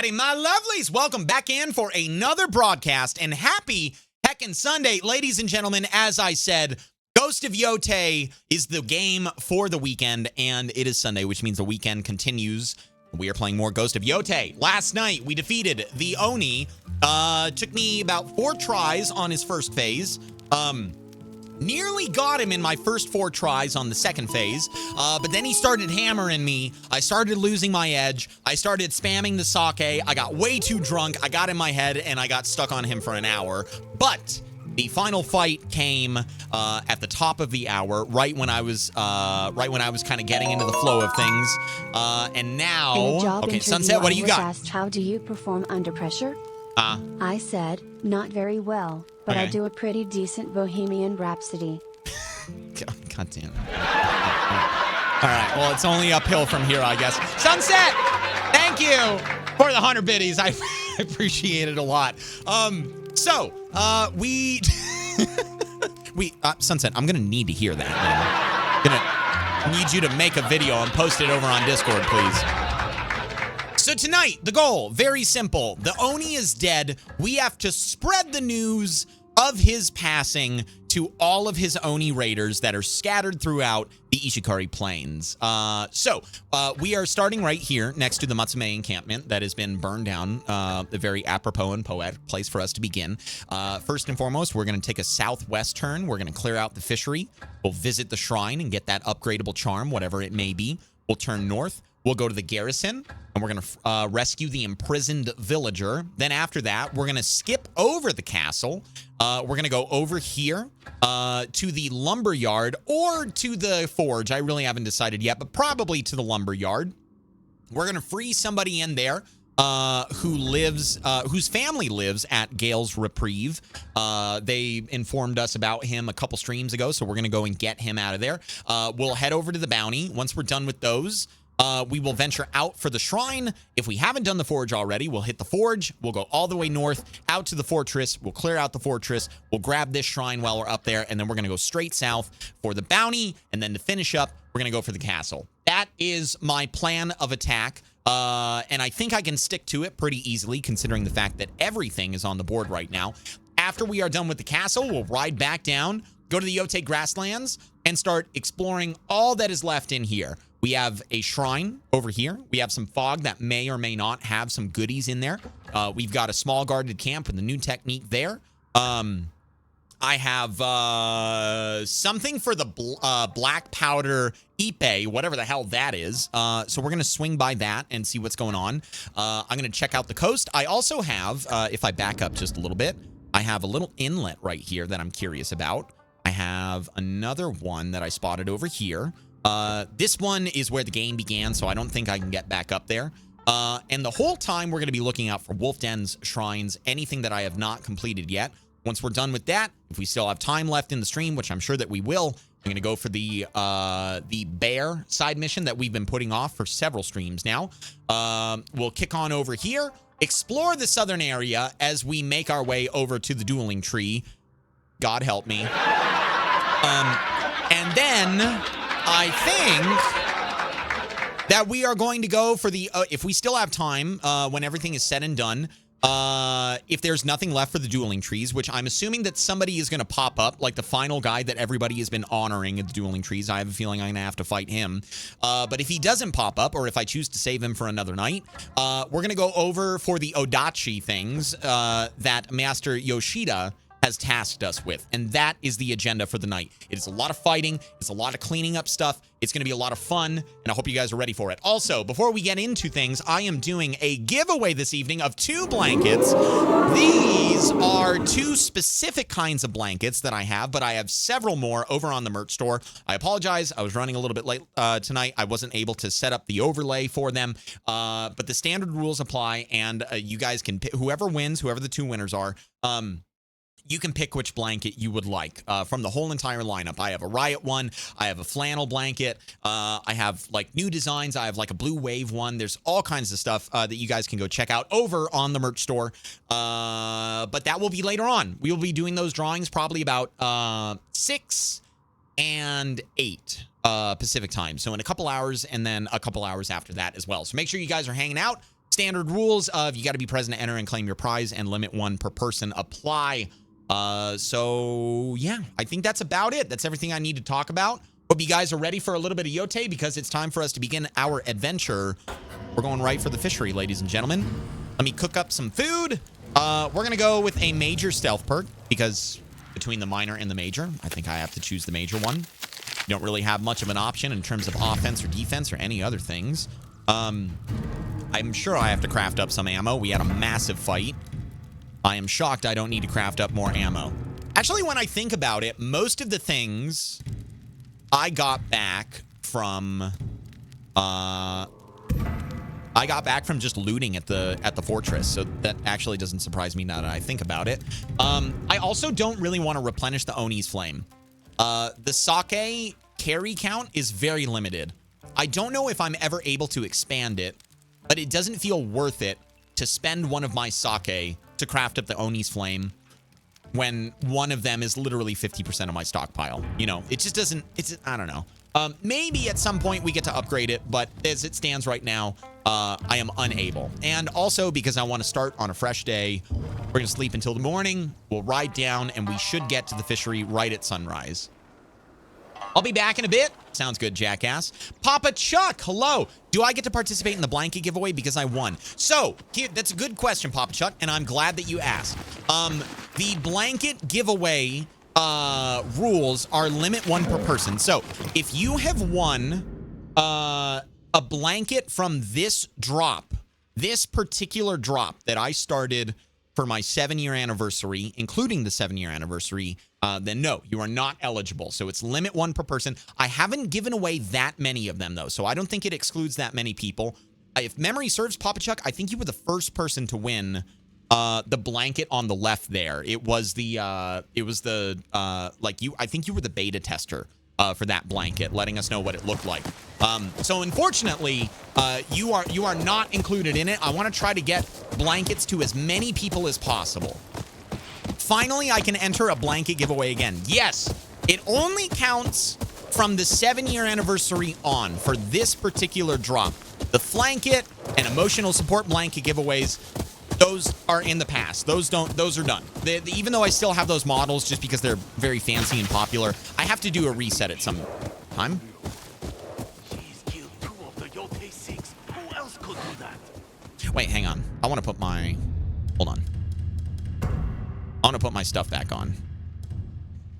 Howdy, my lovelies. Welcome back in for another broadcast, and happy heckin' Sunday. Ladies and gentlemen, as I said, Ghost of Yōtei is the game for the weekend, and it is Sunday, which means the weekend continues. We are playing more Ghost of Yōtei. Last night, we defeated the Oni. Took me about 4 tries on his first phase. Nearly got him in my first 4 tries on the second phase, but then he started hammering me. I started losing my edge. I started spamming the sake. I got way too drunk. I got in my head, and I got stuck on him for an hour. But the final fight came at the top of the hour, right when I was kind of getting into the flow of things. And now, okay, Sunset, what do you got? Asked, how do you perform under pressure? I said, not very well, but I do a pretty decent Bohemian Rhapsody. God damn it. All right, well, it's only uphill from here, I guess. Sunset, thank you for the 100 biddies. I appreciate it a lot. Sunset, I'm going to need to hear that. I'm going to need you to make a video and post it over on Discord, please. So tonight, the goal, very simple. The Oni is dead. We have to spread the news of his passing to all of his Oni raiders that are scattered throughout the Ishikari Plains. We are starting right here next to the Matsume encampment that has been burned down. A very apropos and poetic place for us to begin. First and foremost, we're going to take a southwest turn. We're going to clear out the fishery. We'll visit the shrine and get that upgradable charm, whatever it may be. We'll turn north. We'll go to the garrison, and we're going to rescue the imprisoned villager. Then after that, we're going to skip over the castle. We're going to go over here to the lumber yard or to the forge. I really haven't decided yet, but probably to the lumber yard. We're going to free somebody in there whose family lives at Gale's Reprieve. They informed us about him a couple streams ago, so we're going to go and get him out of there. We'll head over to the bounty. Once we're done with those, we will venture out for the shrine. If we haven't done the forge already, we'll hit the forge. We'll go all the way north out to the fortress. We'll clear out the fortress. We'll grab this shrine while we're up there, and then we're going to go straight south for the bounty. And then to finish up, we're going to go for the castle. That is my plan of attack. And I think I can stick to it pretty easily, considering the fact that everything is on the board right now. After we are done with the castle, we'll ride back down, go to the Yōtei grasslands, and start exploring all that is left in here. We have a shrine over here. We have some fog that may or may not have some goodies in there. We've got a small guarded camp with a new technique there. I have something for the black powder Ipe, whatever the hell that is. So we're going to swing by that and see what's going on. I'm going to check out the coast. I also have, if I back up just a little bit, I have a little inlet right here that I'm curious about. I have another one that I spotted over here. This one is where the game began, so I don't think I can get back up there. And the whole time, we're going to be looking out for wolf dens, shrines, anything that I have not completed yet. Once we're done with that, if we still have time left in the stream, which I'm sure that we will, I'm going to go for the bear side mission that we've been putting off for several streams now. We'll kick on over here, explore the southern area as we make our way over to the dueling tree. God help me. And then I think that we are going to go for the, if we still have time, when everything is said and done, if there's nothing left for the dueling trees, which I'm assuming that somebody is going to pop up, like the final guy that everybody has been honoring at the dueling trees. I have a feeling I'm going to have to fight him. But if he doesn't pop up, or if I choose to save him for another night, we're going to go over for the Odachi things that Master Yoshida has tasked us with, and that is the agenda for the night. It is a lot of fighting, it's a lot of cleaning up stuff, it's going to be a lot of fun, and I hope you guys are ready for it. Also, before we get into things, I am doing a giveaway this evening of 2 blankets. These are 2 specific kinds of blankets that I have, but I have several more over on the merch store. I apologize, I was running a little bit late tonight. I wasn't able to set up the overlay for them, but the standard rules apply, and you guys can pick, whoever wins, whoever the 2 winners are, you can pick which blanket you would like from the whole entire lineup. I have a Riot one. I have a flannel blanket. I have like new designs. I have like a blue wave one. There's all kinds of stuff that you guys can go check out over on the merch store. But that will be later on. We will be doing those drawings probably about 6 and 8 Pacific time. So in a couple hours, and then a couple hours after that as well. So make sure you guys are hanging out. Standard rules of you got to be present to enter and claim your prize, and limit 1 per person apply. So yeah, I think that's about it. That's everything I need to talk about. Hope you guys are ready for a little bit of Yōtei, because it's time for us to begin our adventure. We're going right for the fishery, ladies and gentlemen. Let me cook up some food. We're going to go with a major stealth perk, because between the minor and the major, I think I have to choose the major one. You don't really have much of an option in terms of offense or defense or any other things. I'm sure I have to craft up some ammo. We had a massive fight. I am shocked I don't need to craft up more ammo. Actually, when I think about it, most of the things I got back from just looting at the fortress, so that actually doesn't surprise me now that I think about it. I also don't really want to replenish the Oni's flame. The sake carry count is very limited. I don't know if I'm ever able to expand it, but it doesn't feel worth it to spend one of my sake to craft up the Oni's flame when one of them is literally 50% of my stockpile. You know, it just doesn't, I don't know. Maybe at some point we get to upgrade it, but as it stands right now, I am unable. And also because I want to start on a fresh day, we're going to sleep until the morning. We'll ride down and we should get to the fishery right at sunrise. I'll be back in a bit. Sounds good, jackass. Papa Chuck, hello. Do I get to participate in the blanket giveaway because I won? So, here, that's a good question, Papa Chuck, and I'm glad that you asked. The blanket giveaway rules are limit 1 per person. So, if you have won a blanket from this drop, this particular drop that I started for my 7-year anniversary, including the 7-year anniversary, then no, you are not eligible. So it's limit 1 per person. I haven't given away that many of them, though, so I don't think it excludes that many people. If memory serves, Papa Chuck, I think you were the first person to win the blanket on the left there. It was the, I think you were the beta tester for that blanket, letting us know what it looked like. So unfortunately, you are not included in it. I want to try to get blankets to as many people as possible. Finally, I can enter a blanket giveaway again. Yes, it only counts from the 7-year anniversary on for this particular drop. The flanket and emotional support blanket giveaways, those are in the past. Those are done. Even though I still have those models just because they're very fancy and popular, I have to do a reset at some time. She's killed 2 of the Yōtei 6. Who else could do that? Wait, hang on. I want to put my... Hold on. I want to put my stuff back on.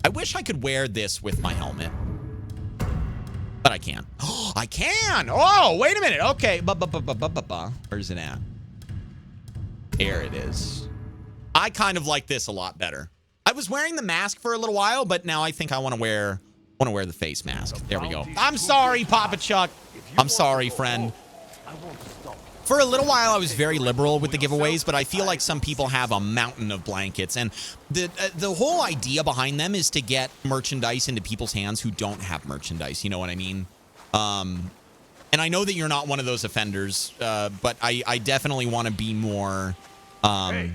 I wish I could wear this with my helmet. But I can't. Oh, I can! Oh, wait a minute. Okay. Where's it at? There it is. I kind of like this a lot better. I was wearing the mask for a little while, but now I think I want to wear the face mask. There we go. I'm sorry, Papa Chuck. I'm sorry, friend. For a little while, I was very liberal with the giveaways, but I feel like some people have a mountain of blankets, and the whole idea behind them is to get merchandise into people's hands who don't have merchandise. You know what I mean? And I know that you're not one of those offenders, but I definitely want to be more. Hey,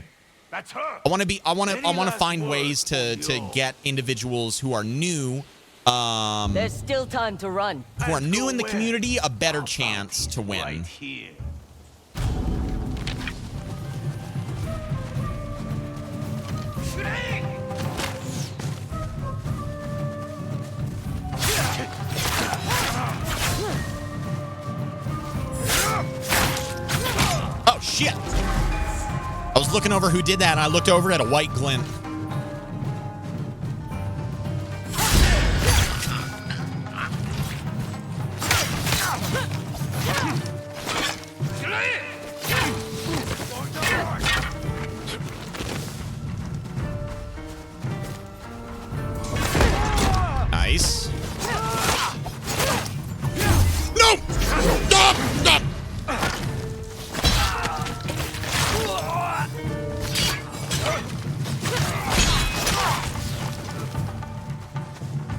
that's her. I want to find ways to get individuals who are new. There's still time to run. Who are new in the community a better chance to win. Right here. Oh, shit. I was looking over who did that, and I looked over at a white glint. Nice. No! Stop! Stop!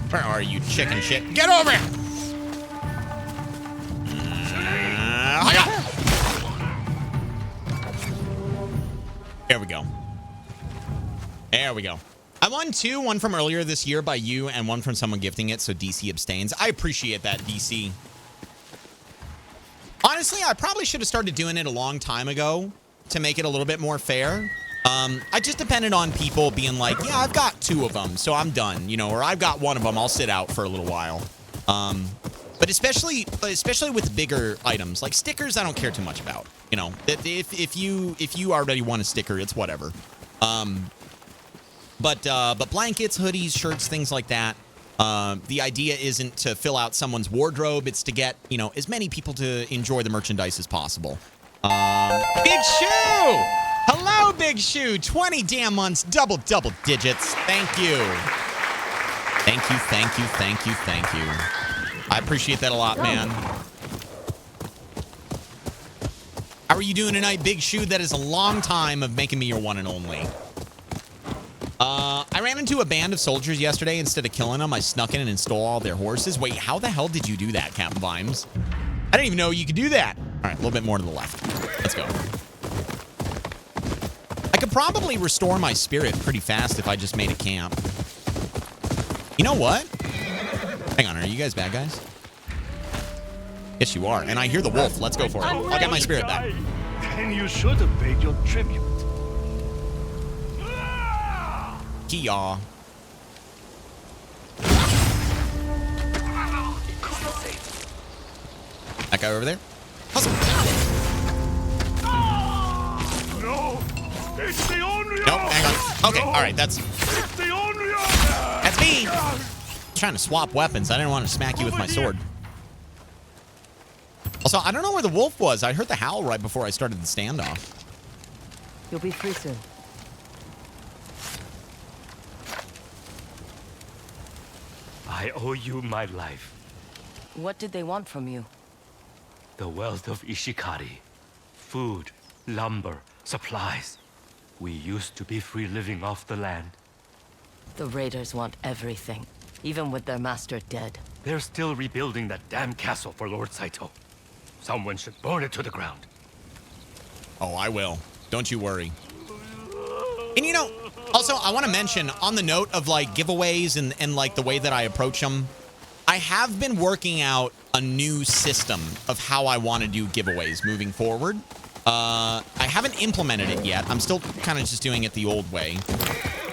Where are you, chicken shit? Get over here! There we go. There we go. I won 2, one from earlier this year by you and one from someone gifting it, so DC abstains. I appreciate that, DC. Honestly, I probably should have started doing it a long time ago to make it a little bit more fair. I just depended on people being like, yeah, I've got 2 of them, so I'm done, you know, or I've got 1 of them, I'll sit out for a little while. But especially with bigger items like stickers, I don't care too much about. You know, if you already want a sticker, it's whatever. But blankets, hoodies, shirts, things like that. The idea isn't to fill out someone's wardrobe. It's to get, you know, as many people to enjoy the merchandise as possible. Big Shoe! Hello, Big Shoe. 20 damn months, double digits. Thank you. Thank you, thank you, thank you, thank you. I appreciate that a lot, man. How are you doing tonight, Big Shoe? That is a long time of making me your one and only. I ran into a band of soldiers yesterday. Instead of killing them, I snuck in and stole all their horses. Wait, how the hell did you do that, Captain Vimes? I didn't even know you could do that. All right, a little bit more to the left. Let's go. I could probably restore my spirit pretty fast if I just made a camp. You know what? Hang on, are you guys bad guys? Yes, you are. And I hear the wolf. Let's go for it. I'll get my spirit back. Then you should have paid your tribute. Kia. That guy over there? Hustle. No, it's the Onryo. Nope, hang on. Okay, all right, that's It's the Onryo. that's me. Trying to swap weapons. I didn't want to smack you with my sword. Also, I don't know where the wolf was. I heard the howl right before I started the standoff. You'll be free soon. I owe you my life. What did they want from you? The wealth of Ishikari. Food, lumber, supplies. We used to be free living off the land. The raiders want everything, even with their master dead. They're still rebuilding that damn castle for Lord Saito. Someone should burn it to the ground. Oh, I will. Don't you worry. And you know, also, I want to mention on the note of like giveaways and like the way that I approach them, I have been working out a new system of how I want to do giveaways moving forward. I haven't implemented it yet. I'm still kind of just doing it the old way.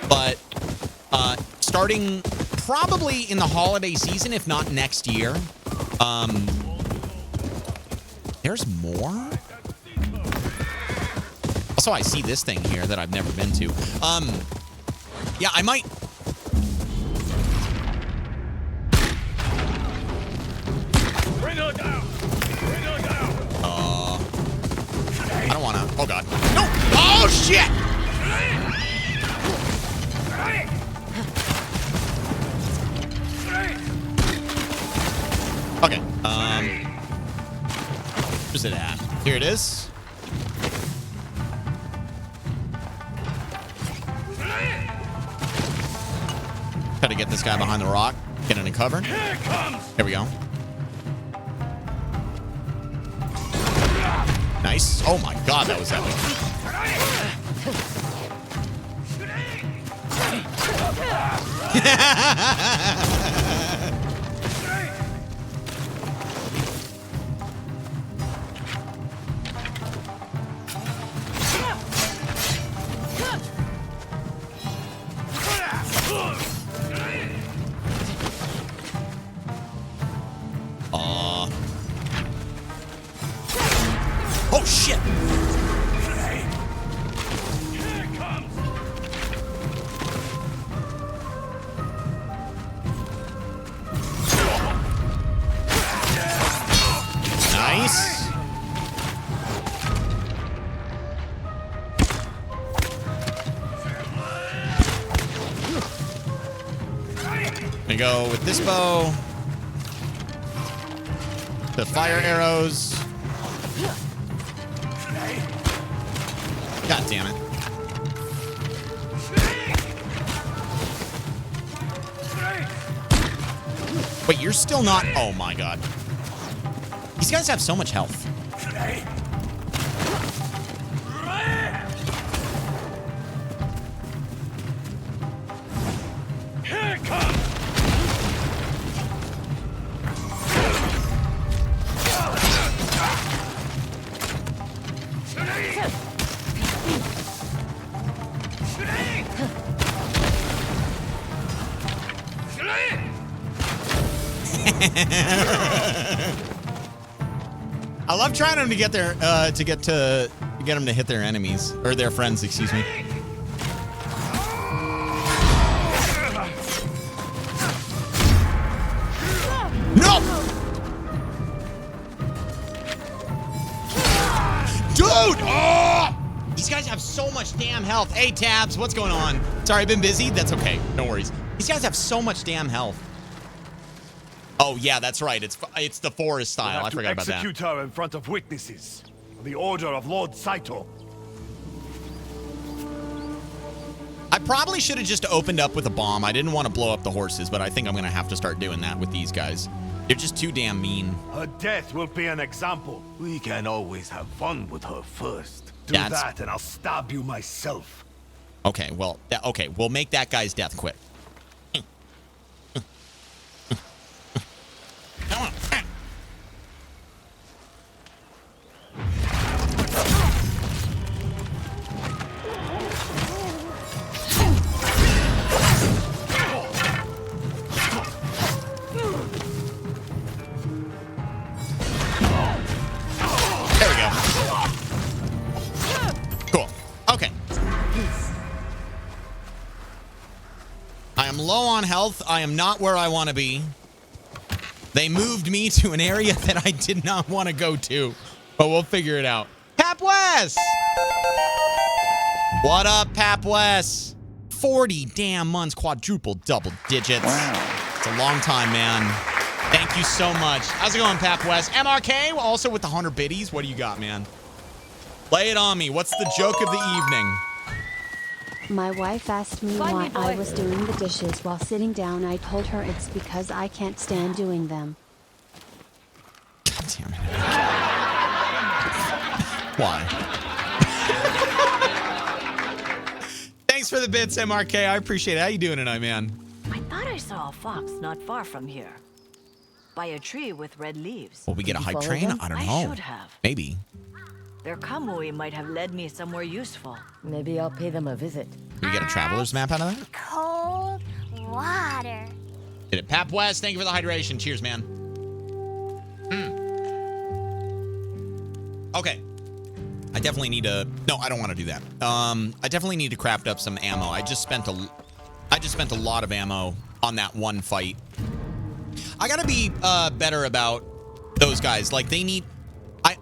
But starting probably in the holiday season, if not next year. There's more? Also, I see this thing here that I've never been to. Yeah, I might... Bring her down. Bring her down. I don't want to... Oh, God. No! Oh, shit! Okay, where's it at? Here it is. Try to get this guy behind the rock. Get in a cover. Here comes. Here we go. Nice. Oh my God, that was epic. Oh shit! Here comes. Nice. Gonna go with this bow. The fire arrows. God damn it. Wait, you're still not... Oh my God. These guys have so much health. Here comes. I love trying them to get their to get them to hit their enemies or their friends, excuse me. No! Dude! Oh! These guys have so much damn health. Hey, Tabs, what's going on? Sorry, I've been busy. That's okay. No worries. These guys have so much damn health. Oh, yeah, that's right. It's the forest style. I forgot about that. Execute her in front of witnesses. The order of Lord Saito. I probably should have just opened up with a bomb. I didn't want to blow up the horses, but I think I'm going to have to start doing that with these guys. They're just too damn mean. Her death will be an example. We can always have fun with her first. Do that and I'll stab you myself. Okay, well, okay, we'll make that guy's death quick. Come on. There we go. Cool. Okay. I am low on health. I am not where I want to be. They moved me to an area that I did not want to go to, but we'll figure it out. Pap West! What up, Pap West? 40 damn months, quadruple double digits. Wow. It's a long time, man. Thank you so much. How's it going, Pap West? MRK, also with the 100 biddies. What do you got, man? Lay it on me. What's the joke of the evening? My wife asked me why I was doing the dishes while sitting down. I told her it's because I can't stand doing them. God damn it. Why? Thanks for the bits, MRK. I appreciate it. How you doing tonight, man? I thought I saw a fox not far from here. By a tree with red leaves. Will we get a hype train? I don't know. I should have. Maybe. Their kamui might have led me somewhere useful. Maybe I'll pay them a visit. Can we get a traveler's map out of that? Cold water. Did it. Pap West, thank you for the hydration. Cheers, man. Okay. I definitely need to... No, I don't want to do that. I definitely need to craft up some ammo. I just spent a lot of ammo on that one fight. I gotta be better about those guys. Like, they need...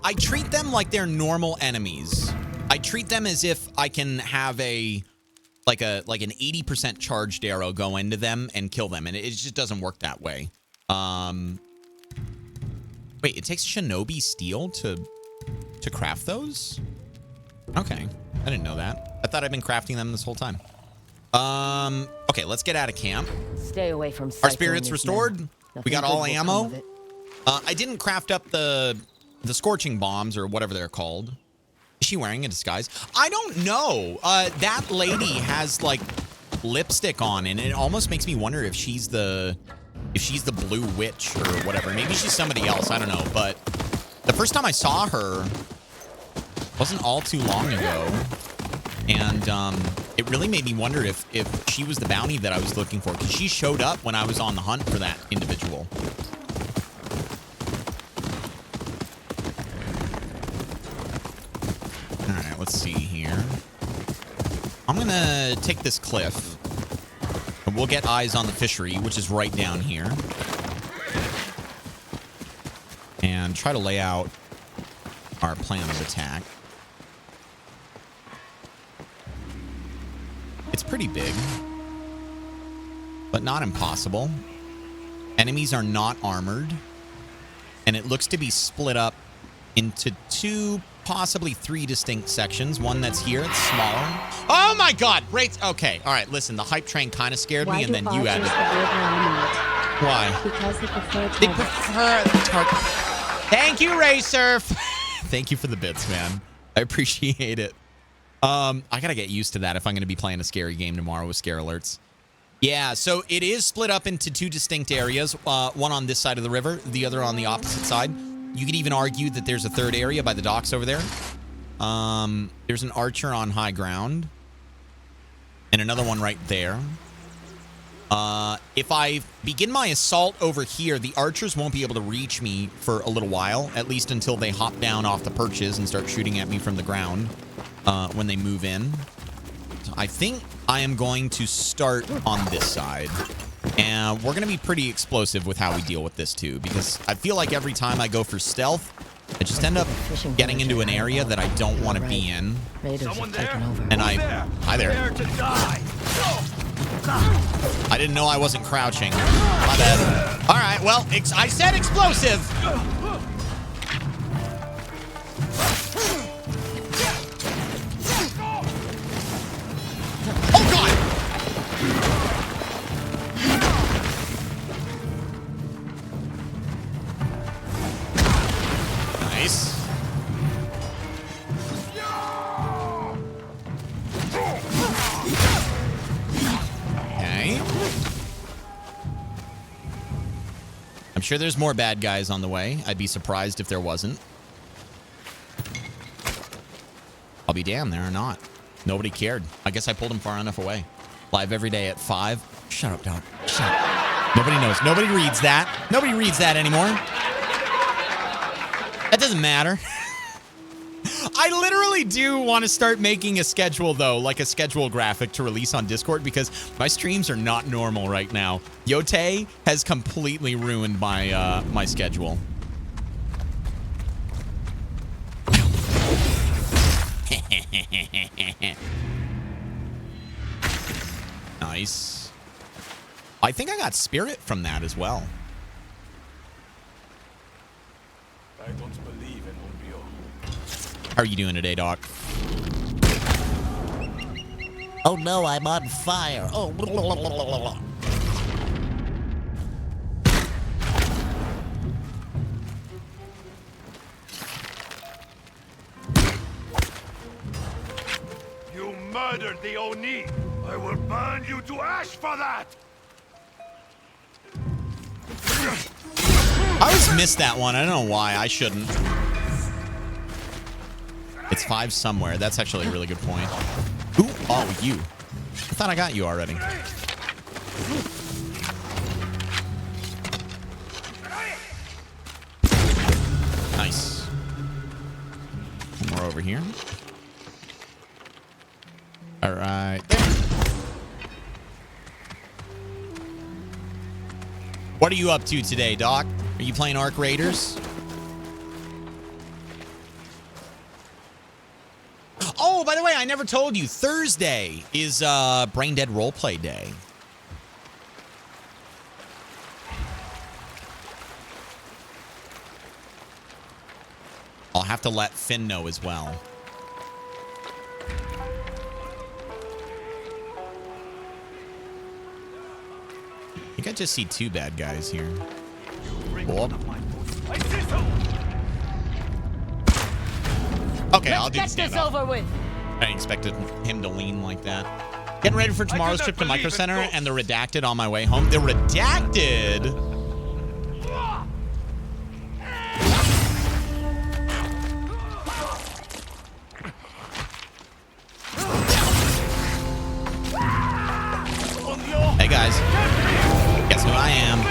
I treat them like they're normal enemies. I treat them as if I can have an 80% charged arrow go into them and kill them, and it just doesn't work that way. Wait, it takes Shinobi steel to craft those? Okay, I didn't know that. I thought I'd been crafting them this whole time. Okay, let's get out of camp. Stay away from our spirits restored. We got all ammo. I didn't craft up the scorching bombs or whatever they're called. Is she wearing a disguise? I don't know. That lady has like lipstick on, and it almost makes me wonder if she's the blue witch or whatever. Maybe she's somebody else. I don't know. But the first time I saw her wasn't all too long ago, and it really made me wonder if she was the bounty that I was looking for, because she showed up when I was on the hunt for that individual. All right, let's see here. I'm gonna take this cliff, and we'll get eyes on the fishery, which is right down here, and try to lay out our plan of attack. It's pretty big, but not impossible. Enemies are not armored, and it looks to be split up into 2, possibly 3 distinct sections. One that's here, it's smaller. Oh my God! Right. Okay. All right. Listen, the hype train kind of scared me, and then you added. Why? Because they prefer targets. They prefer targets. Thank you, Racer. Thank you for the bits, man. I appreciate it. I gotta get used to that if I'm gonna be playing a scary game tomorrow with scare alerts. Yeah, so it is split up into 2 distinct areas. One on this side of the river, the other on the opposite side. You could even argue that there's a third area by the docks over there. There's an archer on high ground. And another one right there. If I begin my assault over here, the archers won't be able to reach me for a little while, at least until they hop down off the perches and start shooting at me from the ground when they move in. So I think I am going to start on this side. And we're going to be pretty explosive with how we deal with this too, because I feel like every time I go for stealth, I just end up getting into an area that I don't want to be in. And hi there. I didn't know I wasn't crouching. My bad. All right, well, I said explosive. Oh, God. Nice. Okay. I'm sure there's more bad guys on the way. I'd be surprised if there wasn't. I'll be damned, there or not. Nobody cared. I guess I pulled him far enough away. Live every day at 5. Shut up, dog. Shut up. Nobody knows. Nobody reads that. Nobody reads that anymore. That doesn't matter. I literally do want to start making a schedule, though, like a schedule graphic to release on Discord, because my streams are not normal right now. Yōtei has completely ruined my my schedule. Nice. I think I got spirit from that as well. I don't believe in Onryo. How are you doing today, Doc? Oh no, I'm on fire. Oh. You murdered the Oni. I will burn you to ash for that. I always miss that one. I don't know why. I shouldn't. It's 5 somewhere. That's actually a really good point. Ooh, oh, you. I thought I got you already. Nice. One more over here. All right. What are you up to today, Doc? Are you playing Arc Raiders? Oh, by the way, I never told you. Thursday is Brain Dead Roleplay Day. I'll have to let Finn know as well. I think I just see 2 bad guys here. Cool. Okay, I'll do the standoff. Over with. I expected him to lean like that. Getting ready for tomorrow's trip to Micro Center and the Redacted on my way home. The Redacted? Hey, guys. Guess who I am?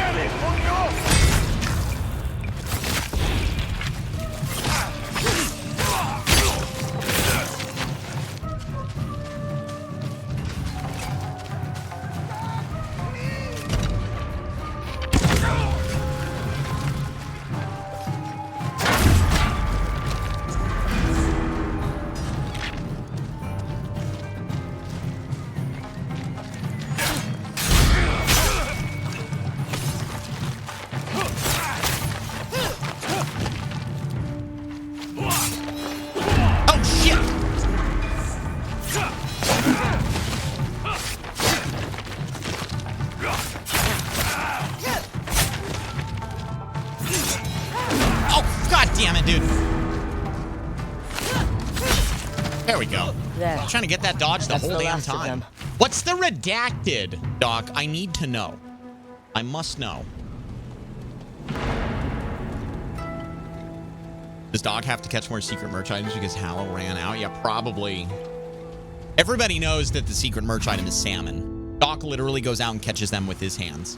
Trying to get that dodge the whole damn time. What's the Redacted, Doc? I need to know. I must know. Does Doc have to catch more secret merch items because HaLLoW ran out? Yeah, probably. Everybody knows that the secret merch item is salmon. Doc literally goes out and catches them with his hands.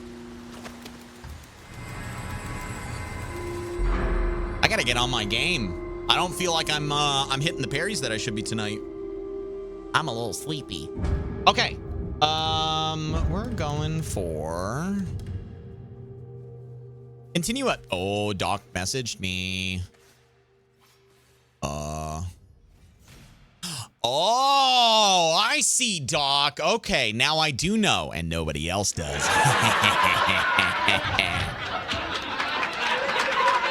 I gotta get on my game. I don't feel like I'm hitting the parries that I should be tonight. I'm a little sleepy. Okay. We're going for... Continue up. Oh, Doc messaged me. Oh, I see, Doc. Okay, now I do know, and nobody else does.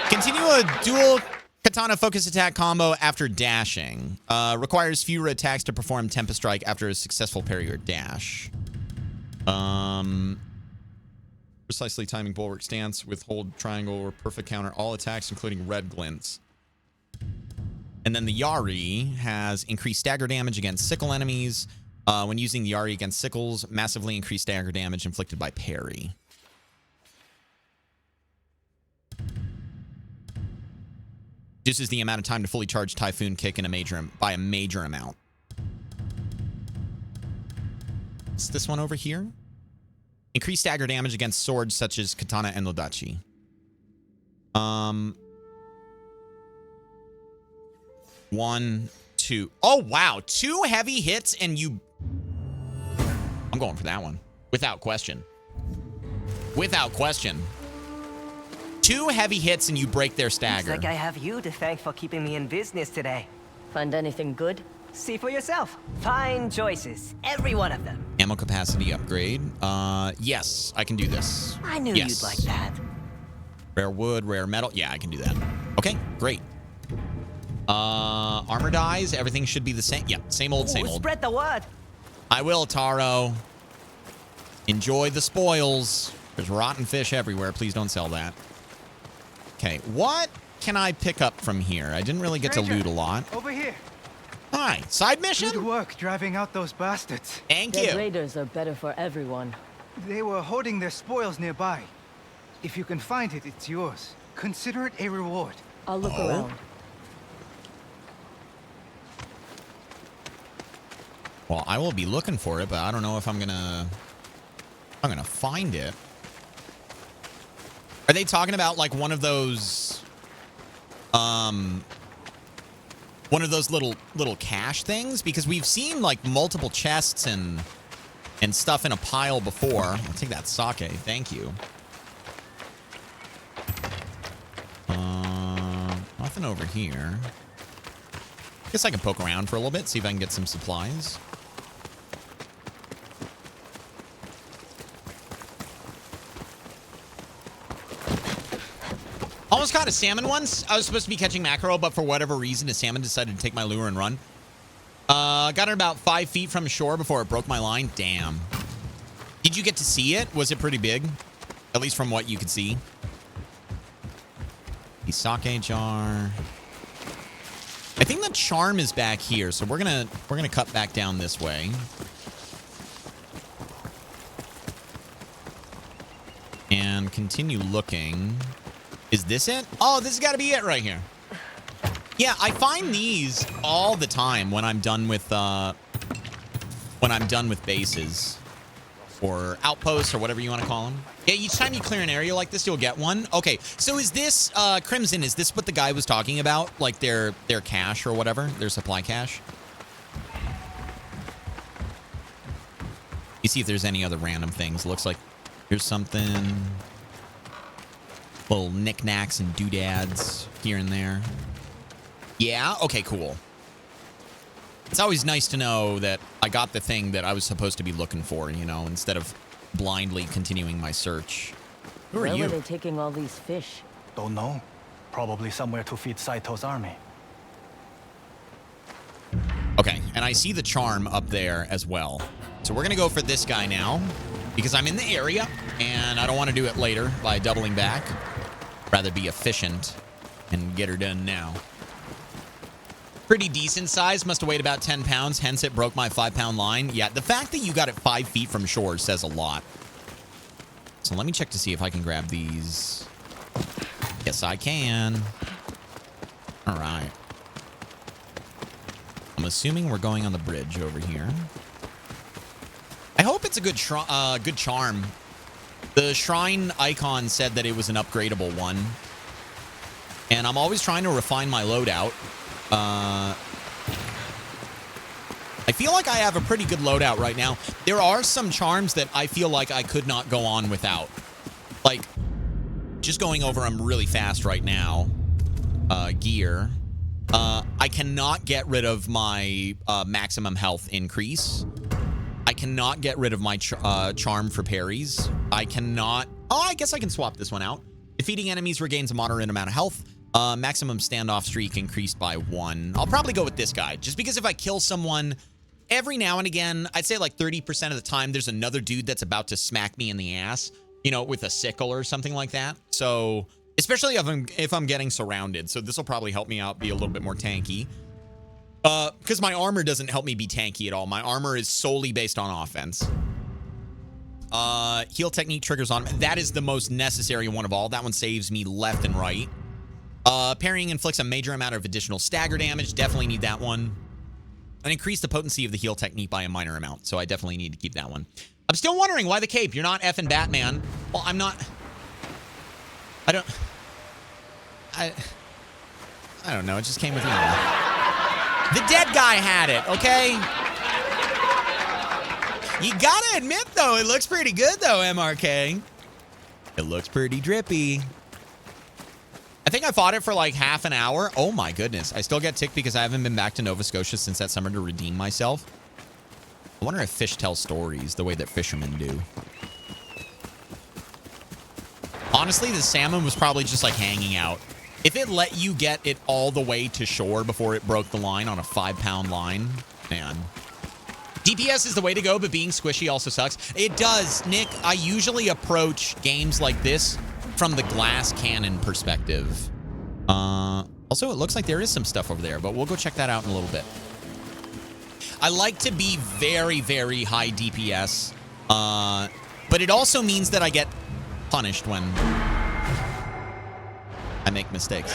Continue a dual katana focus attack combo after dashing. Requires fewer attacks to perform Tempest Strike after a successful parry or dash. Precisely timing bulwark stance with hold triangle or perfect counter all attacks, including red glints. And then the Yari has increased stagger damage against sickle enemies. When using the Yari against sickles, massively increased stagger damage inflicted by parry. Reduces the amount of time to fully charge Typhoon Kick in by a major amount. Is this one over here? Increased stagger damage against swords such as Katana and Lodachi. 1, 2. Oh, wow. 2 heavy hits and you... I'm going for that one. Without question. Without question. 2 heavy hits and you break their stagger. Looks like I have you to thank for keeping me in business today. Find anything good? See for yourself. Fine choices. Every one of them. Ammo capacity upgrade. Yes, I can do this. I knew you'd like that. Rare wood, rare metal. Yeah, I can do that. Okay, great. Armor dies. Everything should be the same. Yeah, same old, same old. Spread the word. I will, Taro. Enjoy the spoils. There's rotten fish everywhere. Please don't sell that. Okay, what can I pick up from here? I didn't really get to loot a lot. Over here. Hi, side mission? Good work driving out those bastards. Thank Dead you. raiders are better for everyone. They were holding their spoils nearby. If you can find it, it's yours. Consider it a reward. I'll look around. Well, I will be looking for it, but I don't know if I'm gonna find it. Are they talking about like one of those little cache things? Because we've seen like multiple chests and stuff in a pile before. I'll take that sake. Thank you. Nothing over here. Guess I can poke around for a little bit, see if I can get some supplies. Almost caught a salmon once. I was supposed to be catching mackerel, but for whatever reason, a salmon decided to take my lure and run. Got it about 5 feet from shore before it broke my line. Damn. Did you get to see it? Was it pretty big? At least from what you could see. The sake jar. I think the charm is back here, so we're gonna cut back down this way. And continue looking. Is this it? Oh, this has got to be it right here. Yeah, I find these all the time when I'm done with bases or outposts or whatever you want to call them. Yeah, each time you clear an area like this, you'll get one. Okay, so is this Crimson? Is this what the guy was talking about? Like their cache or whatever, their supply cache? You see if there's any other random things. Looks like here's something. Little knickknacks and doodads here and there. Yeah? Okay, cool. It's always nice to know that I got the thing that I was supposed to be looking for, you know, instead of blindly continuing my search. Who are you? Where were they taking all these fish? Don't know. Probably somewhere to feed Saito's army. Okay, and I see the charm up there as well. So we're going to go for this guy now because I'm in the area and I don't want to do it later by doubling back. Rather be efficient and get her done now. Pretty decent size. Must have weighed about 10 pounds. Hence, it broke my 5-pound line. Yeah, the fact that you got it 5 feet from shore says a lot. So let me check to see if I can grab these. Yes, I can. All right. I'm assuming we're going on the bridge over here. I hope it's a good charm. The shrine icon said that it was an upgradable one. And I'm always trying to refine my loadout. I feel like I have a pretty good loadout right now. There are some charms that I feel like I could not go on without. Like, just going over them really fast right now. Gear. I cannot get rid of my maximum health increase. I cannot get rid of my charm for parries. I cannot... Oh, I guess I can swap this one out. Defeating enemies regains a moderate amount of health. Maximum standoff streak increased by 1. I'll probably go with this guy. Just because if I kill someone... Every now and again, I'd say like 30% of the time, there's another dude that's about to smack me in the ass, you know, with a sickle or something like that. So, especially if I'm getting surrounded. So this will probably help me out be a little bit more tanky. Because my armor doesn't help me be tanky at all. My armor is solely based on offense. Heal technique triggers on. That is the most necessary one of all. That one saves me left and right. Parrying inflicts a major amount of additional stagger damage. Definitely need that one. And increase the potency of the heal technique by a minor amount. So I definitely need to keep that one. I'm still wondering why the cape. You're not effing Batman. Well, I'm not. I don't know. It just came with me. The dead guy had it, okay? You gotta admit, though, it looks pretty good, though, MRK. It looks pretty drippy. I think I fought it for like half an hour. Oh my goodness. I still get ticked because I haven't been back to Nova Scotia since that summer to redeem myself. I wonder if fish tell stories the way that fishermen do. Honestly, the salmon was probably just like hanging out. If it let you get it all the way to shore before it broke the line on a 5-pound line, man. DPS is the way to go, but being squishy also sucks. It does, Nick. I usually approach games like this from the glass cannon perspective. Also, it looks like there is some stuff over there, but we'll go check that out in a little bit. I like to be very, very high DPS, but it also means that I get punished when I make mistakes.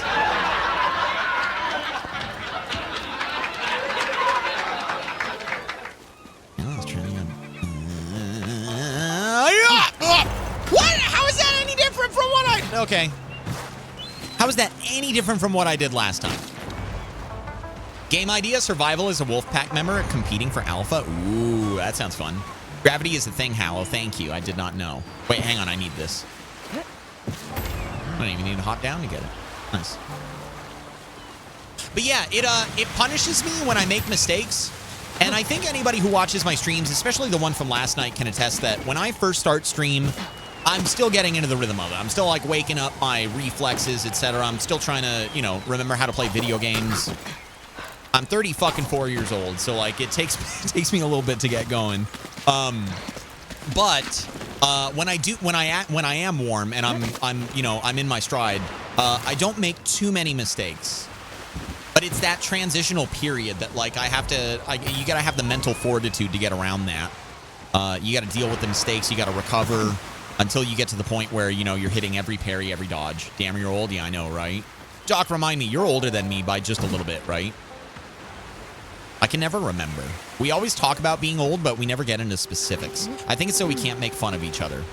What? How is that any different from what I... Okay. How is that any different from what I did last time? Game idea, survival as a Wolfpack member competing for alpha. Ooh, that sounds fun. Gravity is the thing, HaLLoW. Thank you. I did not know. Wait, hang on. I need this. I don't even need to hop down to get it. Nice. But yeah, it punishes me when I make mistakes. And I think anybody who watches my streams, especially the one from last night, can attest that when I first start stream, I'm still getting into the rhythm of it. I'm still like waking up my reflexes, etc. I'm still trying to, you know, remember how to play video games. I'm 4 years old, so like it takes me a little bit to get going. But when I am warm and I'm in my stride, I don't make too many mistakes. But it's that transitional period that like you gotta have the mental fortitude to get around that. You gotta deal with the mistakes. You gotta recover until you get to the point where, you know, you're hitting every parry, every dodge. Damn, you're old. Yeah, I know, right? Doc, remind me, you're older than me by just a little bit, right? I can never remember. We always talk about being old, but we never get into specifics. I think it's so we can't make fun of each other.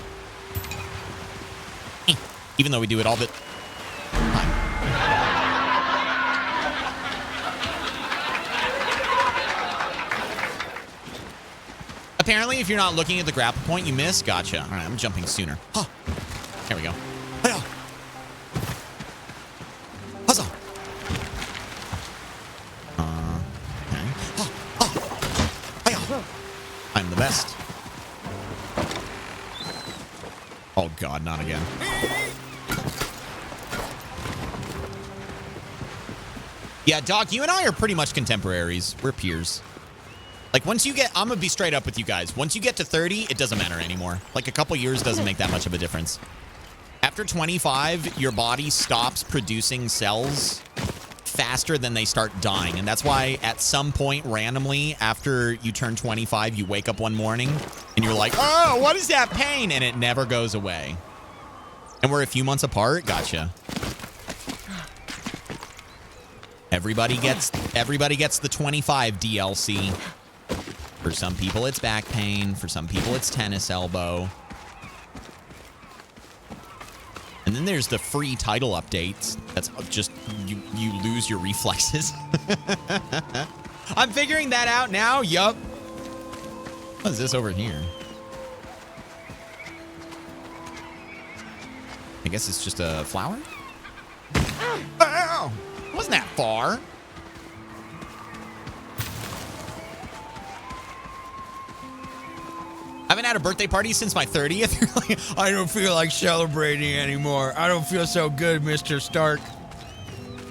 Even though we do it all the time. Apparently, if you're not looking at the grapple point, you miss. Gotcha. All right, I'm jumping sooner. Huh. There we go. Huzzah. I'm the best. Oh, God, not again. Yeah, Doc, you and I are pretty much contemporaries. We're peers. Like, once you get... I'm going to be straight up with you guys. Once you get to 30, it doesn't matter anymore. Like, a couple years doesn't make that much of a difference. After 25, your body stops producing cells faster than they start dying. And that's why at some point, randomly, after you turn 25, you wake up one morning and you're like, oh, what is that pain? And it never goes away. And we're a few months apart. Gotcha. Everybody gets the 25 DLC. For some people, it's back pain. For some people, it's tennis elbow. And then there's the free title updates. That's just you lose your reflexes. I'm figuring that out now. Yup. What is this over here? I guess it's just a flower? Ow! Wasn't that far? I haven't had a birthday party since my 30th. I don't feel like celebrating anymore. I don't feel so good, Mr. Stark.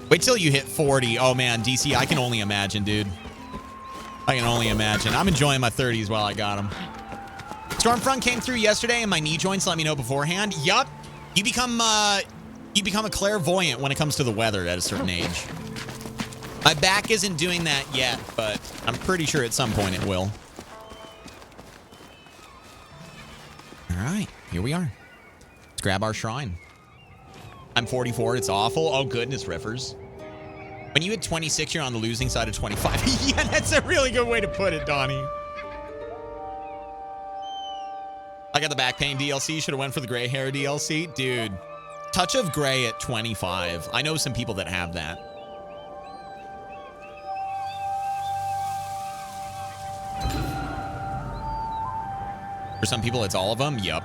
Wait till you hit 40. Oh, man, DC, I can only imagine, dude. I can only imagine. I'm enjoying my 30s while I got them. Stormfront came through yesterday, and my knee joints let me know beforehand. Yup. You become a clairvoyant when it comes to the weather at a certain age. My back isn't doing that yet, but I'm pretty sure at some point it will. All right, here we are. Let's grab our shrine. I'm 44. It's awful. Oh, goodness, riffers. When you hit 26, you're on the losing side of 25. Yeah, that's a really good way to put it, Donnie. I got the back pain DLC. Should have went for the gray hair DLC. Dude, touch of gray at 25. I know some people that have that. For some people, it's all of them. Yup,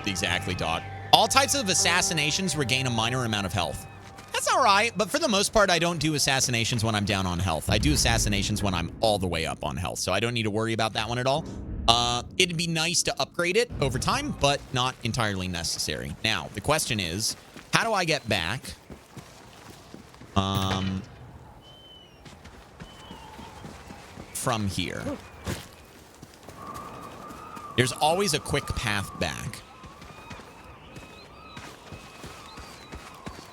exactly, Doc. All types of assassinations regain a minor amount of health. That's all right, but for the most part, I don't do assassinations when I'm down on health. I do assassinations when I'm all the way up on health, so I don't need to worry about that one at all. It'd be nice to upgrade it over time, but not entirely necessary. Now, the question is, how do I get back? From here. There's always a quick path back.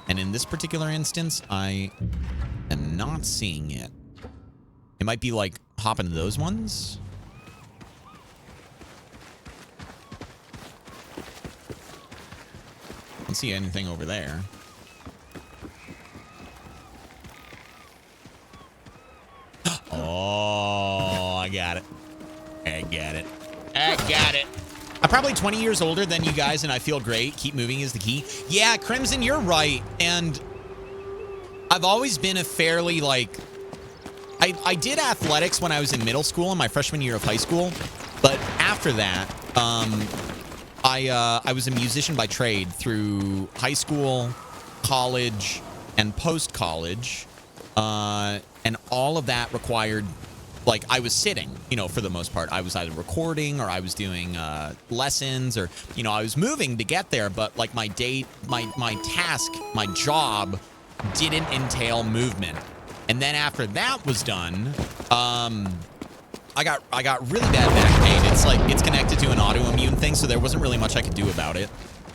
And in this particular instance, I am not seeing it. It might be like hopping to those ones. I don't see anything over there. Oh, I got it. I got it. I got it. I'm probably 20 years older than you guys, and I feel great. Keep moving is the key. Yeah, Crimson, you're right. And I've always been a fairly, like... I did athletics when I was in middle school, in my freshman year of high school. But after that, I was a musician by trade through high school, college, and post-college. And all of that required... Like, I was sitting, you know, for the most part. I was either recording or I was doing lessons or, you know, I was moving to get there. But, like, my task, my job didn't entail movement. And then after that was done, I got really bad back pain. It's like, it's connected to an autoimmune thing, so there wasn't really much I could do about it.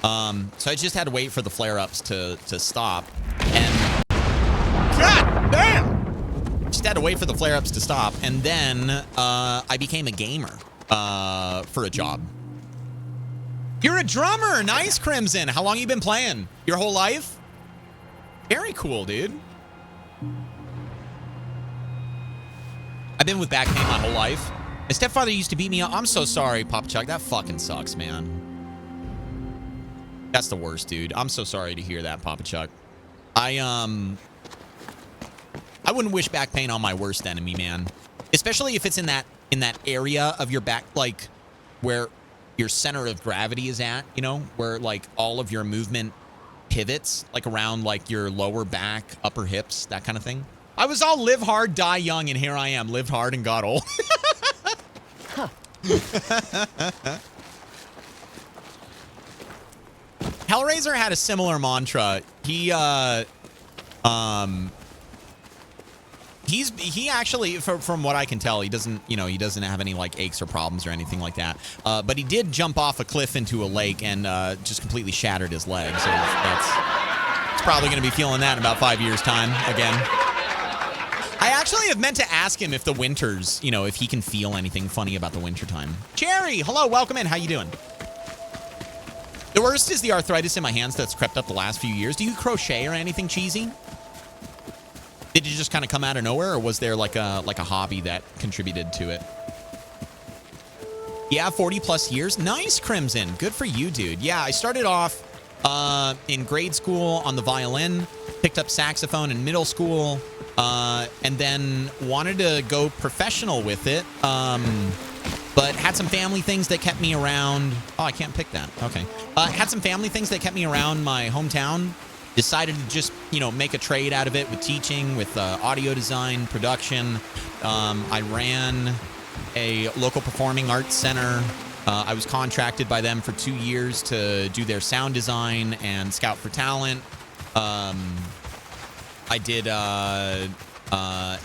So I just had to wait for the flare-ups to stop. And, God damn! Just had to wait for the flare-ups to stop, and then I became a gamer for a job. You're a drummer! Nice, Crimson! How long you been playing? Your whole life? Very cool, dude. I've been with back pain my whole life. My stepfather used to beat me up. I'm so sorry, Papa Chuck. That fucking sucks, man. That's the worst, dude. I'm so sorry to hear that, Papa Chuck. I wouldn't wish back pain on my worst enemy, man. Especially if it's in that area of your back, like where your center of gravity is at, you know, where like all of your movement pivots, like around like your lower back, upper hips, that kind of thing. I was all live hard, die young, and here I am, lived hard and got old. Hellraiser had a similar mantra. He actually, from what I can tell, he doesn't have any like aches or problems or anything like that. But he did jump off a cliff into a lake and just completely shattered his leg. So it's probably going to be feeling that in about 5 years' time again. I actually have meant to ask him if the winters, you know, if he can feel anything funny about the wintertime. Jerry, hello, welcome in. How you doing? The worst is the arthritis in my hands that's crept up the last few years. Do you crochet or anything cheesy? Did it just kind of come out of nowhere, or was there like a hobby that contributed to it? Yeah, 40 plus years. Nice, Crimson. Good for you, dude. Yeah, I started off in grade school on the violin, picked up saxophone in middle school, and then wanted to go professional with it, but had some family things that kept me around. Oh, I can't pick that. Okay. Had some family things that kept me around my hometown. Decided to just, make a trade out of it with teaching, with audio design, production. I ran a local performing arts center. I was contracted by them for 2 years to do their sound design and scout for talent. I did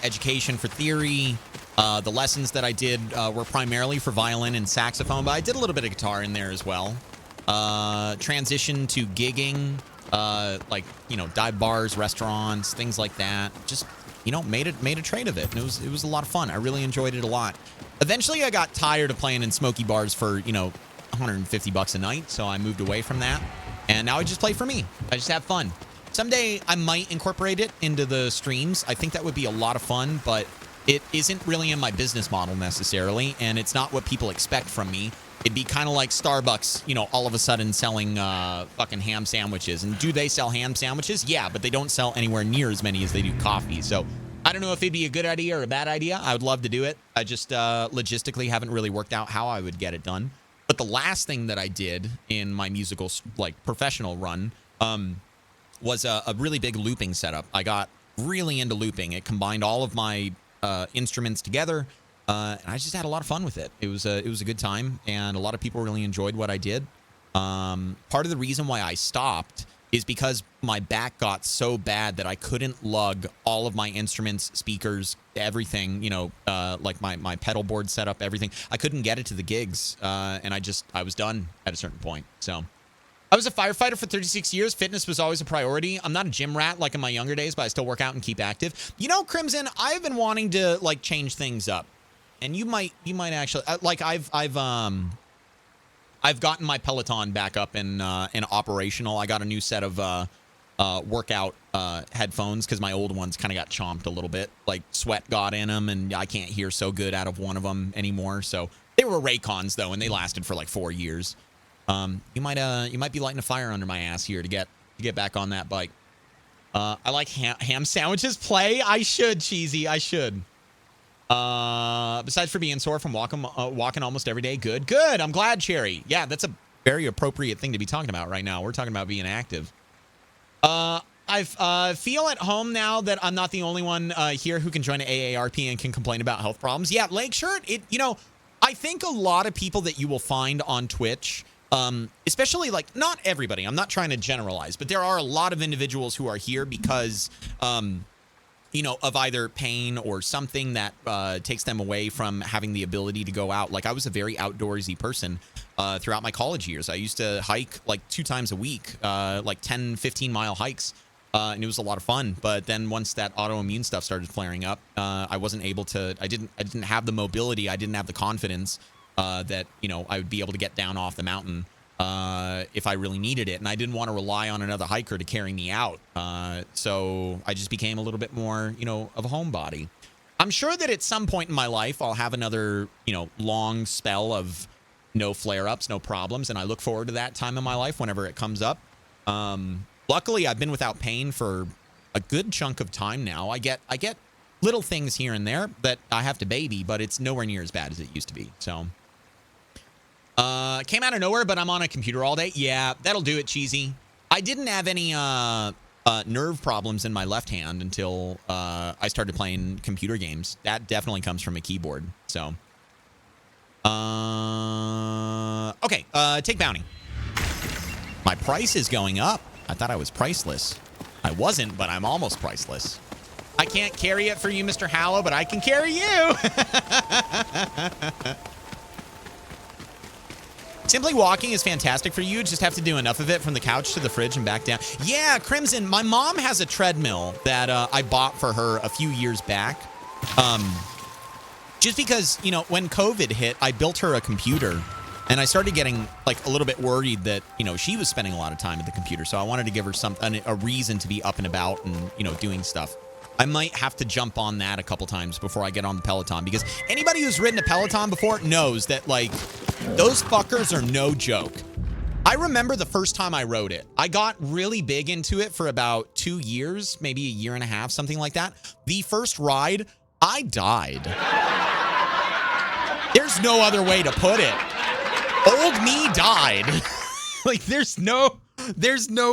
education for theory. The lessons that I did were primarily for violin and saxophone, but I did a little bit of guitar in there as well. Transitioned to gigging, dive bars, restaurants, things like that. Just, made a trade of it. And it was a lot of fun. I really enjoyed it a lot. Eventually, I got tired of playing in smoky bars for, $150 a night. So I moved away from that. And now I just play for me. I just have fun. Someday, I might incorporate it into the streams. I think that would be a lot of fun, but it isn't really in my business model necessarily. And it's not what people expect from me. It'd be kind of like Starbucks, all of a sudden selling fucking ham sandwiches. And do they sell ham sandwiches? Yeah, but they don't sell anywhere near as many as they do coffee. So I don't know if it'd be a good idea or a bad idea. I would love to do it. I just logistically haven't really worked out how I would get it done. But the last thing that I did in my musical, professional run was a really big looping setup. I got really into looping. It combined all of my instruments together. And I just had a lot of fun with it. It was a good time, and a lot of people really enjoyed what I did. Part of the reason why I stopped is because my back got so bad that I couldn't lug all of my instruments, speakers, everything, like my pedal board setup, everything. I couldn't get it to the gigs, and I was done at a certain point. So I was a firefighter for 36 years. Fitness was always a priority. I'm not a gym rat like in my younger days, but I still work out and keep active. Crimson, I've been wanting to change things up. And you might actually I've gotten my Peloton back up and operational. I got a new set of workout headphones because my old ones kind of got chomped a little bit. Like sweat got in them, and I can't hear so good out of one of them anymore. So they were Raycons though, and they lasted for like 4 years. You might be lighting a fire under my ass here to get back on that bike. I like ham sandwiches. Play. I should, Cheesy. I should. Besides for being sore from walking almost every day. Good. I'm glad, Cherry. Yeah, that's a very appropriate thing to be talking about right now. We're talking about being active. I feel at home now that I'm not the only one here who can join an AARP and can complain about health problems. Yeah, Lakeshore, I think a lot of people that you will find on Twitch, especially not everybody, I'm not trying to generalize, but there are a lot of individuals who are here because, of either pain or something that takes them away from having the ability to go out. Like I was a very outdoorsy person throughout my college years. I used to hike 2 times a week, 10, 15-mile hikes. And it was a lot of fun. But then once that autoimmune stuff started flaring up, I wasn't able to, I didn't have the mobility. I didn't have the confidence that, I would be able to get down off the mountain if I really needed it. And I didn't want to rely on another hiker to carry me out. So I just became a little bit more, of a homebody. I'm sure that at some point in my life, I'll have another, long spell of no flare-ups, no problems. And I look forward to that time in my life whenever it comes up. Luckily, I've been without pain for a good chunk of time now. I get little things here and there that I have to baby, but it's nowhere near as bad as it used to be. So came out of nowhere, but I'm on a computer all day. Yeah, that'll do it, Cheesy. I didn't have any nerve problems in my left hand until I started playing computer games. That definitely comes from a keyboard. So, okay, take bounty. My price is going up. I thought I was priceless. I wasn't, but I'm almost priceless. I can't carry it for you, Mr. HaLLoW, but I can carry you. Simply walking is fantastic for you. Just have to do enough of it from the couch to the fridge and back down. Yeah, Crimson, my mom has a treadmill that I bought for her a few years back. Just because, when COVID hit, I built her a computer. And I started getting a little bit worried that, she was spending a lot of time at the computer. So I wanted to give her a reason to be up and about and, doing stuff. I might have to jump on that a couple times before I get on the Peloton, because anybody who's ridden a Peloton before knows that, like, those fuckers are no joke. I remember the first time I rode it. I got really big into it for about 2 years, maybe a year and a half, something like that. The first ride, I died. There's no other way to put it. Old me died. Like, there's no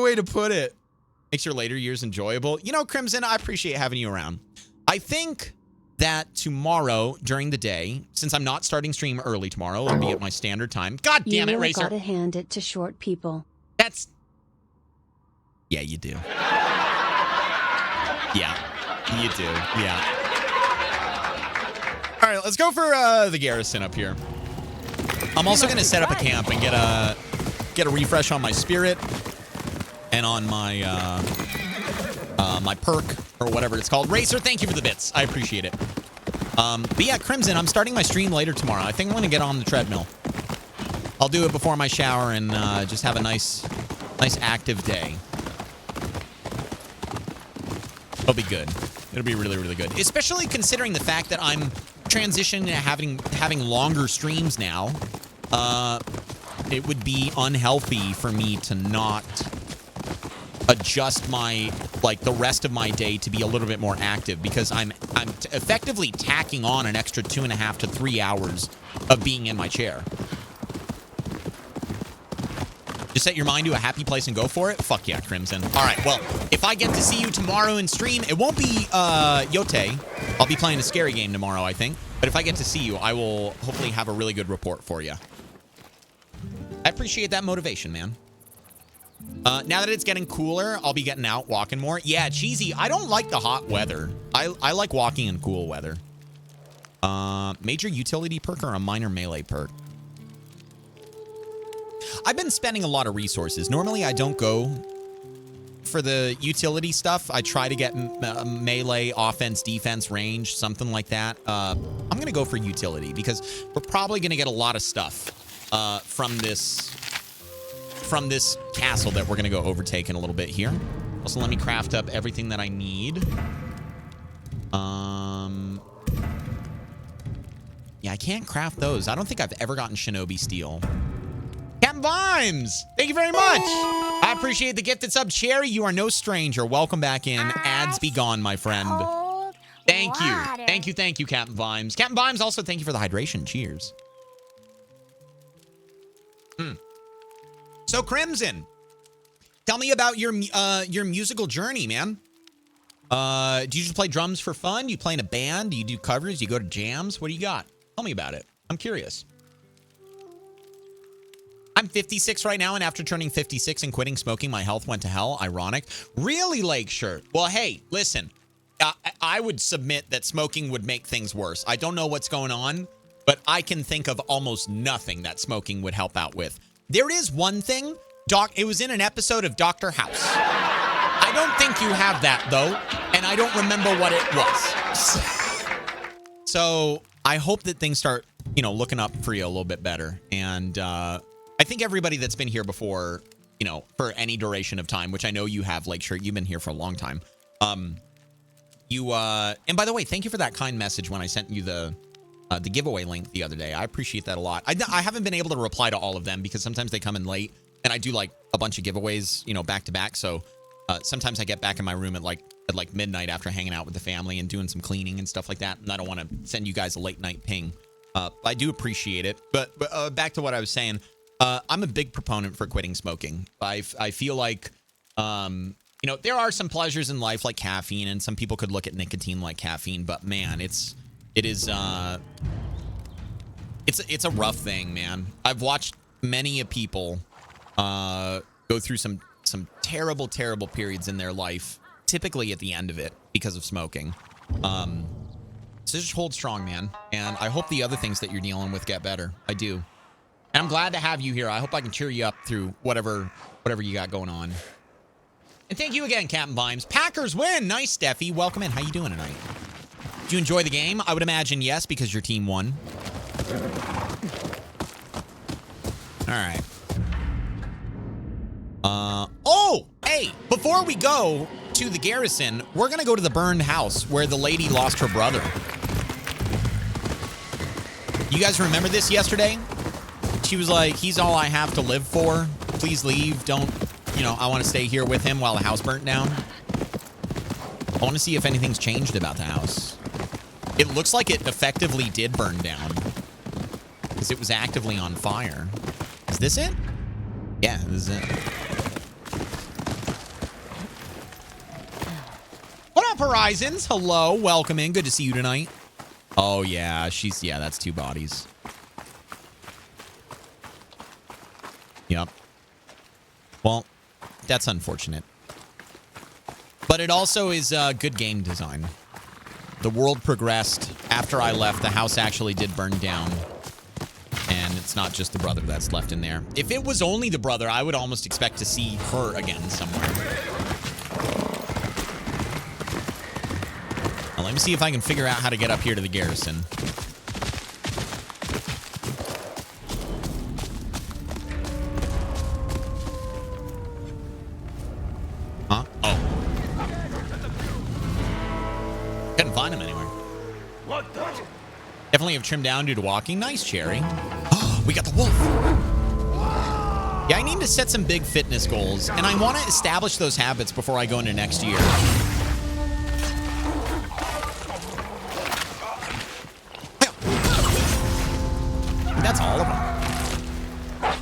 way to put it. Makes your later years enjoyable. You know, Crimson, I appreciate having you around. I think that tomorrow during the day, since I'm not starting stream early tomorrow, it'll be at my standard time. God damn it, You really Racer. gotta hand it to short people. That's... Yeah, you do. Yeah, you do. Yeah. All right, let's go for the garrison up here. I'm also going to set up a camp and get a refresh on my spirit and on my my perk or whatever it's called. Racer, thank you for the bits. I appreciate it. But yeah, Crimson, I'm starting my stream later tomorrow. I think I'm going to get on the treadmill. I'll do it before my shower and just have a nice active day. It'll be good. It'll be really, really good. Especially considering the fact that I'm transitioning to having longer streams now. It would be unhealthy for me to not adjust my, like, the rest of my day to be a little bit more active, because I'm effectively tacking on an extra 2.5 to 3 hours of being in my chair. Just set your mind to a happy place and go for it. Fuck yeah, Crimson. All right, well, if I get to see you tomorrow in stream, it won't be Yōtei. I'll be playing a scary game tomorrow, I think. But if I get to see you, I will hopefully have a really good report for you. I appreciate that motivation, man. Now that it's getting cooler, I'll be getting out, walking more. Yeah, Cheesy, I don't like the hot weather. I like walking in cool weather. Major utility perk or a minor melee perk? I've been spending a lot of resources. Normally, I don't go for the utility stuff. I try to get melee, offense, defense, range, something like that. I'm going to go for utility because we're probably going to get a lot of stuff from this castle that we're going to go overtake in a little bit here. Also, let me craft up everything that I need. Yeah, I can't craft those. I don't think I've ever gotten Shinobi Steel. Captain Vimes, thank you very much. I appreciate the gifted sub. Cherry, you are no stranger. Welcome back in. Ads be gone, my friend. Thank you. Thank you, Captain Vimes. Captain Vimes, also thank you for the hydration. Cheers. So, Crimson, tell me about your musical journey, man. Do you just play drums for fun? Do you play in a band? Do you do covers? Do you go to jams? What do you got? Tell me about it. I'm curious. I'm 56 right now, and after turning 56 and quitting smoking, my health went to hell. Ironic. Really, Lakeshire? Well, hey, listen. I would submit that smoking would make things worse. I don't know what's going on, but I can think of almost nothing that smoking would help out with. There is one thing. It was in an episode of Dr. House. I don't think you have that, though, and I don't remember what it was. So I hope that things start, looking up for you a little bit better. And I think everybody that's been here before, for any duration of time, which I know you have, Lakeshire, you've been here for a long time. And by the way, thank you for that kind message when I sent you the giveaway link the other day. I appreciate that a lot. I haven't been able to reply to all of them because sometimes they come in late, and I do like a bunch of giveaways, back to back. So sometimes I get back in my room at midnight after hanging out with the family and doing some cleaning and stuff like that, and I don't want to send you guys a late night ping. I do appreciate it. But back to what I was saying. I'm a big proponent for quitting smoking. I feel like, there are some pleasures in life like caffeine, and some people could look at nicotine like caffeine, but man, it's a rough thing, man. I've watched many people go through some terrible, terrible periods in their life, typically at the end of it because of smoking. So just hold strong, man. And I hope the other things that you're dealing with get better. I do. And I'm glad to have you here. I hope I can cheer you up through whatever you got going on. And thank you again, Captain Vimes. Packers win. Nice, Steffi. Welcome in. How you doing tonight? Did you enjoy the game? I would imagine yes, because your team won. All right. Oh, hey, before we go to the garrison, we're going to go to the burned house where the lady lost her brother. You guys remember this yesterday? She was like, he's all I have to live for. Please leave. Don't, you know, I want to stay here with him while the house burnt down. I want to see if anything's changed about the house. It looks like it effectively did burn down because it was actively on fire. Is this it? Yeah, this is it. What up, Horizons? Hello, welcome in. Good to see you tonight. Oh, yeah, yeah, that's 2 bodies. Yep. Well, that's unfortunate. But it also is good game design. The world progressed. After I left, the house actually did burn down. And it's not just the brother that's left in there. If it was only the brother, I would almost expect to see her again somewhere. Now, let me see if I can figure out how to get up here to the garrison. Huh? Oh. Couldn't find him anywhere. What the? Definitely have trimmed down due to walking. Nice, Cherry. Oh, we got the wolf. Yeah, I need to set some big fitness goals, and I want to establish those habits before I go into next year. That's all of them.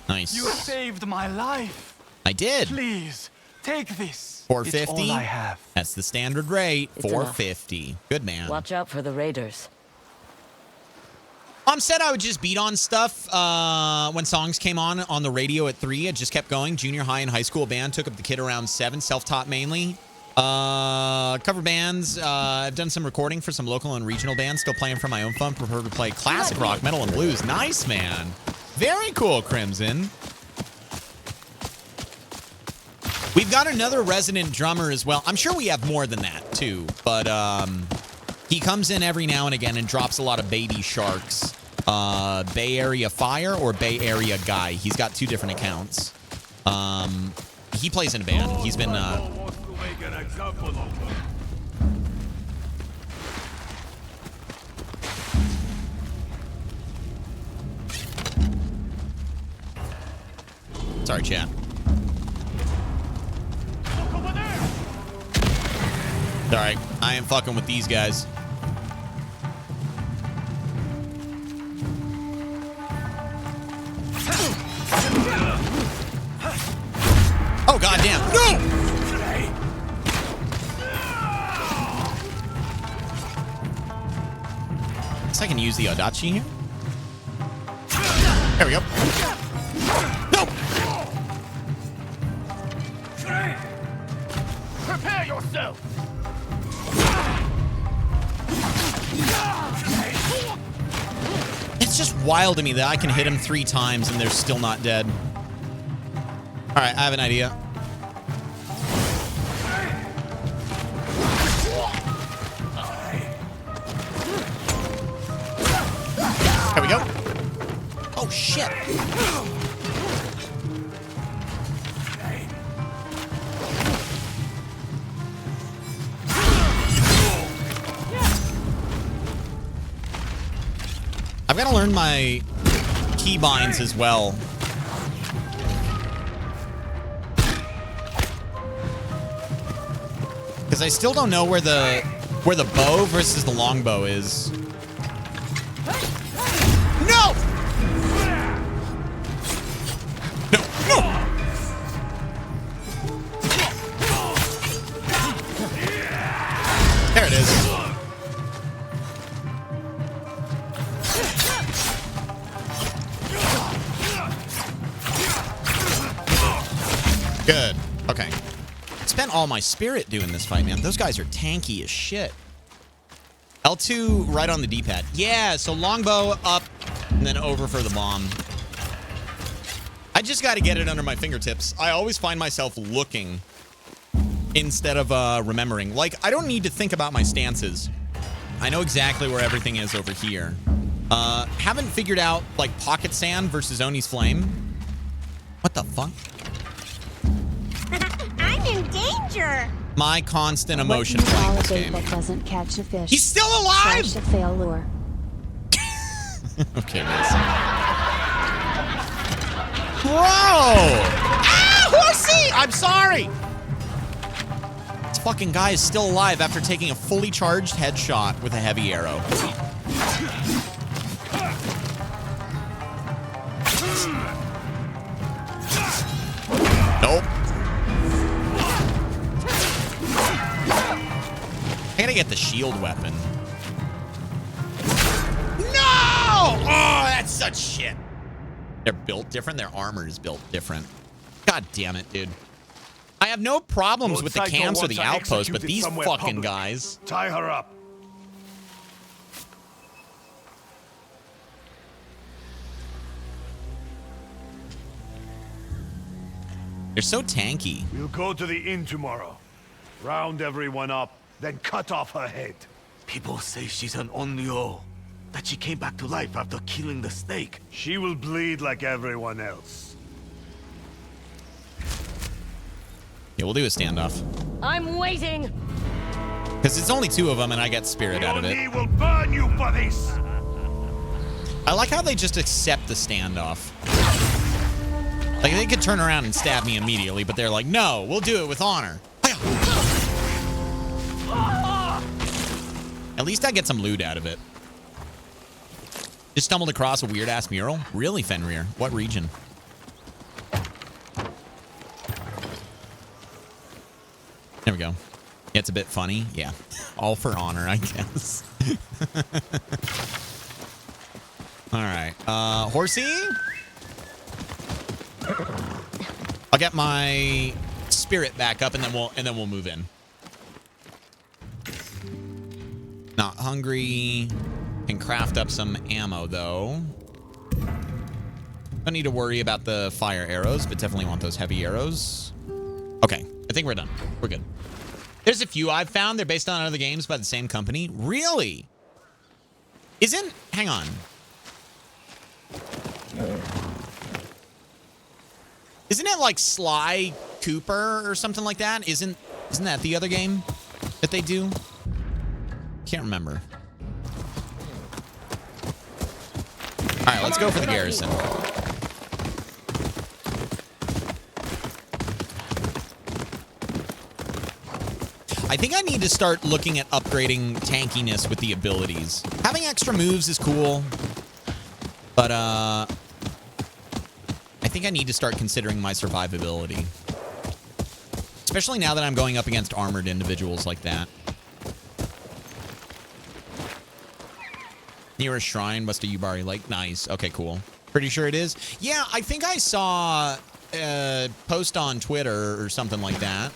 Nice. You saved my life. I did. Please, take this. 450. It's all I have. That's the standard rate. It's 450. enough. Good man. Watch out for the raiders. Mom said I would just beat on stuff when songs came on the radio at 3. It just kept going. Junior high and high school band took up the kid around 7. Self-taught mainly. Cover bands. I've done some recording for some local and regional bands. Still playing for my own fun. Prefer to play classic rock, metal, and blues. Nice, man. Very cool, Crimson. We've got another resident drummer as well. I'm sure we have more than that, too. But he comes in every now and again and drops a lot of baby sharks. Bay Area Fire or Bay Area Guy. He's got 2 different accounts. He plays in a band. He's been... Sorry, chat. All right, I am fucking with these guys. Oh, goddamn. No! Guess I can use the Adachi here. There we go. No! Prepare yourself. It's just wild to me that I can hit him 3 times and they're still not dead. All right, I have an idea. There we go. Oh, shit. I've got to learn my keybinds as well. Because I still don't know where the bow versus the longbow is. No! No, no! There it is. Good. Okay. Spent all my spirit doing this fight, man. Those guys are tanky as shit. L2 right on the D-pad. Yeah, so longbow up and then over for the bomb. I just got to get it under my fingertips. I always find myself looking instead of remembering. Like, I don't need to think about my stances. I know exactly where everything is over here. Haven't figured out, like, Pocket Sand versus Oni's Flame. What the fuck? I'm danger! My constant emotion What do you playing call a this bait game. that doesn't catch a fish? He's still alive! Slash a fail lure. Okay, Mason. Bro! Ah, horsey! I'm sorry! This fucking guy is still alive after taking a fully charged headshot with a heavy arrow. Nope. I gotta get the shield weapon. No! Oh, that's such shit. They're built different. Their armor is built different. God damn it, dude. I have no problems with the camps or the outposts, but these fucking guys. Tie her up. They're so tanky. We'll go to the inn tomorrow. Round everyone up, then cut off her head. People say she's an Onryo, that she came back to life after killing the snake. She will bleed like everyone else. Yeah, we'll do a standoff. I'm waiting. Because it's only 2 of them, and I get spirit out of it. Oni will burn you for this. I like how they just accept the standoff. Like, they could turn around and stab me immediately, but they're like, no, we'll do it with honor. At least I get some loot out of it. Just stumbled across a weird-ass mural. Really, Fenrir? What region? There we go. Yeah, it's a bit funny. Yeah. All for honor, I guess. All right. Horsey? I'll get my spirit back up, and then we'll move in. Not hungry. Can craft up some ammo though. Don't need to worry about the fire arrows, but definitely want those heavy arrows. Okay, I think we're done. We're good. There's a few I've found. They're based on other games by the same company. Really? Hang on. Isn't it like Sly Cooper or something like that? Isn't that the other game that they do? Can't remember. All right, let's go for the garrison. I think I need to start looking at upgrading tankiness with the abilities. Having extra moves is cool, but I think I need to start considering my survivability. Especially now that I'm going up against armored individuals like that. Near a shrine, west of Yubari Lake. Nice. Okay, cool. Pretty sure it is. Yeah, I think I saw a post on Twitter or something like that.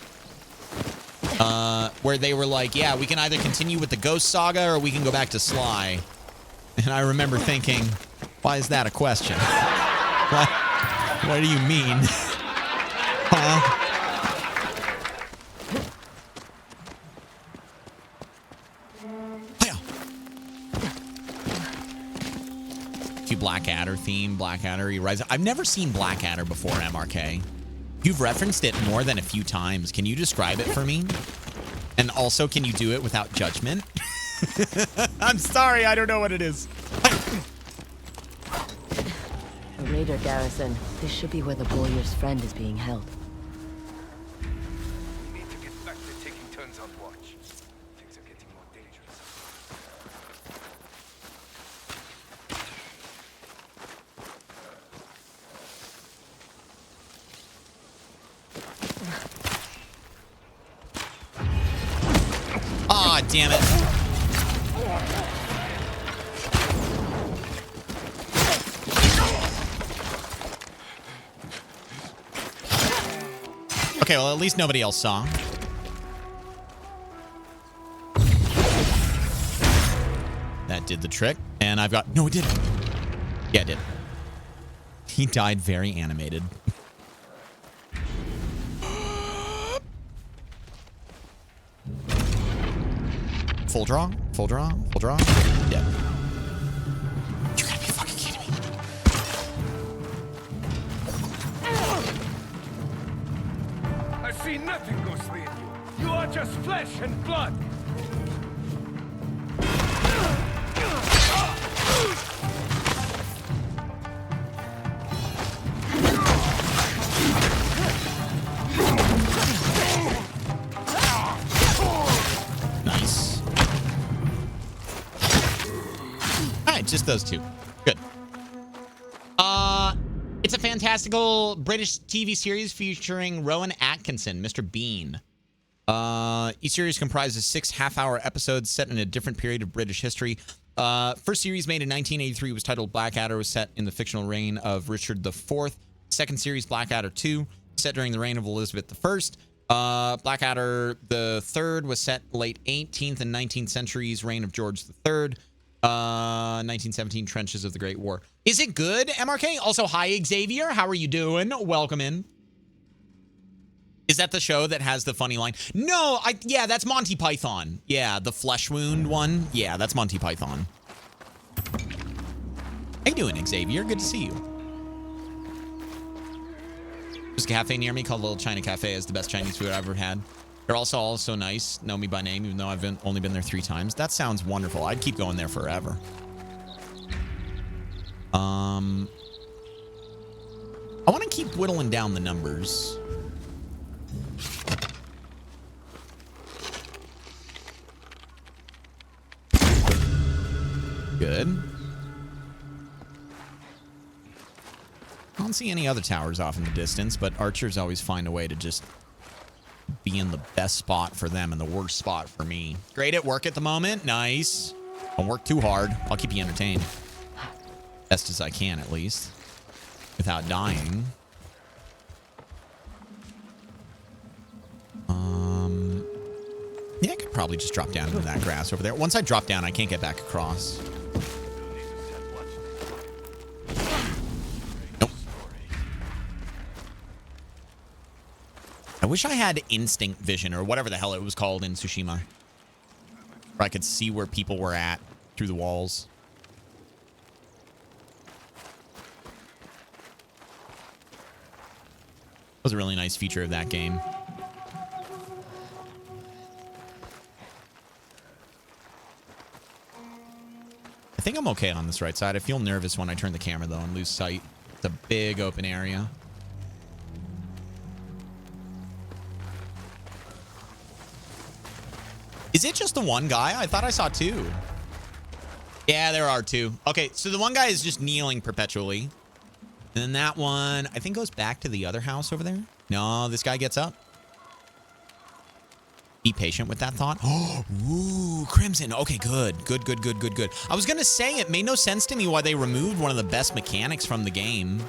Where they were like, yeah, we can either continue with the Ghost Saga or we can go back to Sly. And I remember thinking, why is that a question? What do you mean? Huh? Blackadder theme, Blackadder, Rise. I've never seen Blackadder before, MRK. You've referenced it more than a few times. Can you describe it for me? And also, can you do it without judgment? I'm sorry, I don't know what it is. A raider garrison. This should be where the warrior's friend is being held. We need to get back to taking turns on watch. Things are getting more dangerous. Aw, damn it. Okay, well, at least nobody else saw. That did the trick. And I've got... No, it didn't. Yeah, it did. He died very animated. Full draw? Full draw? Full draw? Yeah. You gotta be fucking kidding me. I see nothing ghostly in you. are just flesh and blood. Nice. All right, just those two. Good. It's a fantastical British TV series featuring Rowan Atkinson, Mr. Bean. Each series comprises 6 half-hour episodes set in a different period of British history. First series made in 1983 was titled Blackadder, was set in the fictional reign of Richard IV. Second series, Blackadder 2, set during the reign of Elizabeth I. Blackadder the Third was set late 18th and 19th centuries, reign of George III. 1917 Trenches of the Great War. Is it good, MRK? Also, hi, Xavier. How are you doing? Welcome in. Is that the show that has the funny line? No, yeah, that's Monty Python. Yeah, the flesh wound one. Yeah, that's Monty Python. How you doing, Xavier? Good to see you. There's a cafe near me called Little China Cafe. It's the best Chinese food I've ever had. They're also nice. Know me by name, even though I've only been there 3 times. That sounds wonderful. I'd keep going there forever. I want to keep whittling down the numbers. Good. I don't see any other towers off in the distance, but archers always find a way to just be in the best spot for them and the worst spot for me. Great at work at the moment. Nice. Don't work too hard. I'll keep you entertained. Best as I can, at least. Without dying. Yeah, I could probably just drop down into that grass over there. Once I drop down, I can't get back across. Nope. I wish I had instinct vision or whatever the hell it was called in Tsushima. Where I could see where people were at through the walls. That was a really nice feature of that game. I think I'm okay on this right side. I feel nervous when I turn the camera, though, and lose sight. It's a big open area. Is it just the one guy? I thought I saw 2. Yeah, there are 2. Okay, so the one guy is just kneeling perpetually. And then that one, I think, goes back to the other house over there. No, this guy gets up. Be patient with that thought. Oh, ooh, Crimson. Okay, good. Good. I was going to say, it made no sense to me why they removed one of the best mechanics from the game.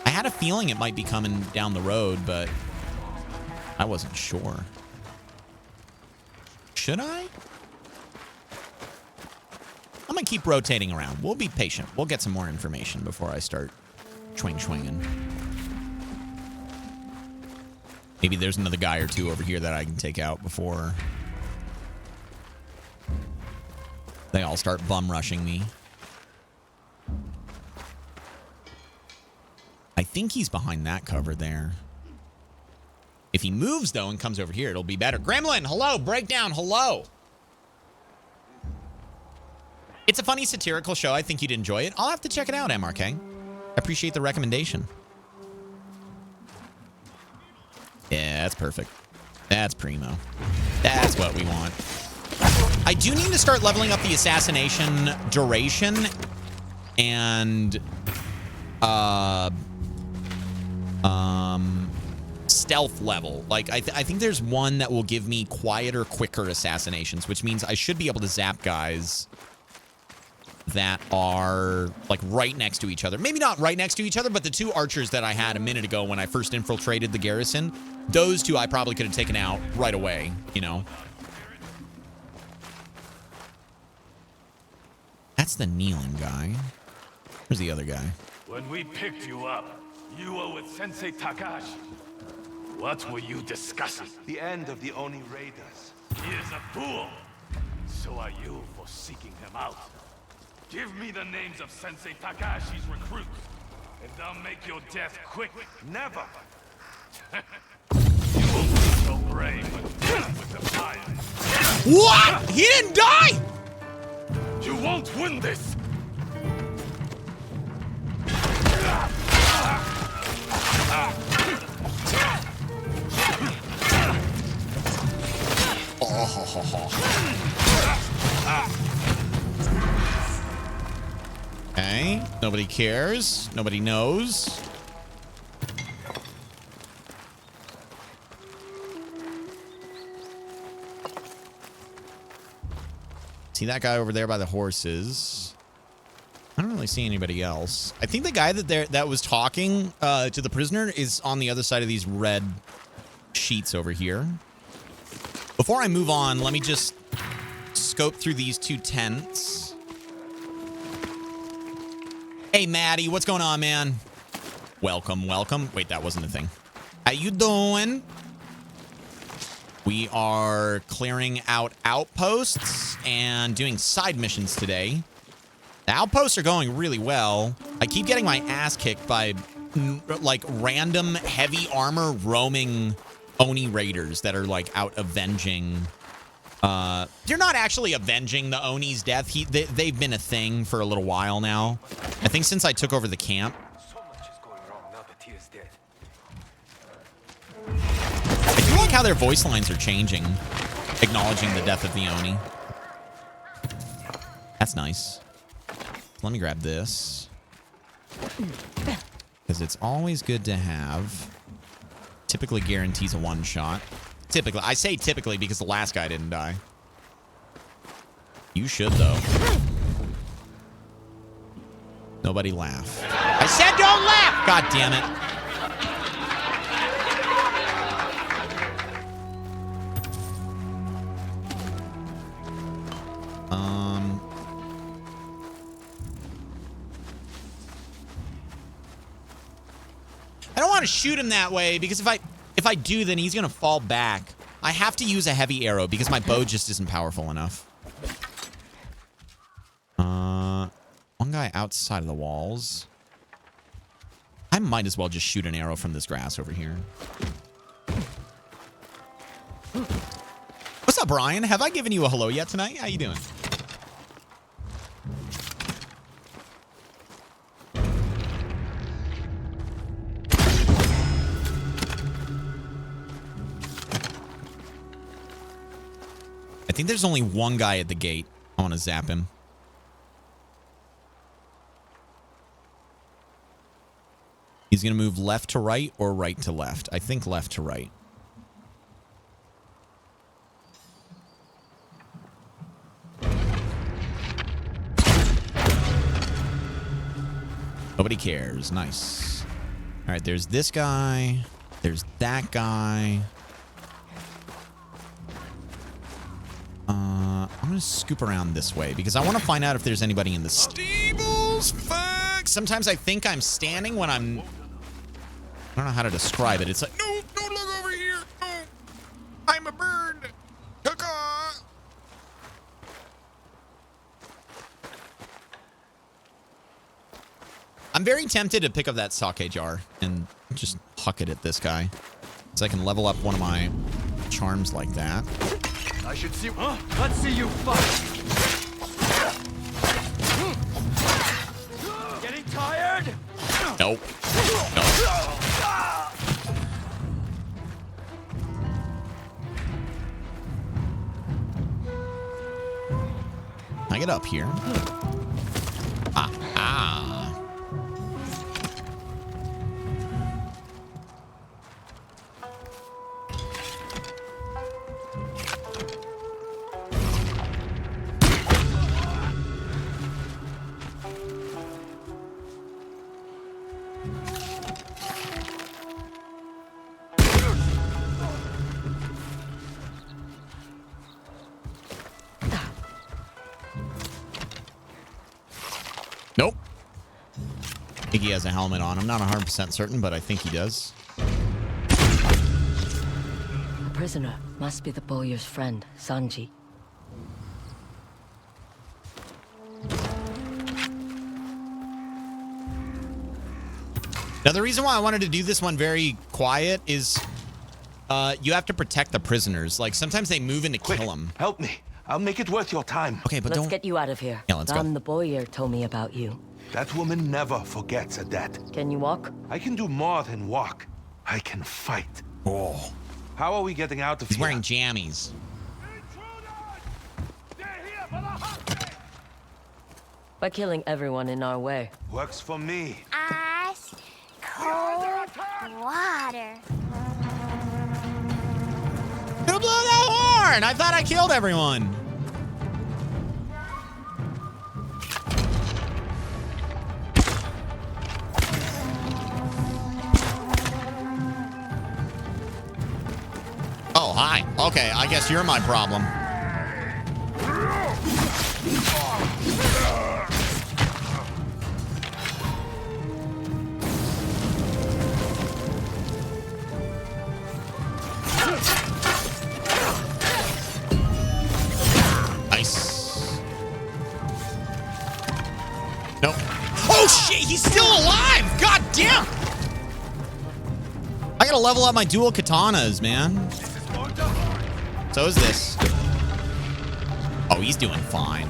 I had a feeling it might be coming down the road, but I wasn't sure. Should I? I'm going to keep rotating around. We'll be patient. We'll get some more information before I start swinging. Maybe there's another guy or 2 over here that I can take out before they all start bum rushing me. I think he's behind that cover there. If he moves, though, and comes over here, it'll be better. Gremlin, hello. Breakdown, hello. It's a funny satirical show. I think you'd enjoy it. I'll have to check it out, MRK. I appreciate the recommendation. Yeah, that's perfect. That's primo. That's what we want. I do need to start leveling up the assassination duration and stealth level. Like, I think there's one that will give me quieter, quicker assassinations, which means I should be able to zap guys that are like right next to each other. Maybe not right next to each other, but the 2 archers that I had a minute ago when I first infiltrated the garrison, those 2 I probably could have taken out right away, you know. That's the kneeling guy. Where's the other guy? When we picked you up, you were with Sensei Takashi. What were you discussing? The end of the Oni raiders. He is a fool. So are you for seeking him out. Give me the names of Sensei Takashi's recruits, And I'll make your death quick. Never. You won't be so brave with the fire. What? He didn't die? You won't win this. Okay, nobody cares. Nobody knows. See that guy over there by the horses. I don't really see anybody else. I think the guy that was talking to the prisoner is on the other side of these red sheets over here. Before I move on, let me just scope through these two tents. Hey, Maddie, what's going on, man? Welcome, welcome. Wait, that wasn't a thing. How you doing? We are clearing out outposts and doing side missions today. The outposts are going really well. I keep getting my ass kicked by like random heavy armor roaming Oni raiders that are like out avenging. They're not actually avenging the Oni's death. They've been a thing for a little while now. I think since I took over the camp. So much is going wrong now that he is dead. I do like how their voice lines are changing, acknowledging the death of the Oni. That's nice. Let me grab this. Because it's always good to have. Typically guarantees a one-shot. Typically. I say typically because the last guy didn't die. You should, though. Nobody laugh. I said don't laugh! God damn it. I don't want to shoot him that way because if I do, then he's going to fall back. I have to use a heavy arrow because my bow just isn't powerful enough. One guy outside of the walls. I might as well just shoot an arrow from this grass over here. What's up, Brian? Have I given you a hello yet tonight? How you doing? I think there's only one guy at the gate. I want to zap him. He's going to move left to right or right to left. I think left to right. Nobody cares. Nice. All right, there's this guy. There's that guy. I'm going to scoop around this way because I want to find out if there's anybody in the stables. Fuck. Sometimes I think I'm standing when I'm... I don't know how to describe it. It's like, no, don't look over here. No. I'm a bird. Caw-caw. I'm very tempted to pick up that sake jar and just huck it at this guy. So I can level up one of my charms like that. I should see. Let's see you fight. Getting tired? Nope. Nope. I get up here. Nope. I think he has a helmet on. I'm not 100% certain, but I think he does. The prisoner must be the bowyer's friend, Sanji. Now, the reason why I wanted to do this one very quiet is you have to protect the prisoners. Like, sometimes they move in to kill them. Help me. I'll make it worth your time. Okay, but Let's get you out of here. Yeah, let's go. the boyer told me about you. That woman never forgets a debt. Can you walk? I can do more than walk. I can fight. Oh. How are we getting out of He's here? wearing jammies. By killing everyone in our way. Works for me. Ice, cold water. Who blew that horn? I thought I killed everyone. Oh, hi. Okay, I guess you're my problem. Nice. Nope. Oh, shit, he's still alive! God damn! I gotta level up my dual katanas, man. So is this. Oh, he's doing fine.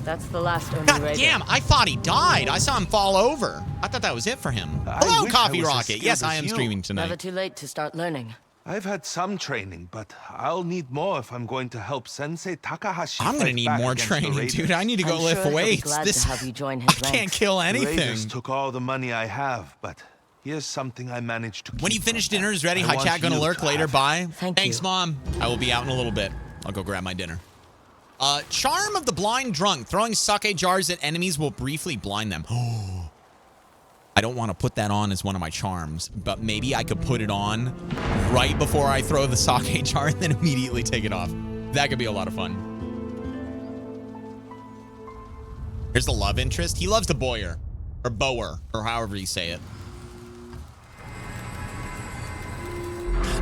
That's the last Oni God Raider. damn, I thought he died. I saw him fall over. I thought that was it for him. Hello, Coffee Rocket. Yes, I am streaming tonight. Never too late to start learning. I've had some training, but I'll need more if I'm going to help Sensei Takahashi. I'm gonna need more training, dude. I need to go lift weights. Glad This to have you join his I can't kill anything. Raiders took all the money I have, but here's something I managed to keep. When you finish dinner is ready, I hi want chat, gonna you lurk to later. have it. Bye. Thanks, you. Mom. I will be out in a little bit. I'll go grab my dinner. Charm of the blind drunk. Throwing sake jars at enemies will briefly blind them. I don't want to put that on as one of my charms, but maybe I could put it on right before I throw the sake jar and then immediately take it off. That could be a lot of fun. Here's the love interest. He loves the boyer, or bower, or however you say it.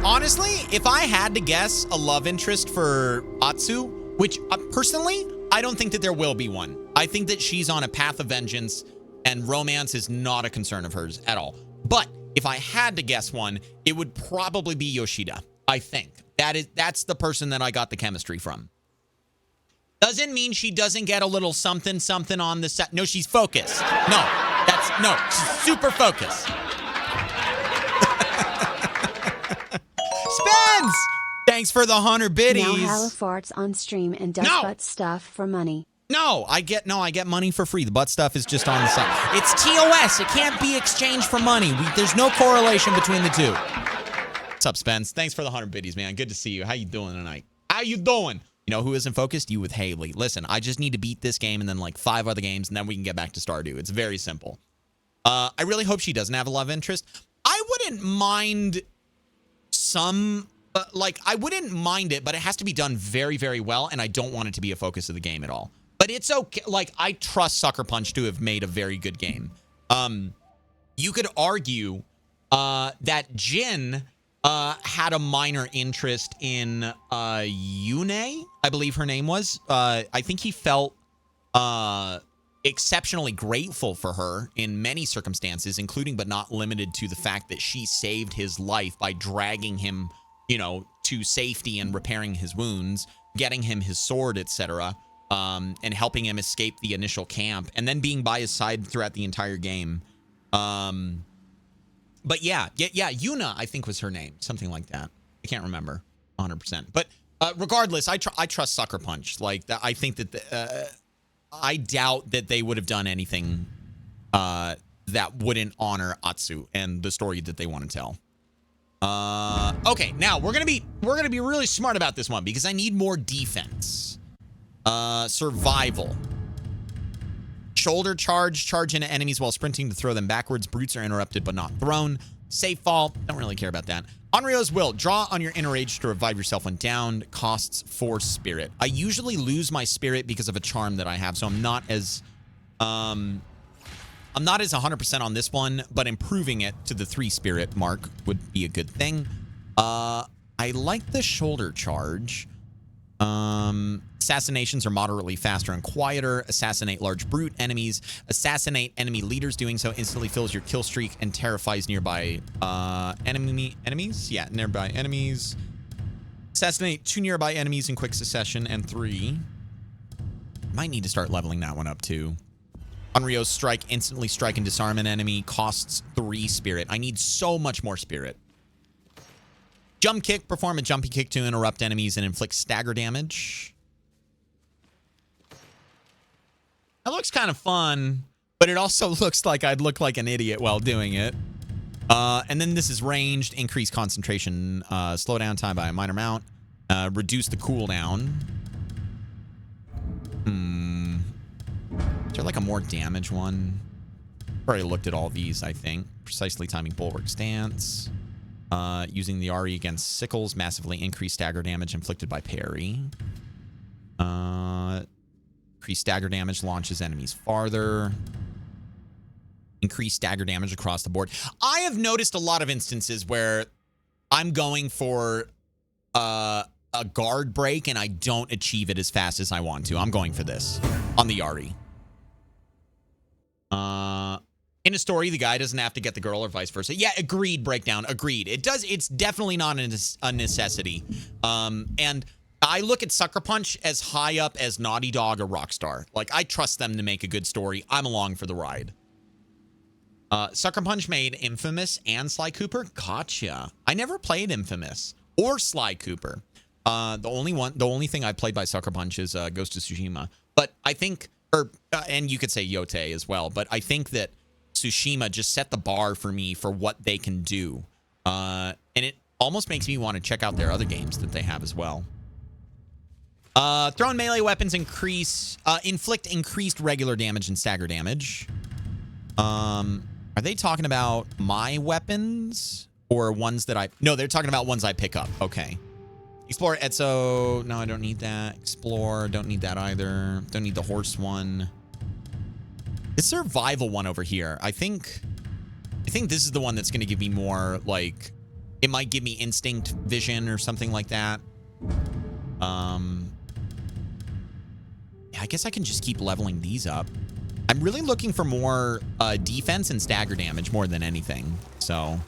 Honestly, if I had to guess a love interest for Atsu, which personally, I don't think that there will be one. I think that she's on a path of vengeance and romance is not a concern of hers at all. But if I had to guess one, it would probably be Yoshida. I think that's the person that I got the chemistry from. Doesn't mean she doesn't get a little something something on the set. No, she's focused. No, she's super focused. Spence! Thanks for the 100 biddies. Now HaLLoW farts on stream and does butt stuff for money. No, I get money for free. The butt stuff is just on the side. It's TOS. It can't be exchanged for money. There's no correlation between the two. What's up, Spence? Thanks for the 100 biddies, man. Good to see you. How you doing tonight? How you doing? You know who isn't focused? You with Haley. Listen, I just need to beat this game and then like 5 other games, and then we can get back to Stardew. It's very simple. I really hope she doesn't have a love interest. I wouldn't mind some... I wouldn't mind it, but it has to be done very, very well, and I don't want it to be a focus of the game at all. But it's okay. Like, I trust Sucker Punch to have made a very good game. You could argue that Jin had a minor interest in Yune, I believe her name was. I think he felt exceptionally grateful for her in many circumstances, including but not limited to the fact that she saved his life by dragging him, you know, to safety and repairing his wounds, getting him his sword, etc., and helping him escape the initial camp, and then being by his side throughout the entire game. But yeah, Yuna, I think was her name, something like that. I can't remember 100%. But regardless, I trust Sucker Punch. Like, I think that I doubt that they would have done anything that wouldn't honor Atsu and the story that they want to tell. Okay, now we're gonna be really smart about this one because I need more defense. Survival. Shoulder charge into enemies while sprinting to throw them backwards. Brutes are interrupted but not thrown. Safe fall, don't really care about that. Onryo's Will, draw on your inner age to revive yourself when downed. Costs 4 spirit. I usually lose my spirit because of a charm that I have, so I'm not as 100% on this one, but improving it to the 3 spirit mark would be a good thing. I like the shoulder charge. Assassinations are moderately faster and quieter. Assassinate large brute enemies. Assassinate enemy leaders. Doing so instantly fills your kill streak and terrifies nearby enemies. Yeah, nearby enemies. Assassinate 2 nearby enemies in quick succession. And 3. Might need to start leveling that one up too. Onryo's strike. Instantly strike and disarm an enemy. Costs 3 spirit. I need so much more spirit. Jump kick. Perform a jumpy kick to interrupt enemies and inflict stagger damage. That looks kind of fun, but it also looks like I'd look like an idiot while doing it. And then this is ranged. Increase concentration. Slow down time by a minor amount. Reduce the cooldown. Is there like a more damage one? Already looked at all these, I think. Precisely timing bulwark stance. Using the RE against sickles. Massively increase stagger damage inflicted by parry. Increase stagger damage. Launches enemies farther. Increase stagger damage across the board. I have noticed a lot of instances where I'm going for a guard break and I don't achieve it as fast as I want to. I'm going for this on the RE. In a story, the guy doesn't have to get the girl or vice versa. Yeah, agreed, Breakdown. Agreed. It does. It's definitely not a necessity. And I look at Sucker Punch as high up as Naughty Dog or Rockstar. Like, I trust them to make a good story. I'm along for the ride. Sucker Punch made Infamous and Sly Cooper. Gotcha. I never played Infamous or Sly Cooper. The only thing I played by Sucker Punch is Ghost of Tsushima. But I think, and you could say Yōtei as well. But I think that Tsushima just set the bar for me for what they can do. And it almost makes me want to check out their other games that they have as well. Thrown melee weapons inflict increased regular damage and stagger damage. Are they talking about my weapons or ones that no, they're talking about ones I pick up. Okay. Explore Etso. No, I don't need that. Explore. Don't need that either. Don't need the horse one. The survival one over here. I think this is the one that's going to give me more, like, it might give me instinct vision or something like that. Yeah, I guess I can just keep leveling these up. I'm really looking for more defense and stagger damage more than anything. So,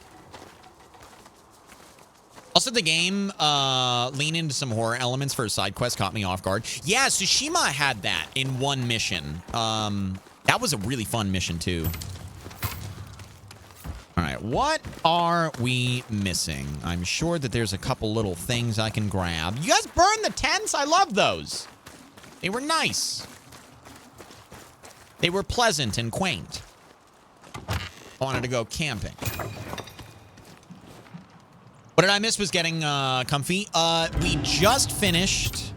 also the game lean into some horror elements for a side quest caught me off guard. Yeah, Tsushima had that in one mission. That was a really fun mission too. All right, what are we missing? I'm sure that there's a couple little things I can grab. You guys burn the tents? I love those. They were nice. They were pleasant and quaint. I wanted to go camping. What did I miss was getting comfy. We just finished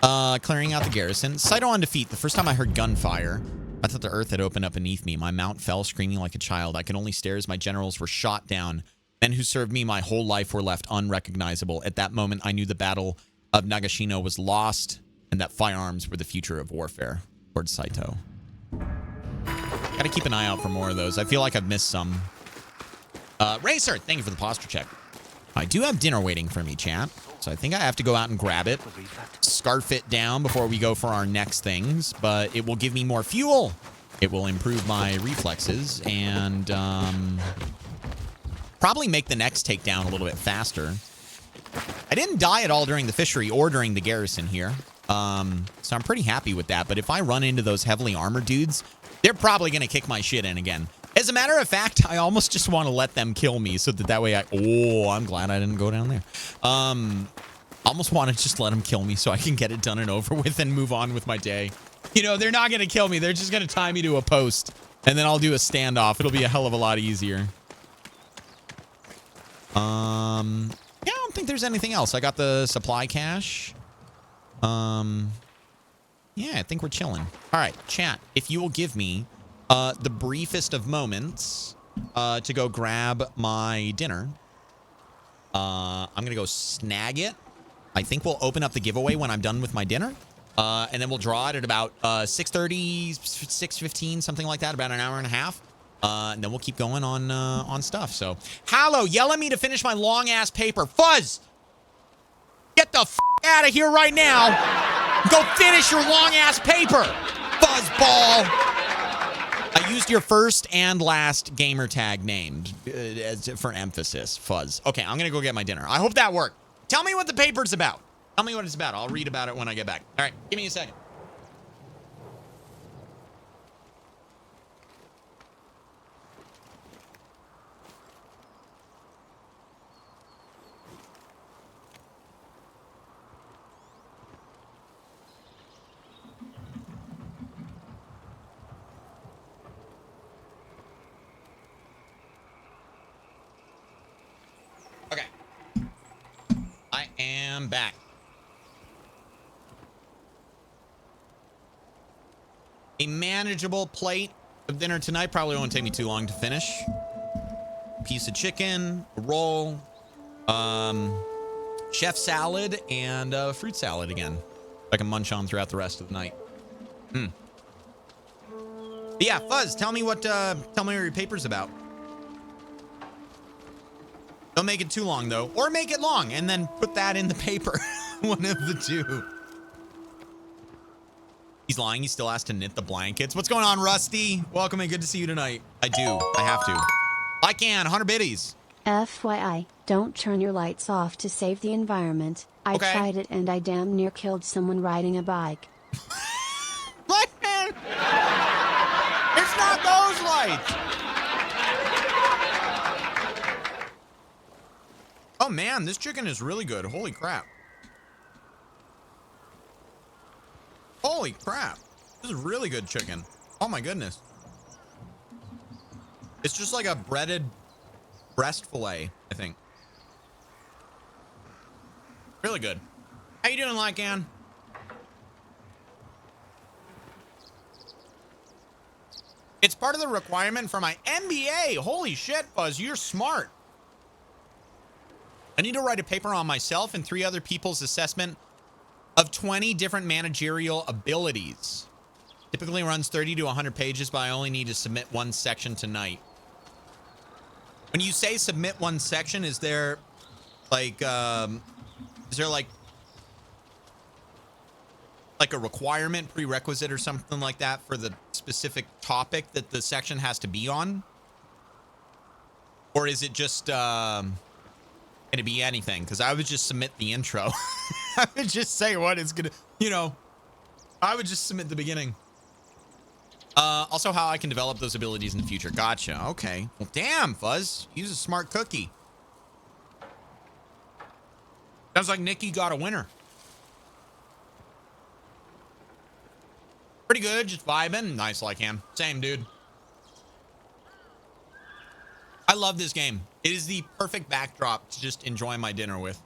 clearing out the garrison. Saito on defeat. The first time I heard gunfire, I thought the earth had opened up beneath me. My mount fell, screaming like a child. I could only stare as my generals were shot down. Men who served me my whole life were left unrecognizable. At that moment, I knew the battle of Nagashino was lost and that firearms were the future of warfare. Lord Saito. Gotta keep an eye out for more of those. I feel like I've missed some. Racer, thank you for the posture check. I do have dinner waiting for me, chat. So I think I have to go out and grab it. Scarf it down before we go for our next things. But it will give me more fuel. It will improve my reflexes. And probably make the next takedown a little bit faster. I didn't die at all during the fishery or during the garrison here. So I'm pretty happy with that. But if I run into those heavily armored dudes, they're probably going to kick my shit in again. As a matter of fact, I almost just want to let them kill me so that way I'm glad I didn't go down there. Almost want to just let them kill me so I can get it done and over with and move on with my day. You know, they're not going to kill me. They're just going to tie me to a post and then I'll do a standoff. It'll be a hell of a lot easier. Yeah, I don't think there's anything else. I got the supply cache. Yeah, I think we're chilling. All right, chat, if you will give me the briefest of moments to go grab my dinner. I'm going to go snag it. I think we'll open up the giveaway when I'm done with my dinner. And then we'll draw it at about 6:30, 6:15, something like that, about an hour and a half. And then we'll keep going on stuff. So, HaLLoW, yell at me to finish my long-ass paper. Fuzz! Get the f out of here right now. Go finish your long-ass paper, fuzzball. I used your first and last gamer tag named for emphasis, Fuzz. Okay, I'm going to go get my dinner. I hope that worked. Tell me what the paper's about. Tell me what it's about. I'll read about it when I get back. All right, give me a second. Okay. I am back. A manageable plate of dinner tonight. Probably won't take me too long to finish. Piece of chicken, a roll, chef salad, and fruit salad again. I can munch on throughout the rest of the night. But yeah, Fuzz, tell me what your paper's about. Don't make it too long, though. Or make it long, and then put that in the paper. One of the two. He's lying. He still has to knit the blankets. What's going on, Rusty? Welcome and good to see you tonight. I do. I have to. I can. 100 biddies. FYI, don't turn your lights off to save the environment. I tried it and I damn near killed someone riding a bike. What, man? It's not those lights. Oh man, this chicken is really good. Holy crap. Holy crap. This is really good chicken. Oh my goodness. It's just like a breaded breast fillet, I think. Really good. How you doing, Lycan? It's part of the requirement for my MBA. Holy shit, Buzz, you're smart. I need to write a paper on myself and 3 other people's assessment of 20 different managerial abilities. Typically runs 30 to 100 pages, but I only need to submit 1 section tonight. When you say submit 1 section, is there like a requirement, prerequisite or something like that for the specific topic that the section has to be on? Or is it just going to be anything? Because I would just submit the intro. I would just say what it's going to, I would just submit the beginning. Also how I can develop those abilities in the future. Gotcha. Okay. Well, damn, Fuzz. Use a smart cookie. Sounds like Nikki got a winner. Pretty good. Just vibing. Nice, Lycan. Same, dude. I love this game. It is the perfect backdrop to just enjoy my dinner with.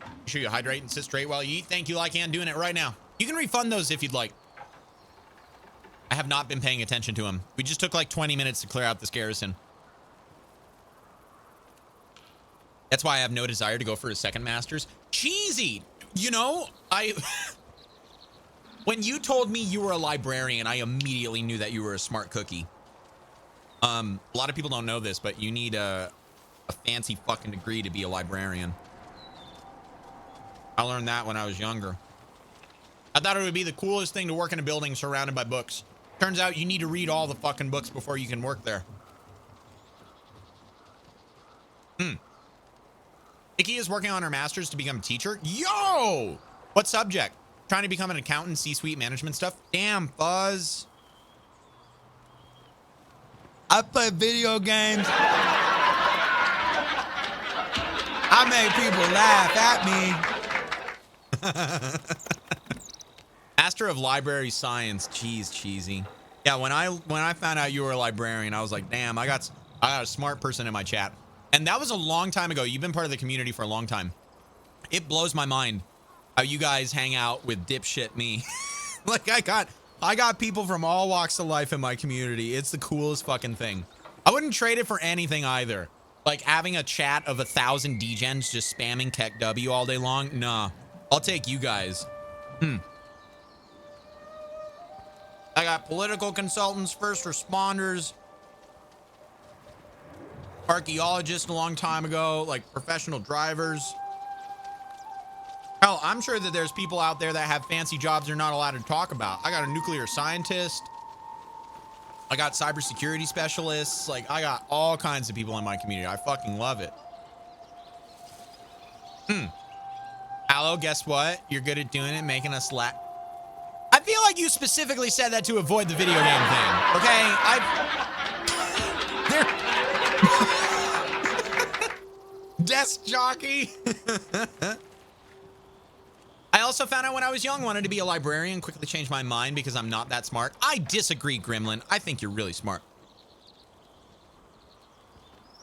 Make sure you hydrate and sit straight while you eat. Thank you, Lycan. Doing it right now. You can refund those if you'd like. I have not been paying attention to him. We just took like 20 minutes to clear out this garrison. That's why I have no desire to go for a second master's. Cheesy! When you told me you were a librarian, I immediately knew that you were a smart cookie. A lot of people don't know this, but you need a fancy fucking degree to be a librarian. I learned that when I was younger. I thought it would be the coolest thing to work in a building surrounded by books. Turns out you need to read all the fucking books before you can work there. Nikki is working on her master's to become a teacher. Yo! What subject? Trying to become an accountant, C-suite management stuff? Damn, Fuzz. I play video games. I make people laugh at me. Master of Library Science. Jeez, cheesy. Yeah, when I found out you were a librarian, I was like, damn, I got a smart person in my chat. And that was a long time ago. You've been part of the community for a long time. It blows my mind how you guys hang out with dipshit me. Like I got people from all walks of life in my community. It's the coolest fucking thing. I wouldn't trade it for anything either. Like having a chat of 1,000 degens just spamming Keck W all day long. Nah, I'll take you guys. I got political consultants, first responders, archaeologists a long time ago, like professional drivers. Hell, I'm sure that there's people out there that have fancy jobs they're not allowed to talk about. I got a nuclear scientist. I got cybersecurity specialists. Like, I got all kinds of people in my community. I fucking love it. HaLLoW, guess what? You're good at doing it, making us laugh. I feel like you specifically said that to avoid the video game thing. Okay? Desk jockey. I also found out when I was young, wanted to be a librarian, quickly changed my mind because I'm not that smart. I disagree, Gremlin. I think you're really smart.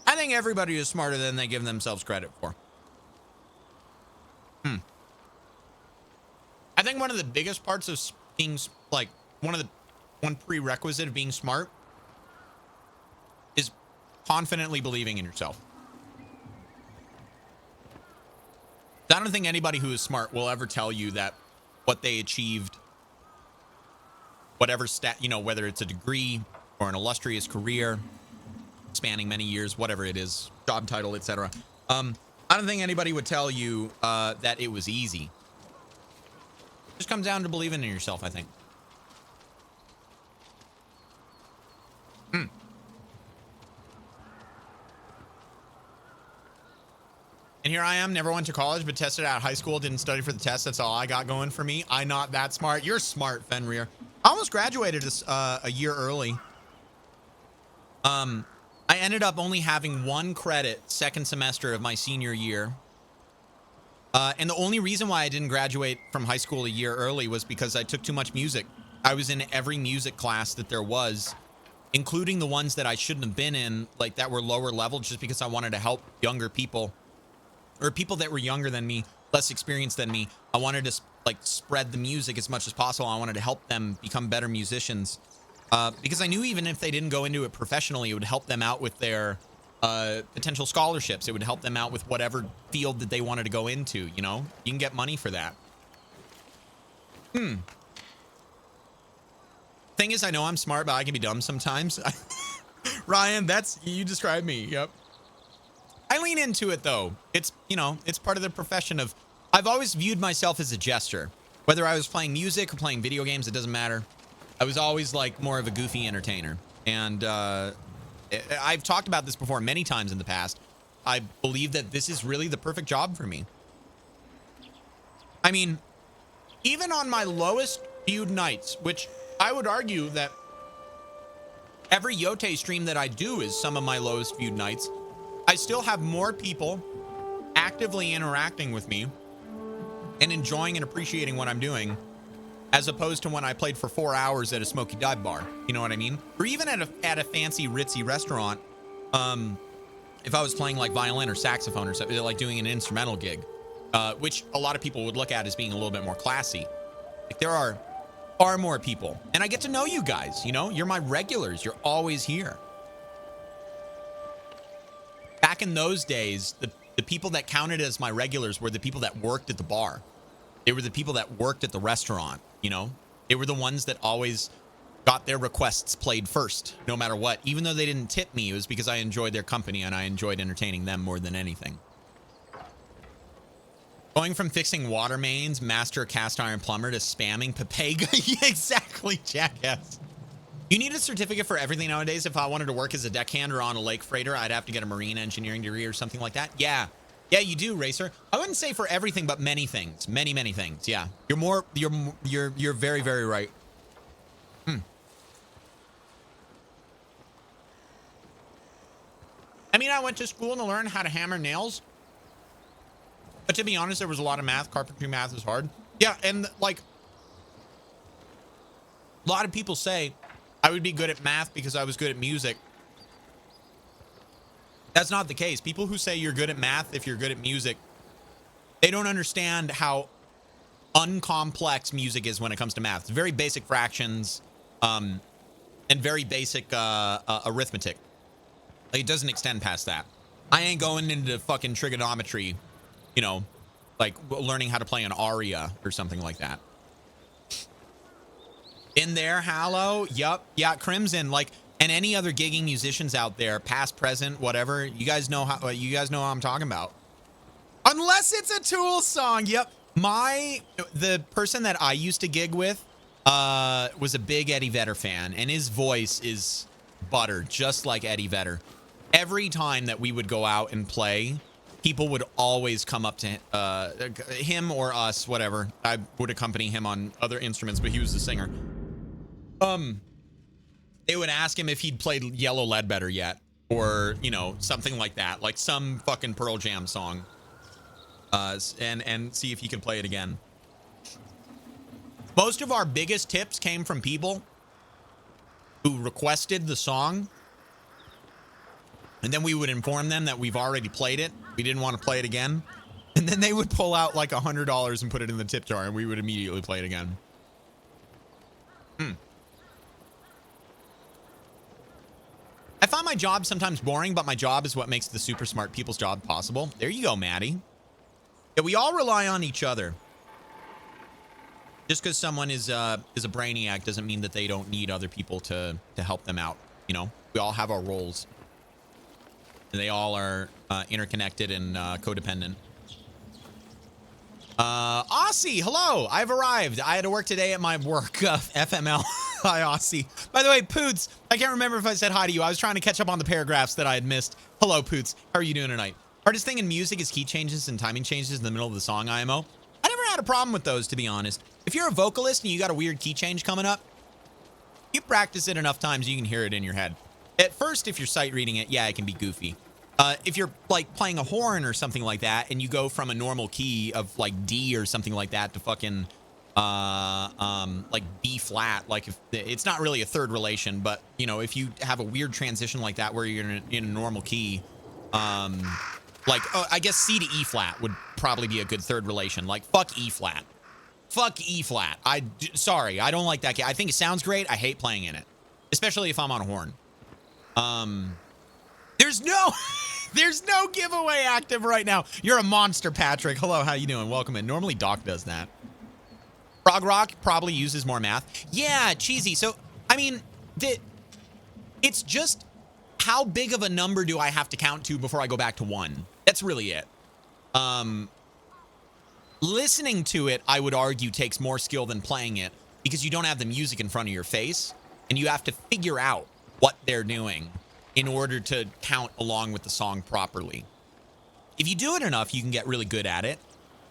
I think everybody is smarter than they give themselves credit for. I think one of the biggest parts of being, like, one prerequisite of being smart is confidently believing in yourself. I don't think anybody who is smart will ever tell you that what they achieved, whatever whether it's a degree or an illustrious career spanning many years, whatever it is, job title, etc. I don't think anybody would tell you that it was easy. It just comes down to believing in yourself, I think. And here I am, never went to college, but tested out high school, didn't study for the test. That's all I got going for me. I'm not that smart. You're smart, Fenrir. I almost graduated a year early. I ended up only having 1 credit second semester of my senior year. And the only reason why I didn't graduate from high school a year early was because I took too much music. I was in every music class that there was, including the ones that I shouldn't have been in, like that were lower level, just because I wanted to help younger people. Or people that were younger than me, less experienced than me. I wanted to like spread the music as much as possible. I wanted to help them become better musicians because I knew even if they didn't go into it professionally, it would help them out with their potential scholarships. It would help them out with whatever field that they wanted to go into. You know, you can get money for that. Thing is, I know I'm smart, but I can be dumb sometimes. Ryan, you described me. Yep. I lean into it though. It's, it's part of the profession of, I've always viewed myself as a jester. Whether I was playing music or playing video games, it doesn't matter. I was always like more of a goofy entertainer. And I've talked about this before many times in the past. I believe that this is really the perfect job for me. I mean, even on my lowest viewed nights, which I would argue that every Yōtei stream that I do is some of my lowest viewed nights, I still have more people actively interacting with me and enjoying and appreciating what I'm doing, as opposed to when I played for 4 hours at a smoky dive bar. You know what I mean? Or even at a fancy ritzy restaurant. If I was playing like violin or saxophone or something, like doing an instrumental gig, which a lot of people would look at as being a little bit more classy. Like there are far more people, and I get to know you guys. You're my regulars. You're always here. Back in those days, the people that counted as my regulars were the people that worked at the bar. They were the people that worked at the restaurant, They were the ones that always got their requests played first, no matter what. Even though they didn't tip me, it was because I enjoyed their company and I enjoyed entertaining them more than anything. Going from fixing water mains, master cast iron plumber, to spamming Papega. Yeah, exactly, jackass. You need a certificate for everything nowadays. If I wanted to work as a deckhand or on a lake freighter, I'd have to get a marine engineering degree or something like that. Yeah, you do, Racer. I wouldn't say for everything, but many things, many things. Yeah, you're very, very right. I mean, I went to school to learn how to hammer nails, but to be honest, there was a lot of math. Carpentry math is hard. Yeah, and like a lot of people say I would be good at math because I was good at music. That's not the case. People who say you're good at math if you're good at music, they don't understand how uncomplex music is when it comes to math. It's very basic fractions and very basic arithmetic. Like, it doesn't extend past that. I ain't going into fucking trigonometry, like learning how to play an aria or something like that. In there, HaLLoW. Yup. Yeah, Crimson. Like, and any other gigging musicians out there, past, present, whatever. You guys know how I'm talking about. Unless it's a Tool song. Yep. The person that I used to gig with was a big Eddie Vedder fan, and his voice is butter, just like Eddie Vedder. Every time that we would go out and play, people would always come up to him or us, whatever. I would accompany him on other instruments, but he was the singer. They would ask him if he'd played Yellow Ledbetter yet, or, you know, something like that, like some fucking Pearl Jam song, and see if he could play it again. Most of our biggest tips came from people who requested the song, and then we would inform them that we've already played it. We didn't want to play it again. And then they would pull out like $100 and put it in the tip jar, and we would immediately play it again. I find my job sometimes boring, but my job is what makes the super smart people's job possible. There you go, Maddie. Yeah, we all rely on each other. Just because someone is a brainiac doesn't mean that they don't need other people to help them out. You know, we all have our roles. And they all are interconnected and codependent. Aussie, hello. I've arrived. I had to work today at my work, FML. Hi, Aussie. By the way, Poots, I can't remember if I said hi to you. I was trying to catch up on the paragraphs that I had missed. Hello, Poots. How are you doing tonight? Hardest thing in music is key changes and timing changes in the middle of the song IMO. I never had a problem with those, to be honest. If you're a vocalist and you got a weird key change coming up, you practice it enough times you can hear it in your head. At first, if you're sight reading it, yeah, it can be goofy. If you're like playing a horn or something like that, and you go from a normal key of like D or something like that to fucking like B flat, like if it's not really a third relation, but you know, if you have a weird transition like that where you're in a normal key, like I guess C to E flat would probably be a good third relation. Like fuck E flat, fuck E flat. Sorry, I don't like that key. I think it sounds great. I hate playing in it, especially if I'm on a horn. There's no giveaway active right now. You're a monster, Patrick. Hello, how you doing? Welcome in. Normally Doc does that. Frog Rock probably uses more math. Yeah, cheesy. So, I mean, it's just how big of a number do I have to count to before I go back to 1? That's really it. Listening to it, I would argue, takes more skill than playing it because you don't have the music in front of your face and you have to figure out what they're doing in order to count along with the song properly. If you do it enough, you can get really good at it,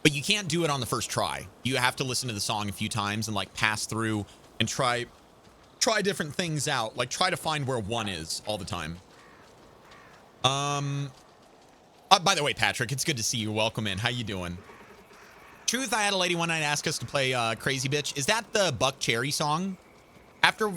but you can't do it on the first try. You have to listen to the song a few times and like pass through and try different things out. Like try to find where 1 is all the time. By the way, Patrick, it's good to see you. Welcome in. How you doing? Truth, I had a lady one night ask us to play Crazy Bitch. Is that the Buck Cherry song? After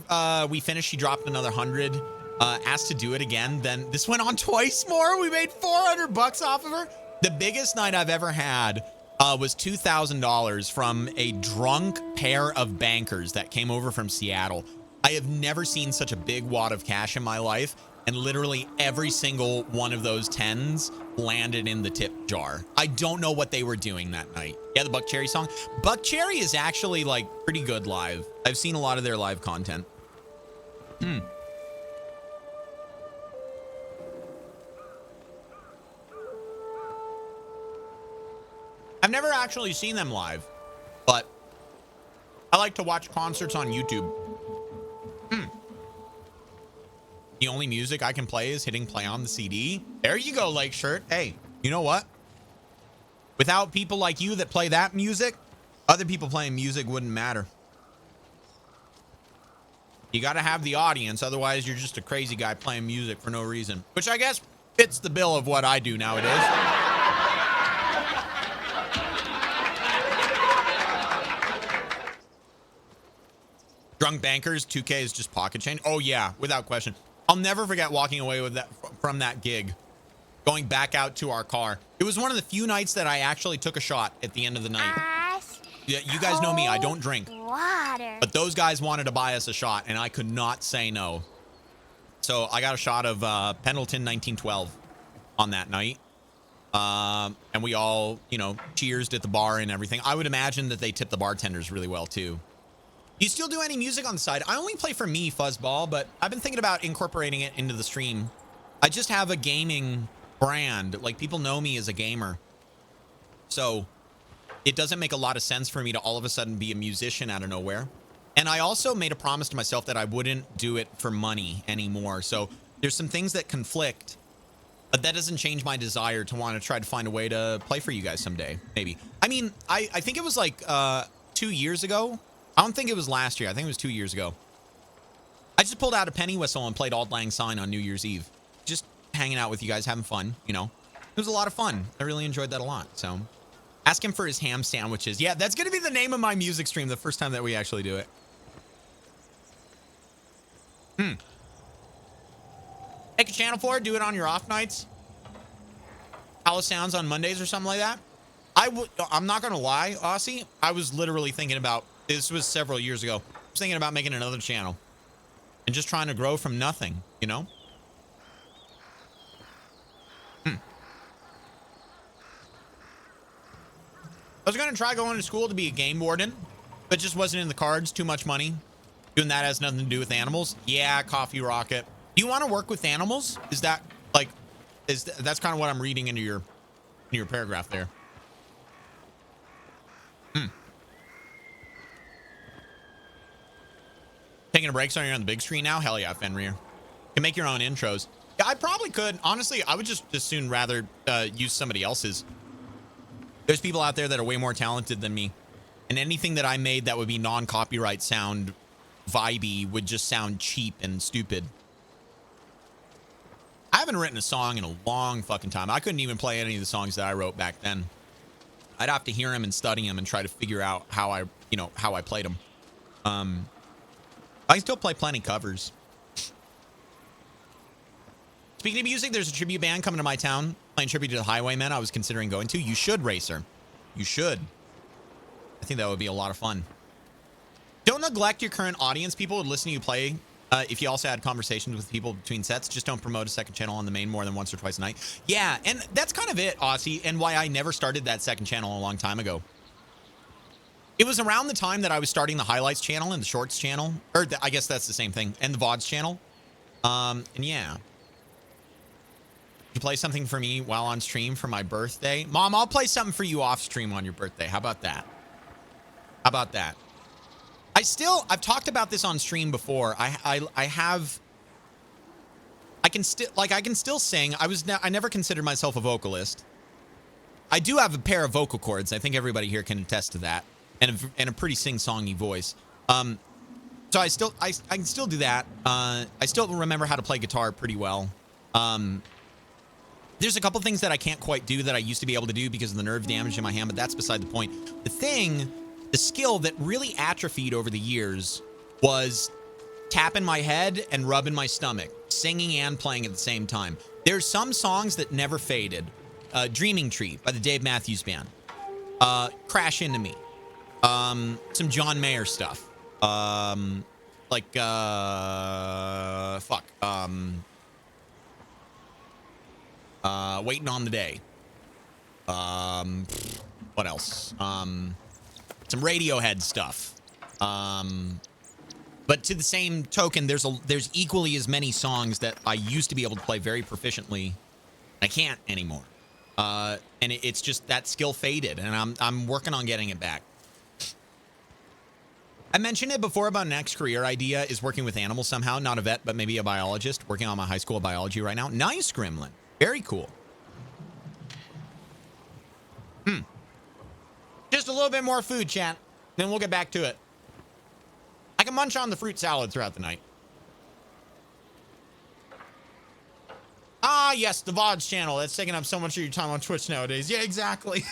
we finished, she dropped another 100. Asked to do it again. Then this went on twice more. We made $400 off of her. The biggest night I've ever had was $2,000 from a drunk pair of bankers that came over from Seattle. I have never seen such a big wad of cash in my life, and literally every single one of those tens landed in the tip jar. I don't know what they were doing that night. Yeah, the Buck Cherry song. Buck Cherry is actually like pretty good live. I've seen a lot of their live content. I've never actually seen them live, but I like to watch concerts on YouTube. The only music I can play is hitting play on the CD. There you go, Lake Shirt. Hey, you know what? Without people like you that play that music, other people playing music wouldn't matter. You got to have the audience, otherwise you're just a crazy guy playing music for no reason, which I guess fits the bill of what I do nowadays. Drunk bankers, 2K is just pocket change. Oh yeah, without question. I'll never forget walking away with that from that gig, going back out to our car. It was one of the few nights that I actually took a shot at the end of the night. Yeah, you guys know me, I don't drink. Water. But those guys wanted to buy us a shot, and I could not say no. So I got a shot of Pendleton 1912 on that night. And we all, you know, cheersed at the bar and everything. I would imagine that they tip the bartenders really well too. You still do any music on the side? I only play for me, Fuzzball, but I've been thinking about incorporating it into the stream. I just have a gaming brand. Like, people know me as a gamer. So it doesn't make a lot of sense for me to all of a sudden be a musician out of nowhere. And I also made a promise to myself that I wouldn't do it for money anymore. So there's some things that conflict, but that doesn't change my desire to want to try to find a way to play for you guys someday, maybe. I mean, I think it was like 2 years ago. I don't think it was last year. I think it was 2 years ago. I just pulled out a penny whistle and played Auld Lang Syne on New Year's Eve. Just hanging out with you guys, having fun, you know. It was a lot of fun. I really enjoyed that a lot. So ask him for his ham sandwiches. Yeah, that's going to be the name of my music stream the first time that we actually do it. Make a channel for it. Do it on your off nights. HaLLoW Sounds on Mondays or something like that. I'm not going to lie, Aussie. I was literally thinking about, this was several years ago. I was thinking about making another channel and just trying to grow from nothing, you know? I was going to try going to school to be a game warden, but just wasn't in the cards. Too much money. Doing that has nothing to do with animals. Yeah, Coffee Rocket. Do you want to work with animals? Is that like, that's kind of what I'm reading into your paragraph there. Taking a break so you're on the big screen now? Hell yeah, Fenrir. You can make your own intros. Yeah, I probably could. Honestly, I would just as soon rather use somebody else's. There's people out there that are way more talented than me. And anything that I made that would be non-copyright sound vibey would just sound cheap and stupid. I haven't written a song in a long fucking time. I couldn't even play any of the songs that I wrote back then. I'd have to hear them and study them and try to figure out how I played them. I can still play plenty covers. Speaking of music, there's a tribute band coming to my town playing tribute to the Highwaymen I was considering going to. You should, Racer. You should. I think that would be a lot of fun. Don't neglect your current audience. People would listen to you play. If you also had conversations with people between sets, just don't promote a second channel on the main more than once or twice a night. Yeah, and that's kind of it, Aussie, and why I never started that second channel a long time ago. It was around the time that I was starting the highlights channel and the shorts channel, or I guess that's the same thing, and the VODs channel. And yeah. You play something for me while on stream for my birthday? Mom, I'll play something for you off stream on your birthday. How about that? How about that? I've talked about this on stream before. I can still sing. I never considered myself a vocalist. I do have a pair of vocal cords. I think everybody here can attest to that. And a pretty sing-songy voice. So I can still do that. I still remember how to play guitar pretty well. There's a couple things that I can't quite do that I used to be able to do because of the nerve damage in my hand, but that's beside the point. The skill that really atrophied over the years was tapping my head and rubbing my stomach, singing and playing at the same time. There's some songs that never faded. Dreaming Tree by the Dave Matthews Band. Crash Into Me. Some John Mayer stuff. Waiting on the Day. What else? Some Radiohead stuff. But to the same token, there's equally as many songs that I used to be able to play very proficiently. I can't anymore. And it's just that skill faded, and I'm working on getting it back. I mentioned it before about next career idea is working with animals somehow. Not a vet, but maybe a biologist. Working on my high school biology right now. Nice, Gremlin. Very cool. Just a little bit more food, chat. Then we'll get back to it. I can munch on the fruit salad throughout the night. Ah, yes, the VODs channel. That's taking up so much of your time on Twitch nowadays. Yeah, exactly.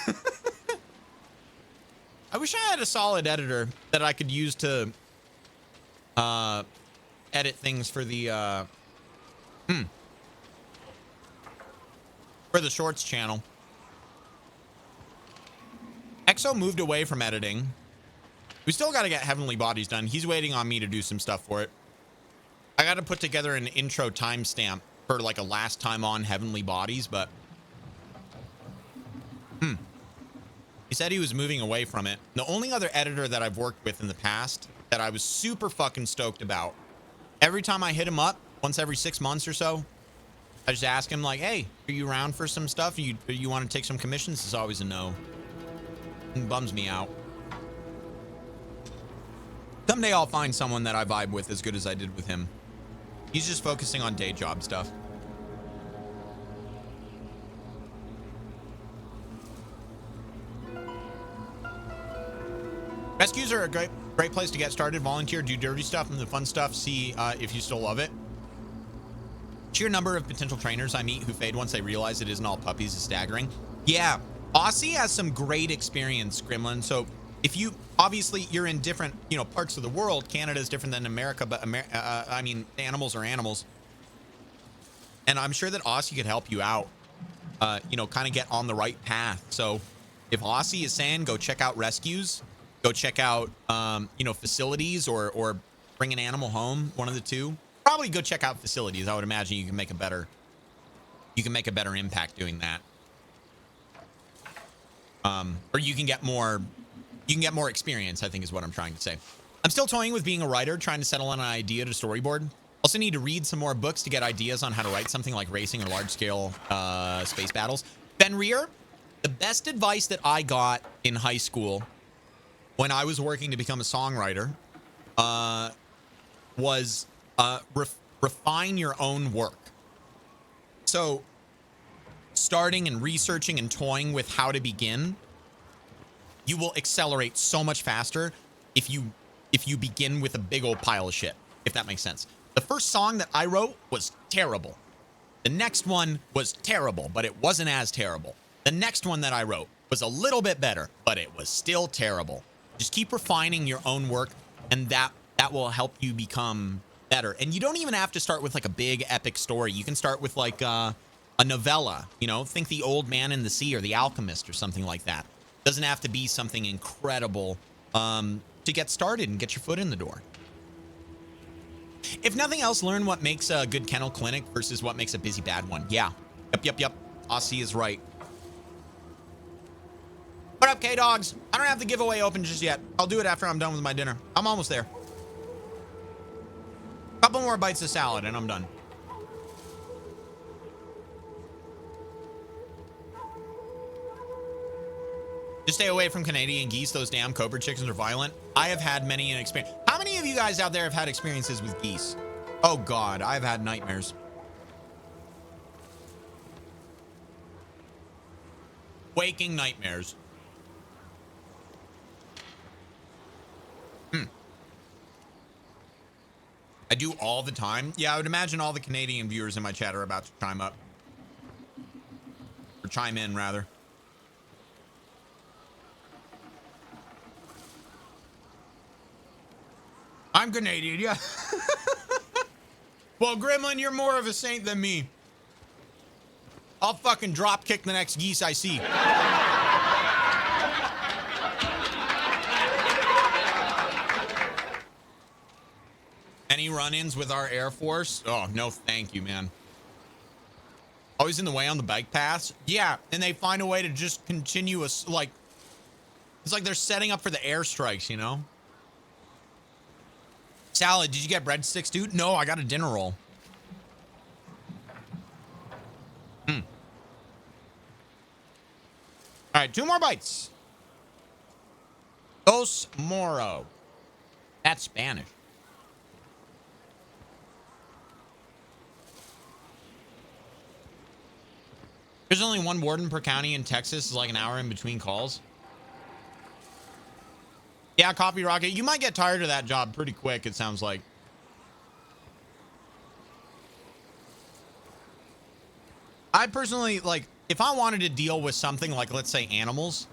I wish I had a solid editor that I could use to edit things for the for the shorts channel. Exo moved away from editing. We still got to get Heavenly Bodies done. He's waiting on me to do some stuff for it. I got to put together an intro timestamp for like a last time on Heavenly Bodies, but he said he was moving away from it. The only other editor that I've worked with in the past that I was super fucking stoked about, every time I hit him up, once every 6 months or so, I just ask him like, hey, are you around for some stuff? You want to take some commissions? It's always a no. It bums me out. Someday I'll find someone that I vibe with as good as I did with him. He's just focusing on day job stuff. Rescues are a great place to get started. Volunteer, do dirty stuff and the fun stuff. See if you still love it. Sheer number of potential trainers I meet who fade once they realize it isn't all puppies is staggering. Yeah, Aussie has some great experience, Gremlin. So if you, obviously you're in different, parts of the world. Canada is different than America, but I mean, animals are animals. And I'm sure that Aussie could help you out, kind of get on the right path. So if Aussie is saying go check out rescues, go check out, facilities or bring an animal home, one of the two. Probably go check out facilities. I would imagine you can make a better impact doing that. Or you can get more experience, I think is what I'm trying to say. I'm still toying with being a writer, trying to settle on an idea to storyboard. Also need to read some more books to get ideas on how to write something like racing or large scale space battles. Ben Rear, the best advice that I got in high school when I was working to become a songwriter was refine your own work. So starting and researching and toying with how to begin, you will accelerate so much faster if you begin with a big old pile of shit, if that makes sense. The first song that I wrote was terrible. The next one was terrible, but it wasn't as terrible. The next one that I wrote was a little bit better, but it was still terrible. Just keep refining your own work, and that will help you become better. And you don't even have to start with like a big epic story. You can start with like a novella, think The Old Man in the Sea or The Alchemist or something like that. Doesn't have to be something incredible to get started and get your foot in the door. If nothing else, learn what makes a good kennel clinic versus what makes a busy bad one. Yeah. Yep. Aussie is right. What up, K-Dogs? I don't have the giveaway open just yet. I'll do it after I'm done with my dinner. I'm almost there. Couple more bites of salad and I'm done. Just stay away from Canadian geese. Those damn cobra chickens are violent. I have had many an experience. How many of you guys out there have had experiences with geese? Oh God, I've had nightmares. Waking nightmares. I do all the time. Yeah, I would imagine all the Canadian viewers in my chat are about to chime up. Or chime in, rather. I'm Canadian, yeah. Well, Gremlin, you're more of a saint than me. I'll fucking drop kick the next geese I see. Any run-ins with our Air Force? Oh, no, thank you, man. Always in the way on the bike paths? Yeah, and they find a way to just continue it's like they're setting up for the airstrikes, Salad, did you get breadsticks, dude? No, I got a dinner roll. All right, 2 more bites. Dos Moro. That's Spanish. There's only 1 warden per county in Texas. It's like an hour in between calls. Yeah, Coffee Rocket. You might get tired of that job pretty quick, it sounds like. I personally, if I wanted to deal with something like, let's say, animals,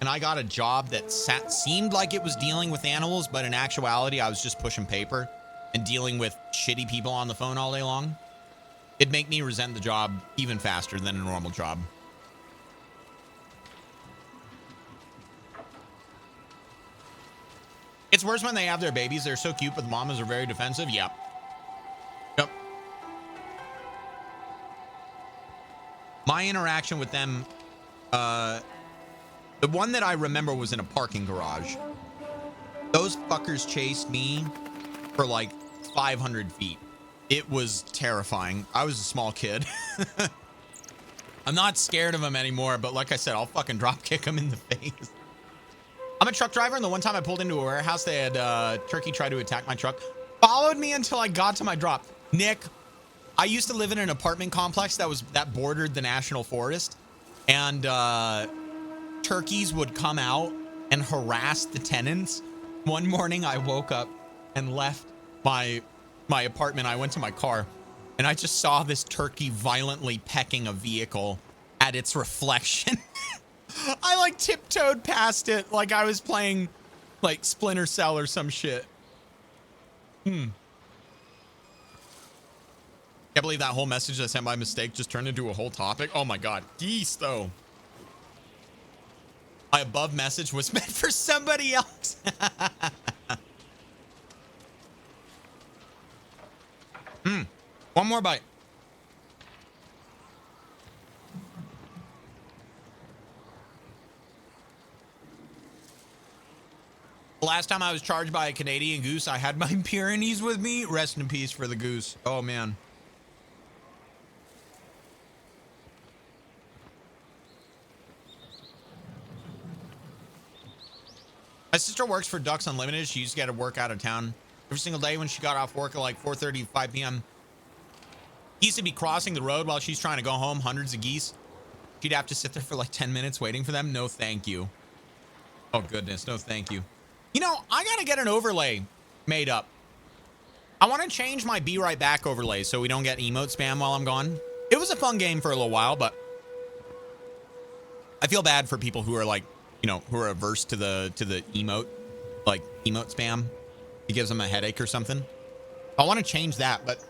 and I got a job that seemed like it was dealing with animals, but in actuality, I was just pushing paper and dealing with shitty people on the phone all day long, it'd make me resent the job even faster than a normal job. It's worse when they have their babies. They're so cute, but the mamas are very defensive. Yep. My interaction with them, the one that I remember was in a parking garage. Those fuckers chased me for like 500 feet. It was terrifying. I was a small kid. I'm not scared of them anymore, but like I said, I'll fucking drop kick them in the face. I'm a truck driver, and the one time I pulled into a warehouse, they had turkey try to attack my truck. Followed me until I got to my drop. Nick, I used to live in an apartment complex that bordered the national forest, and turkeys would come out and harass the tenants. One morning, I woke up and left my apartment. I went to my car, and I just saw this turkey violently pecking a vehicle at its reflection. I like tiptoed past it like I was playing like Splinter Cell or some shit. Can't believe that whole message I sent by mistake just turned into a whole topic. Oh my god. Geese, though. My above message was meant for somebody else. One more bite. Last time I was charged by a Canadian goose, I had my Pyrenees with me. Rest in peace for the goose. Oh, man. My sister works for Ducks Unlimited. She used to get to work out of town every single day when she got off work at like 4:30, 5 p.m. Geese would be crossing the road while she's trying to go home. Hundreds of geese. She'd have to sit there for like 10 minutes waiting for them. No, thank you. Oh, goodness. No, thank you. You know, I got to get an overlay made up. I want to change my Be Right Back overlay so we don't get emote spam while I'm gone. It was a fun game for a little while, but I feel bad for people who are like, you know, who are averse to the emote, like emote spam. It gives them a headache or something. I want to change that, but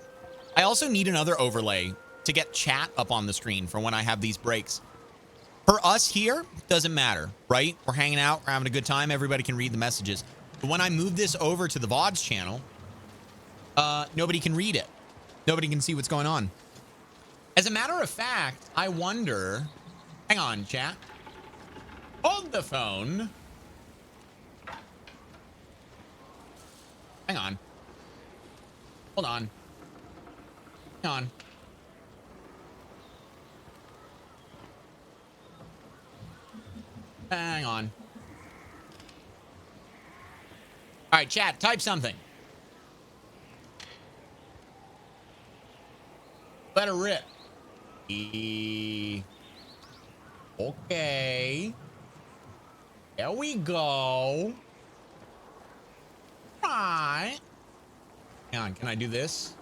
I also need another overlay to get chat up on the screen for when I have these breaks. For us here, doesn't matter, right? We're hanging out, we're having a good time. Everybody can read the messages. But when I move this over to the VODs channel, nobody can read it. Nobody can see what's going on. As a matter of fact, I wonder... Hang on, chat. Hold the phone. Hang on. Hold on. Hang on. Hang on. All right, chat, type something. Let it rip. Okay. There we go. Right. Hang on, can I do this?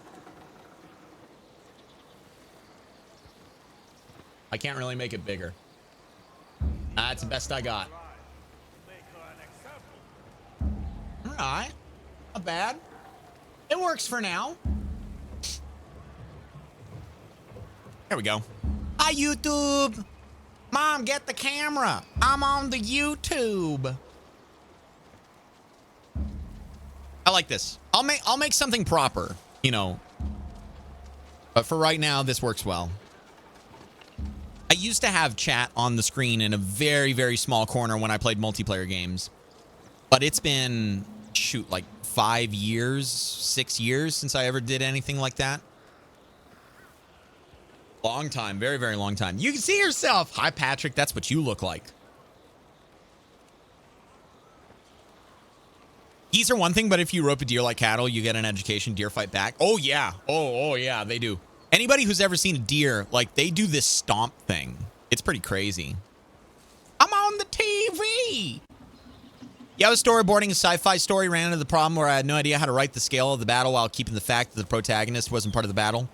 I can't really make it bigger. That's the best I got. All right. Not bad. It works for now. There we go. Hi, YouTube. Mom, get the camera. I'm on the YouTube. I like this. I'll make something proper, you know. But for right now, this works well. I used to have chat on the screen in a very, very small corner when I played multiplayer games. But it's been, shoot, like 5 years, 6 years since I ever did anything like that. Long time. Very, very long time. You can see yourself. Hi, Patrick. That's what you look like. Geese are one thing, but if you rope a deer like cattle, you get an education. Deer fight back. Oh, yeah. Oh, yeah, they do. Anybody who's ever seen a deer, like, they do this stomp thing. It's pretty crazy. I'm on the TV. Yeah, I was storyboarding a sci-fi story, ran into the problem where I had no idea how to write the scale of the battle while keeping the fact that the protagonist wasn't part of the battle.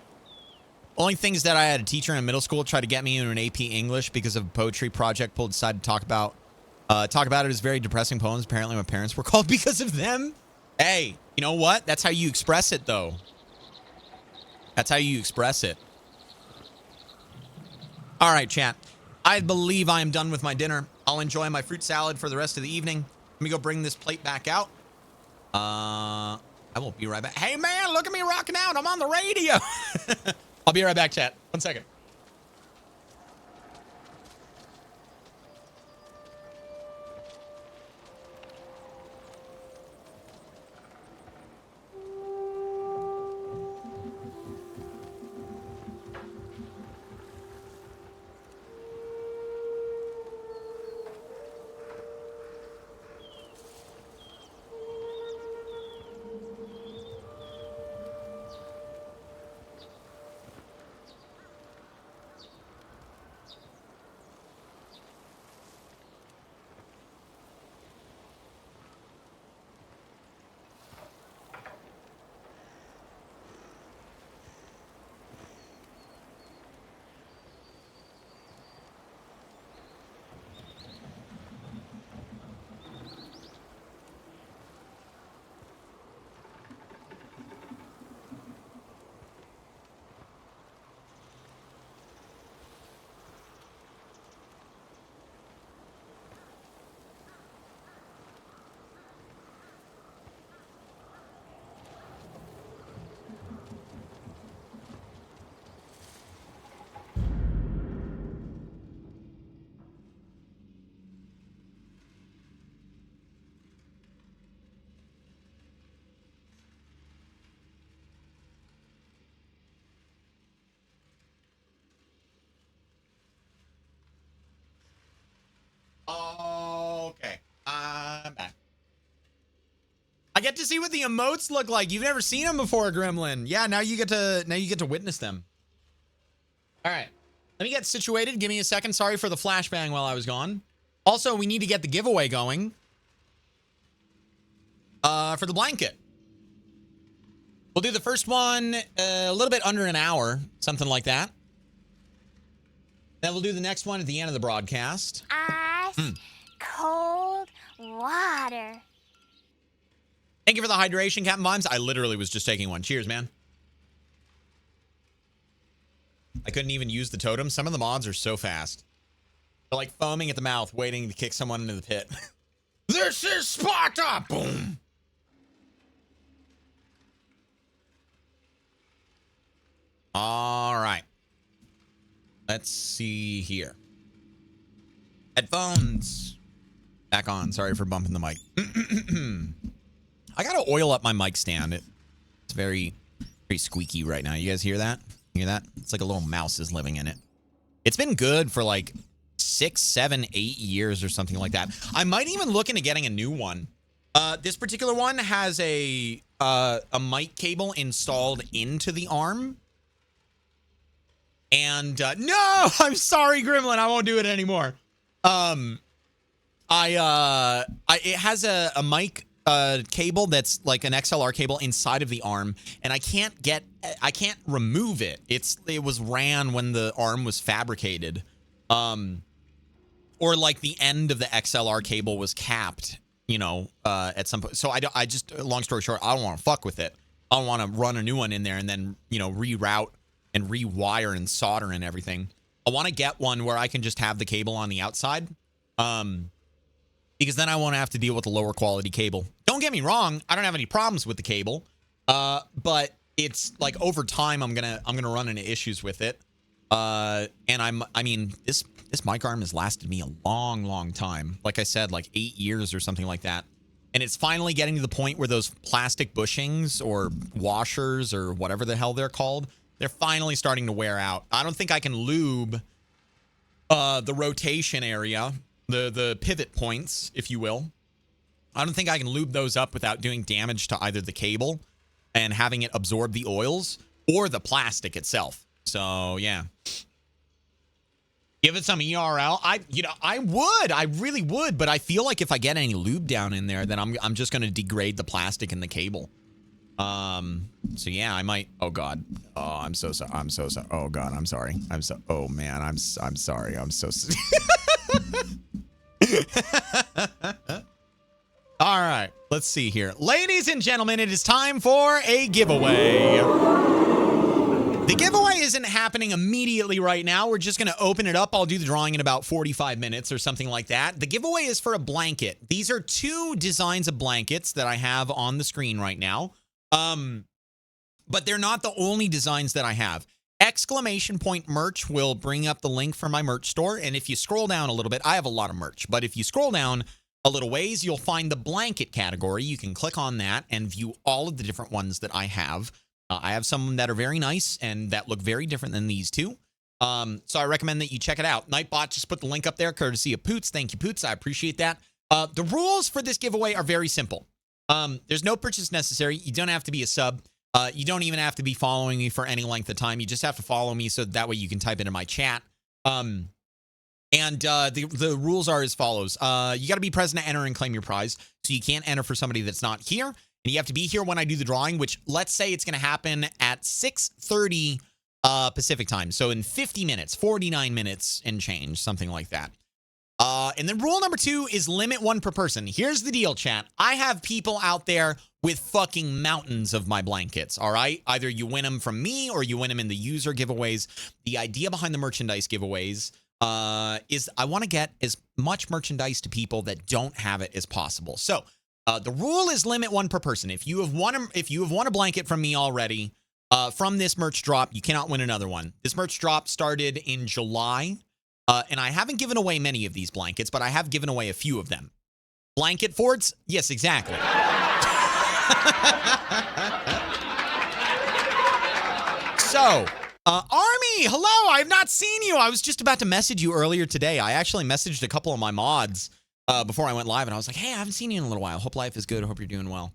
Only thing is that I had a teacher in middle school try to get me into an AP English because of a poetry project Paul decided to talk about it as very depressing poems. Apparently my parents were called because of them. Hey, you know what? That's how you express it, though. That's how you express it. All right, chat. I believe I am done with my dinner. I'll enjoy my fruit salad for the rest of the evening. Let me go bring this plate back out. I won't be right back. Hey, man, look at me rocking out. I'm on the radio. I'll be right back, chat. 1 second. I'm back. I get to see what the emotes look like. You've never seen them before, Gremlin. Yeah, now you get to witness them. All right. Let me get situated. Give me a second. Sorry for the flashbang while I was gone. Also, we need to get the giveaway going. For the blanket. We'll do the first one a little bit under an hour, something like that. Then we'll do the next one at the end of the broadcast. Ice, cold water. Thank you for the hydration, Captain Vimes. I literally was just taking one. Cheers, man. I couldn't even use the totem. Some of the mods are so fast. They're like foaming at the mouth, waiting to kick someone into the pit. This is Sparta! Boom! All right. Let's see here. Headphones. Back on. Sorry for bumping the mic. I gotta oil up my mic stand. It's very squeaky right now. You guys hear that? Hear that? It's like a little mouse is living in it. It's been good for like 6, 7, 8 years or something like that. I might even look into getting a new one. This particular one has a mic cable installed into the arm. And no, I'm sorry, Gremlin. I won't do it anymore. It has a mic cable that's like an XLR cable inside of the arm, and I can't remove it. It was ran when the arm was fabricated, or like the end of the XLR cable was capped, you know, at some point. So I just, long story short, I don't want to fuck with it. I don't want to run a new one in there and then, you know, reroute and rewire and solder and everything. I want to get one where I can just have the cable on the outside. Because then I won't have to deal with the lower quality cable. Don't get me wrong, I don't have any problems with the cable. But it's like over time I'm gonna run into issues with it. And I mean, this mic arm has lasted me a long time. Like I said, like 8 years or something like that. And it's finally getting to the point where those plastic bushings or washers or whatever the hell they're called, they're finally starting to wear out. I don't think I can lube the rotation area, the pivot points, if you will. I don't think I can lube those up without doing damage to either the cable and having it absorb the oils or the plastic itself. So, yeah. Give it some ERL. I would. I really would, but I feel like if I get any lube down in there, then I'm just going to degrade the plastic and the cable. So yeah, I might. Oh God. Oh, I'm so sorry. I'm so sorry. Oh God, I'm sorry. Oh man, I'm sorry. I'm so sorry. All right, let's see here. Ladies and gentlemen, it is time for a giveaway. The giveaway isn't happening immediately right now. We're just going to open it up. I'll do the drawing in about 45 minutes or something like that. The giveaway is for a blanket. These are 2 designs of blankets that I have on the screen right now. But they're not the only designs that I have. Exclamation point merch will bring up the link for my merch store. And if you scroll down a little bit, I have a lot of merch, but if you scroll down a little ways, you'll find the blanket category. You can click on that and view all of the different ones that I have. I have some that are very nice and that look very different than these 2. So I recommend that you check it out. Nightbot just put the link up there, courtesy of Poots. Thank you, Poots. I appreciate that. The rules for this giveaway are very simple. There's no purchase necessary. You don't have to be a sub. You don't even have to be following me for any length of time. You just have to follow me so that way you can type it in my chat. The rules are as follows. You got to be present to enter and claim your prize. So you can't enter for somebody that's not here. And you have to be here when I do the drawing, which let's say it's going to happen at 6:30 Pacific time. So in 50 minutes, 49 minutes and change, something like that. And then rule number 2 is limit 1 per person. Here's the deal, chat. I have people out there with fucking mountains of my blankets, all right? Either you win them from me or you win them in the user giveaways. The idea behind the merchandise giveaways is I want to get as much merchandise to people that don't have it as possible. So the rule is limit 1 per person. If you have won a blanket from me already from this merch drop, you cannot win another one. This merch drop started in July. And I haven't given away many of these blankets, but I have given away a few of them. Blanket forts? Yes, exactly. So, Army, hello. I have not seen you. I was just about to message you earlier today. I actually messaged a couple of my mods before I went live, and I was like, hey, I haven't seen you in a little while. Hope life is good. Hope you're doing well.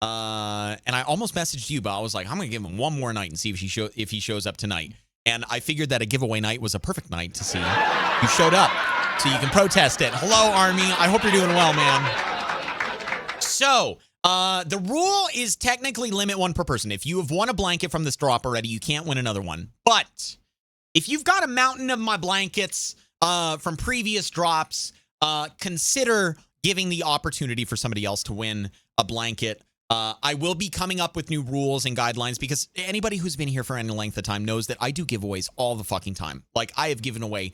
And I almost messaged you, but I was like, I'm going to give him one more night and see if he shows up tonight. And I figured that a giveaway night was a perfect night to see you showed up so you can protest it. Hello, Army. I hope you're doing well, man. So, the rule is technically limit one per person. If you have won a blanket from this drop already, you can't win another one. But if you've got a mountain of my blankets from previous drops, consider giving the opportunity for somebody else to win a blanket. I will be coming up with new rules and guidelines because anybody who's been here for any length of time knows that I do giveaways all the fucking time. Like, I have given away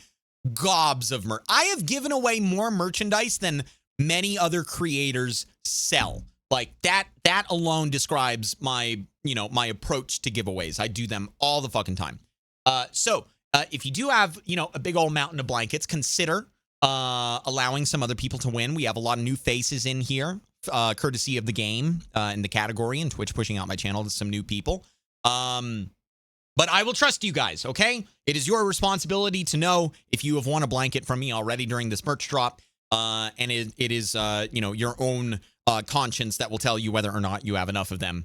gobs of I have given away more merchandise than many other creators sell. Like, that alone describes my approach to giveaways. I do them all the fucking time. So if you do have, a big old mountain of blankets, consider allowing some other people to win. We have a lot of new faces in here, courtesy of the game in the category, and Twitch pushing out my channel to some new people. But I will trust you guys, okay? It is your responsibility to know if you have won a blanket from me already during this merch drop, and it is your own conscience that will tell you whether or not you have enough of them,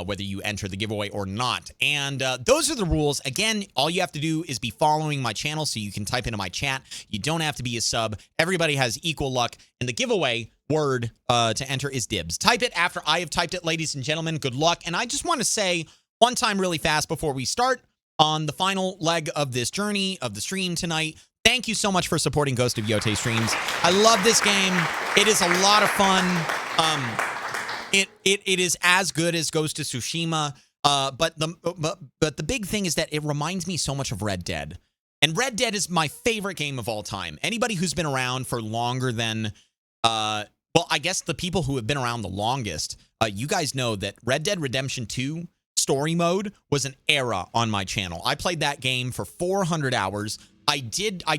whether you enter the giveaway or not. And those are the rules. Again, all you have to do is be following my channel, so you can type into my chat. You don't have to be a sub. Everybody has equal luck. And the giveaway word to enter is dibs. Type it after I have typed it, ladies and gentlemen. Good luck. And I just want to say one time really fast before we start on the final leg of this journey of the stream tonight. Thank you so much for supporting Ghost of Yōtei streams. I love this game. It is a lot of fun. It is as good as Ghost of Tsushima. But the big thing is that it reminds me so much of Red Dead. And Red Dead is my favorite game of all time. Anybody who's been around for longer than well, I guess the people who have been around the longest, you guys know that Red Dead Redemption 2 story mode was an era on my channel. I played that game for 400 hours. I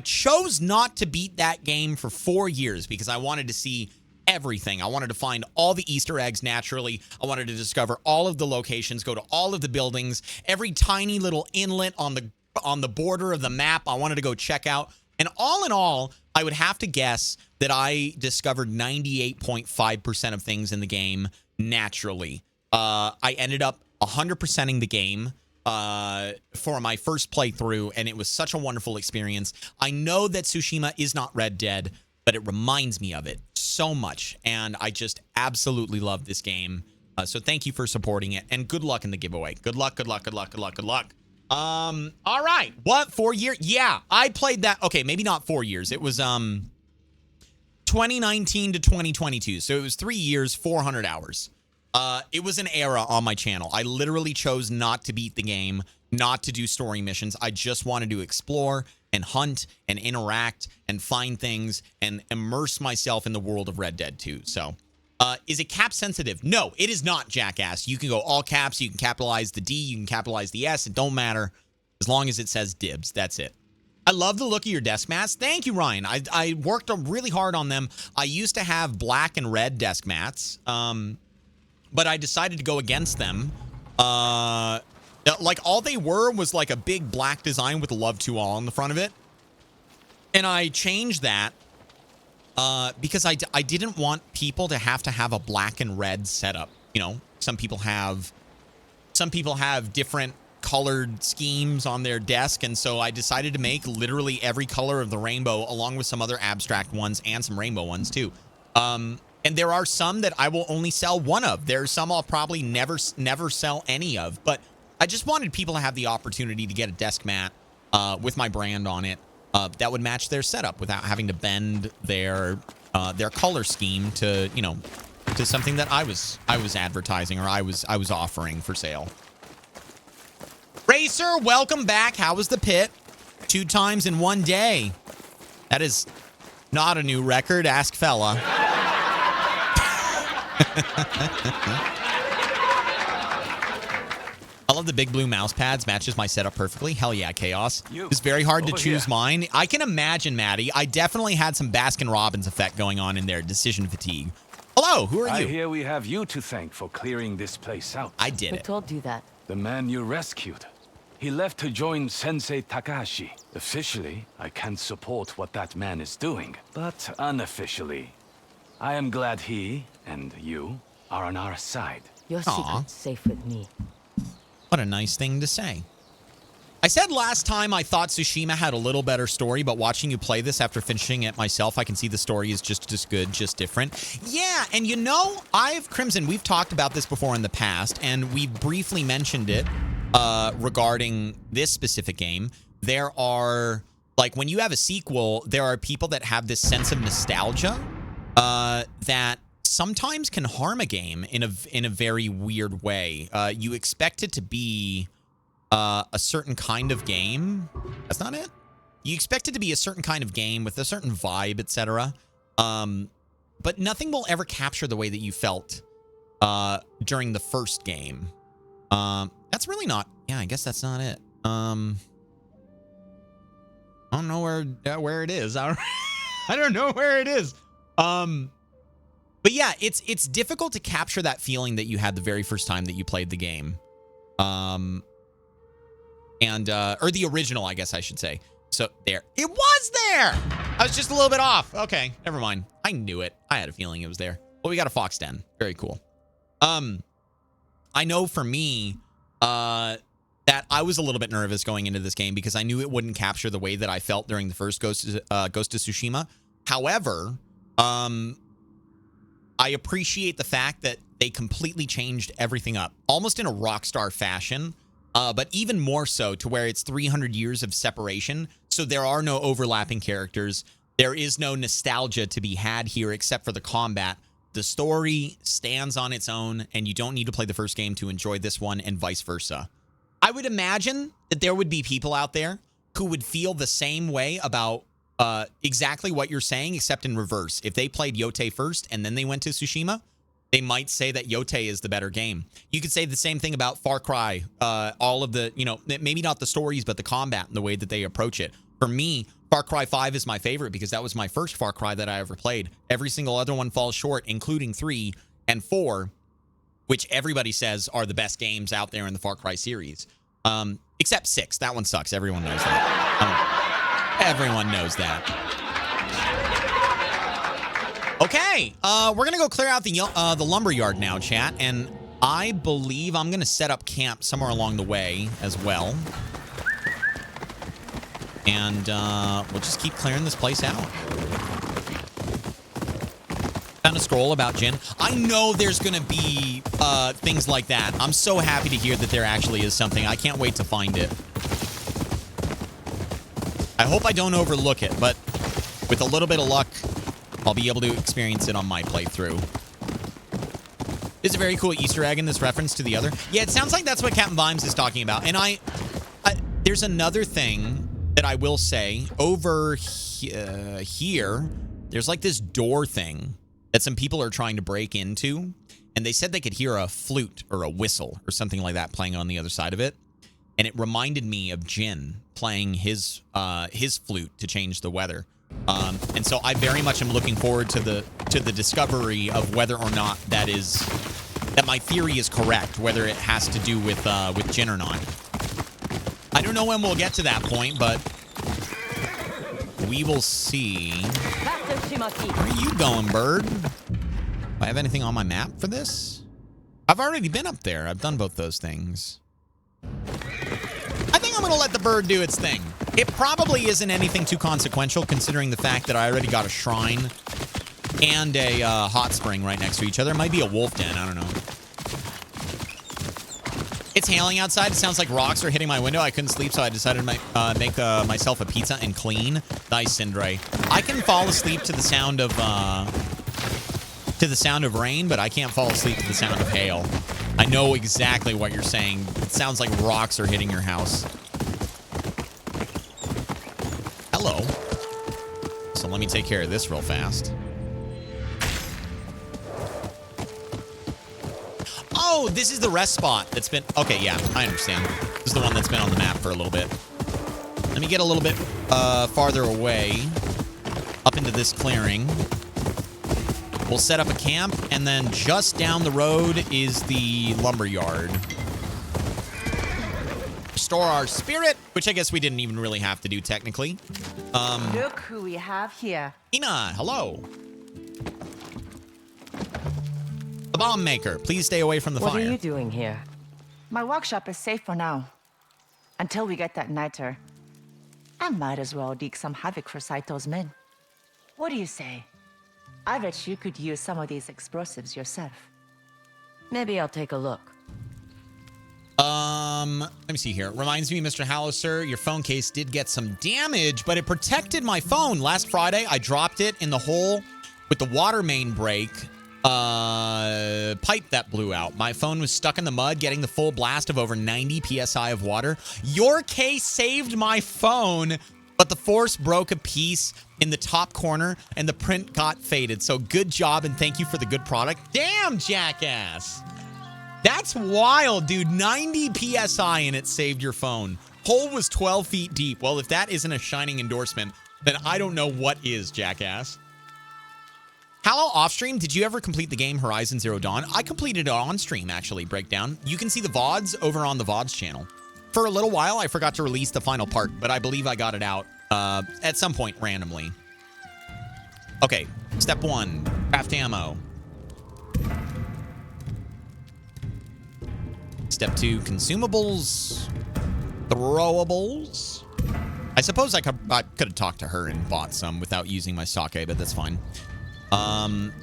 chose not to beat that game for 4 years because I wanted to see everything. I wanted to find all the Easter eggs naturally. I wanted to discover all of the locations, go to all of the buildings, every tiny little inlet on the border of the map I wanted to go check out. And all in all, I would have to guess that I discovered 98.5% of things in the game naturally. I ended up 100%ing the game for my first playthrough, and it was such a wonderful experience. I know that Tsushima is not Red Dead, but it reminds me of it so much, and I just absolutely love this game. So thank you for supporting it, and good luck in the giveaway. Good luck, good luck, good luck, good luck, good luck. All right. What, 4 years? Yeah, I played that. Okay, maybe not 4 years. It was 2019 to 2022. So it was 3 years, 400 hours. It was an era on my channel. I literally chose not to beat the game, not to do story missions. I just wanted to explore and hunt and interact and find things and immerse myself in the world of Red Dead 2. So, is it cap sensitive? No, it is not, jackass. You can go all caps. You can capitalize the D. You can capitalize the S. It don't matter as long as it says dibs. That's it. I love the look of your desk mats. Thank you, Ryan. I worked really hard on them. I used to have black and red desk mats, but I decided to go against them. Like, all they were was like a big black design with love to all on the front of it. And I changed that because I didn't want people to have a black and red setup. You know, some people have different colored schemes on their desk, and so I decided to make literally every color of the rainbow, along with some other abstract ones and some rainbow ones too. And there are some that I will only sell one of. There's some I'll probably never sell any of, but I just wanted people to have the opportunity to get a desk mat with my brand on it that would match their setup without having to bend their color scheme to, you know, to something that I was advertising or I was offering for sale. Racer, welcome back. How was the pit? 2 times in 1 day. That is not a new record. Ask fella. I love the big blue mouse pads. Matches my setup perfectly. Hell yeah, Chaos. It's very hard to choose mine. I can imagine, Maddie. I definitely had some Baskin-Robbins effect going on in there. Decision fatigue. Hello, who are you? I hear we have you to thank for clearing this place out. I did it. Who told you that? The man you rescued. He left to join Sensei Takahashi. Officially, I can't support what that man is doing. But unofficially, I am glad he and you are on our side. Your secret's safe with me. What a nice thing to say. I said last time I thought Tsushima had a little better story, but watching you play this after finishing it myself, I can see the story is just as good, just different. Yeah, and you know, Crimson, we've talked about this before in the past, and we briefly mentioned it regarding this specific game. There are, like, when you have a sequel, there are people that have this sense of nostalgia that sometimes can harm a game in a very weird way. You expect it to be a certain kind of game. That's not it. You expect it to be a certain kind of game with a certain vibe, etc. But nothing will ever capture the way that you felt during the first game. That's really not. Yeah, I guess that's not it. I don't know where it is. I don't know where it is. But yeah, it's difficult to capture that feeling that you had the very first time that you played the game. Or the original, I guess I should say. So there. It was there! I was just a little bit off. Okay, never mind. I knew it. I had a feeling it was there. Well, we got a fox den. Very cool. I know for me, that I was a little bit nervous going into this game because I knew it wouldn't capture the way that I felt during the first Ghost of Tsushima. However, I appreciate the fact that they completely changed everything up, almost in a Rockstar fashion. But even more so to where it's 300 years of separation. So there are no overlapping characters. There is no nostalgia to be had here except for the combat. The story stands on its own, and you don't need to play the first game to enjoy this one, and vice versa. I would imagine that there would be people out there who would feel the same way about exactly what you're saying, except in reverse. If they played Yōtei first and then they went to Tsushima, they might say that Yōtei is the better game. You could say the same thing about Far Cry. All of the, maybe not the stories, but the combat and the way that they approach it. For me, Far Cry 5 is my favorite because that was my first Far Cry that I ever played. Every single other one falls short, including 3 and 4, which everybody says are the best games out there in the Far Cry series. Except 6. That one sucks. Everyone knows that. Everyone knows that. Okay, we're going to go clear out the lumberyard now, chat, and I believe I'm going to set up camp somewhere along the way as well. And we'll just keep clearing this place out. Found a scroll about Jin. I know there's going to be things like that. I'm so happy to hear that there actually is something. I can't wait to find it. I hope I don't overlook it, but with a little bit of luck, I'll be able to experience it on my playthrough. There's a very cool Easter egg in this reference to the other. Yeah, it sounds like that's what Captain Vimes is talking about. And there's another thing that I will say. Over here, there's like this door thing that some people are trying to break into. And they said they could hear a flute or a whistle or something like that playing on the other side of it. And it reminded me of Jin playing his flute to change the weather. And so I very much am looking forward to the discovery of whether or not that my theory is correct, whether it has to do with Jin or not. I don't know when we'll get to that point, but we will see. Where are you going, bird? Do I have anything on my map for this? I've already been up there. I've done both those things. I think I'm going to let the bird do its thing. It probably isn't anything too consequential, considering the fact that I already got a shrine and a hot spring right next to each other. It might be a wolf den. I don't know. It's hailing outside. It sounds like rocks are hitting my window. I couldn't sleep, so I decided to make myself a pizza and clean. Nice, Sindre. I can fall asleep to the sound of rain, but I can't fall asleep to the sound of hail. I know exactly what you're saying. It sounds like rocks are hitting your house. Hello. So let me take care of this real fast. Oh, this is the rest spot that's been... Okay, yeah, I understand. This is the one that's been on the map for a little bit. Let me get a little bit farther away, up into this clearing. We'll set up a camp, and then just down the road is the lumberyard. Restore our spirit, which I guess we didn't even really have to do technically. Look who we have here. Ina, hello. bomb maker. Please stay away from the fire. What are you doing here? My workshop is safe for now. Until we get that niter. I might as well dig some havoc for Saito's men. What do you say? I bet you could use some of these explosives yourself. Maybe I'll take a look. Let me see here. Reminds me, Mr. HaLLoW, sir, your phone case did get some damage, but it protected my phone. Last Friday, I dropped it in the hole with the water main break pipe that blew out. My phone was stuck in the mud, getting the full blast of over 90 PSI of water. Your case saved my phone, but the force broke a piece in the top corner and the print got faded. So good job and thank you for the good product. Damn, jackass. That's wild, dude. 90 PSI and it saved your phone. Hole was 12 feet deep. Well, if that isn't a shining endorsement, then I don't know what is, jackass. HaLLoW off stream, did you ever complete the game Horizon Zero Dawn? I completed it on stream, actually, breakdown. You can see the VODs over on the VODs channel. For a little while, I forgot to release the final part, but I believe I got it out at some point randomly. Okay, step 1, craft ammo. Step 2, consumables, throwables. I suppose I could have talked to her and bought some without using my sake, but that's fine.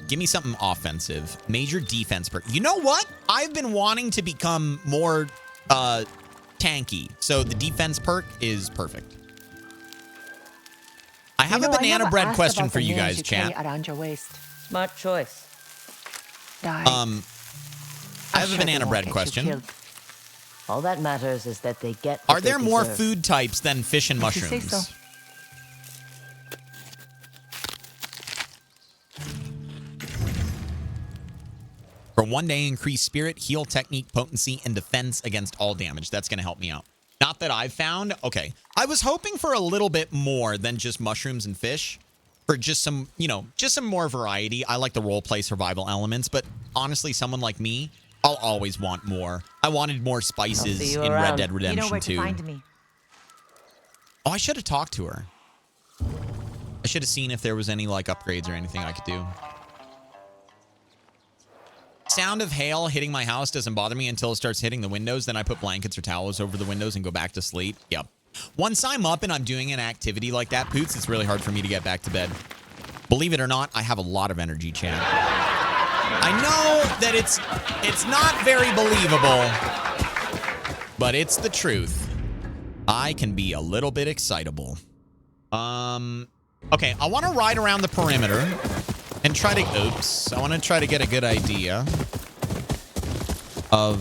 Give me something offensive. Major defense perk. You know what? I've been wanting to become more tanky, so the defense perk is perfect. I have a banana bread question for you guys, chat. Around your waist. Smart choice. I have a banana bread question. All that matters is that they get. Are there more food types than fish and mushrooms? You say so. For 1 day, increase spirit, heal technique, potency, and defense against all damage. That's going to help me out. Not that I've found. Okay. I was hoping for a little bit more than just mushrooms and fish. For just some, just some more variety. I like the roleplay survival elements, but honestly, someone like me, I'll always want more. I wanted more spices in Red Dead Redemption 2. You know where to find me. Oh, I should have talked to her. I should have seen if there was any, upgrades or anything I could do. Sound of hail hitting my house doesn't bother me until it starts hitting the windows. Then I put blankets or towels over the windows and go back to sleep. Yep. Once I'm up and I'm doing an activity like that, Poots, it's really hard for me to get back to bed. Believe it or not, I have a lot of energy, chat. I know that it's not very believable, but it's the truth. I can be a little bit excitable. Okay, I want to ride around the perimeter and try to, I want to try to get a good idea of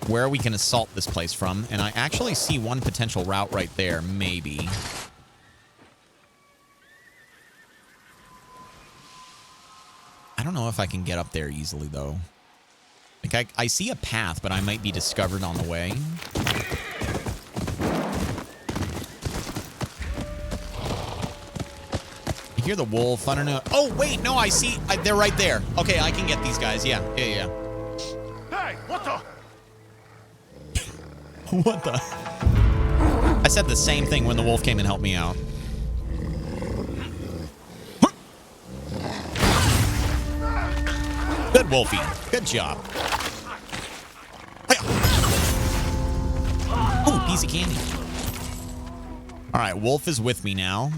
where we can assault this place from. And I actually see one potential route right there, maybe. I don't know if I can get up there easily, though. I see a path, but I might be discovered on the way. I hear the wolf. I don't know. Oh, wait. No, I see. They're right there. Okay, I can get these guys. Yeah. Hey, what the? What the? I said the same thing when the wolf came and helped me out. Good, Wolfie. Good job. Ooh, piece of candy. All right, Wolf is with me now.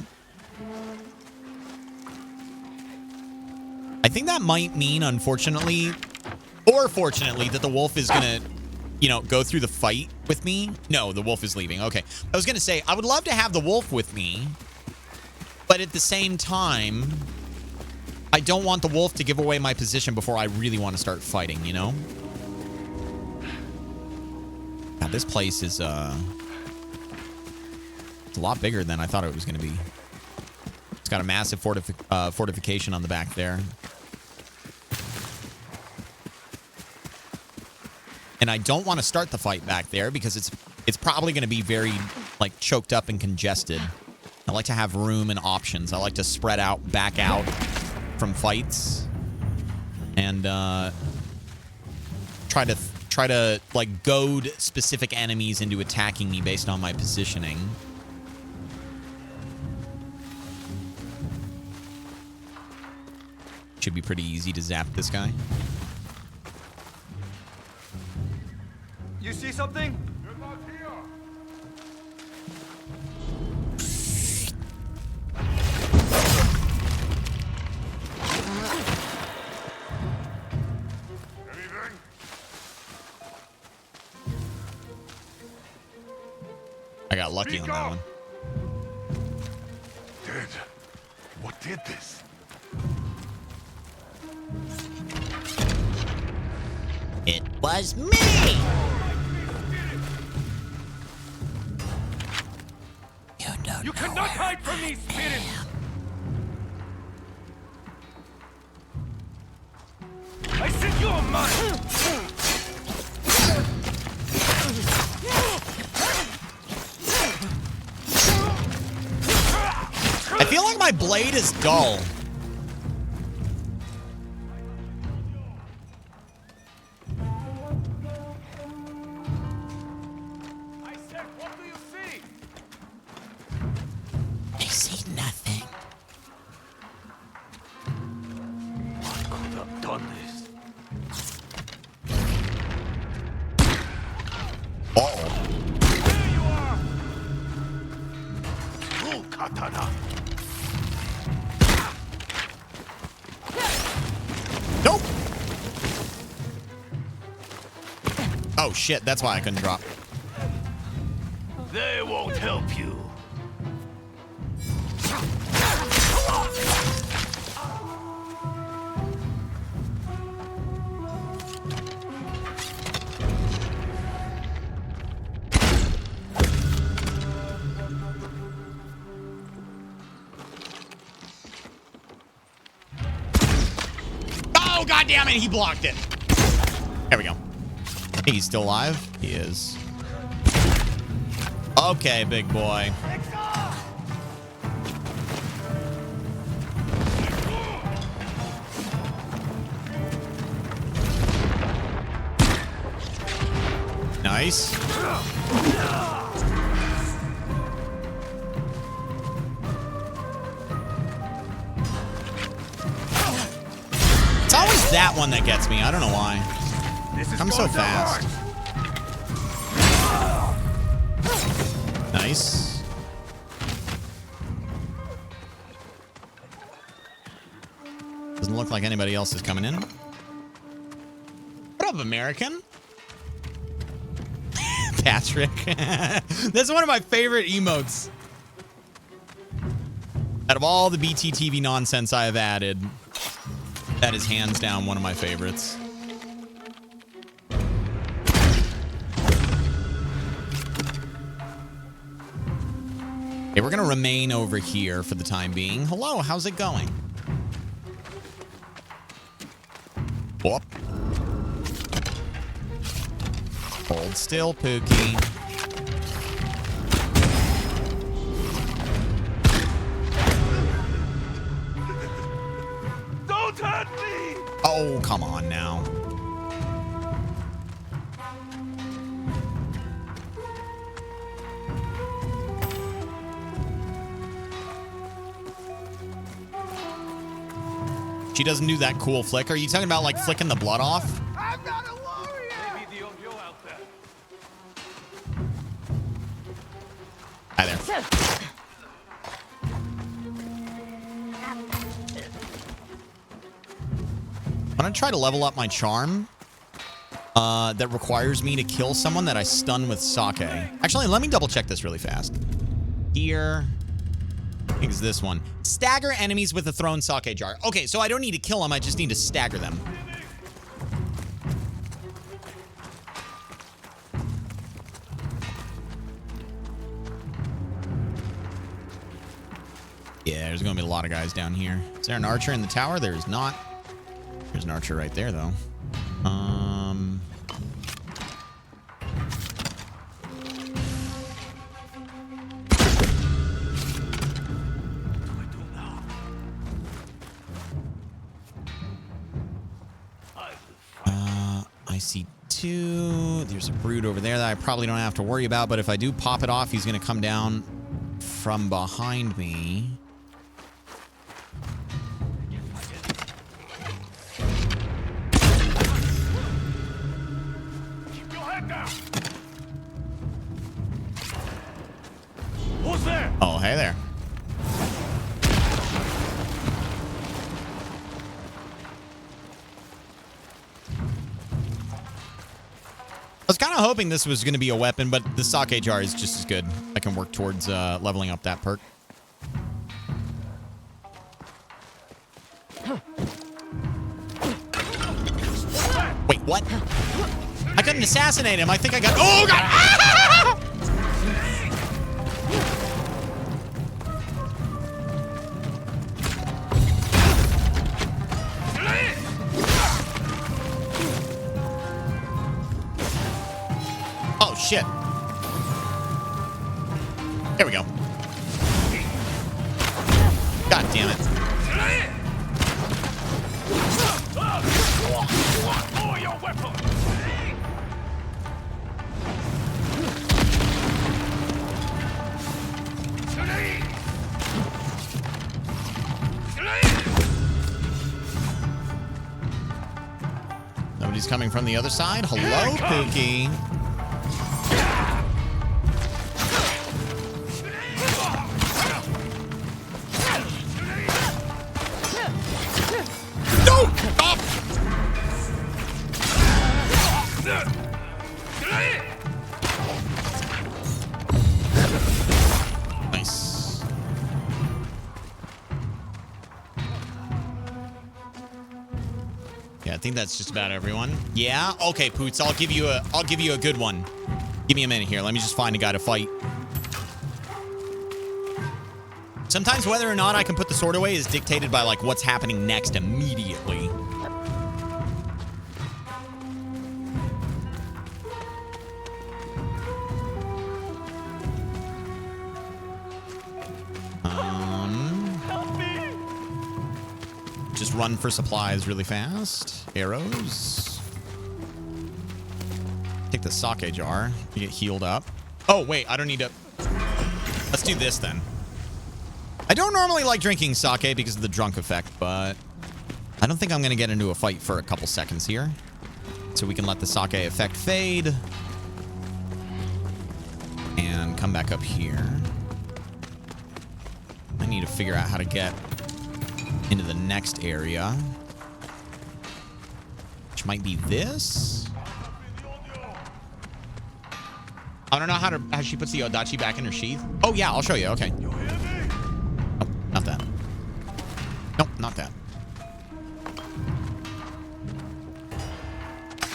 I think that might mean, unfortunately, or fortunately, that the wolf is going to, go through the fight with me. No, the wolf is leaving. Okay. I was going to say, I would love to have the wolf with me, but at the same time, I don't want the wolf to give away my position before I really want to start fighting, God, this place is, it's a lot bigger than I thought it was going to be. It's got a massive fortification on the back there. And I don't want to start the fight back there because it's probably going to be very, choked up and congested. I like to have room and options. I like to spread out, back out from fights. And try to goad specific enemies into attacking me based on my positioning. Should be pretty easy to zap this guy. You see something? You're not here. Anything? I got lucky on that one. Dead. What did this? It was me! You cannot hide from these spirits! I said you are mine! I feel like my blade is dull. I said, what do you see? I see nothing. I could have done this. Uh-oh. There you are! True katana. Nope. Oh shit, that's why I couldn't drop. They won't help you. Oh god damn it, he blocked it. There we go. He's still alive? He is. Okay, big boy. Nice. It's always that one that gets me. I don't know why. I'm so fast. Nice. Doesn't look like anybody else is coming in. What up, American? Patrick. That's one of my favorite emotes. Out of all the BTTV nonsense I have added, that is hands down one of my favorites. Okay, we're gonna remain over here for the time being. Hello, how's it going? Whoop. Hold still, Pookie. Don't hurt me! Oh, come on now. She doesn't do that cool flick. Are you talking about like flicking the blood off? I'm not a warrior! Maybe the Yo out there. Hi there. I'm gonna try to level up my charm that requires me to kill someone that I stun with sake. Actually, let me double check this really fast. Here. I think it's this one. Stagger enemies with a thrown sake jar. Okay, so I don't need to kill them. I just need to stagger them. Yeah, there's going to be a lot of guys down here. Is there an archer in the tower? There is not. There's an archer right there, though. I see two. There's a brood over there that I probably don't have to worry about, but if I do pop it off, he's going to come down from behind me. Keep your head down! Okay, there. I was kind of hoping this was going to be a weapon, but the sake jar is just as good. I can work towards leveling up that perk. Wait, what? I couldn't assassinate him. I think I got... Oh, God! Ah! Oh, shit. There we go. God damn it. Nobody's coming from the other side. Hello, Pookie. No! Stop! Nice. Yeah, I think that's just about everyone. Yeah? Okay, Poots, I'll give you a good one. Give me a minute here. Let me just find a guy to fight. Sometimes whether or not I can put the sword away is dictated by like what's happening next immediately. Just run for supplies really fast. Arrows. Take the sake jar to get healed up. Oh, wait, I don't need to... Let's do this then. I don't normally like drinking sake because of the drunk effect, but I don't think I'm going to get into a fight for a couple seconds here. So we can let the sake effect fade. And come back up here. I need to figure out how to get into the next area. Which might be this. I don't know how she puts the Odachi back in her sheath. Oh, yeah, I'll show you. Okay. Nope, not that. Nope, not that.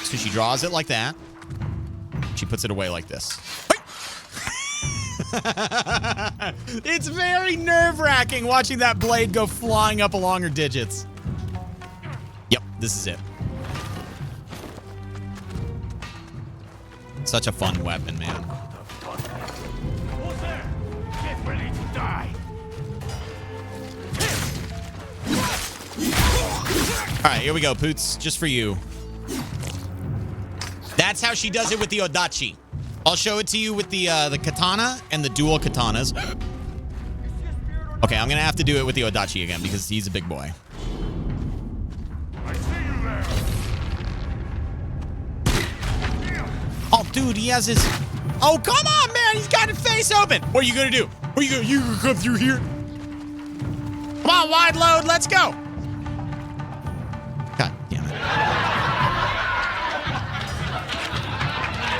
So she draws it like that. She puts it away like this. It's very nerve-wracking watching that blade go flying up along her digits. Yep, this is it. Such a fun weapon, man. Get ready to die. All right, here we go, Poots. Just for you. That's how she does it with the Odachi. I'll show it to you with the katana and the dual katanas. Okay, I'm gonna have to do it with the Odachi again because he's a big boy. I see you there. Oh, dude, he has his... Oh, come on, man! He's got his face open! What are you gonna do? What are you gonna come through here? Come on, wide load, let's go! God damn it.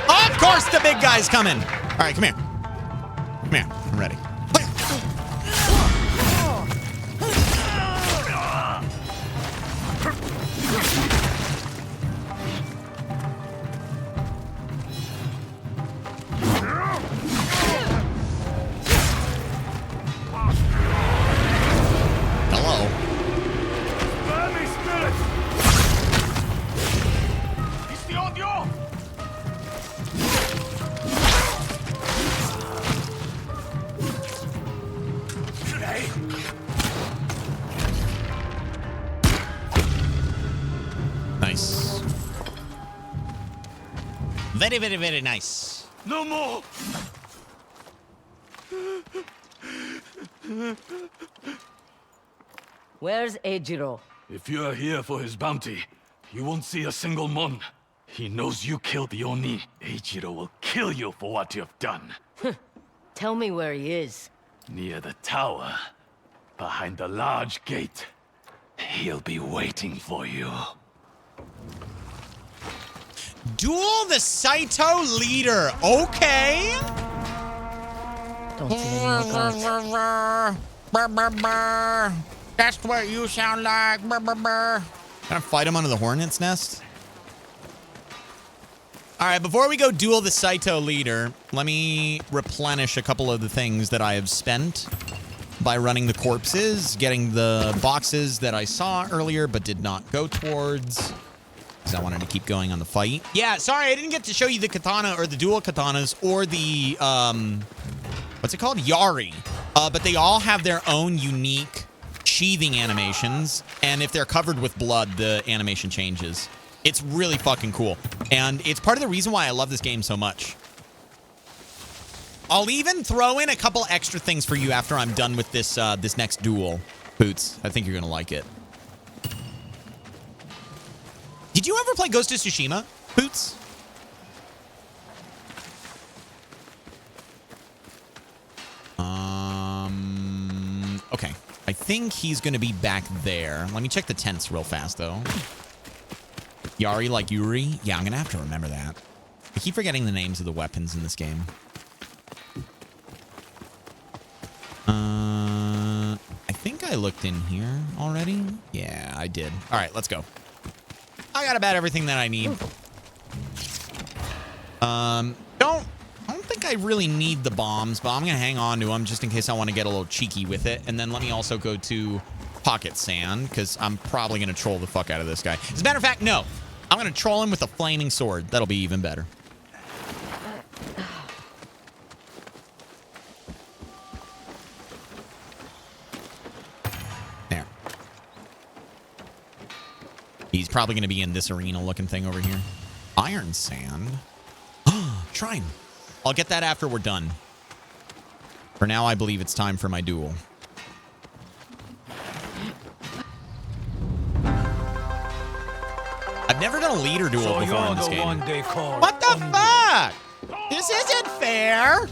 Of course the big guy's coming! Alright, come here. Come here, I'm ready. Hello. Burning spirit. It's the audio. Nice. Very, very, very nice. No more. Where's Eijiro? If you are here for his bounty, you won't see a single mon. He knows you killed the Oni. Eijiro will kill you for what you have done. Tell me where he is. Near the tower, behind the large gate. He'll be waiting for you. Duel the Saito leader. Okay. Don't see any more guards. That's what you sound like. Can I fight him under the hornet's nest? All right, before we go duel the Saito leader, let me replenish a couple of the things that I have spent by running the corpses, getting the boxes that I saw earlier but did not go towards, because I wanted to keep going on the fight. Yeah, sorry, I didn't get to show you the katana or the dual katanas or the, what's it called? Yari. But they all have their own unique sheathing animations, and if they're covered with blood, the animation changes. It's really fucking cool, and it's part of the reason why I love this game so much. I'll even throw in a couple extra things for you after I'm done with this this next duel, Boots. I think you're gonna like it. Did you ever play Ghost of Tsushima, Boots? Okay. I think he's gonna be back there. Let me check the tents real fast, though. Yari like Yuri? Yeah, I'm gonna have to remember that. I keep forgetting the names of the weapons in this game. I think I looked in here already. Yeah, I did. All right, let's go. I got about everything that I need. I don't think I really need the bombs, but I'm gonna hang on to them just in case I want to get a little cheeky with it. And then let me also go to Pocket Sand, because I'm probably gonna troll the fuck out of this guy. As a matter of fact, no. I'm gonna troll him with a flaming sword. That'll be even better. There. He's probably gonna be in this arena looking thing over here. Iron Sand. Shrine. I'll get that after we're done. For now, I believe it's time for my duel. I've never done a leader duel before in this game. What the fuck? This isn't fair.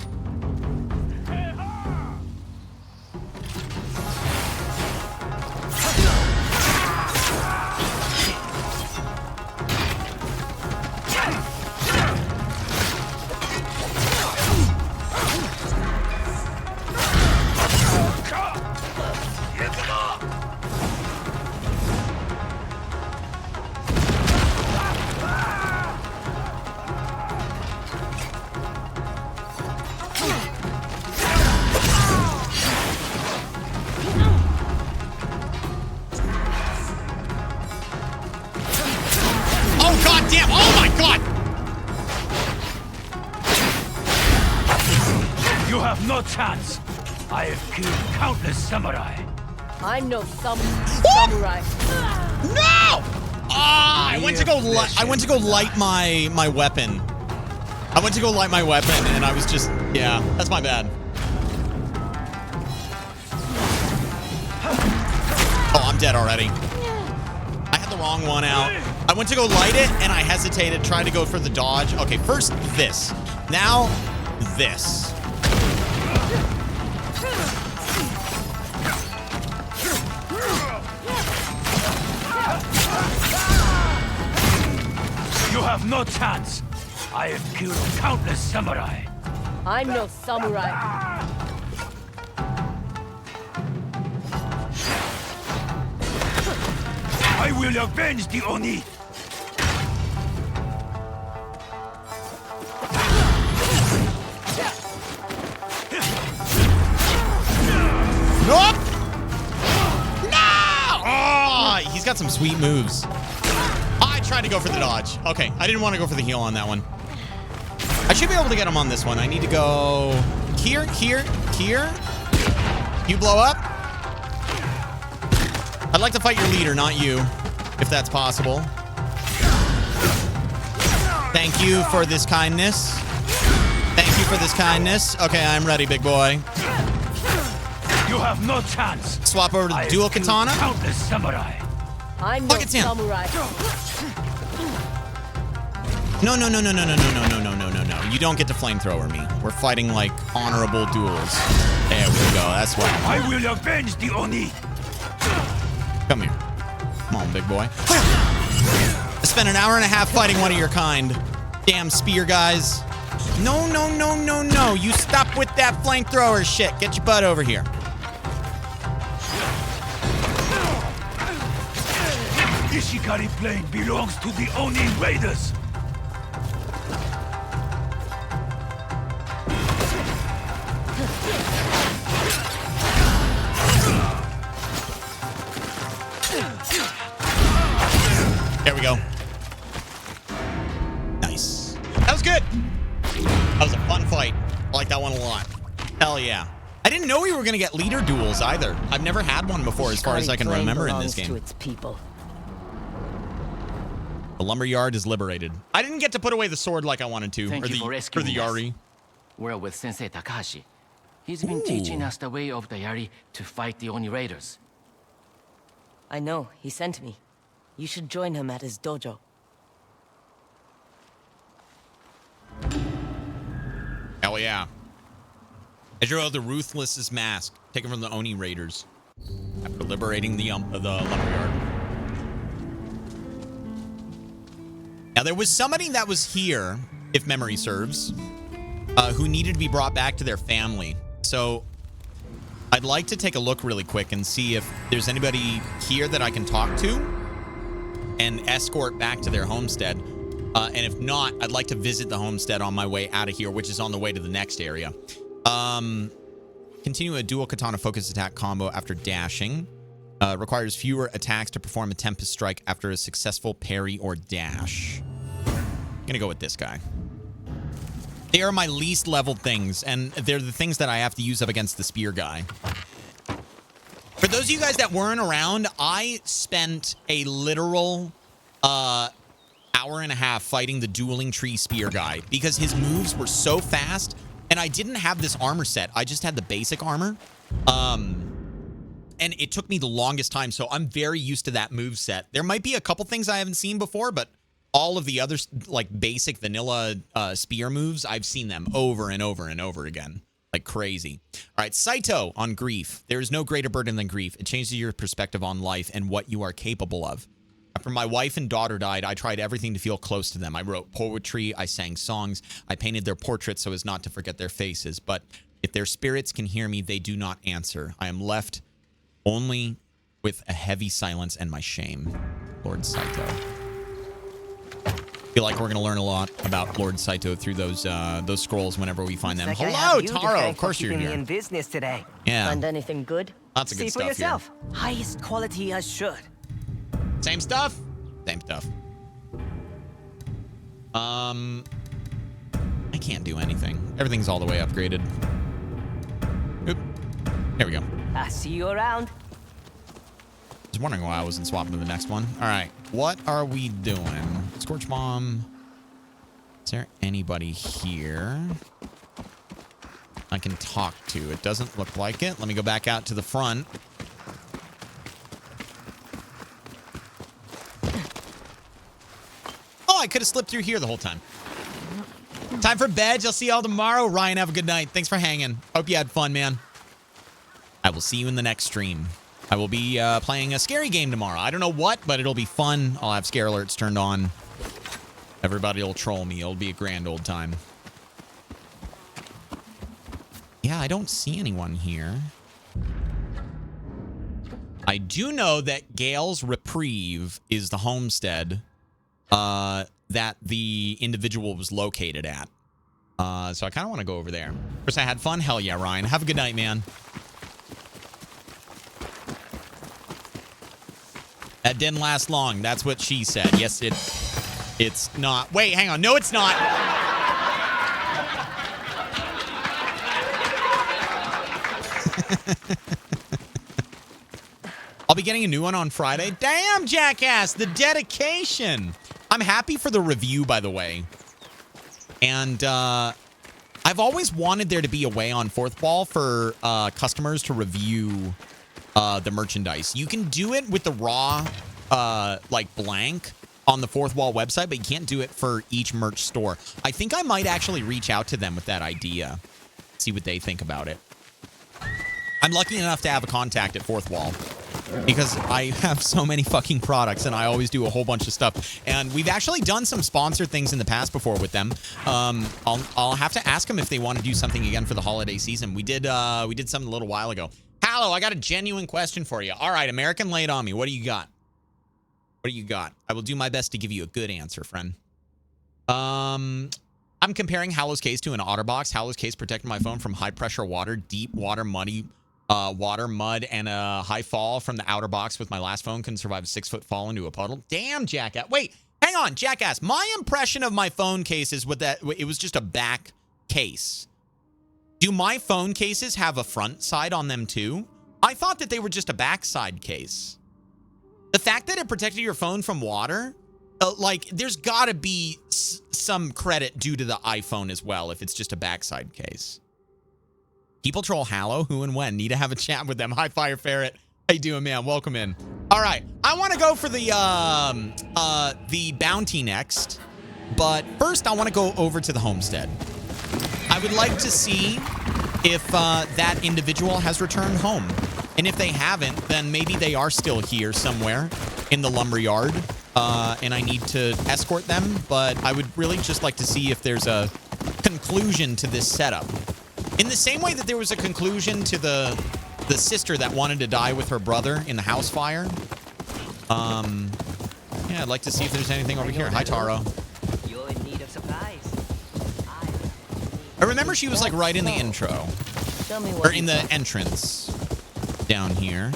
No chance. I have killed countless samurai. I'm no samurai. No! I went to go light my weapon. I went to go light my weapon, and I was just, yeah, that's my bad. Oh, I'm dead already. I had the wrong one out. I went to go light it, and I hesitated, tried to go for the dodge. Okay, first this. Now this. You have no chance. I have killed countless samurai. I'm no samurai. I will avenge the Oni. Nope! No! Oh, he's got some sweet moves. I tried to go for the dodge. Okay, I didn't want to go for the heal on that one. I should be able to get him on this one. I need to go here, here, here. You blow up. I'd like to fight your leader, not you, if that's possible. Thank you for this kindness. Thank you for this kindness. Okay, I'm ready, big boy. You have no chance. Swap over to the dual katana. Countless samurai. I'm no samurai. No, no, no, no, no, no, no, no, no, no, no, no. You don't get to flamethrower me. We're fighting like honorable duels. There we go. That's what I will avenge the Oni. Come here. Come on, big boy. I spent an hour and a half fighting one of your kind. Damn spear guys. No, no, no, no, no. You stop with that flamethrower shit. Get your butt over here. Ishikari Plain belongs to the Oni Raiders. There we go. Nice. That was good. That was a fun fight. I like that one a lot. Hell yeah. I didn't know we were going to get leader duels either. I've never had one before as far as I can remember in this game. To its people. The lumberyard is liberated. I didn't get to put away the sword like I wanted to. Thank you for rescuing the Yari. us. We're with Sensei Takashi. He's been teaching us the way of the Yari to fight the Oni Raiders. I know. He sent me. You should join him at his dojo. Hell yeah. Ezreal the Ruthless's mask, taken from the Oni Raiders after liberating the lumberyard. Now, there was somebody that was here, if memory serves, who needed to be brought back to their family. So I'd like to take a look really quick and see if there's anybody here that I can talk to and escort back to their homestead. And if not, I'd like to visit the homestead on my way out of here, which is on the way to the next area. Continue a dual katana focus attack combo after dashing. Requires fewer attacks to perform a Tempest Strike after a successful parry or dash. I'm gonna go with this guy. They are my least leveled things, and they're the things that I have to use up against the spear guy. For those of you guys that weren't around, I spent a literal hour and a half fighting the dueling tree spear guy because his moves were so fast, and I didn't have this armor set. I just had the basic armor. And it took me the longest time, so I'm very used to that move set. There might be a couple things I haven't seen before, but all of the other like basic vanilla spear moves, I've seen them over and over and over again. Like crazy. All right, Saito on grief. There is no greater burden than grief. It changes your perspective on life and what you are capable of. After my wife and daughter died, I tried everything to feel close to them. I wrote poetry, I sang songs, I painted their portraits so as not to forget their faces. But if their spirits can hear me, they do not answer. I am left only with a heavy silence and my shame. Lord Saito. I feel like we're going to learn a lot about Lord Saito through those scrolls whenever we find them. Hello, Taro. Of course you're here. In business today. Yeah. Find anything good? Lots of good stuff here. See for yourself. Highest quality as should. Same stuff? Same stuff. I can't do anything. Everything's all the way upgraded. Oop. There we go. I see you around. I was wondering why I wasn't swapping to the next one. All right. What are we doing? Scorch Bomb. Is there anybody here I can talk to? It doesn't look like it. Let me go back out to the front. Oh, I could have slipped through here the whole time. Time for bed. I'll see y'all tomorrow. Ryan, have a good night. Thanks for hanging. Hope you had fun, man. I will see you in the next stream. I will be playing a scary game tomorrow. I don't know what, but it'll be fun. I'll have scare alerts turned on. Everybody will troll me. It'll be a grand old time. Yeah, I don't see anyone here. I do know that Gale's Reprieve is the homestead that the individual was located at. So I kind of want to go over there. First, I had fun. Hell yeah, Ryan. Have a good night, man. That didn't last long. That's what she said. Yes, it's not. Wait, hang on. No, it's not. I'll be getting a new one on Friday. Damn, jackass, the dedication. I'm happy for the review, by the way. And I've always wanted there to be a way on Fourth Wall for customers to review the merchandise. You can do it with the raw, like blank, on the Fourth Wall website, but you can't do it for each merch store. I think I might actually reach out to them with that idea. See what they think about it. I'm lucky enough to have a contact at Fourth Wall because I have so many fucking products and I always do a whole bunch of stuff. And we've actually done some sponsored things in the past before with them. I'll have to ask them if they want to do something again for the holiday season. We did something a little while ago. HaLLoW, I got a genuine question for you. All right, American, lay it on me. What do you got? What do you got? I will do my best to give you a good answer, friend. I'm comparing HaLLoW's case to an OtterBox. HaLLoW's case protected my phone from high-pressure water, deep water, muddy water, mud, and a high fall from the outer box with my last phone. Couldn't survive a 6-foot fall into a puddle. Damn, Jackass. Wait, hang on, Jackass. My impression of my phone cases was that it was just a back case. Do my phone cases have a front side on them too? I thought that they were just a backside case. The fact that it protected your phone from water, like, there's got to be some credit due to the iPhone as well if it's just a backside case. People troll HaLLoW, who and when. Need to have a chat with them. Hi, Fire Ferret. How you doing, man? Welcome in. All right. I want to go for the bounty next. But first, I want to go over to the homestead. I would like to see if that individual has returned home. And if they haven't, then maybe they are still here somewhere in the lumberyard. And I need to escort them. But I would really just like to see if there's a conclusion to this setup. In the same way that there was a conclusion to the sister that wanted to die with her brother in the house fire. Yeah, I'd like to see if there's anything over here. Hi, Taro. You're in need of supplies. I remember she was like right in the intro. Or in the entrance down here.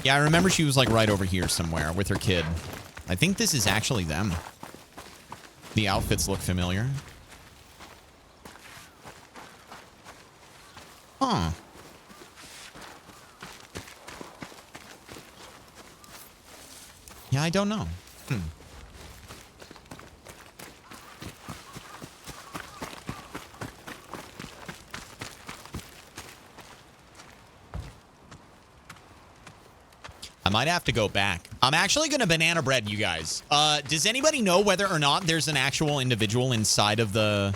Yeah, I remember she was like right over here somewhere with her kid. I think this is actually them. The outfits look familiar. Huh. Yeah, I don't know. I might have to go back. I'm actually going to banana bread you guys. Does anybody know whether or not there's an actual individual inside of the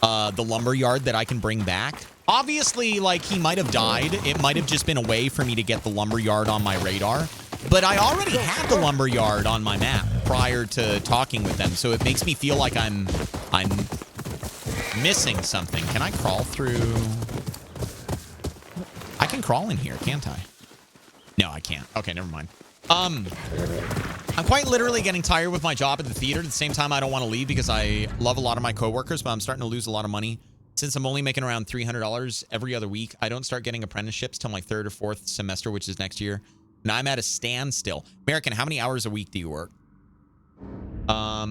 lumber yard that I can bring back? Obviously, like, he might have died. It might have just been a way for me to get the lumber yard on my radar. But I already had the lumber yard on my map prior to talking with them, so it makes me feel like I'm missing something. Can I crawl through? I can crawl in here, can't I? No, I can't. Okay, never mind. I'm quite literally getting tired with my job at the theater. At the same time, I don't want to leave because I love a lot of my coworkers, but I'm starting to lose a lot of money. Since I'm only making around $300 every other week, I don't start getting apprenticeships till my 3rd or 4th semester, which is next year. And I'm at a standstill. American, how many hours a week do you work? Are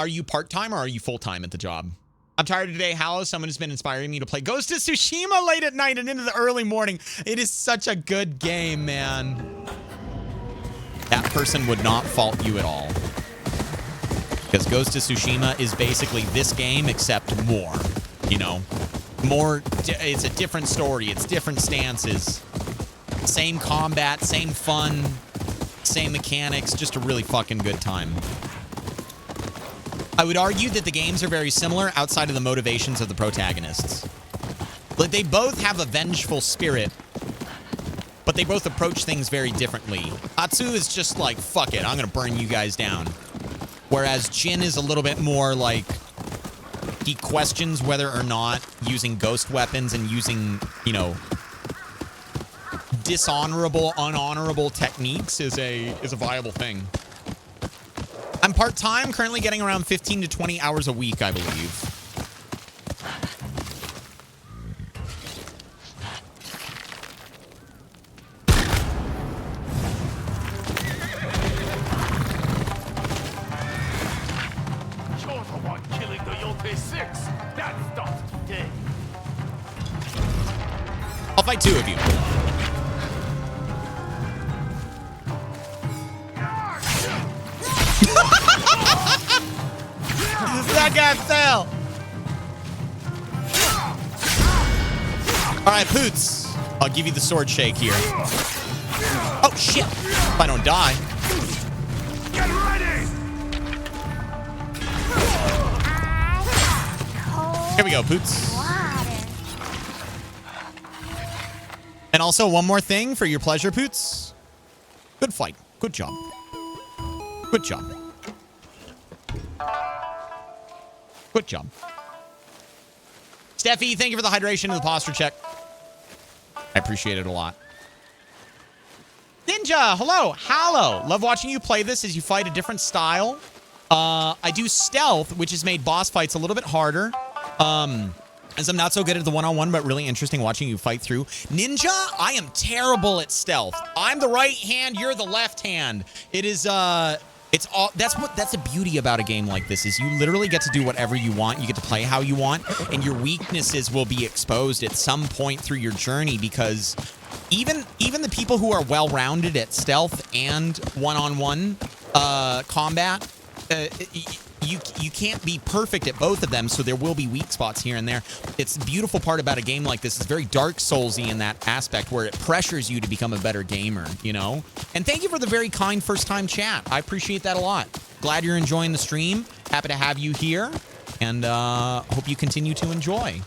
you part-time or are you full-time at the job? I'm tired today, HaLLoW. Someone has been inspiring me to play Ghost of Tsushima late at night and into the early morning. It is such a good game, man. That person would not fault you at all. Because Ghost of Tsushima is basically this game, except more. You know? More, it's a different story. It's different stances. Same combat, same fun, same mechanics. Just a really fucking good time. I would argue that the games are very similar outside of the motivations of the protagonists. Like, they both have a vengeful spirit, but they both approach things very differently. Atsu is just like, fuck it, I'm gonna burn you guys down. Whereas Jin is a little bit more like, he questions whether or not using ghost weapons and using, you know, dishonorable, unhonorable techniques is a viable thing. I'm part-time, currently getting around 15 to 20 hours a week, I believe. You're the one killing the Yōtei 6. That starts today. I'll fight 2 of you. That guy fell. All right, Poots. I'll give you the sword shake here. Oh, shit. If I don't die. Get ready! Here we go, Poots. Water. And also, one more thing for your pleasure, Poots. Good fight. Good job. Good job. Good job. Steffi, thank you for the hydration and the posture check. I appreciate it a lot. Ninja, hello. HaLLoW. Love watching you play this as you fight a different style. I do stealth, which has made boss fights a little bit harder. As I'm not so good at the one-on-one, but really interesting watching you fight through. Ninja, I am terrible at stealth. I'm the right hand, you're the left hand. It is, it's all, that's the beauty about a game like this, is you literally get to do whatever you want. You get to play how you want, and your weaknesses will be exposed at some point through your journey, because even the people who are well-rounded at stealth and one-on-one combat, you can't be perfect at both of them, so there will be weak spots here and there. It's the beautiful part about a game like this. It's very Dark Soulsy in that aspect, where it pressures you to become a better gamer, you know? And thank you for the very kind first-time chat. I appreciate that a lot. Glad you're enjoying the stream. Happy to have you here, and hope you continue to enjoy.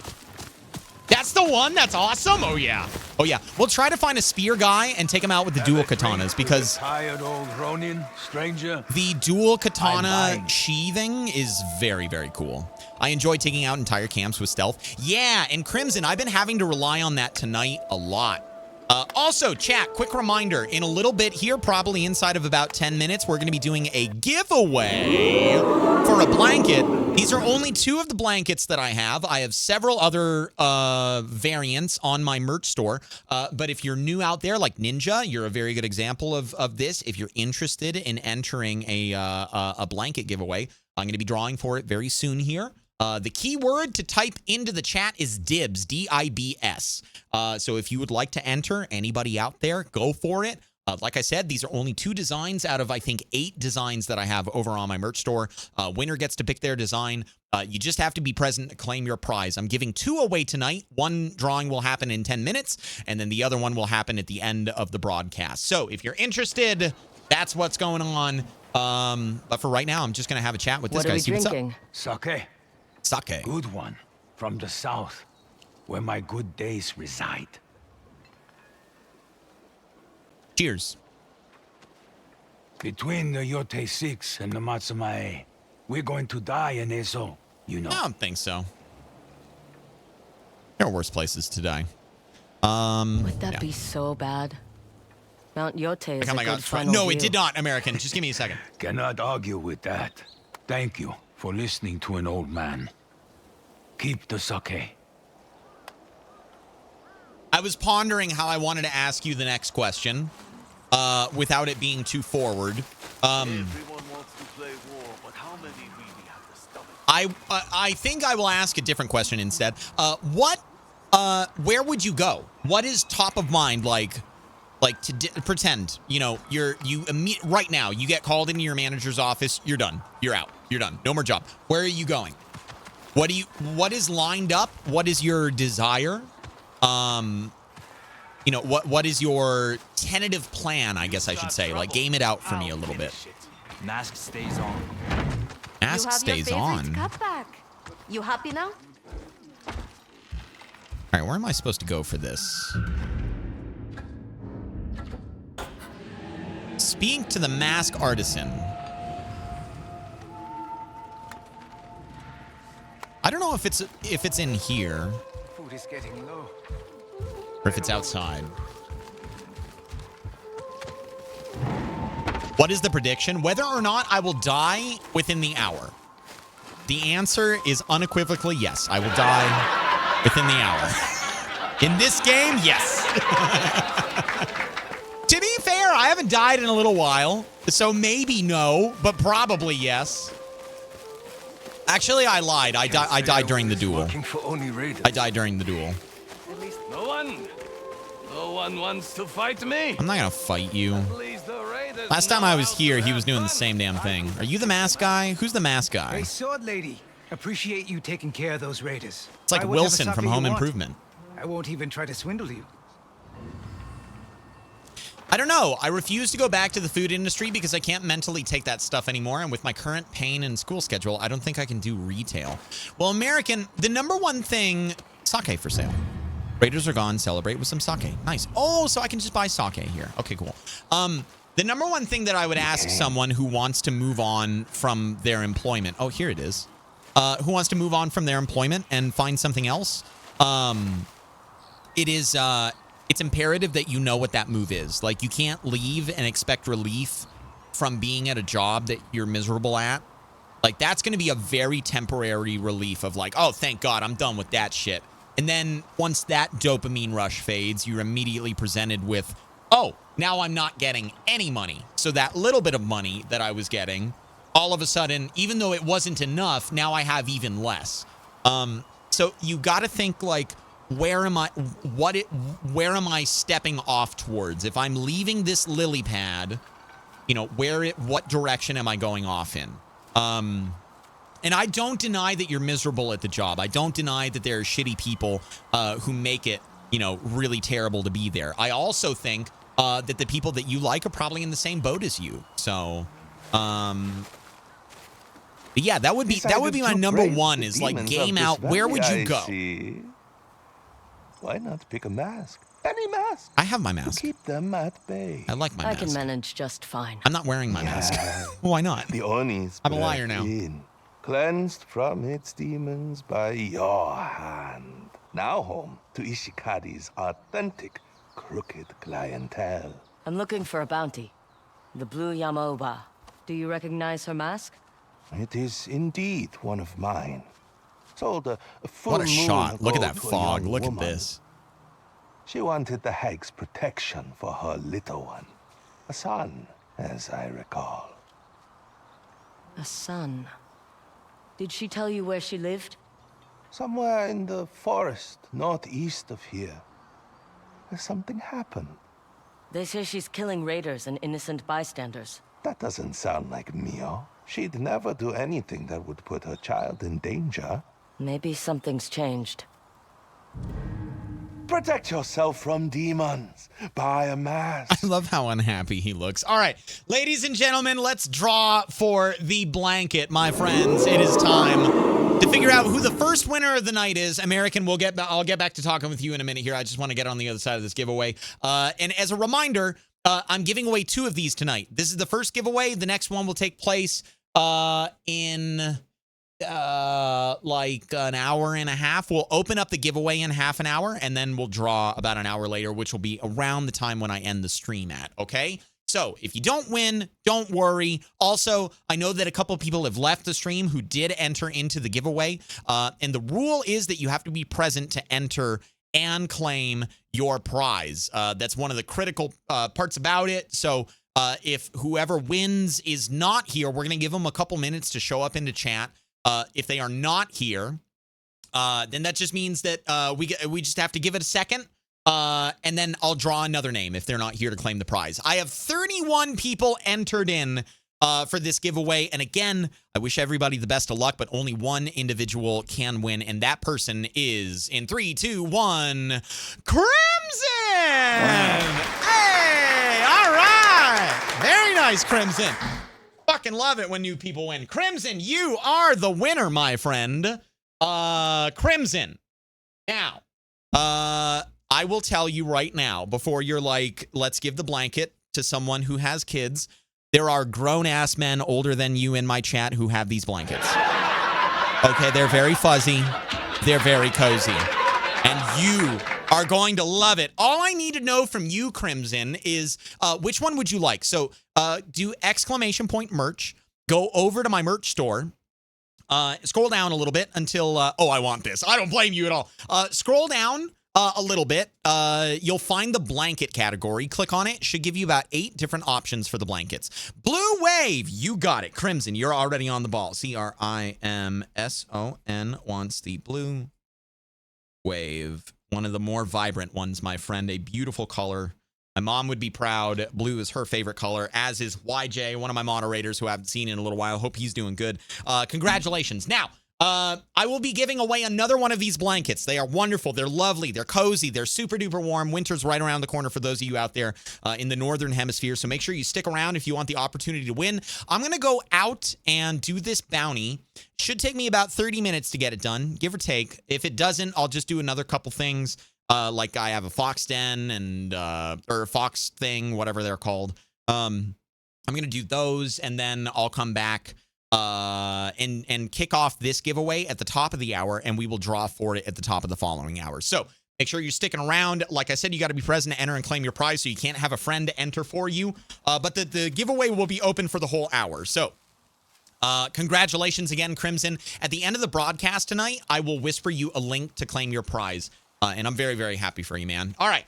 That's the one? That's awesome? Oh, yeah. Oh, yeah. We'll try to find a spear guy and take him out with the dual katanas, because Tired old Ronin, stranger. the dual katana sheathing is very, very cool. I enjoy taking out entire camps with stealth. Yeah, and Crimson, I've been having to rely on that tonight a lot. Also, chat, quick reminder, in a little bit here, probably inside of about 10 minutes, we're going to be doing a giveaway for a blanket. These are only 2 of the blankets that I have. I have several other variants on my merch store. But if you're new out there, like Ninja, you're a very good example of this. If you're interested in entering a blanket giveaway, I'm going to be drawing for it very soon here. The keyword to type into the chat is DIBS, D-I-B-S. So if you would like to enter, anybody out there, go for it. Like I said, these are only 2 designs out of, I think, 8 designs that I have over on my merch store. Winner gets to pick their design. You just have to be present to claim your prize. I'm giving 2 away tonight. One drawing will happen in 10 minutes, and then the other one will happen at the end of the broadcast. So if you're interested, that's what's going on. But for right now, I'm just going to have a chat with this guy. What are we drinking? Sake. Sake. Good one. From the south, where my good days reside. Cheers. Between the Yōtei 6 and the Matsumae, we're going to die in Ezo, you know. I don't think so. There are worse places to die. Would that be so bad? Mount Yōtei is a good final No, view. it did not, American. Just give me a second. Cannot argue with that. Thank you for listening to an old man. Keep the sake. I was pondering how I wanted to ask you the next question, without it being too forward. Everyone wants to play war, but how many really have the stomach? I think I will ask a different question instead. Where would you go? What is top of mind? Like to pretend, you know, right now you get called into your manager's office. You're done. You're out. You're done. No more job. Where are you going? What is lined up? What is your desire? You know, what is your tentative plan, I guess I should say? Like, game it out for me a little bit. Mask stays on. Mask stays on. Cut back. You happy now? All right, where am I supposed to go for this? Speak to the mask artisan. I don't know if it's in here. Food is getting low. Or if it's outside. What is the prediction? Whether or not I will die within the hour. The answer is unequivocally yes. I will die within the hour. In this game, yes. To be fair, I haven't died in a little while. So maybe no, but probably yes. Actually, I lied. I died during the duel. I died during the duel. At least no one wants to fight me. I'm not gonna fight you. Last time I was here, he was doing the same damn thing. Are you the mask guy? Who's the mask guy? Hey, sword lady. Appreciate you taking care of those raiders. It's like Wilson from Home Improvement. I won't even try to swindle you. I don't know. I refuse to go back to the food industry because I can't mentally take that stuff anymore. And with my current pain and school schedule, I don't think I can do retail. Well, American, the number one thing, sake for sale. Raiders are gone. Celebrate with some sake. Nice. Oh, so I can just buy sake here. Okay, cool. The number one thing that I would ask someone who wants to move on from their employment. Oh, here it is. Who wants to move on from their employment and find something else. It's imperative that you know what that move is. Like, you can't leave and expect relief from being at a job that you're miserable at. Like, that's going to be a very temporary relief of like, oh, thank God, I'm done with that shit. And then once that dopamine rush fades, you're immediately presented with, oh, now I'm not getting any money. So that little bit of money that I was getting, all of a sudden, even though it wasn't enough, now I have even less. So you got to think like, where am I stepping off towards? If I'm leaving this lily pad, you know, what direction am I going off in? And I don't deny that you're miserable at the job. I don't deny that there are shitty people who make it, you know, really terrible to be there. I also think that the people that you like are probably in the same boat as you. So, but yeah, that would be my number one is like game out. Where would you go? Why not pick a mask? Any mask. I have my mask. To keep them at bay. I like my mask. I can manage just fine. I'm not wearing my mask. Why not? The Oni's I'm a liar now. Cleansed from its demons by your hand. Now home to Ishikari's authentic crooked clientele. I'm looking for a bounty. The Blue Yamaoba. Do you recognize her mask? It is indeed one of mine. Sold a full what a moon shot. Look at that ago to a fog. young Look woman. at this. She wanted the hag's protection for her little one. A son, as I recall. A son. Did she tell you where she lived? Somewhere in the forest northeast of here. Something happened. They say she's killing raiders and innocent bystanders. That doesn't sound like Mio. She'd never do anything that would put her child in danger. Maybe something's changed. Protect yourself from demons. Buy a mask. I love how unhappy he looks. All right, ladies and gentlemen, let's draw for the blanket, my friends. It is time to figure out who the first winner of the night is. American, I'll get back to talking with you in a minute here. I just want to get on the other side of this giveaway. And as a reminder, I'm giving away 2 of these tonight. This is the first giveaway. The next one will take place in like an hour and a half. We'll open up the giveaway in half an hour, and then we'll draw about an hour later, which will be around the time when I end the stream at, okay? So if you don't win, don't worry. Also, I know that a couple of people have left the stream who did enter into the giveaway, and the rule is that you have to be present to enter and claim your prize. That's one of the critical parts about it. So if whoever wins is not here, we're going to give them a couple minutes to show up into chat. If they are not here, then that just means that we just have to give it a second, and then I'll draw another name if they're not here to claim the prize. I have 31 people entered in for this giveaway, and again, I wish everybody the best of luck, but only one individual can win, and that person is, in 3, 2, 1, Crimson! Hey! All right! Very nice, Crimson. Fucking love it when new people win. Crimson, you are the winner, my friend. Crimson. Now, I will tell you right now, before you're like, let's give the blanket to someone who has kids, there are grown-ass men older than you in my chat who have these blankets. Okay, they're very fuzzy. They're very cozy. And you are going to love it. All I need to know from you, Crimson, is which one would you like? So do ! merch. Go over to my merch store. Scroll down a little bit until, oh, I want this. I don't blame you at all. Scroll down a little bit. You'll find the blanket category. Click on it. It should give you about 8 different options for the blankets. Blue Wave, you got it. Crimson, you're already on the ball. CRIMSON wants the Blue Wave. One of the more vibrant ones, my friend. A beautiful color. My mom would be proud. Blue is her favorite color, as is YJ, one of my moderators who I haven't seen in a little while. Hope he's doing good. Congratulations. Now, I will be giving away another one of these blankets. They are wonderful. They're lovely. They're cozy. They're super duper warm. Winter's right around the corner for those of you out there in the northern hemisphere. So make sure you stick around if you want the opportunity to win. I'm going to go out and do this bounty. Should take me about 30 minutes to get it done, give or take. If it doesn't, I'll just do another couple things. Like I have a fox den and or a fox thing, whatever they're called. I'm going to do those, and then I'll come back and kick off this giveaway at the top of the hour, and we will draw for it at the top of the following hour. So make sure you're sticking around. Like I said, you got to be present to enter and claim your prize, so you can't have a friend enter for you. But the giveaway will be open for the whole hour. So congratulations again, Crimson. At the end of the broadcast tonight, I will whisper you a link to claim your prize. And I'm very, very happy for you, man. All right,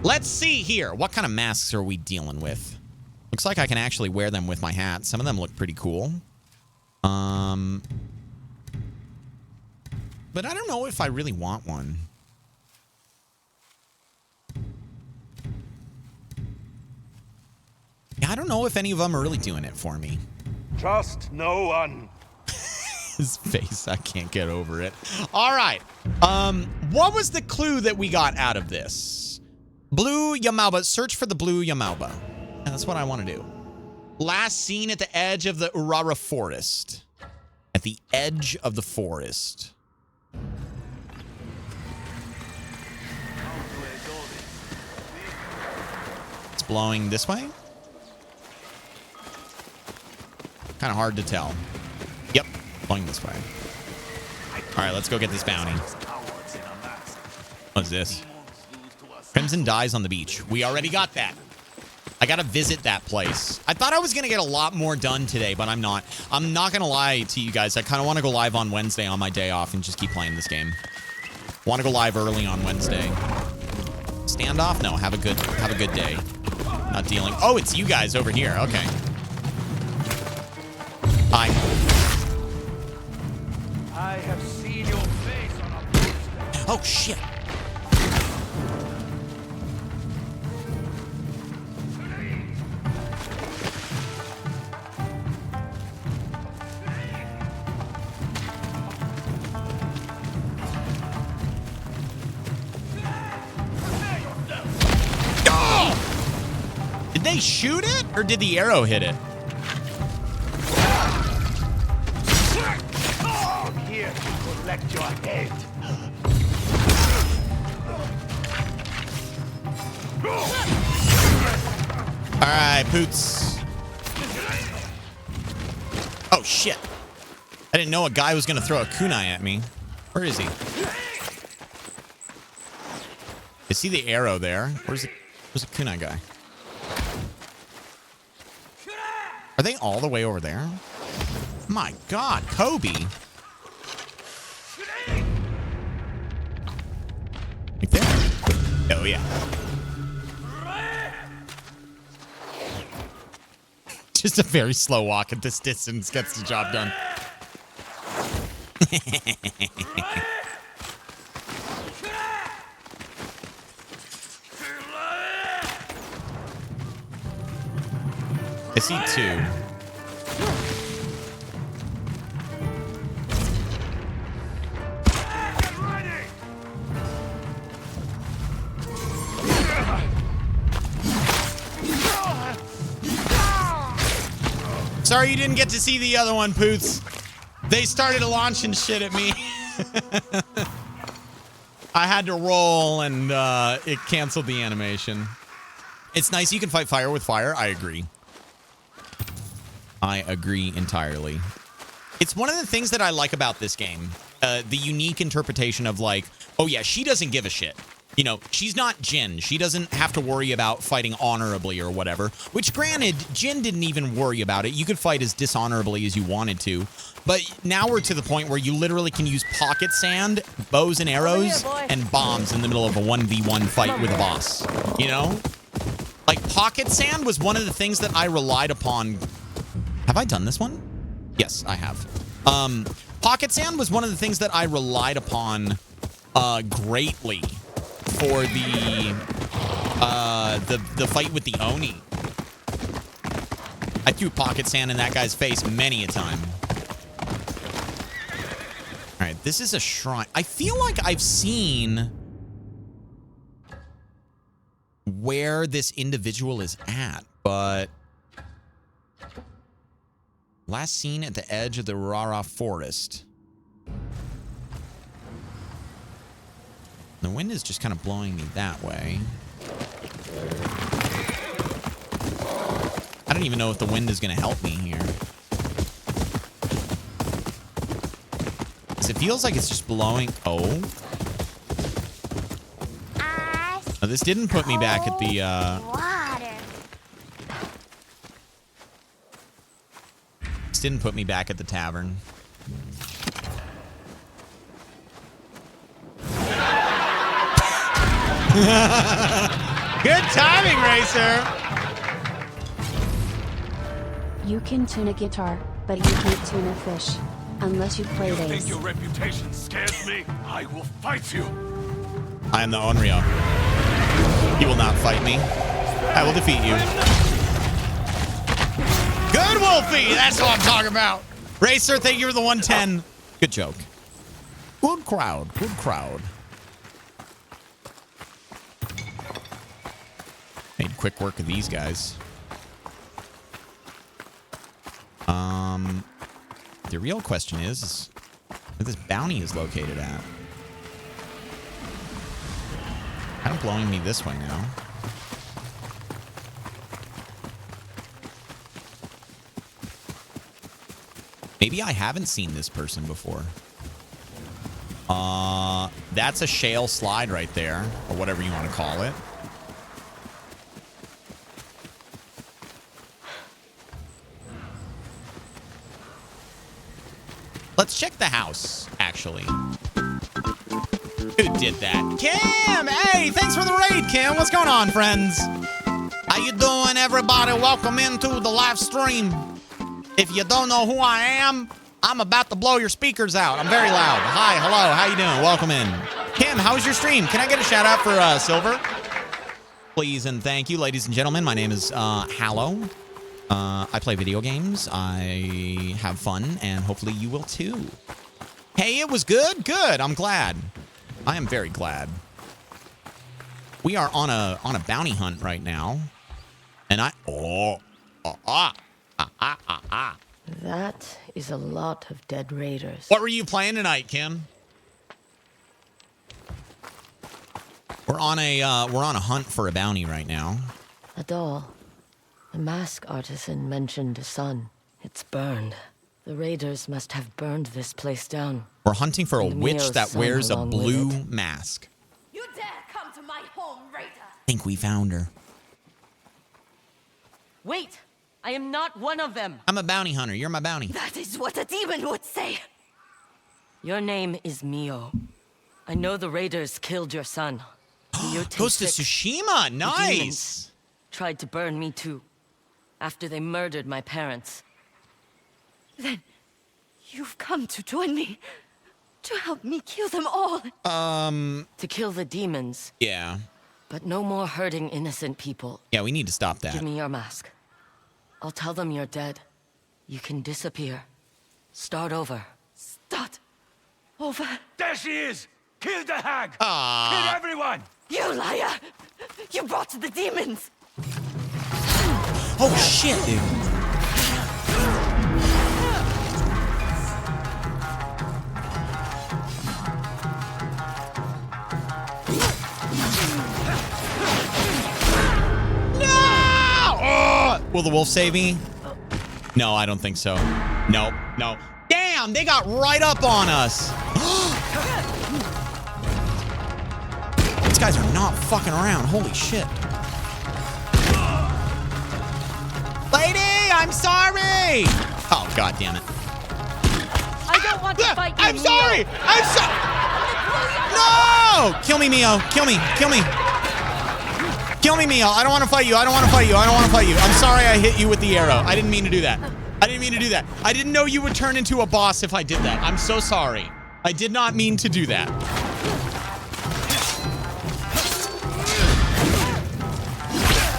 let's see here. What kind of masks are we dealing with? Looks like I can actually wear them with my hat. Some of them look pretty cool. But I don't know if I really want one. Yeah, I don't know if any of them are really doing it for me. Trust no one. His face, I can't get over it. All right. What was the clue that we got out of this? Blue Yamalba. Search for the blue Yamalba. And that's what I want to do. Last seen at the edge of the Urara forest. At the edge of the forest. It's blowing this way? Kind of hard to tell. Yep, blowing this way. All right, let's go get this bounty. What's this? Crimson dies on the beach. We already got that. I gotta visit that place. I thought I was gonna get a lot more done today, but I'm not. I'm not gonna lie to you guys. I kind of want to go live on Wednesday on my day off and just keep playing this game. Want to go live early on Wednesday. Standoff? No. Have a good day. Not dealing. Oh, it's you guys over here. Okay. Hi. I have seen your face on a poster. Oh shit. Did they shoot it, or did the arrow hit it? I'm here to collect your head. All right, Poots. Oh shit! I didn't know a guy was gonna throw a kunai at me. Where is he? I see the arrow there. Where's the kunai guy? Are they all the way over there? My God, Kobe. Right there. Oh, yeah. Just a very slow walk at this distance gets the job done. I see two. Sorry you didn't get to see the other one, Poots. They started launching shit at me. I had to roll and it canceled the animation. It's nice you can fight fire with fire. I agree. I agree entirely. It's one of the things that I like about this game. The unique interpretation of like, oh yeah, she doesn't give a shit. You know, she's not Jin. She doesn't have to worry about fighting honorably or whatever. Which, granted, Jin didn't even worry about it. You could fight as dishonorably as you wanted to. But now we're to the point where you literally can use pocket sand, bows and arrows, and bombs in the middle of a 1v1 fight with a boss. You know? Like, pocket sand was one of the things that I relied upon. Have I done this one? Yes, I have. Pocket sand was one of the things that I relied upon greatly for the fight with the Oni. I threw pocket sand in that guy's face many a time. All right, this is a shrine. I feel like I've seen where this individual is at, but last seen at the edge of the Rara forest. The wind is just kind of blowing me that way. I don't even know if the wind is going to help me here. It feels like it's just blowing. Oh. Oh, this didn't put me back at the Water. This didn't put me back at the tavern. Good timing, Racer. You can tune a guitar, but you can't tune a fish. Unless you play You bass. think your reputation scares me? I will fight you. I am the Onryo. You will not fight me. I will defeat you. Good, Wolfie! That's what I'm talking about. Racer, thank you for the 110. Good joke. Good crowd. Good crowd. Made quick work of these guys. The real question is where this bounty is located at. Kind of blowing me this way now. Maybe I haven't seen this person before. That's a shale slide right there, or whatever you want to call it. Let's check the house, actually. Who did that? Kim! Hey, thanks for the raid, Kim. What's going on, friends? How you doing, everybody? Welcome into the live stream. If you don't know who I am, I'm about to blow your speakers out. I'm very loud. Hi, hello, how you doing? Welcome in. Kim, how was your stream? Can I get a shout out for Silver? Please and thank you, ladies and gentlemen. My name is HaLLoW. I play video games. I have fun, and hopefully you will too. Hey, it was good? Good. I'm glad. I am very glad. We are on a bounty hunt right now. And That is a lot of dead raiders. What were you playing tonight, Kim? We're on a hunt for a bounty right now. A doll. The mask artisan mentioned a sun. It's burned. The raiders must have burned this place down. We're hunting for a And witch Mio's that son wears a along with blue it. mask. You dare come to my home, raider! Think we found her. Wait! I am not one of them! I'm a bounty hunter. You're my bounty. That is what a demon would say! Your name is Mio. I know the raiders killed your son. Yōtei Goes to 6. Tsushima. The Nice. demons tried to burn me too. After they murdered my parents. Then you've come to join me. To help me kill them all. To kill the demons. Yeah. But no more hurting innocent people. Yeah, we need to stop that. Give me your mask. I'll tell them you're dead. You can disappear. Start over. Start over. There she is! Kill the hag! Aww. Kill everyone! You liar! You brought the demons! Oh, shit, dude. No! Oh! Will the wolf save me? No, I don't think so. Nope, no. Damn, they got right up on us. These guys are not fucking around. Holy shit. Lady, I'm sorry. Oh, god damn it. I don't want to fight you, I'm sorry. Mio. I'm sorry. No! Kill me, Mio. Kill me. Kill me. Kill me, Mio. I don't want to fight you. I don't want to fight you. I don't want to fight you. I'm sorry I hit you with the arrow. I didn't mean to do that. I didn't mean to do that. I didn't know you would turn into a boss if I did that. I'm so sorry. I did not mean to do that.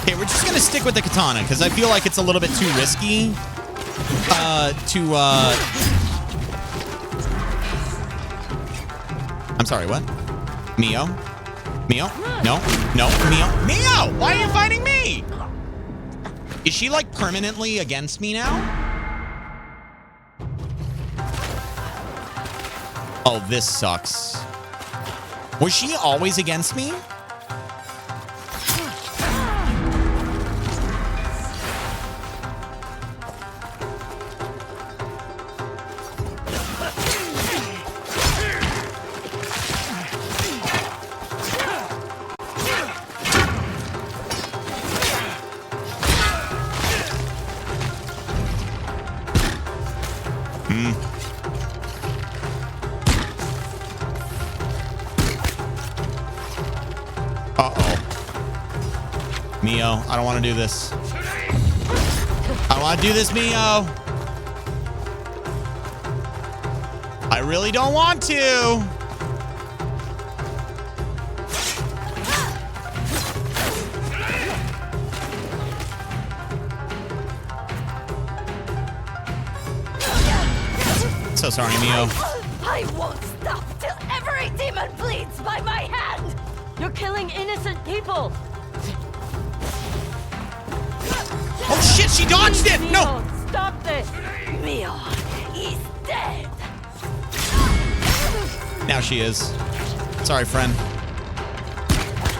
Okay, we're just gonna stick with the katana because I feel like it's a little bit too risky sorry, what? Mio? Mio? No, no, Mio. Mio! Why are you fighting me? Is she like permanently against me now? Oh, this sucks. Was she always against me? Mio, I don't want to do this. I don't want to do this, Mio. I really don't want to. So sorry, Mio. I won't stop till every demon bleeds by my hand. You're killing innocent people. Oh shit, she dodged it! No! Stop this! Mio is dead! Now she is. Sorry, friend.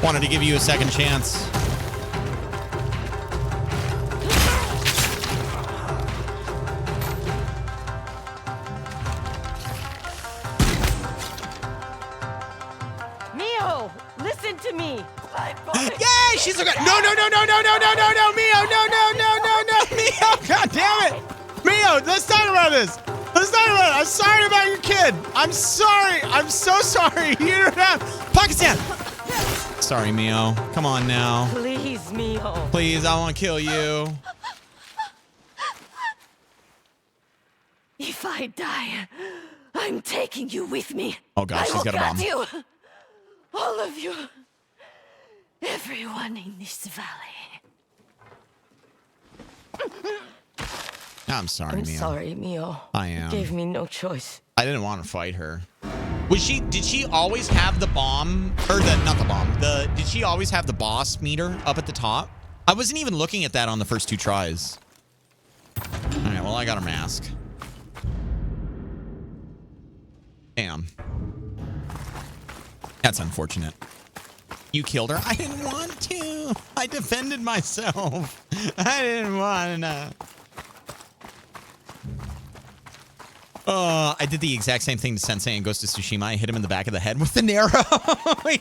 Wanted to give you a second chance. Mio, listen to me! Yay! She's like, no, no, no, no, no, no, no, no, no, Mio, no, no, no, no, no, Mio, god damn it! Mio, let's talk about this. Let's talk about it. I'm sorry about your kid. I'm sorry. I'm so sorry. You don't have Pakistan. Sorry, Mio. Come on now. Please, Mio. Please, I want to kill you. If I die, I'm taking you with me. Oh gosh, she's got a bomb. You. All of you. Everyone in this valley. I'm sorry, I'm Mio. sorry, Mio. I am. You gave me no choice. I didn't want to fight her. Did she always have the bomb? Or not the bomb. Did she always have the boss meter up at the top? I wasn't even looking at that on the first 2 tries. All right, well, I got her mask. Damn. That's unfortunate. You killed her? I didn't want to. I defended myself. I didn't want to. I did the exact same thing to Sensei in Ghost of Tsushima. I hit him in the back of the head with an arrow.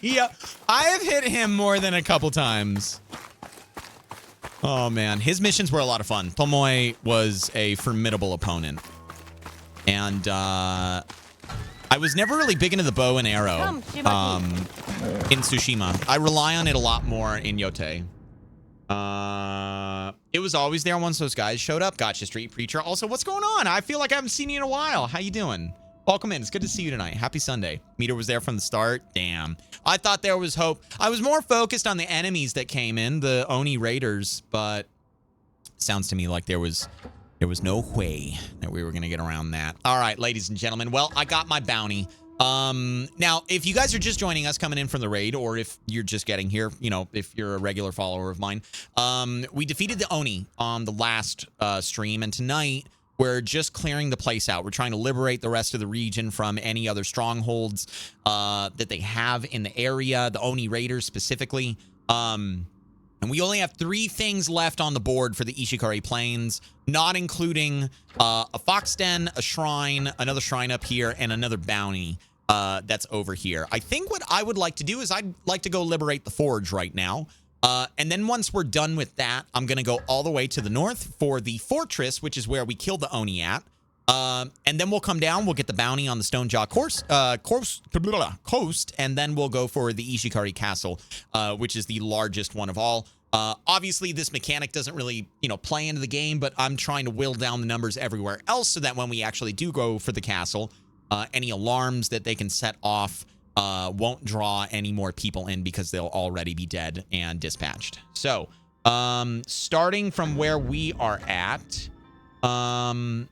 Yeah, I have hit him more than a couple times. Oh, man. His missions were a lot of fun. Tomoe was a formidable opponent. And I was never really big into the bow and arrow in Tsushima. I rely on it a lot more in Yōtei. It was always there once those guys showed up. Gotcha, Street Preacher. Also, what's going on? I feel like I haven't seen you in a while. How you doing? Welcome in. It's good to see you tonight. Happy Sunday. Meter was there from the start. Damn. I thought there was hope. I was more focused on the enemies that came in, the Oni Raiders, but sounds to me like there was no way that we were going to get around that. All right, ladies and gentlemen. Well, I got my bounty. Now, if you guys are just joining us coming in from the raid, or if you're just getting here, you know, if you're a regular follower of mine, we defeated the Oni on the last stream, and tonight we're just clearing the place out. We're trying to liberate the rest of the region from any other strongholds that they have in the area, the Oni Raiders specifically. And we only have 3 things left on the board for the Ishikari Plains, not including a fox den, a shrine, another shrine up here, and another bounty that's over here. I think what I would like to do is I'd like to go liberate the forge right now. And then once we're done with that, I'm going to go all the way to the north for the fortress, which is where we killed the Oni at. And then we'll come down, we'll get the bounty on the Stonejaw coast, and then we'll go for the Ishikari Castle, which is the largest one of all. Obviously, this mechanic doesn't really, play into the game, but I'm trying to whittle down the numbers everywhere else so that when we actually do go for the castle, any alarms that they can set off won't draw any more people in because they'll already be dead and dispatched. So, starting from where we are at, I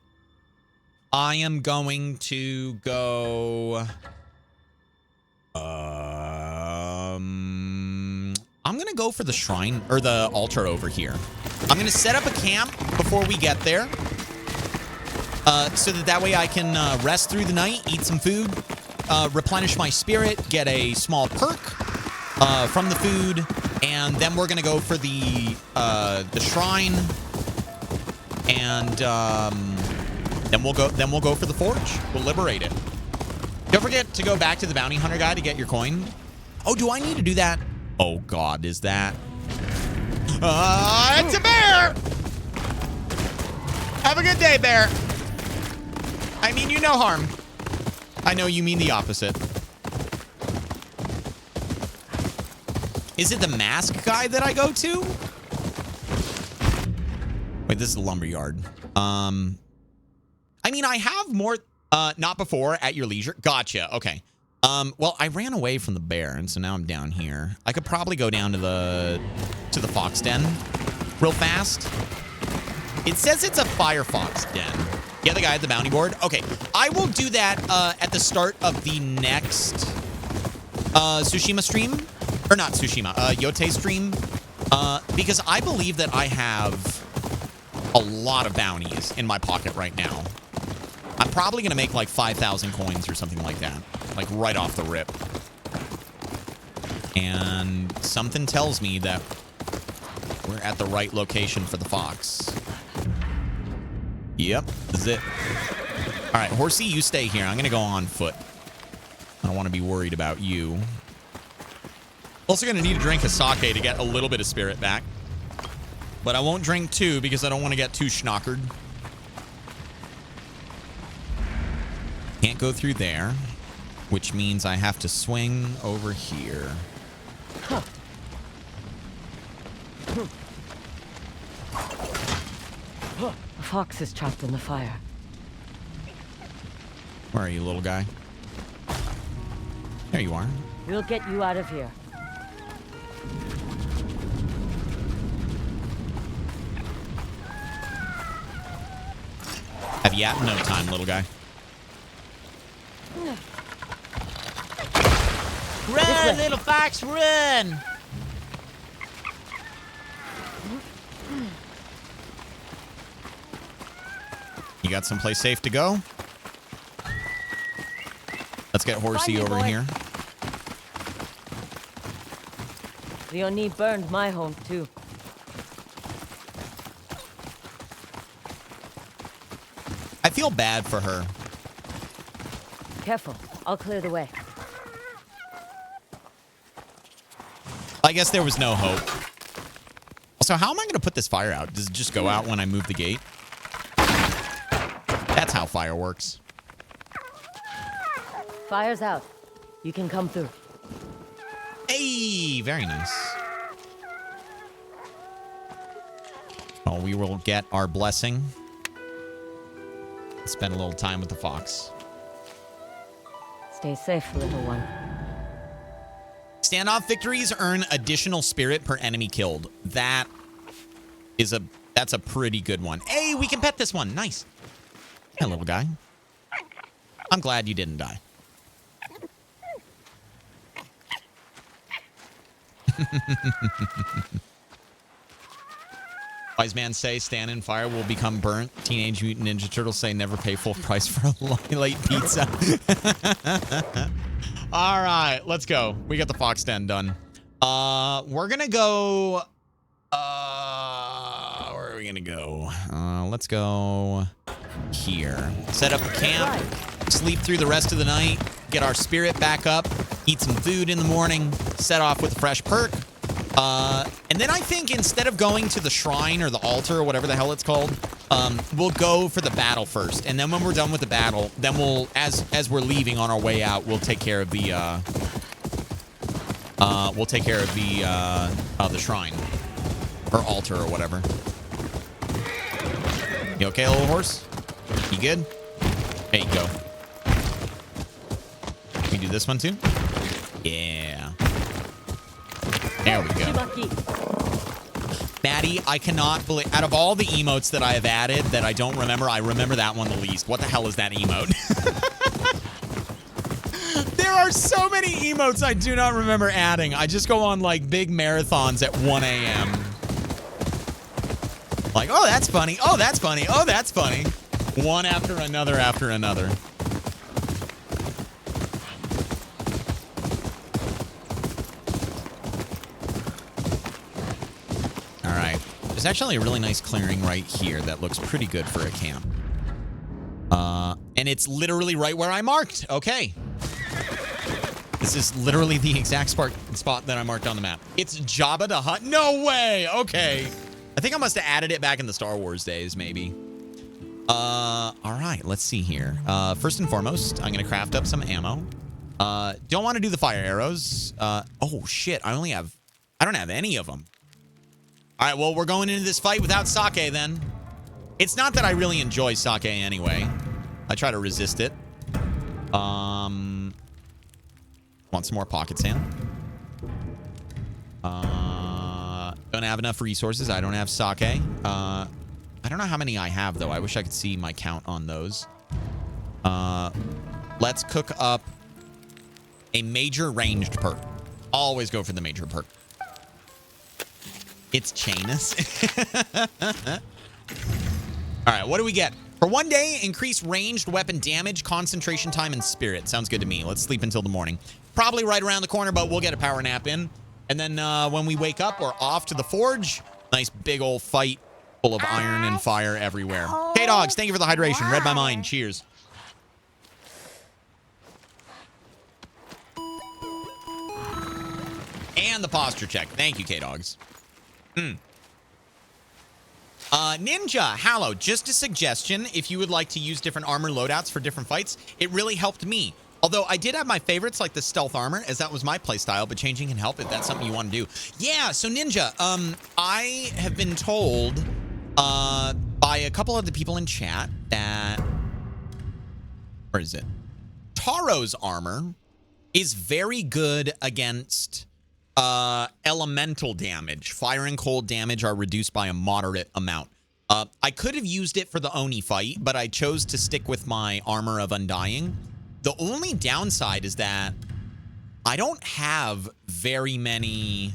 am going to go I'm going to go for the shrine or the altar over here. I'm going to set up a camp before we get there. So that way I can rest through the night, eat some food, replenish my spirit, get a small perk from the food, and then we're going to go for the shrine, and then we'll go for the forge. We'll liberate it. Don't forget to go back to the bounty hunter guy to get your coin. Oh, do I need to do that? Oh, God, is that? It's a bear! Have a good day, bear. I mean you no harm. I know you mean the opposite. Is it the mask guy that I go to? Wait, this is the lumberyard. I mean, I have more... not before, at your leisure. Gotcha. Okay. Well, I ran away from the bear, and so now I'm down here. I could probably go down to the fox den real fast. It says it's a firefox den. Yeah, the guy at the bounty board. Okay, I will do that at the start of the next Tsushima stream. Or not Tsushima, Yōtei stream. Because I believe that I have a lot of bounties in my pocket right now. I'm probably going to make like 5,000 coins or something like that. Like right off the rip. And something tells me that we're at the right location for the fox. Yep, this is it. All right, Horsey, you stay here. I'm going to go on foot. I don't want to be worried about you. Also going to need to drink a sake to get a little bit of spirit back. But I won't drink two because I don't want to get too schnockered. Can't go through there, which means I have to swing over here. Huh. A fox is trapped in the fire. Where are you, little guy? There you are. We'll get you out of here. Have you at no time, little guy? Run, little fox, run! You got someplace safe to go? Let's get Horsey over here. Leonie burned my home, too. I feel bad for her. Careful. I'll clear the way. I guess there was no hope. Also, how am I going to put this fire out? Does it just go out when I move the gate? That's how fire works. Fire's out. You can come through. Hey, very nice. Well, we will get our blessing. Spend a little time with the fox. Stay safe, little one. Standoff victories earn additional spirit per enemy killed. That's a pretty good one. Hey, we can pet this one. Nice. Hey, little guy. I'm glad you didn't die. Wise man say stand in fire will become burnt. Teenage Mutant Ninja Turtles say never pay full price for a late pizza. All right, let's go. We got the fox den done. We're gonna go. Where are we gonna go? Let's go here. Set up a camp. Sleep through the rest of the night. Get our spirit back up. Eat some food in the morning. Set off with a fresh perk. And then I think instead of going to the shrine or the altar or whatever the hell it's called, we'll go for the battle first. And then when we're done with the battle, then we'll, as we're leaving on our way out, we'll take care of the, the shrine or altar or whatever. You okay, little horse? You good? There you go. Can we do this one too? Yeah. There we go. Maddie, I cannot believe... Out of all the emotes that I have added that I don't remember, I remember that one the least. What the hell is that emote? There are so many emotes I do not remember adding. I just go on like big marathons at 1 a.m. Like, oh, that's funny. Oh, that's funny. Oh, that's funny. One after another after another. All right. There's actually a really nice clearing right here that looks pretty good for a camp. And it's literally right where I marked. Okay. This is literally the exact spot that I marked on the map. It's Jabba the Hutt. No way. Okay. I think I must have added it back in the Star Wars days, maybe. All right. Let's see here. First and foremost, I'm going to craft up some ammo. Don't want to do the fire arrows. Oh, shit. I don't have any of them. All right. Well, we're going into this fight without sake then. It's not that I really enjoy sake anyway. I try to resist it. Want some more pocket sand? Don't have enough resources. I don't have sake. I don't know how many I have, though. I wish I could see my count on those. Let's cook up a major ranged perk. Always go for the major perk. It's Chainus. All right, what do we get? For 1 day, increase ranged weapon damage, concentration time, and spirit. Sounds good to me. Let's sleep until the morning. Probably right around the corner, but we'll get a power nap in. And then when we wake up, we're off to the forge. Nice big old fight full of iron and fire everywhere. K-Dogs, thank you for the hydration. Read my mind. Cheers. And the posture check. Thank you, K-Dogs. Ninja, HaLLoW, just a suggestion. If you would like to use different armor loadouts for different fights, it really helped me. Although I did have my favorites like the stealth armor, as that was my playstyle, but changing can help if that's something you want to do. Yeah, so Ninja, I have been told by a couple of the people in chat that... Where is it? Taro's armor is very good against elemental damage. Fire and cold damage are reduced by a moderate amount. I could have used it for the Oni fight, but I chose to stick with my armor of Undying. The only downside is that I don't have very many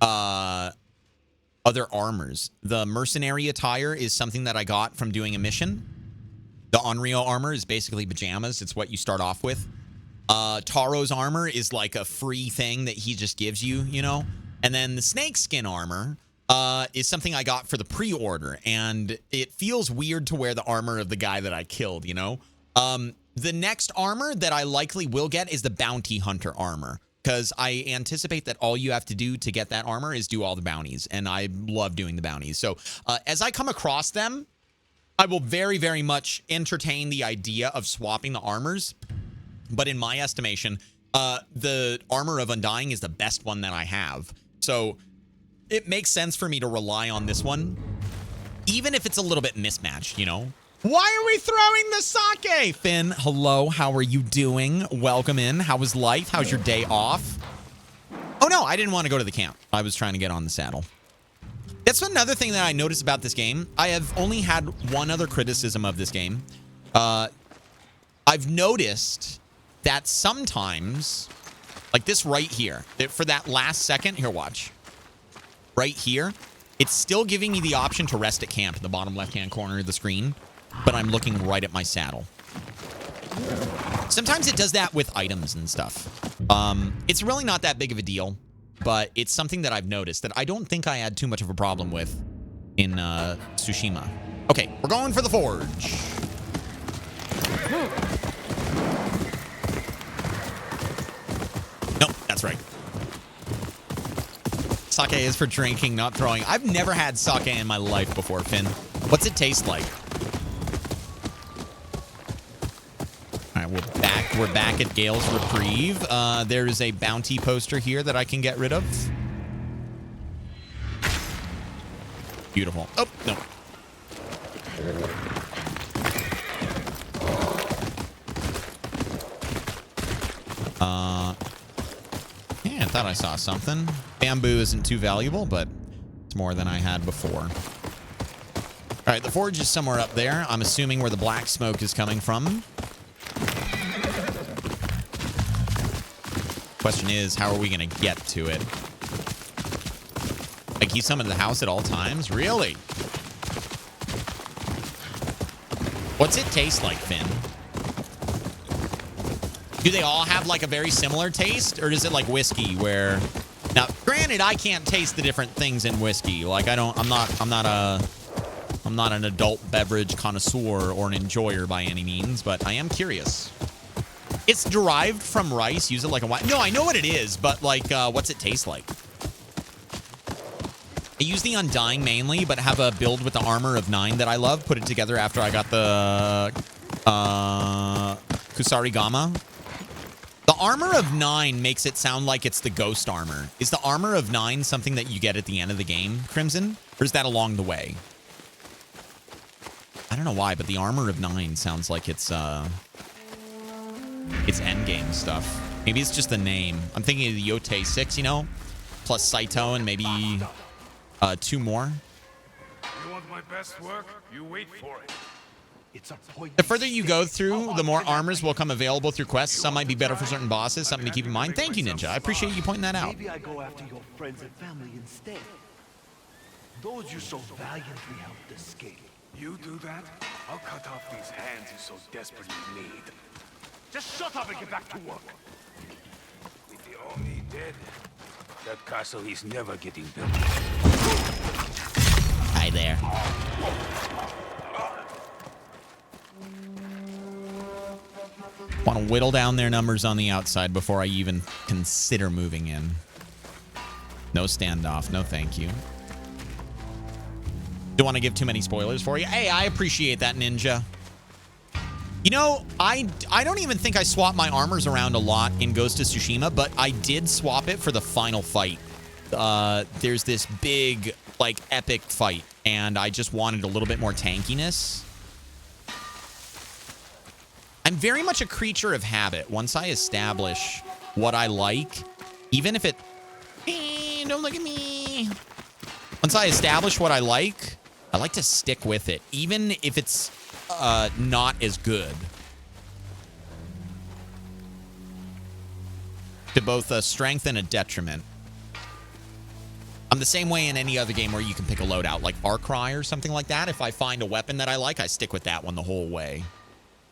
other armors. The mercenary attire is something that I got from doing a mission. The Onryo armor is basically pajamas. It's what you start off with. Taro's armor is like a free thing that he just gives you, you know? And then the snake skin armor is something I got for the pre-order. And it feels weird to wear the armor of the guy that I killed, you know? The next armor that I likely will get is the bounty hunter armor, because I anticipate that all you have to do to get that armor is do all the bounties, and I love doing the bounties. So as I come across them, I will very, very much entertain the idea of swapping the armors. But in my estimation, the armor of Undying is the best one that I have. So it makes sense for me to rely on this one, even if it's a little bit mismatched, you know? Why are we throwing the sake? Finn, hello. How are you doing? Welcome in. How was life? How's your day off? Oh, no, I didn't want to go to the camp. I was trying to get on the saddle. That's another thing that I noticed about this game. I have only had one other criticism of this game. I've noticed that sometimes, like this right here, for that last second, here, watch. Right here, it's still giving me the option to rest at camp in the bottom left-hand corner of the screen, but I'm looking right at my saddle. Sometimes it does that with items and stuff. It's really not that big of a deal, but it's something that I've noticed that I don't think I had too much of a problem with in Tsushima. Okay, we're going for the forge. Nope, that's right. Sake is for drinking, not throwing. I've never had sake in my life before, Finn. What's it taste like? All right, we're back at Gale's Reprieve. There's a bounty poster here that I can get rid of. Beautiful. Oh, no. Yeah, I thought I saw something. Bamboo isn't too valuable, but it's more than I had before. All right, the forge is somewhere up there. I'm assuming where the black smoke is coming from. Question is, how are we going to get to it? Like, he's summoned the house at all times? Really? What's it taste like, Finn? Do they all have like a very similar taste, or is it like whiskey where... Now, granted, I can't taste the different things in whiskey. Like, I'm not an adult beverage connoisseur or an enjoyer by any means, but I am curious. It's derived from rice. Use it like a wine. No, I know what it is, but like, what's it taste like? I use the Undying mainly, but have a build with the Armor of 9 that I love. Put it together after I got the Kusarigama. The Armor of 9 makes it sound like it's the Ghost Armor. Is the Armor of 9 something that you get at the end of the game, Crimson? Or is that along the way? I don't know why, but the Armor of 9 sounds like it's endgame stuff. Maybe it's just the name. I'm thinking of the Yōtei 6, you know? Plus Saito and maybe 2 more. You want my best work? You wait for it. It's a point. The further you go through, the more armors will come available through quests. Some might be better for certain bosses. Something to keep in mind. Thank you, Ninja. I appreciate you pointing that out. Maybe I go after your friends and family instead. Those you so valiantly helped escape. You do that? I'll cut off these hands you so desperately need. Just shut up and get back to work. With the Oni dead, that castle is never getting built. Hi there. Want to whittle down their numbers on the outside before I even consider moving in. No standoff. No thank you. Don't want to give too many spoilers for you. Hey, I appreciate that, Ninja. You know, I don't even think I swapped my armors around a lot in Ghost of Tsushima, but I did swap it for the final fight. There's this big, like, epic fight, and I just wanted a little bit more tankiness. I'm very much a creature of habit. Once I establish what I like, even if it... don't look at me. Once I establish what I like to stick with it, even if it's not as good. To both a strength and a detriment. I'm the same way in any other game where you can pick a loadout, like Far Cry or something like that. If I find a weapon that I like, I stick with that one the whole way.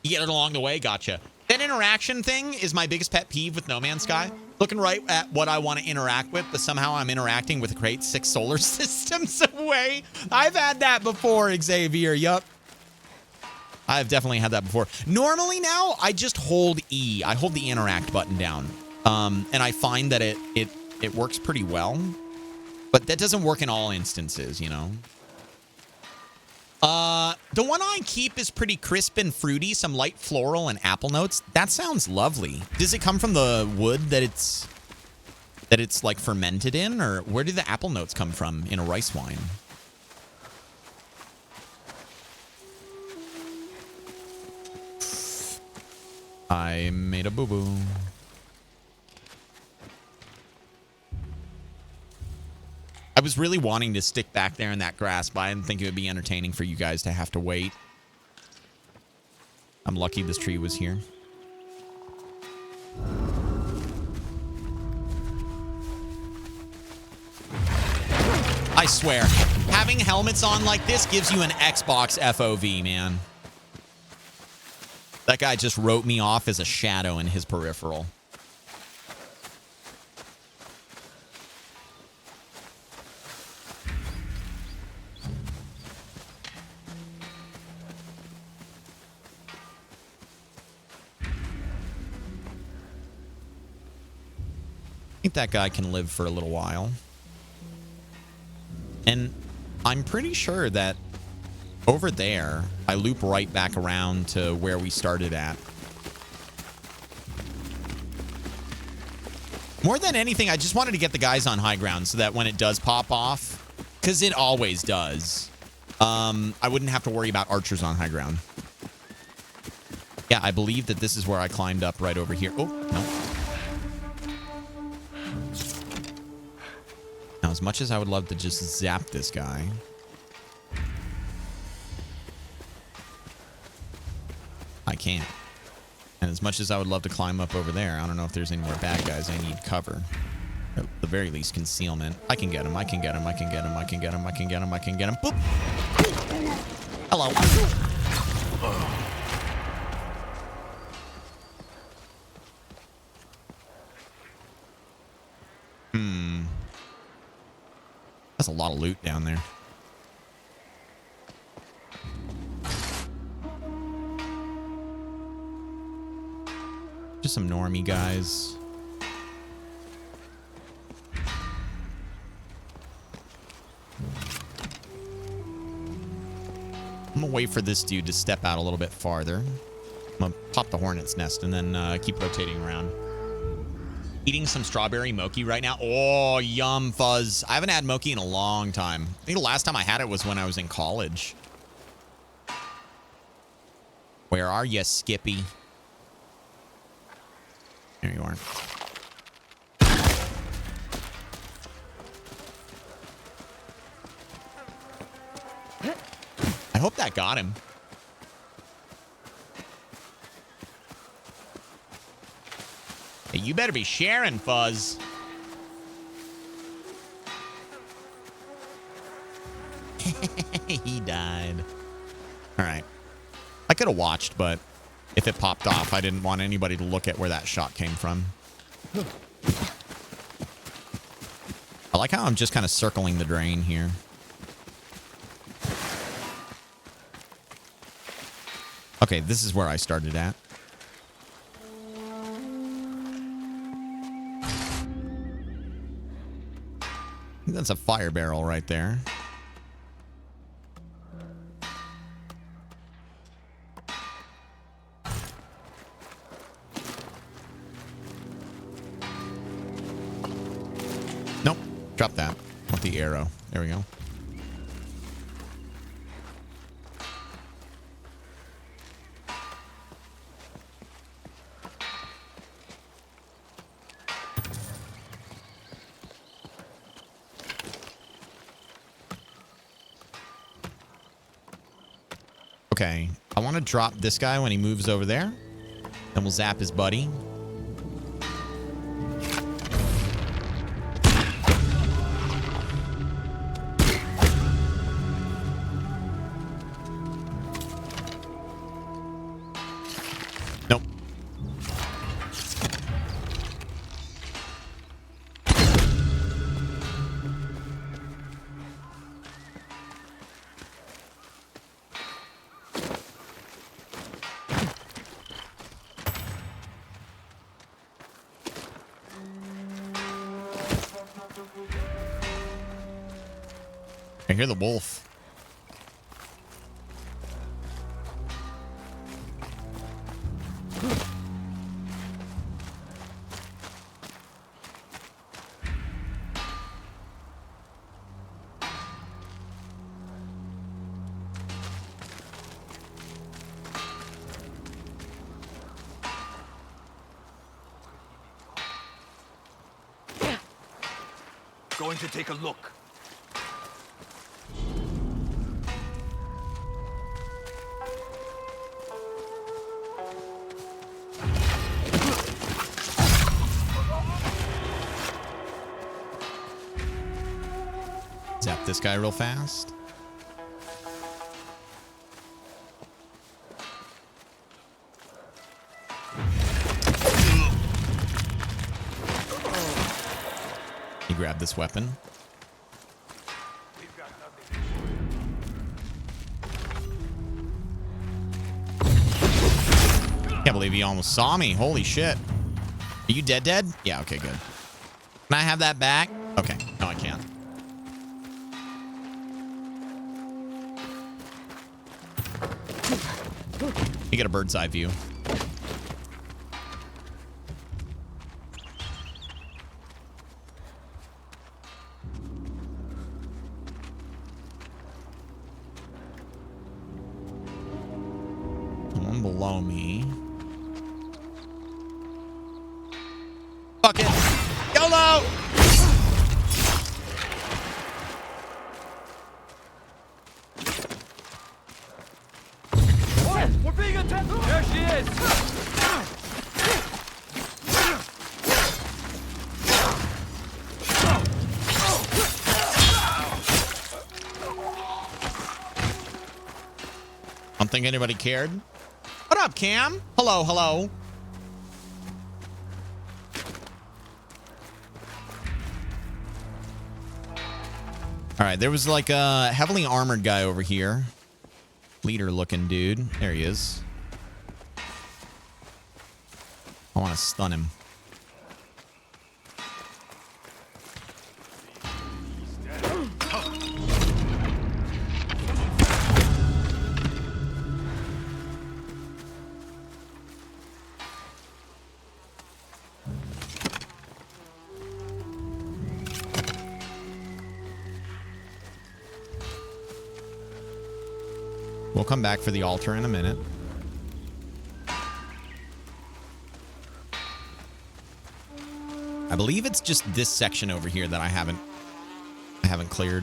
You get it along the way? Gotcha. That interaction thing is my biggest pet peeve with No Man's Sky. Looking right at what I want to interact with, but somehow I'm interacting with a great 6 solar systems away. I've had that before, Xavier. Yup. I've definitely had that before. Normally now, I just hold E. I hold the interact button down. And I find that it works pretty well. But that doesn't work in all instances, you know? The one I keep is pretty crisp and fruity, some light floral and apple notes. That sounds lovely. Does it come from the wood that it's like fermented in, or where do the apple notes come from in a rice wine? I made a boo-boo. I was really wanting to stick back there in that grass, but I didn't think it would be entertaining for you guys to have to wait. I'm lucky this tree was here. I swear, having helmets on like this gives you an Xbox FOV, man. That guy just wrote me off as a shadow in his peripheral. I think that guy can live for a little while. And I'm pretty sure that over there, I loop right back around to where we started at. More than anything, I just wanted to get the guys on high ground so that when it does pop off, because it always does, I wouldn't have to worry about archers on high ground. Yeah, I believe that this is where I climbed up right over here. Oh, no. Now, as much as I would love to just zap this guy, I can't. And as much as I would love to climb up over there, I don't know if there's any more bad guys. I need cover. At the very least, concealment. I can get him. I can get him. I can get him. I can get him. I can get him. I can get him. Boop. Hello. That's a lot of loot down there. Just some normie guys. I'm gonna wait for this dude to step out a little bit farther. I'm gonna pop the hornet's nest and then keep rotating around. Eating some strawberry mochi right now. Oh, yum fuzz. I haven't had mochi in a long time. I think the last time I had it was when I was in college. Where are you, Skippy? There you are. I hope that got him. Hey, you better be sharing, Fuzz. He died. All right. I could have watched, but if it popped off, I didn't want anybody to look at where that shot came from. I like how I'm just kind of circling the drain here. Okay, this is where I started at. I think that's a fire barrel right there. Nope. Drop that. Want the arrow. There we go. Okay, I want to drop this guy when he moves over there. Then we'll zap his buddy. Nope. I hear the wolf. Going to take a look. Zap this guy real fast. You grab this weapon. Can't believe he almost saw me. Holy shit. Are you dead? Yeah, okay, good. Can I have that back? Okay. No, I can't. You get a bird's eye view. One below me. Fuck it. YOLO! We're being attacked! There she is! don't think anybody cared. What up, Cam? Hello, hello. All right, there was like a heavily armored guy over here. Leader-looking dude. There he is. I want to stun him. We'll come back for the altar in a minute. I believe it's just this section over here that I haven't cleared.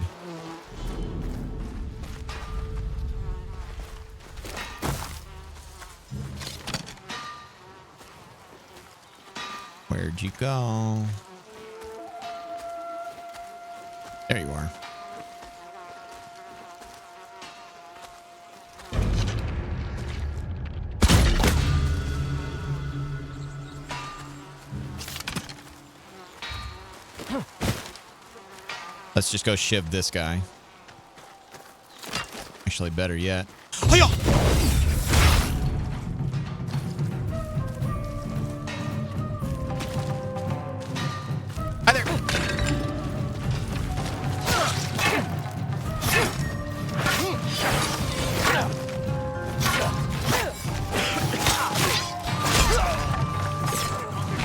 Where'd you go? There you are. Let's just go shiv this guy. Actually, better yet. Hi-ya! Hi there.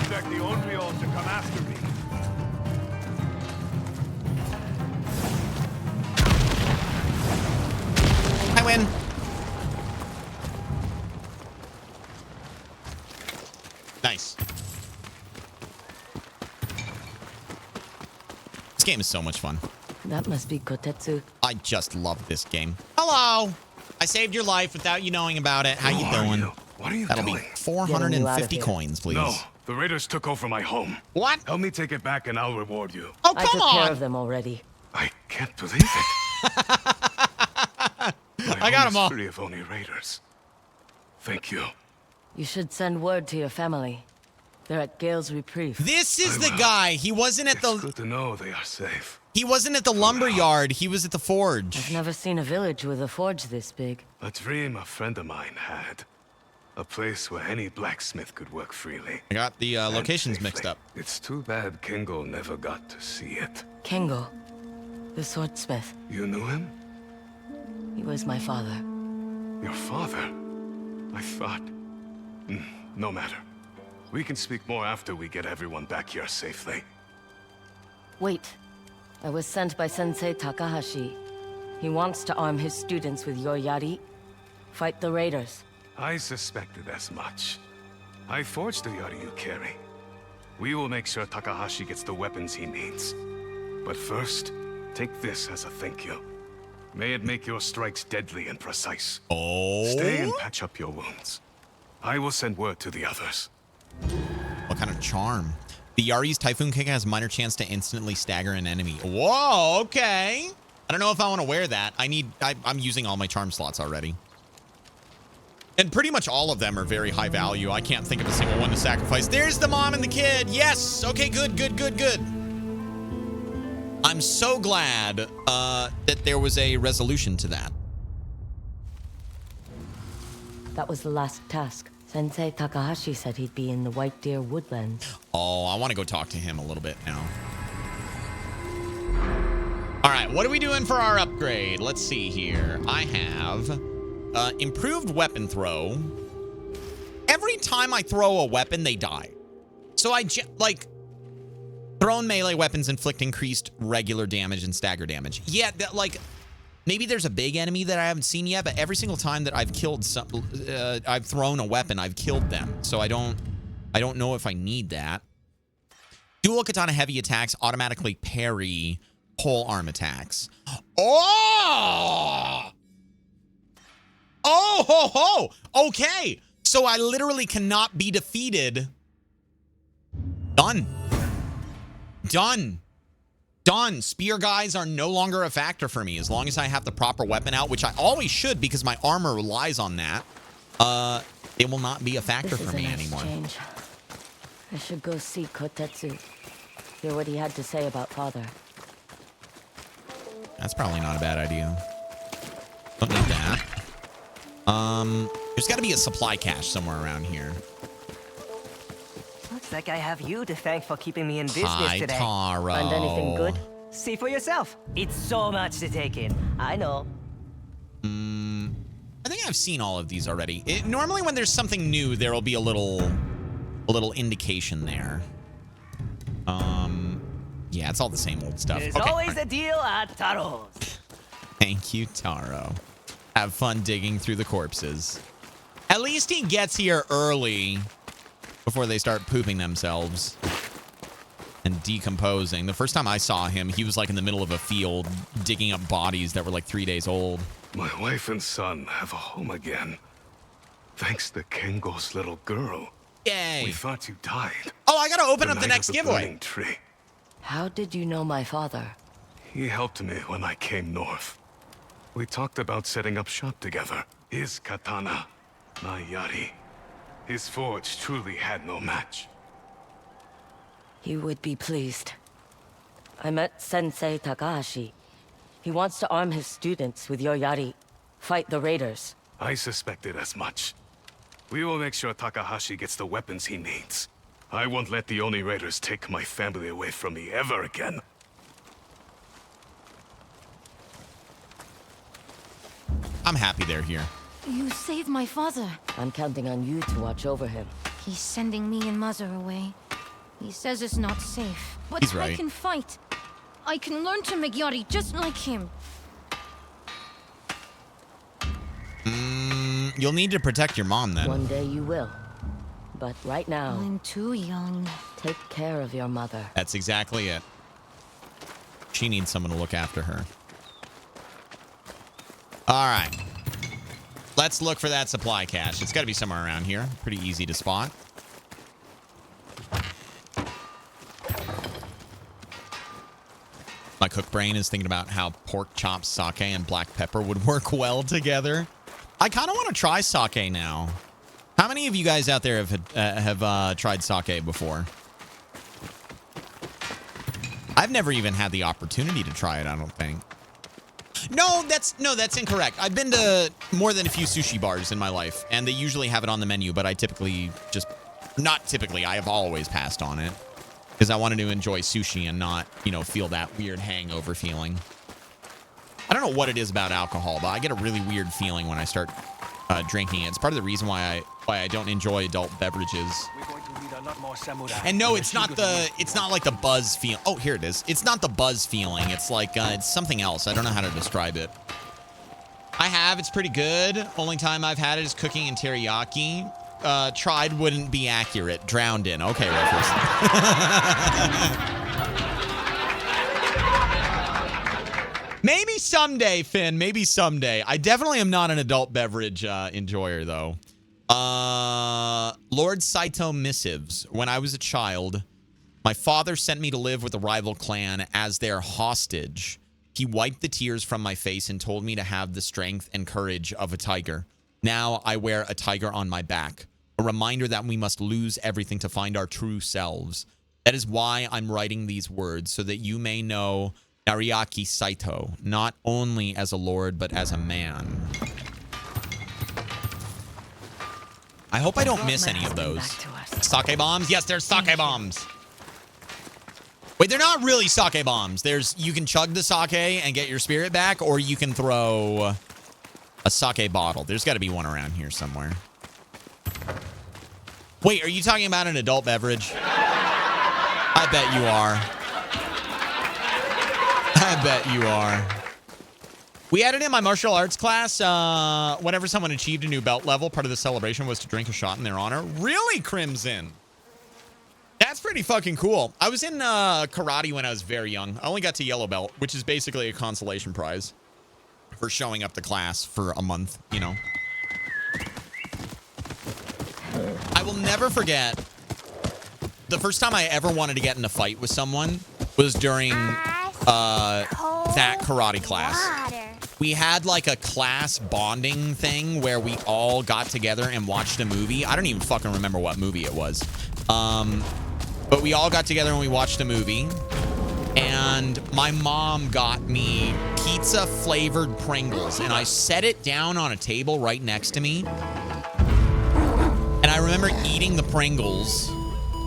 Expect the Onryo to come after me. I win. Nice. This game is so much fun. That must be Kotetsu. I just love this game. Hello. I saved your life without you knowing about it. How you doing? What are you That'll doing? be 450 coins, please. No, the raiders took over my home. What? Help me take it back and I'll reward you. Oh, I come took care on. of them already. I can't believe it. I got them all. Free of only raiders. Thank you. You should send word to your family. They're at Gale's Reprieve. This is the guy. He wasn't at It's good to know they are safe. He wasn't at the lumber yard. He was at the forge. I've never seen a village with a forge this big. A dream a friend of mine had. A place where any blacksmith could work freely. I got the locations mixed up. It's too bad Kengo never got to see it. Kengo, the swordsmith. You knew him? He was my father. Your father? I thought... no matter. We can speak more after we get everyone back here safely. Wait. I was sent by Sensei Takahashi. He wants to arm his students with your yari. Fight the raiders. I suspected as much. I forged the yari you carry. We will make sure Takahashi gets the weapons he needs. But first, take this as a thank you. May it make your strikes deadly and precise. Oh. Stay and patch up your wounds. I will send word to the others. What kind of charm? The Yari's Typhoon Kick has minor chance to instantly stagger an enemy. Whoa, okay. I don't know if I want to wear that. I'm using all my charm slots already. And pretty much all of them are very high value. I can't think of a single one to sacrifice. There's the mom and the kid. Yes. Okay, good. I'm so glad that there was a resolution to that. That was the last task. Sensei Takahashi said he'd be in the White Deer Woodlands. Oh, I want to go talk to him a little bit now. All right, what are we doing for our upgrade? Let's see here. I have improved weapon throw. Every time I throw a weapon, they die. So like thrown melee weapons inflict increased regular damage and stagger damage. Yeah, like maybe there's a big enemy that I haven't seen yet, but every single time that I've killed I've thrown a weapon, I've killed them. So I don't know if I need that. Dual katana heavy attacks automatically parry pole arm attacks. Oh! Oh ho ho! Okay, so I literally cannot be defeated. Done. Done. Spear guys are no longer a factor for me as long as I have the proper weapon out, which I always should because my armor relies on that. It will not be a factor for me anymore. Change. I should go see Kotetsu. Hear what he had to say about father. That's probably not a bad idea. Don't need that. There's got to be a supply cache somewhere around here. Looks like I have you to thank for keeping me in business Hi, today. Taro. Find anything good? See for yourself. It's so much to take in. I know. I think I've seen all of these already. Normally when there's something new, there will be a little indication there. Yeah, it's all the same old stuff. There's always a deal at Taro's. Thank you, Taro. Have fun digging through the corpses. At least he gets here early before they start pooping themselves and decomposing. The first time I saw him, he was like in the middle of a field digging up bodies that were like 3 days old. My wife and son have a home again. Thanks to Kengo's little girl. Yay. We thought you died. Oh, I gotta open up the next giveaway. Tree. How did you know my father? He helped me when I came north. We talked about setting up shop together. His katana, my yari. His forge truly had no match. He would be pleased. I met Sensei Takahashi. He wants to arm his students with your yari. Fight the raiders. I suspected as much. We will make sure Takahashi gets the weapons he needs. I won't let the Oni raiders take my family away from me ever again. I'm happy they're here. You saved my father. I'm counting on you to watch over him. He's sending me and Mother away. He says it's not safe. But He's right. I can fight. I can learn to make yari just like him. You'll need to protect your mom then. One day you will. But right now... I'm too young. Take care of your mother. That's exactly it. She needs someone to look after her. All right. Let's look for that supply cache. It's got to be somewhere around here. Pretty easy to spot. My cook brain is thinking about how pork chops, sake, and black pepper would work well together. I kind of want to try sake now. How many of you guys out there have tried sake before? I've never even had the opportunity to try it, I don't think. No, that's incorrect. I've been to more than a few sushi bars in my life, and they usually have it on the menu, but I typically just... Not typically, I have always passed on it. Because I wanted to enjoy sushi and not, you know, feel that weird hangover feeling. I don't know what it is about alcohol, but I get a really weird feeling when I start drinking it. It's part of the reason why I don't enjoy adult beverages. And no, it's not like the buzz feel. Oh, here it is. It's not the buzz feeling. It's like it's something else. I don't know how to describe it. I have. It's pretty good. Only time I've had it is cooking in teriyaki. Tried wouldn't be accurate. Drowned in. Okay, Riffers. Maybe someday, Finn. Maybe someday. I definitely am not an adult beverage enjoyer, though. Lord Saito missives. When I was a child, my father sent me to live with a rival clan as their hostage. He wiped the tears from my face and told me to have the strength and courage of a tiger. Now I wear a tiger on my back. A reminder that we must lose everything to find our true selves. That is why I'm writing these words, so that you may know Nariaki Saito, not only as a lord, but as a man. I hope I don't miss any of those. Sake bombs? Yes, there's sake bombs. Wait, they're not really sake bombs. You can chug the sake and get your spirit back, or you can throw a sake bottle. There's got to be one around here somewhere. Wait, are you talking about an adult beverage? I bet you are. I bet you are. We added in my martial arts class. Whenever someone achieved a new belt level, part of the celebration was to drink a shot in their honor. Really, Crimson? That's pretty fucking cool. I was in karate when I was very young. I only got to yellow belt, which is basically a consolation prize for showing up to class for a month, you know. I will never forget the first time I ever wanted to get in a fight with someone was during that karate class. We had like a class bonding thing where we all got together and watched a movie. I don't even fucking remember what movie it was. But we all got together and we watched a movie. And my mom got me pizza flavored Pringles, and I set it down on a table right next to me. And I remember eating the Pringles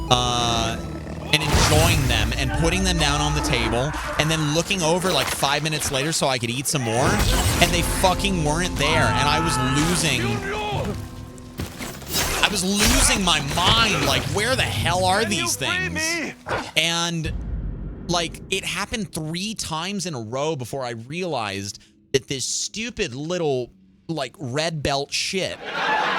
and enjoying them and putting them down on the table and then looking over like 5 minutes later so I could eat some more, and they fucking weren't there. And I was losing my mind. Like, where the hell are these things? And like, it happened 3 times in a row before I realized that this stupid little like red belt shit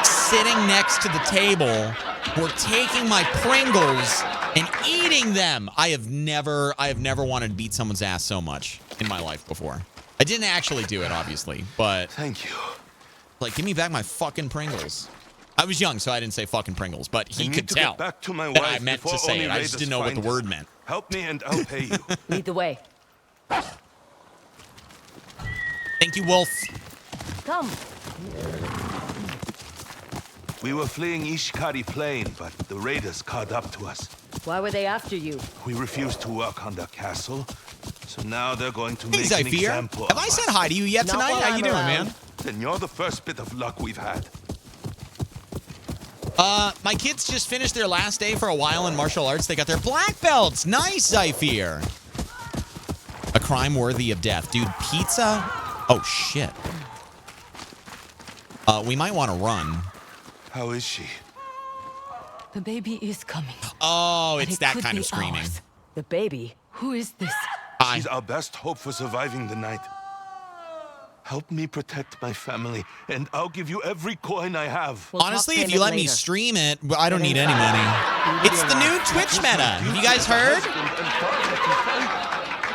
sitting next to the table were taking my Pringles and eating them. I have never wanted to beat someone's ass so much in my life before. I didn't actually do it, obviously, but thank you. Like, give me back my fucking Pringles. I was young, so I didn't say fucking Pringles, but he could tell back to my that wife I meant to say it. I just didn't know what the word meant. Help me and I'll pay you. Lead the way. Thank you, Wolf. Come. We were fleeing Ishikari Plain, but the raiders caught up to us. Why were they after you? We refused to work on their castle, so now they're going to Hey, make an Zephyr. example Have of I us. said hi to you yet Not tonight? while How you I'm doing, around. man? Then you're the first bit of luck we've had. My kids just finished their last day for a while in martial arts. They got their black belts. Nice, Zephyr. A crime worthy of death. Dude, pizza? Oh, shit. We might want to run. How is she? The baby is coming. Oh, But it's it that could kind be of screaming. ours. The baby? Who is this? She's our best hope for surviving the night. Help me protect my family, and I'll give you every coin I have. Honestly, if you let me stream it, I don't need any money. It's the new Twitch meta. Have you guys heard?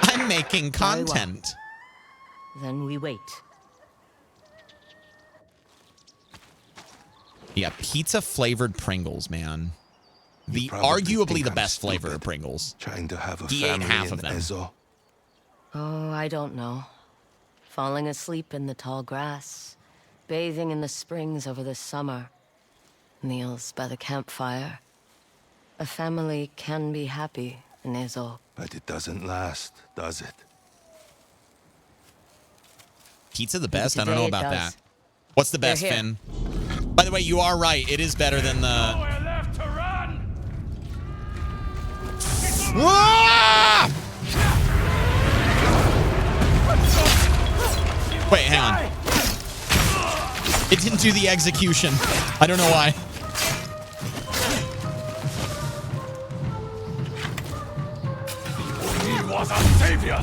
I'm making content. Then we wait. Yeah, pizza flavored Pringles, man. The probably arguably think the I'm best flavor of Pringles. Trying to have a He ate family half in of them. Ezo. Oh, I don't know. Falling asleep in the tall grass, bathing in the springs over the summer, meals by the campfire. A family can be happy in Ezo. But it doesn't last, does it? Pizza the best? I don't know Today it about does. that. What's the best, They're here. Finn? By the way, you are right. It is better than the... Ah! Wait, hang on. It didn't do the execution. I don't know why. He was a savior.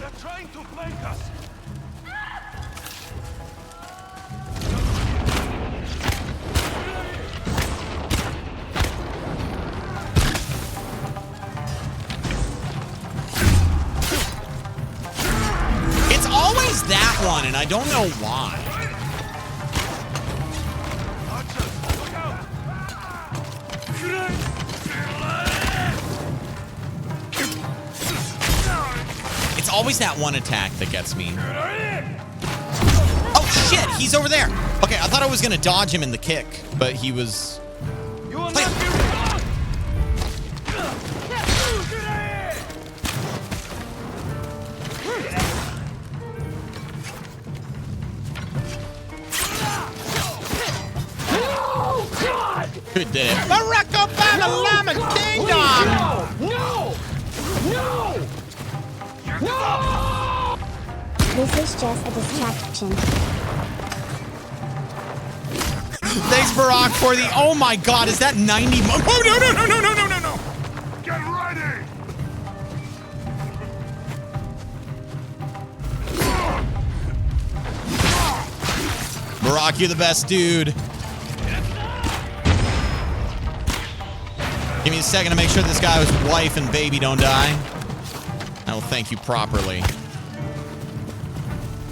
They're trying to flank us. It's always that one, and I don't know why. It's always that one attack that gets me. Oh, shit. He's over there. Okay, I thought I was going to dodge him in the kick, but he was... Who did it? Morocco Bama Llama Ding Dong! No! No! No! This is just a distraction. Thanks, Barack, for the... Oh, my God. Is that 90... Oh, no, no, no, no, no, no, no, no. Get ready! Barack, you're the best dude. Give me a second to make sure this guy's wife and baby don't die. I will thank you properly.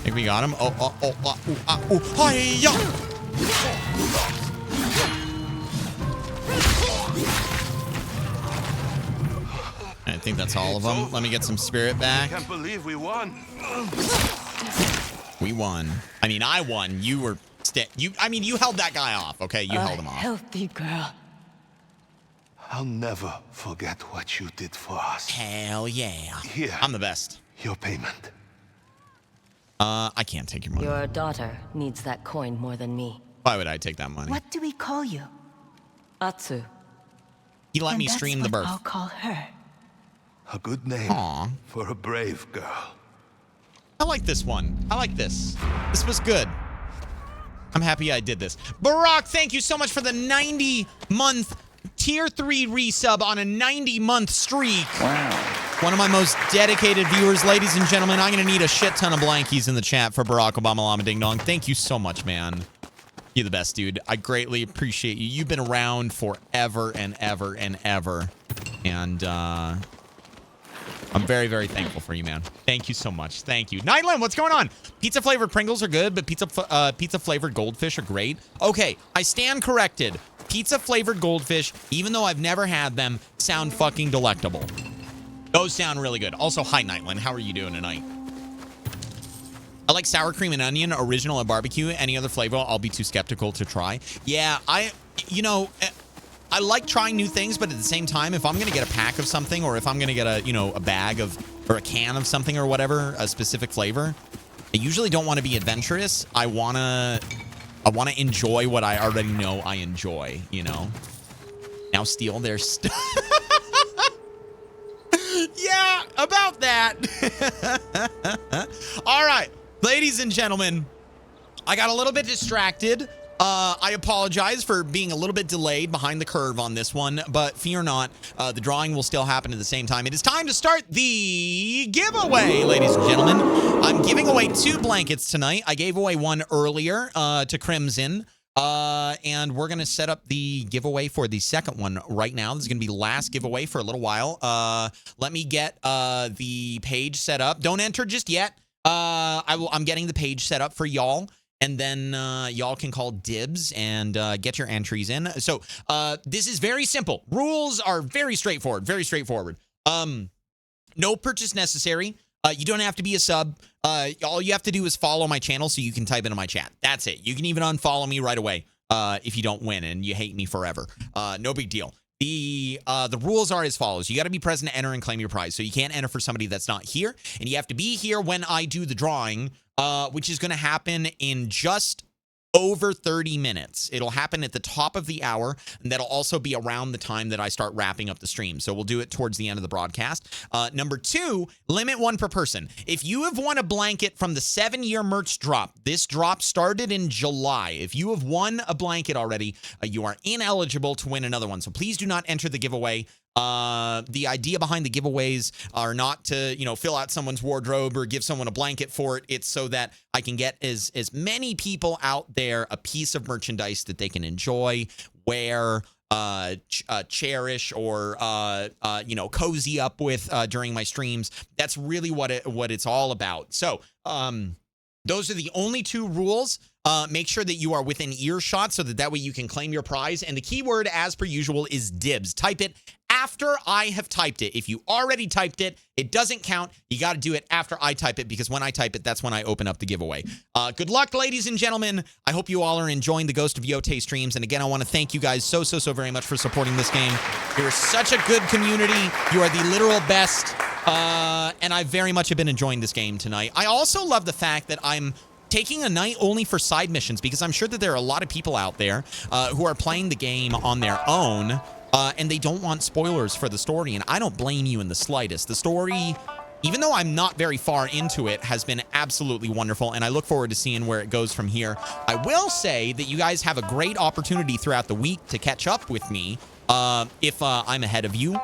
Think we got him? Oh, hi-ya! I think that's all of them. Let me get some spirit back. I can't believe we won. We won. I mean, I won. You were... I mean, you held that guy off, okay? You held him off. Healthy girl. I'll never forget what you did for us. Hell yeah. Here. I'm the best. Your payment. I can't take your money. Your daughter needs that coin more than me. Why would I take that money? What do we call you? Atsu. He let me stream the birth. I'll call her. A good name for a brave girl. I like this one. I like this. This was good. I'm happy I did this. Barack, thank you so much for the 90-month tier 3 resub on a 90-month streak. Wow. One of my most dedicated viewers. Ladies and gentlemen, I'm going to need a shit ton of blankies in the chat for Barack Obama Llama Ding Dong. Thank you so much, man. You're the best, dude. I greatly appreciate you. You've been around forever and ever and ever. And I'm very, very thankful for you, man. Thank you so much. Thank you. Nightland, what's going on? Pizza-flavored Pringles are good, but pizza-flavored Goldfish are great. Okay, I stand corrected. Pizza-flavored Goldfish, even though I've never had them, sound fucking delectable. Those sound really good. Also, hi, Nightland. How are you doing tonight? I like sour cream and onion, original and barbecue. Any other flavor, I'll be too skeptical to try. Yeah, I like trying new things, but at the same time, if I'm going to get a pack of something, or if I'm going to get a bag of, or a can of something or whatever, a specific flavor, I usually don't want to be adventurous. I want to enjoy what I already know I enjoy, you know? Now steal their stuff. Yeah, about that. All right, ladies and gentlemen, I got a little bit distracted. I apologize for being a little bit delayed behind the curve on this one, but fear not, the drawing will still happen at the same time. It is time to start the giveaway, ladies and gentlemen. I'm giving away 2 blankets tonight. I gave away one earlier to Crimson, and we're going to set up the giveaway for the second one right now. This is going to be the last giveaway for a little while. Let me get the page set up. Don't enter just yet. I'm getting the page set up for y'all. And then y'all can call dibs and get your entries in. So this is very simple. Rules are very straightforward. Very straightforward. No purchase necessary. You don't have to be a sub. All you have to do is follow my channel so you can type into my chat. That's it. You can even unfollow me right away if you don't win and you hate me forever. No big deal. The rules are as follows. You got to be present to enter and claim your prize. So you can't enter for somebody that's not here. And you have to be here when I do the drawing, which is going to happen in just over 30 minutes. It'll happen at the top of the hour, and that'll also be around the time that I start wrapping up the stream. So we'll do it towards the end of the broadcast. Number 2, limit 1 per person. If you have won a blanket from the 7-year merch drop, this drop started in July. If you have won a blanket already, you are ineligible to win another one. So please do not enter the giveaway. The idea behind the giveaways are not to, fill out someone's wardrobe or give someone a blanket for it. It's so that I can get as many people out there a piece of merchandise that they can enjoy, wear, cherish, or cozy up with during my streams. That's really what it's all about. So those are the only 2 rules. Make sure that you are within earshot so that way you can claim your prize. And the keyword, as per usual, is dibs. Type it after I have typed it. If you already typed it, it doesn't count. You got to do it after I type it, because when I type it, that's when I open up the giveaway. Good luck, ladies and gentlemen. I hope you all are enjoying the Ghost of Yōtei streams. And again, I want to thank you guys so very much for supporting this game. You're such a good community. You are the literal best. And I very much have been enjoying this game tonight. I also love the fact that I'm taking a night only for side missions, because I'm sure that there are a lot of people out there who are playing the game on their own, and they don't want spoilers for the story, and I don't blame you in the slightest. The story, even though I'm not very far into it, has been absolutely wonderful, and I look forward to seeing where it goes from here. I will say that you guys have a great opportunity throughout the week to catch up with me if I'm ahead of you.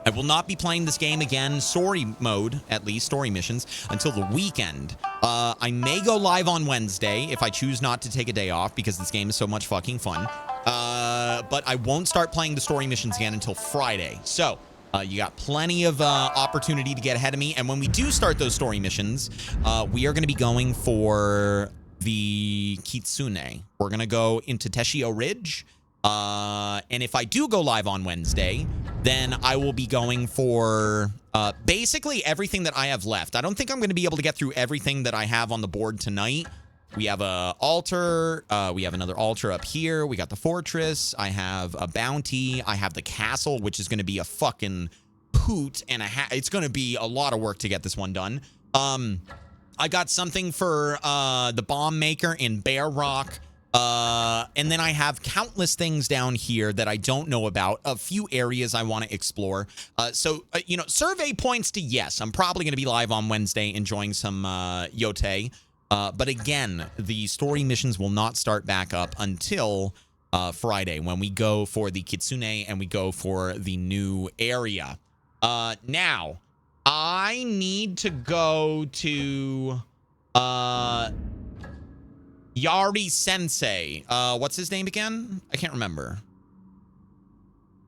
I will not be playing this game again, story mode, at least, story missions, until the weekend. I may go live on Wednesday if I choose not to take a day off, because this game is so much fucking fun. But I won't start playing the story missions again until Friday. So you got plenty of opportunity to get ahead of me. And when we do start those story missions, we are going to be going for the Kitsune. We're going to go into Teshio Ridge. And if I do go live on Wednesday, then I will be going for basically everything that I have left. I don't think I'm going to be able to get through everything that I have on the board tonight. We have a altar. We have another altar up here. We got the fortress. I have a bounty. I have the castle, which is going to be a fucking hoot and it's going to be a lot of work to get this one done. I got something for the bomb maker in Bear Rock. And then I have countless things down here that I don't know about. A few areas I want to explore. So, you know, survey points to yes. I'm probably going to be live on Wednesday enjoying some Yōtei. But again, the story missions will not start back up until Friday when we go for the Kitsune and we go for the new area. Now, I need to go to Yari Sensei. What's his name again? I can't remember.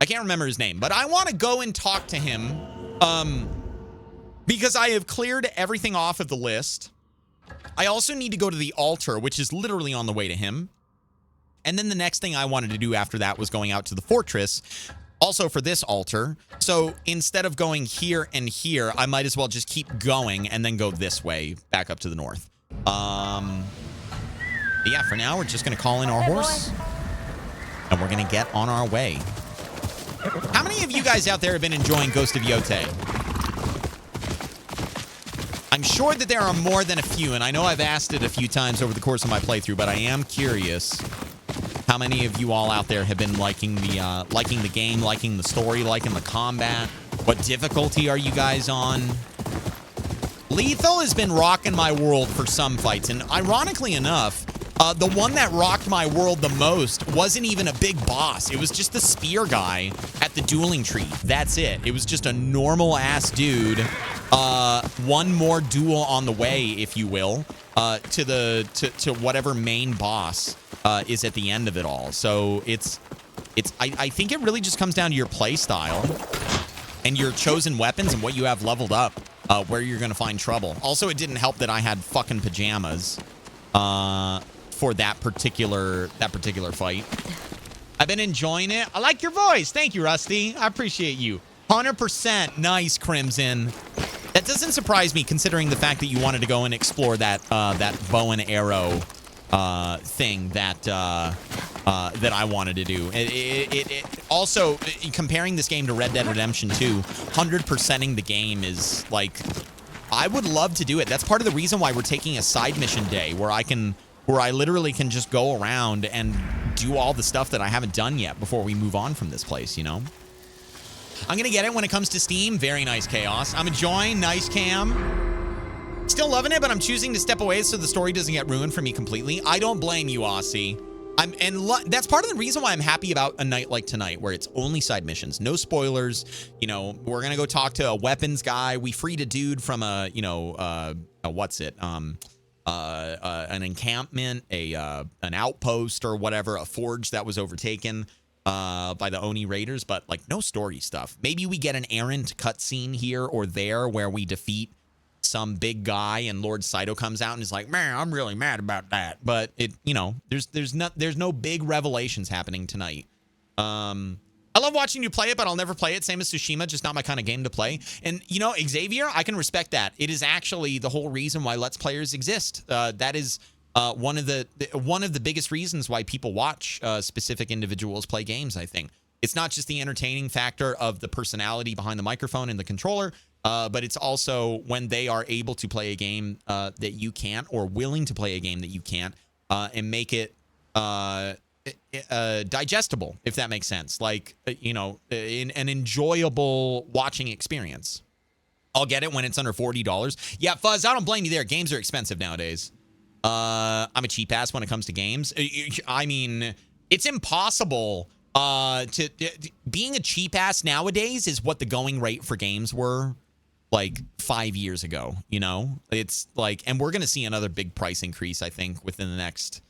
I can't remember his name, but I want to go and talk to him because I have cleared everything off of the list. I also need to go to the altar, which is literally on the way to him. And then the next thing I wanted to do after that was going out to the fortress, also for this altar. So instead of going here and here, I might as well just keep going and then go this way back up to the north. Yeah, for now, we're just going to call in our horse and we're going to get on our way. How many of you guys out there have been enjoying Ghost of Yōtei? I'm sure that there are more than a few, and I know I've asked it a few times over the course of my playthrough, but I am curious how many of you all out there have been liking the game, liking the story, liking the combat. What difficulty are you guys on? Lethal has been rocking my world for some fights, and ironically enough, the one that rocked my world the most wasn't even a big boss. It was just the spear guy at the dueling tree. That's it. It was just a normal-ass dude. One more duel on the way, if you will, to whatever main boss is at the end of it all. So I think it really just comes down to your play style and your chosen weapons and what you have leveled up, where you're going to find trouble. Also, it didn't help that I had fucking pajamas for that particular fight. I've been enjoying it. I like your voice. Thank you, Rusty. I appreciate you. 100% nice, Crimson. That doesn't surprise me, considering the fact that you wanted to go and explore that that bow and arrow thing that I wanted to do. It also, comparing this game to Red Dead Redemption 2, 100%ing the game is like, I would love to do it. That's part of the reason why we're taking a side mission day where I literally can just go around and do all the stuff that I haven't done yet before we move on from this place, you know? I'm going to get it when it comes to Steam. Very nice, Chaos. I'm enjoying. Nice, Cam. Still loving it, but I'm choosing to step away so the story doesn't get ruined for me completely. I don't blame you, Aussie. That's part of the reason why I'm happy about a night like tonight, where it's only side missions, no spoilers. You know, we're going to go talk to a weapons guy. We freed a dude from an encampment, an outpost or whatever, a forge that was overtaken by the Oni Raiders, but like no story stuff. Maybe we get an errant cutscene here or there where we defeat some big guy and Lord Saito comes out and is like, man, I'm really mad about that. But it, you know, there's no big revelations happening tonight. I love watching you play it, but I'll never play it. Same as Tsushima, just not my kind of game to play. And, you know, Xavier, I can respect that. It is actually the whole reason why Let's Players exist. That is one of the biggest reasons why people watch specific individuals play games, I think. It's not just the entertaining factor of the personality behind the microphone and the controller, but it's also when they are able to play a game that you can't, or willing to play a game that you can't, and make it digestible, if that makes sense. Like, you know, an enjoyable watching experience. I'll get it when it's under $40. Yeah, Fuzz, I don't blame you there. Games are expensive nowadays. I'm a cheap ass when it comes to games. I mean, it's impossible being a cheap ass nowadays is what the going rate for games were like 5 years ago, you know? It's like, and we're going to see another big price increase, I think, within the next,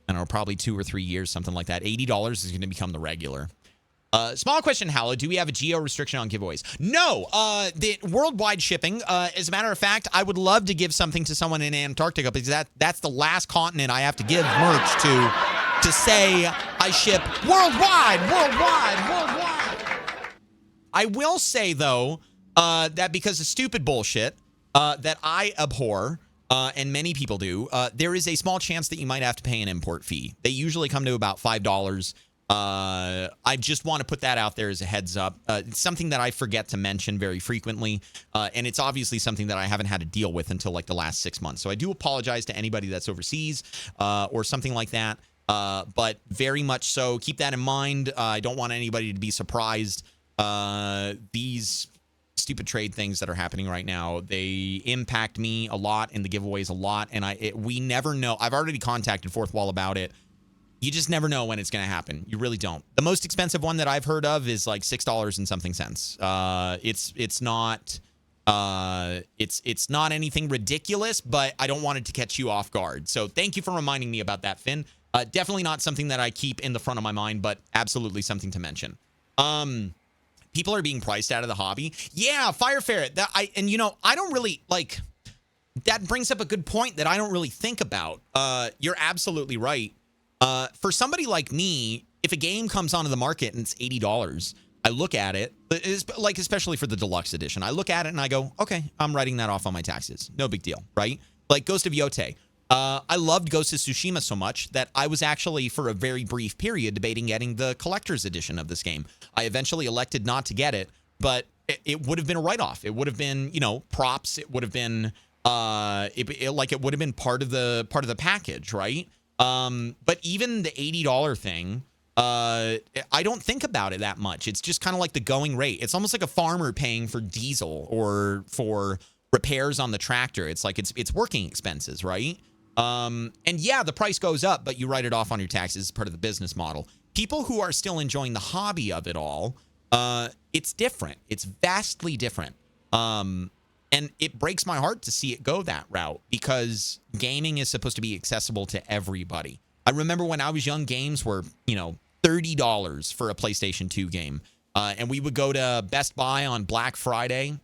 I don't know, probably 2 or 3 years, something like that. $80 is going to become the regular. Small question, HaLLoW. Do we have a geo restriction on giveaways? No. The worldwide shipping. As a matter of fact, I would love to give something to someone in Antarctica because that's the last continent I have to give merch to to say I ship worldwide. I will say, though, that because of stupid bullshit that I abhor, and many people do, there is a small chance that you might have to pay an import fee. They usually come to about $5. I just want to put that out there as a heads up. It's something that I forget to mention very frequently, and it's obviously something that I haven't had to deal with until like the last 6 months. So I do apologize to anybody that's overseas or something like that, but very much so. Keep that in mind. I don't want anybody to be surprised. These stupid trade things that are happening right now, they impact me a lot and the giveaways a lot, and we never know. I've already contacted Fourth Wall about it. You just never know when it's going to happen. You really don't. The most expensive one that I've heard of is like $6 and something cents. It's not anything ridiculous, but I don't want it to catch you off guard. So thank you for reminding me about that, Finn. Definitely not something that I keep in the front of my mind, but absolutely something to mention. People are being priced out of the hobby. Yeah, Fire Ferret. I don't really like. That brings up a good point that I don't really think about. You're absolutely right. For somebody like me, if a game comes onto the market and it's $80, I look at it, like especially for the deluxe edition, I look at it and I go, okay, I'm writing that off on my taxes. No big deal, right? Like Ghost of Yōtei. I loved Ghost of Tsushima so much that I was actually, for a very brief period, debating getting the collector's edition of this game. I eventually elected not to get it, but it would have been a write-off. It would have been, props. It would have been, it would have been part of the package, right? But even the $80 thing, I don't think about it that much. It's just kind of like the going rate. It's almost like a farmer paying for diesel or for repairs on the tractor. It's like it's working expenses, right? And yeah, the price goes up, but you write it off on your taxes as part of the business model. People who are still enjoying the hobby of it all, it's different. It's vastly different. And it breaks my heart to see it go that route because gaming is supposed to be accessible to everybody. I remember when I was young, games were, $30 for a PlayStation 2 game. And we would go to Best Buy on Black Friday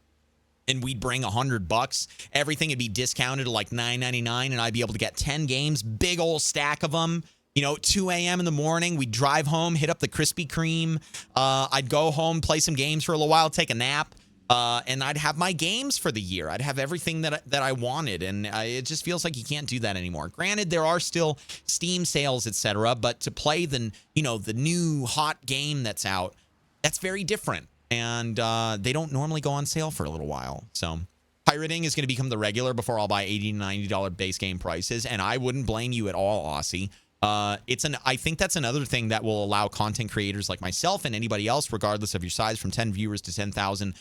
and we'd bring $100. Everything would be discounted to like $9.99 and I'd be able to get 10 games, big old stack of them. 2 a.m. in the morning, we'd drive home, hit up the Krispy Kreme. I'd go home, play some games for a little while, take a nap. And I'd have my games for the year. I'd have everything that I wanted, and it just feels like you can't do that anymore. Granted, there are still Steam sales, etc., but to play the new hot game that's out, that's very different, and they don't normally go on sale for a little while. So pirating is going to become the regular before I'll buy $80 to $90 base game prices, and I wouldn't blame you at all, Aussie. I think that's another thing that will allow content creators like myself and anybody else, regardless of your size, from 10 viewers to 10,000,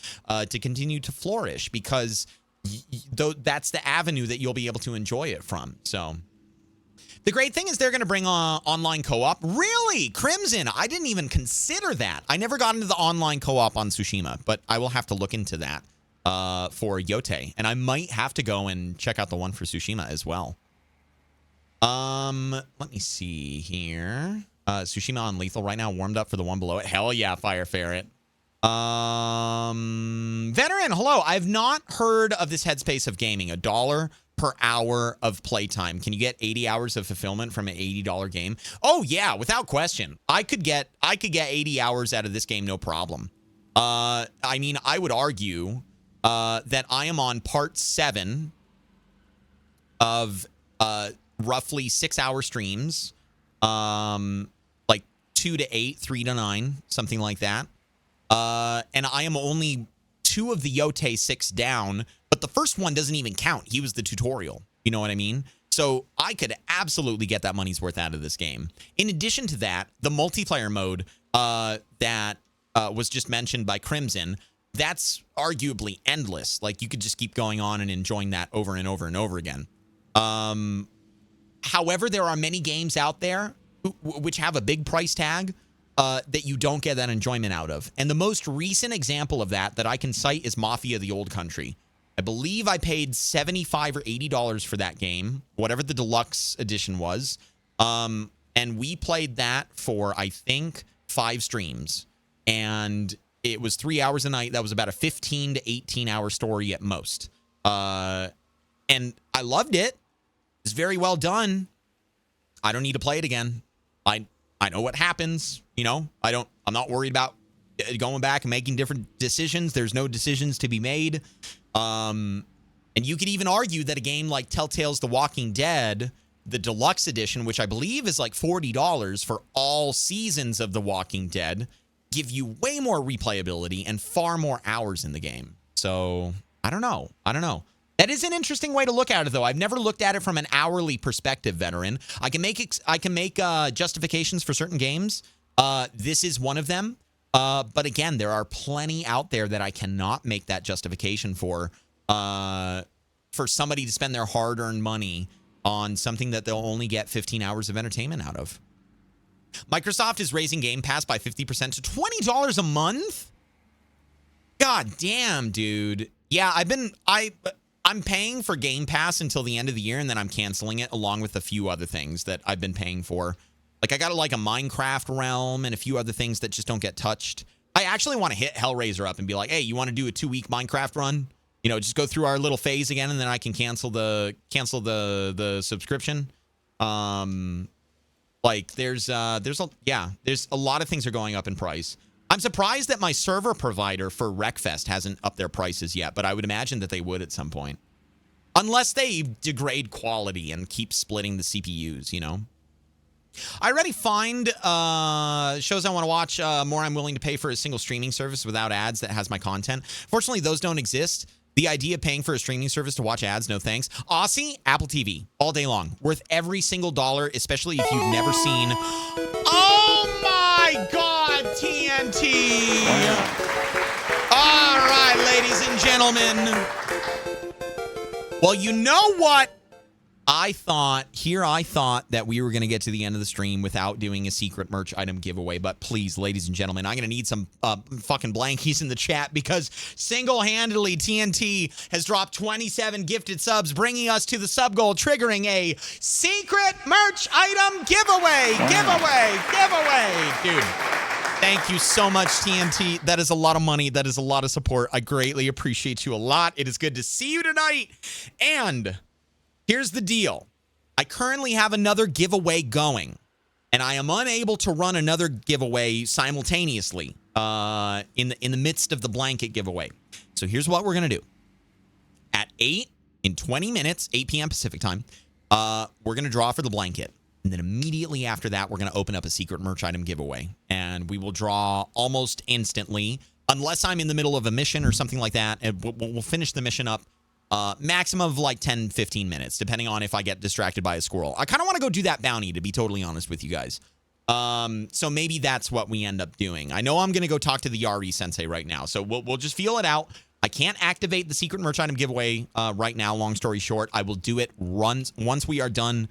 to continue to flourish because that's the avenue that you'll be able to enjoy it from. So the great thing is they're going to bring online co-op. Really? Crimson? I didn't even consider that. I never got into the online co-op on Tsushima, but I will have to look into that for Yōtei. And I might have to go and check out the one for Tsushima as well. Let me see here. Tsushima on lethal right now, warmed up for the one below it. Hell yeah, Fire Ferret. Veteran, hello. I've not heard of this headspace of gaming. $1 per hour of playtime. Can you get 80 hours of fulfillment from an $80 game? Oh yeah, without question. I could get 80 hours out of this game, no problem. I would argue that I am on part 7 of roughly 6-hour streams, like 2 to 8, 3 to 9, something like that. And I am only 2 of the Yōtei 6 down, but the first one doesn't even count. He was the tutorial. You know what I mean? So I could absolutely get that money's worth out of this game. In addition to that, the multiplayer mode that was just mentioned by Crimson, that's arguably endless. Like, you could just keep going on and enjoying that over and over and over again. However, there are many games out there which have a big price tag that you don't get that enjoyment out of. And the most recent example of that I can cite is Mafia: The Old Country. I believe I paid $75 or $80 for that game, whatever the deluxe edition was. And we played that for, I think, 5 streams. And it was 3 hours a night. That was about a 15 to 18-hour story at most. And I loved it. It's very well done. I don't need to play it again. I know what happens. You know, I'm not worried about going back and making different decisions. There's no decisions to be made. And you could even argue that a game like Telltale's The Walking Dead, the deluxe edition, which I believe is like $40 for all seasons of The Walking Dead, give you way more replayability and far more hours in the game. So I don't know. That is an interesting way to look at it, though. I've never looked at it from an hourly perspective, veteran. I can make justifications for certain games. This is one of them. But again, there are plenty out there that I cannot make that justification for somebody to spend their hard-earned money on something that they'll only get 15 hours of entertainment out of. Microsoft is raising Game Pass by 50% to $20 a month. God damn, dude. Yeah, I'm paying for Game Pass until the end of the year, and then I'm canceling it along with a few other things that I've been paying for. Like, I got a Minecraft realm and a few other things that just don't get touched. I actually want to hit Hellraiser up and be like, hey, you want to do a 2-week Minecraft run? You know, just go through our little phase again, and then I can cancel the subscription. Like, there's a lot of things are going up in price. I'm surprised that my server provider for Wreckfest hasn't upped their prices yet, but I would imagine that they would at some point. Unless they degrade quality and keep splitting the CPUs, you know? I already find shows I want to watch more I'm willing to pay for a single streaming service without ads that has my content. Fortunately, those don't exist. The idea of paying for a streaming service to watch ads, no thanks. Aussie, Apple TV, all day long. Worth every single dollar, especially if you've never seen... Oh my God, TNT! All right, ladies and gentlemen. Well, you know what? I thought that we were going to get to the end of the stream without doing a secret merch item giveaway. But please, ladies and gentlemen, I'm going to need some fucking blankies in the chat because single-handedly TNT has dropped 27 gifted subs, bringing us to the sub goal, triggering a secret merch item giveaway. Dude, thank you so much, TNT. That is a lot of money. That is a lot of support. I greatly appreciate you a lot. It is good to see you tonight. And... here's the deal. I currently have another giveaway going, and I am unable to run another giveaway simultaneously in the midst of the blanket giveaway. So here's what we're going to do. At 20 minutes, 8 p.m. Pacific time, we're going to draw for the blanket. And then immediately after that, we're going to open up a secret merch item giveaway. And we will draw almost instantly, unless I'm in the middle of a mission or something like that. And we'll finish the mission up. Maximum of like 10, 15 minutes, depending on if I get distracted by a squirrel. I kind of want to go do that bounty, to be totally honest with you guys. So maybe that's what we end up doing. I know I'm going to go talk to the Yari sensei right now, so we'll just feel it out. I can't activate the secret merch item giveaway right now, long story short. I will do it once we are done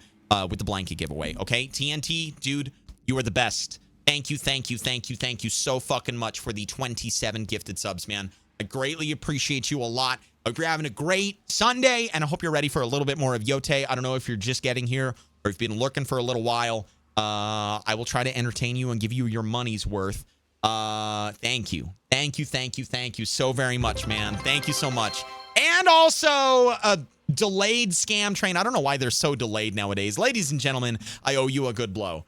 with the blanket giveaway, okay? TNT, dude, you are the best. Thank you so fucking much for the 27 gifted subs, man. I greatly appreciate you a lot. I hope you're having a great Sunday, and I hope you're ready for a little bit more of Yōtei. I don't know if you're just getting here or if you've been lurking for a little while. I will try to entertain you and give you your money's worth. Thank you so very much, man. Thank you so much. And also a delayed scam train. I don't know why they're so delayed nowadays. Ladies and gentlemen, I owe you a good blow.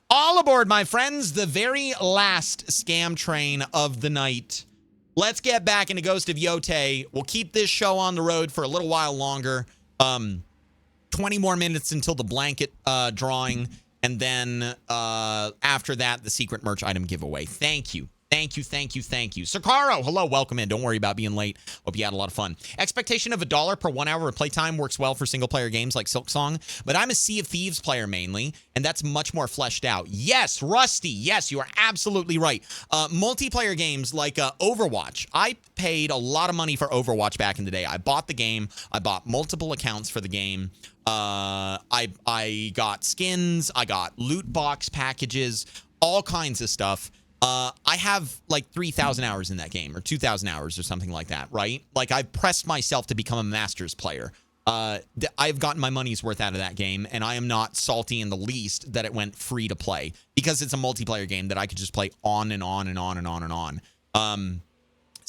All aboard, my friends. The very last scam train of the night. Let's get back into Ghost of Yōtei. We'll keep this show on the road for a little while longer. 20 more minutes until the blanket drawing. And then after that, the secret merch item giveaway. Thank you. Sakaro, hello, welcome in. Don't worry about being late. Hope you had a lot of fun. Expectation of $1 per 1 hour of playtime works well for single-player games like Silksong, but I'm a Sea of Thieves player mainly, and that's much more fleshed out. Yes, Rusty, yes, you are absolutely right. Multiplayer games like Overwatch. I paid a lot of money for Overwatch back in the day. I bought the game. I bought multiple accounts for the game. I got skins. I got loot box packages, all kinds of stuff. I have like 3,000 hours in that game, or 2,000 hours or something like that, right? Like, I've pressed myself to become a Masters player. I've gotten my money's worth out of that game, and I am not salty in the least that it went free to play, because it's a multiplayer game that I could just play on and on and on and on and on.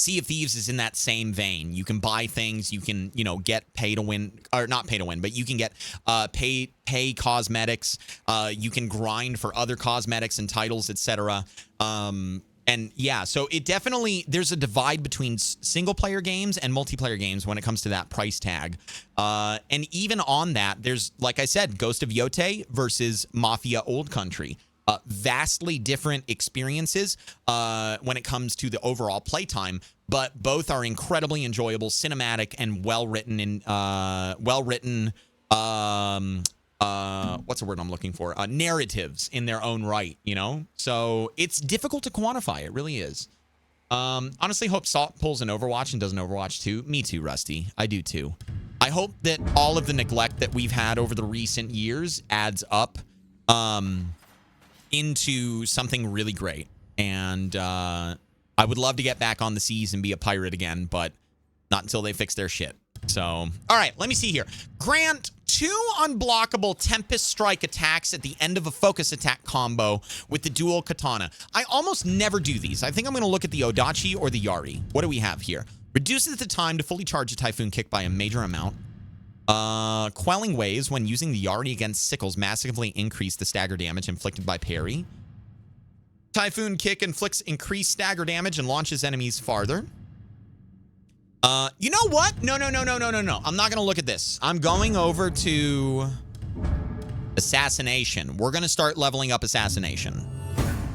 Sea of Thieves is in that same vein. You can buy things, you can, get pay to win, or not pay to win, but you can get pay cosmetics. You can grind for other cosmetics and titles, etc. And yeah, so it definitely, there's a divide between single player games and multiplayer games when it comes to that price tag. And even on that, there's, like I said, Ghost of Yōtei versus Mafia Old Country. Vastly different experiences when it comes to the overall playtime, but both are incredibly enjoyable, cinematic, and well-written what's the word I'm looking for? Narratives in their own right, So it's difficult to quantify. It really is. Honestly, hope Salt pulls an Overwatch and does an Overwatch 2. Me too, Rusty. I do too. I hope that all of the neglect that we've had over the recent years adds up into something really great. And I would love to get back on the seas and be a pirate again, but not until they fix their shit. So, all right, let me see here. Grant 2 unblockable Tempest Strike attacks at the end of a focus attack combo with the dual katana. I almost never do these. I think I'm going to look at the Odachi or the Yari. What do we have here? Reduces the time to fully charge a Typhoon Kick by a major amount. Quelling Waves when using the Yari against sickles massively increase the stagger damage inflicted by parry. Typhoon Kick inflicts increased stagger damage and launches enemies farther. You know what? No. I'm not going to look at this. I'm going over to Assassination. We're going to start leveling up Assassination.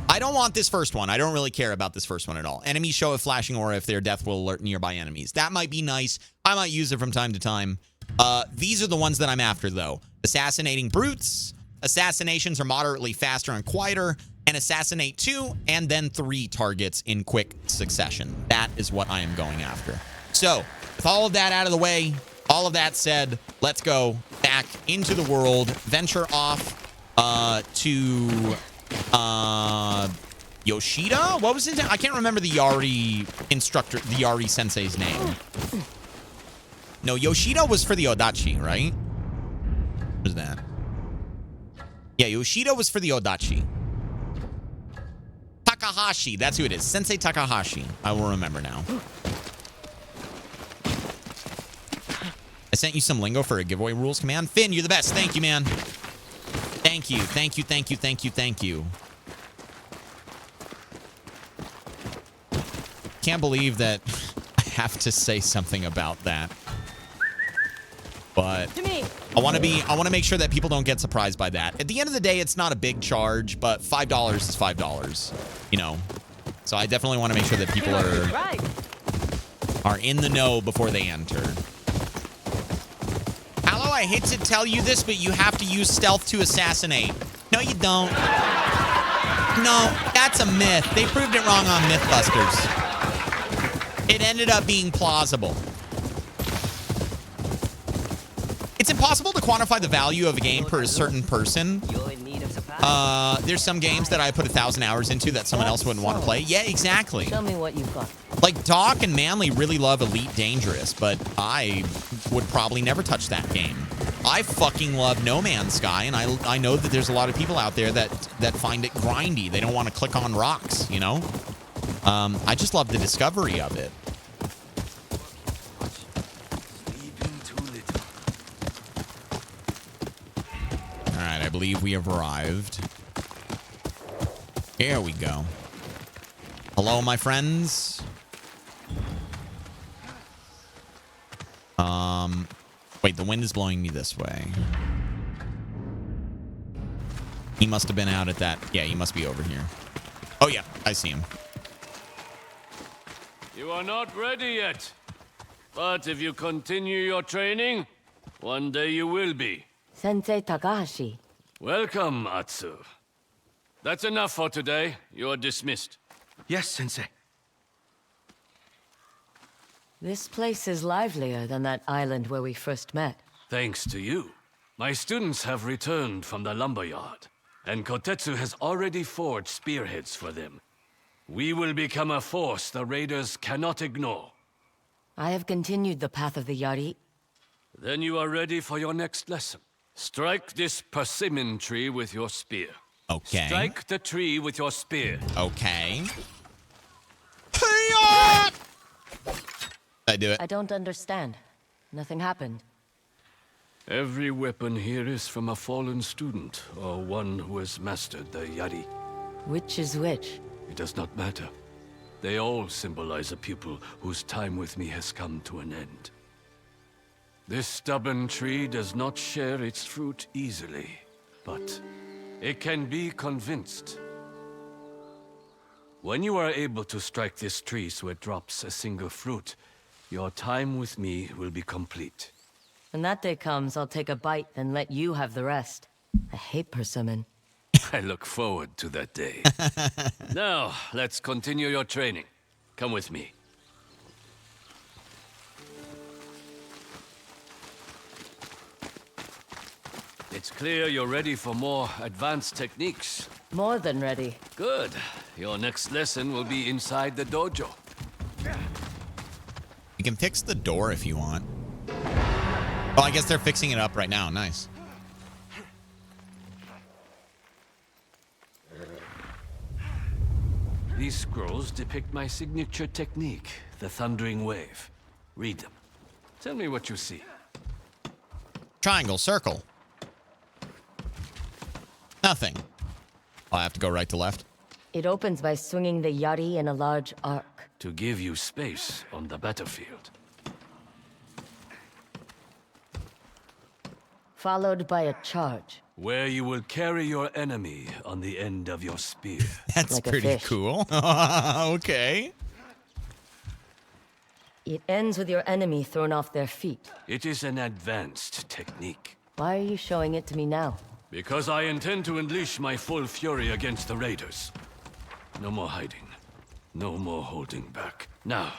I don't want this first one. I don't really care about this first one at all. Enemies show a flashing aura if their death will alert nearby enemies. That might be nice. I might use it from time to time. These are the ones that I'm after, though. Assassinating Brutes. Assassinations are moderately faster and quieter. And assassinate 2 and then 3 targets in quick succession. That is what I am going after. So, with all of that out of the way, all of that said, let's go back into the world, venture off to Yoshida? What was his name? I can't remember the Yari instructor, the Yari sensei's name. No, Yoshida was for the Odachi, right? What was that? Yeah, Yoshida was for the Odachi. Takahashi, that's who it is. Sensei Takahashi. I will remember now. I sent you some lingo for a giveaway rules command. Finn, you're the best. Thank you, man. Thank you. Can't believe that I have to say something about that. But I want to make sure that people don't get surprised by that. At the end of the day, it's not a big charge, but $5 is $5, So I definitely want to make sure that people are in the know before they enter. HaLLoW, I hate to tell you this, but you have to use stealth to assassinate. No, you don't. No, that's a myth. They proved it wrong on Mythbusters. It ended up being plausible. It's impossible to quantify the value of a game per a certain person. There's some games that I put 1,000 hours into that someone else wouldn't want to play. Yeah, exactly. Tell me what you've got. Like, Doc and Manly really love Elite Dangerous, but I would probably never touch that game. I fucking love No Man's Sky, and I know that there's a lot of people out there that find it grindy. They don't want to click on rocks, I just love the discovery of it. All right, I believe we have arrived. Here we go. Hello, my friends. Wait, the wind is blowing me this way. He must have been out at that. Yeah, he must be over here. Oh, yeah, I see him. You are not ready yet. But if you continue your training, one day you will be. Sensei Takahashi. Welcome, Atsu. That's enough for today. You are dismissed. Yes, Sensei. This place is livelier than that island where we first met. Thanks to you. My students have returned from the lumberyard, and Kotetsu has already forged spearheads for them. We will become a force the raiders cannot ignore. I have continued the path of the Yari. Then you are ready for your next lesson. Strike this persimmon tree with your spear. Okay. Strike the tree with your spear. Okay. I do it. I don't understand. Nothing happened. Every weapon here is from a fallen student, or one who has mastered the Yari. Which is which? It does not matter. They all symbolize a pupil whose time with me has come to an end. This stubborn tree does not share its fruit easily, but it can be convinced. When you are able to strike this tree so it drops a single fruit, your time with me will be complete. When that day comes, I'll take a bite and let you have the rest. I hate persimmon. I look forward to that day. Now, let's continue your training. Come with me. It's clear you're ready for more advanced techniques. More than ready. Good. Your next lesson will be inside the dojo. You can fix the door if you want. Oh, I guess they're fixing it up right now. Nice. These scrolls depict my signature technique, the Thundering Wave. Read them. Tell me what you see. Triangle, circle. Nothing. I have to go right to left. It opens by swinging the Yari in a large arc. To give you space on the battlefield. Followed by a charge. Where you will carry your enemy on the end of your spear. That's Like a pretty fish. cool. Okay. It ends with your enemy thrown off their feet. It is an advanced technique. Why are you showing it to me now? Because I intend to unleash my full fury against the raiders. No more hiding. No more holding back. Now,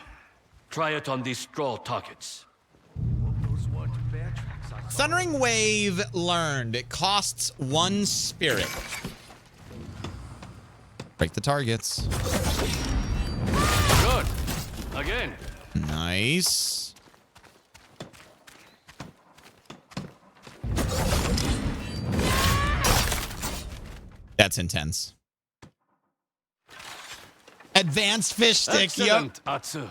try it on these straw targets. Thundering Wave learned. It costs 1 spirit. Break the targets. Good. Again. Nice. That's intense. Advanced fish stick. Excellent, Atsu.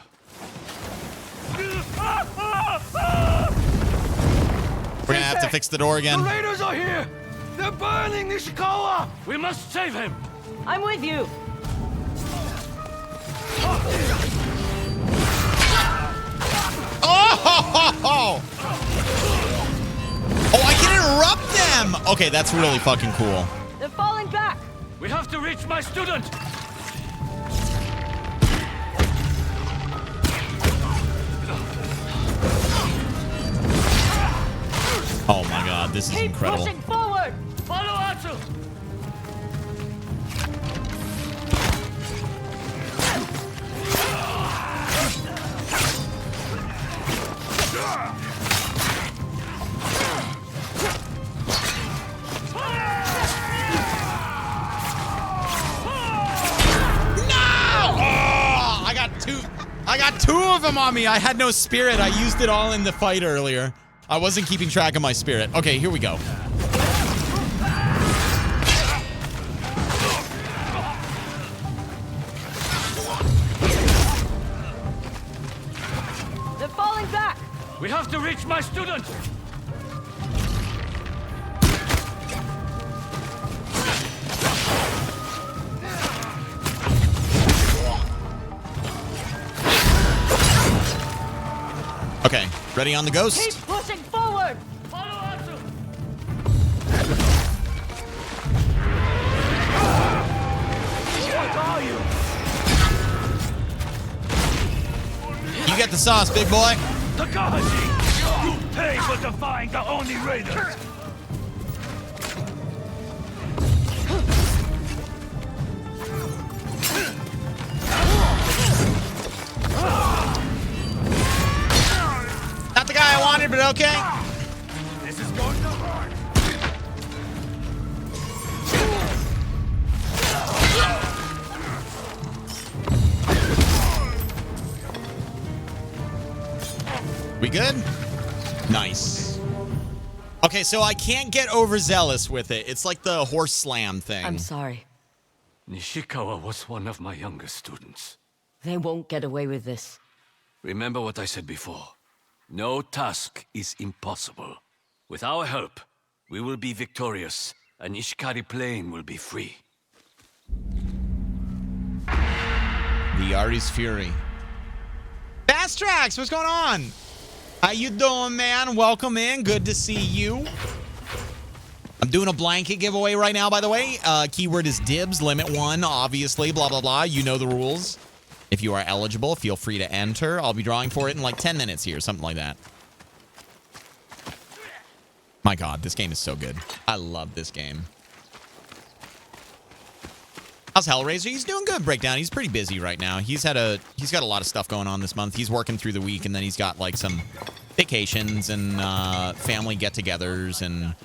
We're gonna have to fix the door again. The raiders are here! They're burning Nishikawa! We must save him! I'm with you! Oh! Oh, I can interrupt them! Okay, that's really fucking cool. They're falling back! We have to reach my student! Oh my god, this is incredible. Pushing forward! Follow Atsu! I got two of them on me. I had no spirit. I used it all in the fight earlier. I wasn't keeping track of my spirit. Okay, here we go. They're falling back! We have to reach my student! Okay, ready on the ghost? Keep pushing forward! Follow Atsu! What are you? You get the sauce, big boy. Takahashi! You pay for defying the Oni Raiders! Not the guy I wanted, but okay. This is going to hurt! We good? Nice. Okay, so I can't get overzealous with it. It's like the horse slam thing. I'm sorry. Nishikawa was one of my youngest students. They won't get away with this. remember what I said before. No task is impossible. With our help, we will be victorious, and Ishikari Plain will be free. The Ari's Fury. Fast Tracks, what's going on? How you doing, man? Welcome in. Good to see you. I'm doing a blanket giveaway right now, by the way. Keyword is dibs, limit 1, obviously, blah, blah, blah. You know the rules. If you are eligible, feel free to enter. I'll be drawing for it in like 10 minutes here, something like that. My God, this game is so good. I love this game. How's Hellraiser? He's doing good, Breakdown. He's pretty busy right now. He's got a lot of stuff going on this month. He's working through the week, and then he's got like some vacations and family get-togethers and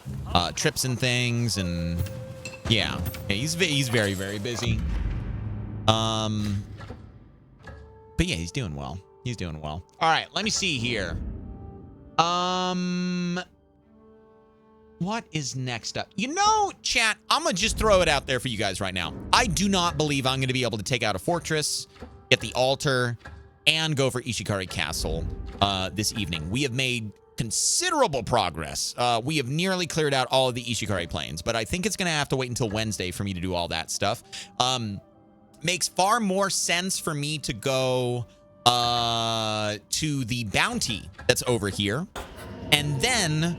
trips and things, and yeah, he's very, very busy. But yeah, he's doing well. He's doing well. All right, let me see here. What is next up? You know, chat, I'm going to just throw it out there for you guys right now. I do not believe I'm going to be able to take out a fortress, get the altar, and go for Ishikari Castle this evening. We have made considerable progress. We have nearly cleared out all of the Ishikari plains, but I think it's going to have to wait until Wednesday for me to do all that stuff. Makes far more sense for me to go to the bounty that's over here, and then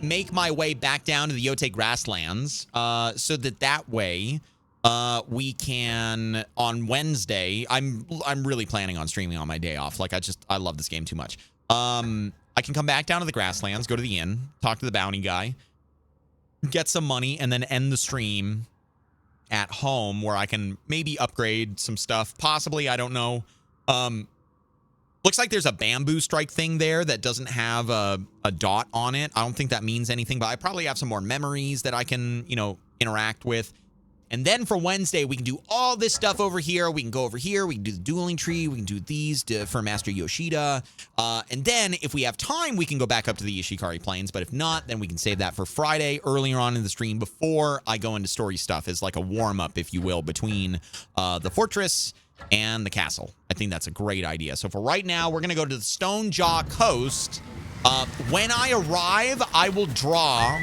make my way back down to the Yōtei grasslands, so that way we can, on Wednesday, I'm really planning on streaming on my day off. Like, I love this game too much. I can come back down to the grasslands, go to the inn, talk to the bounty guy, get some money, and then end the stream at home where I can maybe upgrade some stuff. Possibly, I don't know. Looks like there's a bamboo strike thing there that doesn't have a dot on it. I don't think that means anything, but I probably have some more memories that I can, you know, interact with. And then for Wednesday, we can do all this stuff over here. We can go over here. We can do the dueling tree. We can do these for Master Yoshida. And then if we have time, we can go back up to the Ishikari Plains. But if not, then we can save that for Friday earlier on in the stream before I go into story stuff as like a warm-up, if you will, between the fortress and the castle. I think that's a great idea. So for right now, we're going to go to the Stone Jaw Coast. When I arrive, I will draw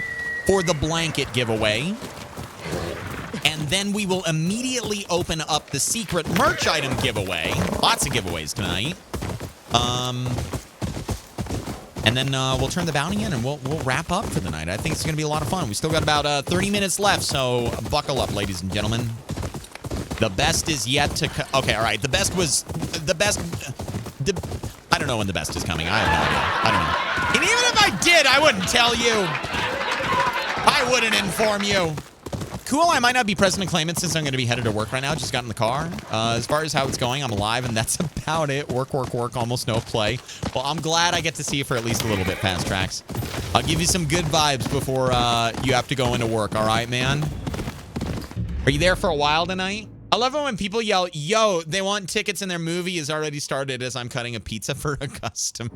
for the blanket giveaway. And then we will immediately open up the secret merch item giveaway. Lots of giveaways tonight. And then we'll turn the bounty in and we'll wrap up for the night. I think it's going to be a lot of fun. We still got about 30 minutes left, so buckle up, ladies and gentlemen. The best is yet to come. Okay, all right. The best was... The best... I don't know when the best is coming. I have no idea. I don't know. And even if I did, I wouldn't tell you. I wouldn't inform you. Cool, I might not be present and claim it since I'm going to be headed to work right now. Just got in the car. As far as how it's going, I'm alive, and that's about it. Work, work, work, almost no play. Well, I'm glad I get to see you for at least a little bit, Fast Tracks. I'll give you some good vibes before you have to go into work, all right, man? Are you there for a while tonight? I love it when people yell, yo, they want tickets and their movie is already started as I'm cutting a pizza for a customer.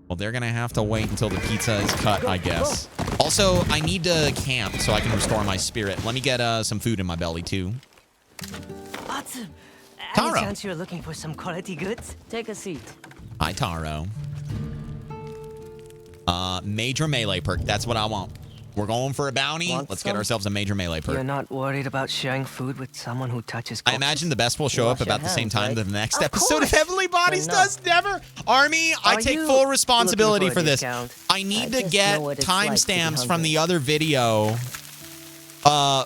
Well, they're going to have to wait until the pizza is cut, I guess. Also, I need to camp so I can restore my spirit. Let me get some food in my belly, too. Awesome. Taro. Any chance you're looking for some quality goods? Take a seat. Hi, Taro. Major melee perk. That's what I want. We're going for a bounty. Let's get ourselves a major melee perk. You're not worried about sharing food with someone who touches corpses? I imagine the best will show up about the same time that the next episode of Heavenly Bodies does. Never. Army, I take full responsibility for this. I need to get timestamps from the other video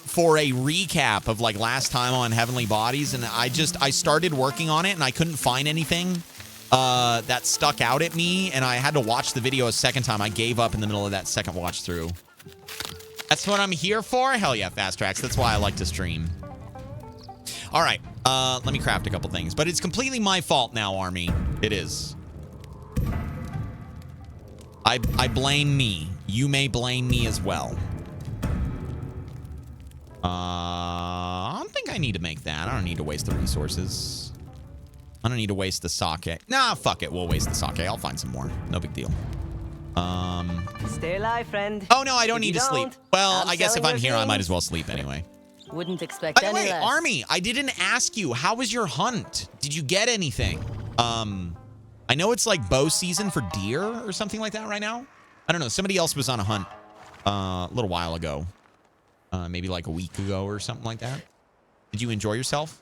for a recap of like last time on Heavenly Bodies, and I started working on it and I couldn't find anything that stuck out at me, and I had to watch the video a second time. I gave up in the middle of that second watch through. That's what I'm here for? Hell yeah, Fast Tracks. That's why I like to stream. All right. Let me craft a couple things. But it's completely my fault now, Army. It is. I blame me. You may blame me as well. I don't think I need to make that. I don't need to waste the resources. I don't need to waste the sake. Nah, fuck it. We'll waste the sake. I'll find some more. No big deal. Stay alive, friend. Oh, no, I don't need to sleep. Well, I guess if I'm here, I might as well sleep anyway. Wouldn't expect By the any way, less. Army, I didn't ask you. How was your hunt? Did you get anything? I know it's like bow season for deer or something like that right now. I don't know. Somebody else was on a hunt a little while ago. Maybe like a week ago or something like that. Did you enjoy yourself?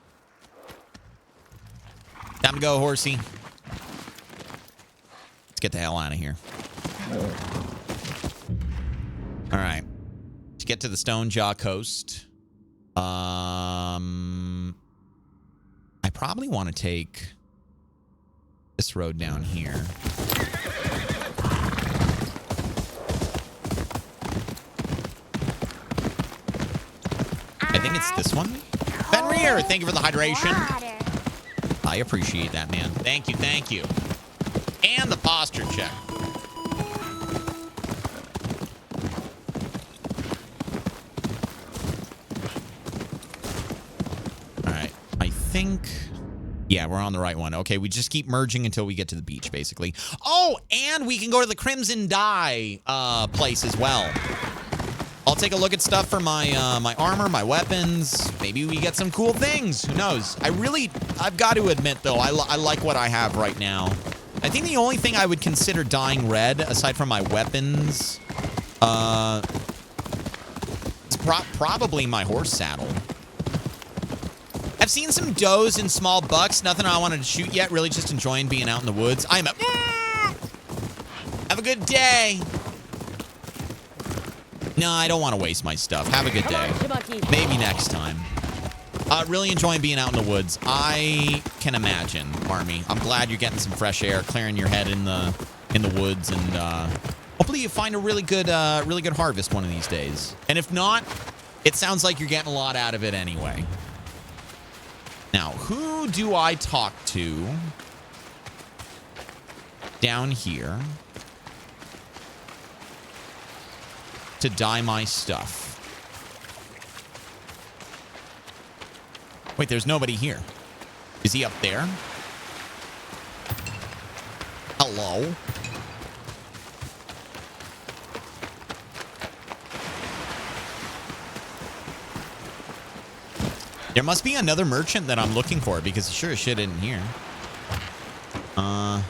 Time to go, horsey. Let's get the hell out of here. All right. Let's get to the Stone Jaw Coast. I probably want to take this road down here. I think it's this one. Fenrir, thank you for the hydration. I appreciate that, man. Thank you, thank you. And the posture check. All right, I think... Yeah, we're on the right one. Okay, we just keep merging until we get to the beach, basically. Oh, and we can go to the Crimson Dye place as well. I'll take a look at stuff for my my armor, my weapons. Maybe we get some cool things. Who knows? I've got to admit, though, I like what I have right now. I think the only thing I would consider dyeing red, aside from my weapons, is probably my horse saddle. I've seen some does and small bucks. Nothing I wanted to shoot yet. Really just enjoying being out in the woods. Have a good day. No, I don't want to waste my stuff. Have a good day. Maybe next time. Really enjoying being out in the woods. I can imagine, Army. I'm glad you're getting some fresh air, clearing your head in the woods, and hopefully you find a really good harvest one of these days. And if not, it sounds like you're getting a lot out of it anyway. Now, who do I talk to down here to dye my stuff? Wait, there's nobody here. Is he up there? Hello? There must be another merchant that I'm looking for because he sure as shit isn't here. Unless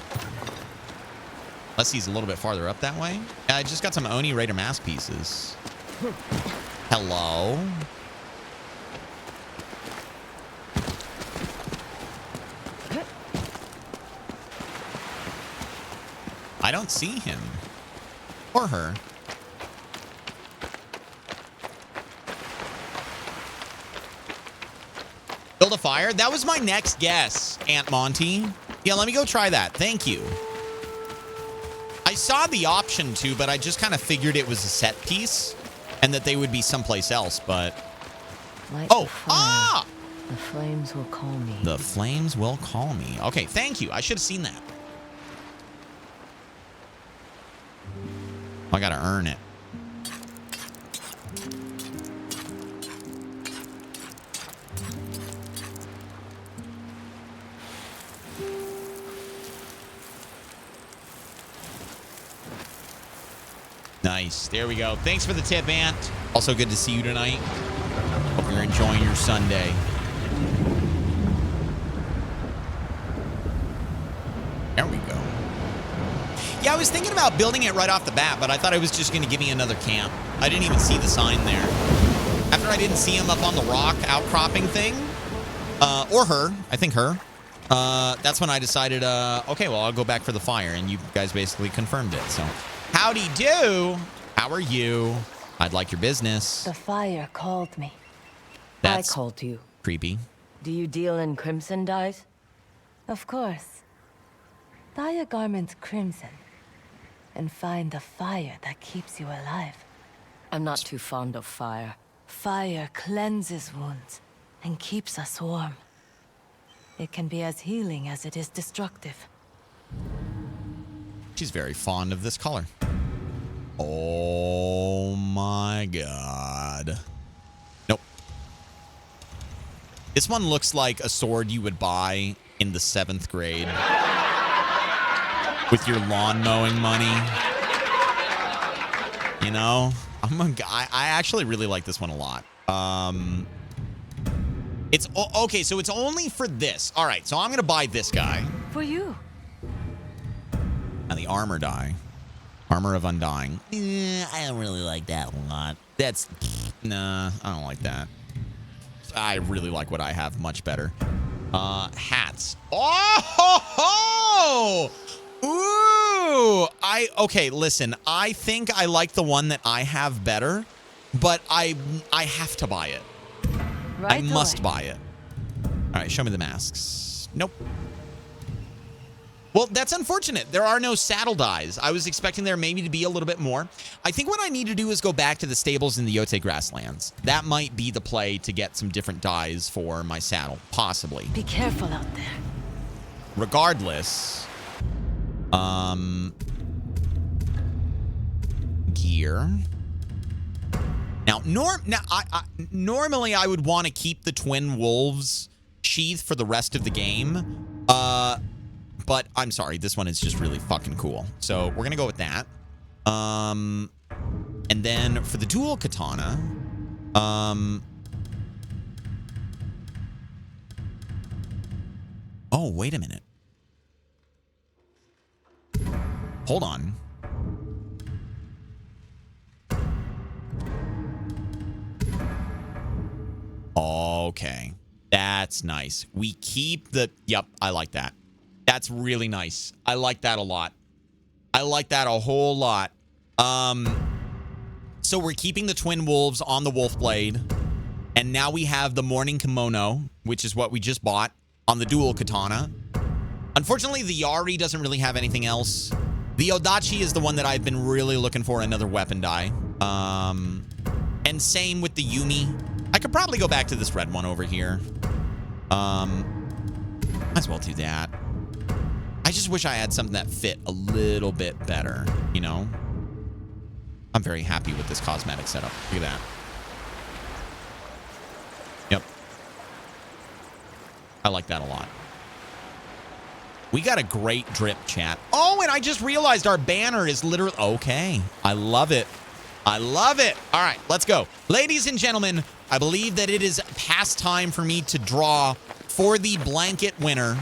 he's a little bit farther up that way. Yeah, I just got some Oni Raider mask pieces. Hello? I don't see him. Or her. Build a fire? That was my next guess, Aunt Monty. Yeah, let me go try that. Thank you. I saw the option too, but I just kind of figured it was a set piece and that they would be someplace else, but... Oh! Ah! The flames will call me. The flames will call me. Okay, thank you. I should have seen that. I gotta earn it. Nice. There we go. Thanks for the tip, Aunt. Also good to see you tonight. Hope you're enjoying your Sunday. There we go. Yeah, I was thinking about building it right off the bat, but I thought it was just going to give me another camp. I didn't even see the sign there. After I didn't see him up on the rock outcropping thing, or her, I think her, that's when I decided, okay, well, I'll go back for the fire, and you guys basically confirmed it, so... Howdy do. How are you? I'd like your business. The fire called me. That's I called you. Creepy. Do you deal in crimson dyes? Of course. Dye a garment crimson and find the fire that keeps you alive. I'm not too fond of fire. Fire cleanses wounds and keeps us warm. It can be as healing as it is destructive. She's very fond of this color. Oh my god. Nope. This one looks like a sword you would buy in the 7th grade. With your lawn mowing money. You know? I actually really like this one a lot. It's okay, so it's only for this. All right, so I'm going to buy this guy. For you. And the armor die. Armor of Undying. I don't really like that a lot. That's... Nah, I don't like that. I really like what I have much better. Hats. Oh! Ooh! Okay, listen. I think I like the one that I have better, but I have to buy it. Right I must buy it. All right, show me the masks. Nope. Well, that's unfortunate. There are no saddle dyes. I was expecting there maybe to be a little bit more. I think what I need to do is go back to the stables in the Yōtei grasslands. That might be the play to get some different dyes for my saddle, possibly. Be careful out there. Regardless, gear. Now, normally I would want to keep the Twin Wolves sheath for the rest of the game. But I'm sorry, this one is just really fucking cool. So we're gonna go with that. And then for the dual katana, oh, wait a minute. Hold on. Okay. That's nice. We keep the... Yep, I like that. That's really nice. I like that a lot. I like that a whole lot. So we're keeping the Twin Wolves on the Wolf Blade. And now we have the Morning Kimono, which is what we just bought, on the dual katana. Unfortunately, the Yari doesn't really have anything else. The Odachi is the one that I've been really looking for another weapon dye. And same with the Yumi. I could probably go back to this red one over here. Might as well do that. I just wish I had something that fit a little bit better, you know? I'm very happy with this cosmetic setup. Look at that. Yep. I like that a lot. We got a great drip, chat. Oh, and I just realized our banner is literally... Okay. I love it. I love it. All right, let's go. Ladies and gentlemen, I believe that it is past time for me to draw for the blanket winner.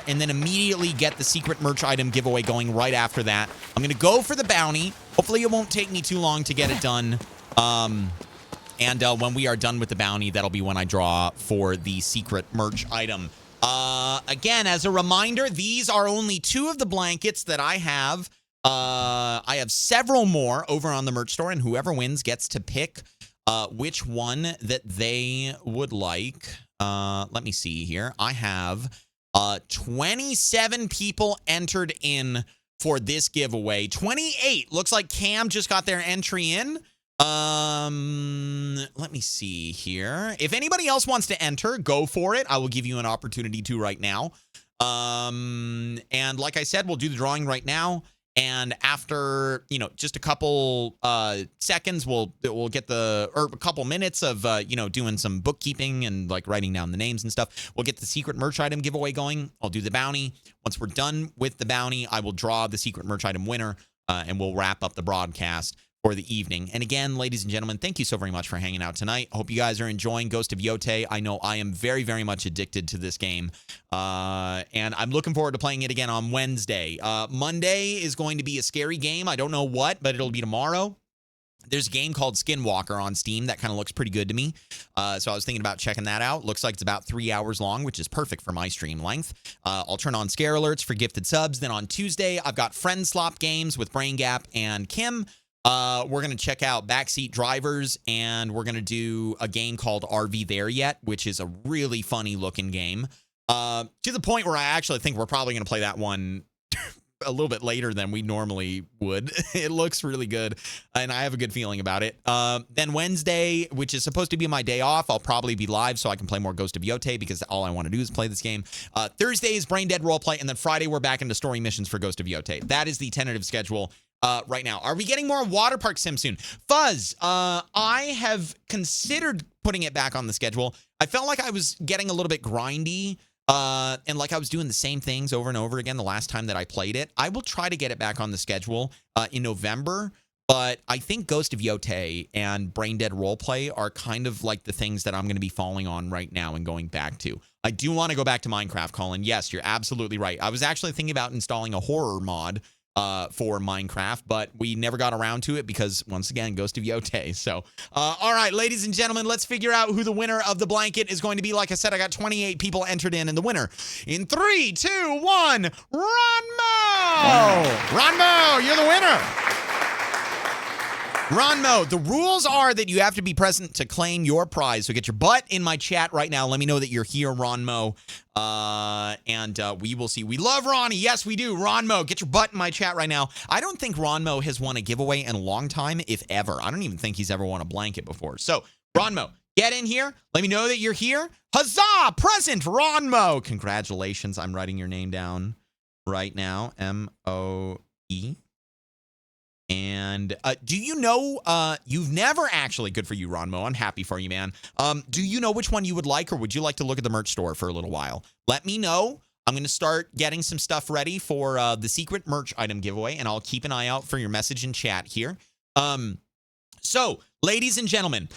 And then immediately get the secret merch item giveaway going right after that. I'm going to go for the bounty. Hopefully it won't take me too long to get it done. And when we are done with the bounty, that'll be when I draw for the secret merch item. Again, as a reminder, these are only 2 of the blankets that I have. I have several more over on the merch store, and whoever wins gets to pick which one that they would like. Let me see here. I have... 27 people entered in for this giveaway. 28. Looks like Cam just got their entry in. Let me see here. If anybody else wants to enter, go for it. I will give you an opportunity to right now. And like I said, we'll do the drawing right now. And after, you know, just a couple seconds, we'll get the, or a couple minutes of, you know, doing some bookkeeping and like writing down the names and stuff. We'll get the secret merch item giveaway going. I'll do the bounty. Once we're done with the bounty, I will draw the secret merch item winner, and we'll wrap up the broadcast for the evening. And again, ladies and gentlemen, thank you so very much for hanging out tonight. I hope you guys are enjoying Ghost of Yōtei. I know I am very, very much addicted to this game. And I'm looking forward to playing it again on Wednesday. Monday is going to be a scary game. I don't know what, but it'll be tomorrow. There's a game called Skinwalker on Steam that kind of looks pretty good to me. So I was thinking about checking that out. Looks like it's about 3 hours long, which is perfect for my stream length. I'll turn on scare alerts for gifted subs. Then on Tuesday, I've got friend slop games with Brain Gap and Kim. We're going to check out Backseat Drivers, and we're going to do a game called RV There Yet, which is a really funny looking game. To the point where I actually think we're probably going to play that one a little bit later than we normally would. It looks really good, and I have a good feeling about it. Then Wednesday, which is supposed to be my day off, I'll probably be live so I can play more Ghost of Yōtei because all I want to do is play this game. Thursday is Brain Dead Roleplay, and then Friday we're back into story missions for Ghost of Yōtei. That is the tentative schedule right now. Are we getting more water park sim soon? Fuzz, I have considered putting it back on the schedule. I felt like I was getting a little bit grindy. And like I was doing the same things over and over again the last time that I played it. I will try to get it back on the schedule in November, But I think Ghost of Yōtei and Brain Dead Roleplay are kind of like the things that I'm going to be falling on right now and going back to. I do want to go back to Minecraft, Colin. Yes, you're absolutely right. I was actually thinking about installing a horror mod for Minecraft, but we never got around to it because, once again, Ghost of Yōtei. So, all right, ladies and gentlemen, let's figure out who the winner of the blanket is going to be. Like I said, I got 28 people entered in, and the winner in 3, 2, 1, Ronmo! Ronmo, you're the winner. Ronmo, the rules are that you have to be present to claim your prize. So get your butt in my chat right now. Let me know that you're here, Ronmo. And we will see. We love Ronnie. Yes, we do. Ronmo, get your butt in my chat right now. I don't think Ronmo has won a giveaway in a long time, if ever. I don't even think he's ever won a blanket before. So, Ronmo, get in here. Let me know that you're here. Huzzah! Present, Ronmo. Congratulations. I'm writing your name down right now. M-O-E. And do you know, you've never actually, good for you, Ronmo. I'm happy for you, man. Do you know which one you would like, or would you like to look at the merch store for a little while? Let me know. I'm going to start getting some stuff ready for the secret merch item giveaway, and I'll keep an eye out for your message in chat here. So, ladies and gentlemen,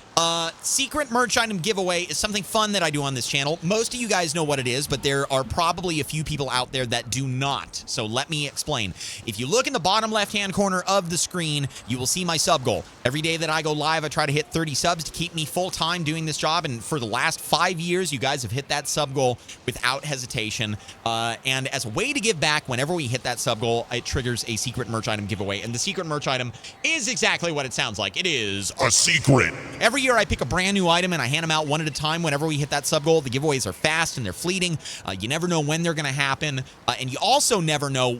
secret merch item giveaway is something fun that I do on this channel. Most of you guys know what it is, but there are probably a few people out there that do not. So let me explain. If you look in the bottom left-hand corner of the screen, you will see my sub goal. Every day that I go live, I try to hit 30 subs to keep me full-time doing this job. And for the last 5 years, you guys have hit that sub goal without hesitation. And as a way to give back, whenever we hit that sub goal, it triggers a secret merch item giveaway. And the secret merch item is exactly what it sounds like. It is a secret. Every year I pick a brand new item and I hand them out one at a time whenever we hit that sub goal. The giveaways are fast and they're fleeting. You never know when they're going to happen. And you also never know,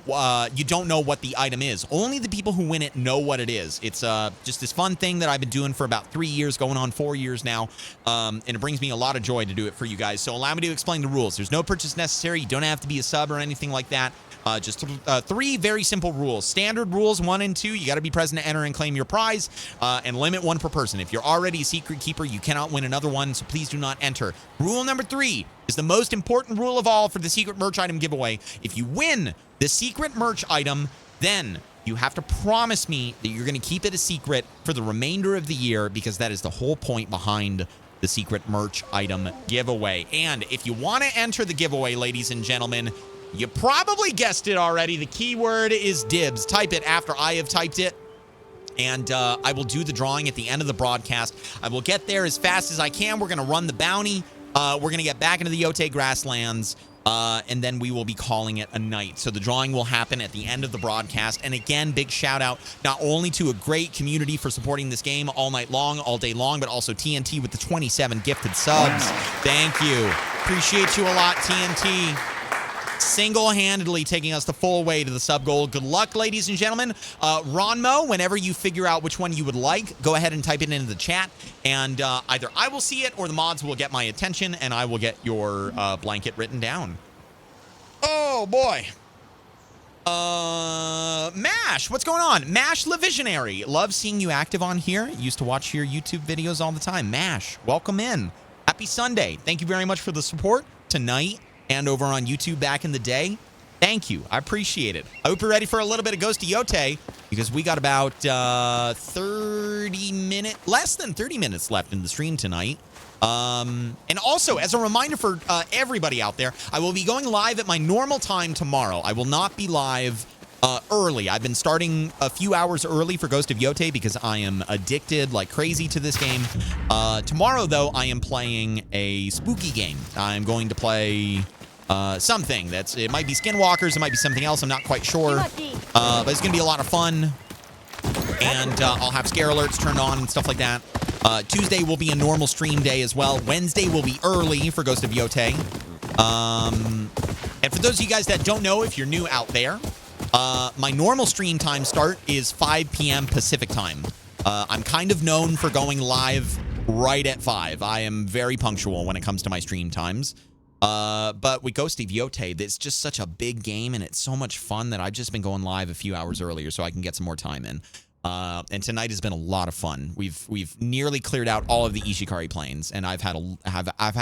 you don't know what the item is. Only the people who win it know what it is. It's just this fun thing that I've been doing for about 3 years, going on 4 years now. And it brings me a lot of joy to do it for you guys. So allow me to explain the rules. There's no purchase necessary. You don't have to be a sub or anything like that. Just 3 very simple rules. Standard rules 1 and 2. You got to be present to enter and claim your prize, and limit 1 per person. If you're already a secret keeper, you cannot win another one, so please do not enter. Rule number 3 is the most important rule of all for the secret merch item giveaway. If you win the secret merch item, then you have to promise me that you're going to keep it a secret for the remainder of the year, because that is the whole point behind the secret merch item giveaway. And if you want to enter the giveaway, ladies and gentlemen, you probably guessed it already. The keyword is dibs. Type it after I have typed it, and I will do the drawing at the end of the broadcast. I will get there as fast as I can. We're going to run the bounty. We're going to get back into the Yōtei grasslands, and then we will be calling it a night. So the drawing will happen at the end of the broadcast. And again, big shout out not only to a great community for supporting this game all night long, all day long, but also TNT with the 27 gifted subs. Thank you. Appreciate you a lot, TNT. Single-handedly taking us the full way to the sub goal. Good luck, ladies and gentlemen. Ronmo, whenever you figure out which one you would like, go ahead and type it into the chat, and either I will see it or the mods will get my attention, and I will get your blanket written down. Oh, boy. Mash, what's going on? Mash the Visionary. Love seeing you active on here. Used to watch your YouTube videos all the time. Mash, welcome in. Happy Sunday. Thank you very much for the support tonight and over on YouTube back in the day. Thank you. I appreciate it. I hope you're ready for a little bit of Ghost of Yōtei, because we got about 30 minutes, less than 30 minutes left in the stream tonight. And also, as a reminder for everybody out there, I will be going live at my normal time tomorrow. I will not be live early. I've been starting a few hours early for Ghost of Yōtei because I am addicted like crazy to this game. Tomorrow, though, I am playing a spooky game. I'm going to play something. It might be Skinwalkers, it might be something else, I'm not quite sure. But it's going to be a lot of fun. And I'll have scare alerts turned on and stuff like that. Tuesday will be a normal stream day as well. Wednesday will be early for Ghost of Yōtei. And for those of you guys that don't know, if you're new out there, my normal stream time start is 5 p.m. Pacific time. I'm kind of known for going live right at 5. I am very punctual when it comes to my stream times. But with Ghost of Yōtei, it's just such a big game, and it's so much fun that I've just been going live a few hours earlier so I can get some more time in. And tonight has been a lot of fun. We've nearly cleared out all of the Ishikari plains, and I've had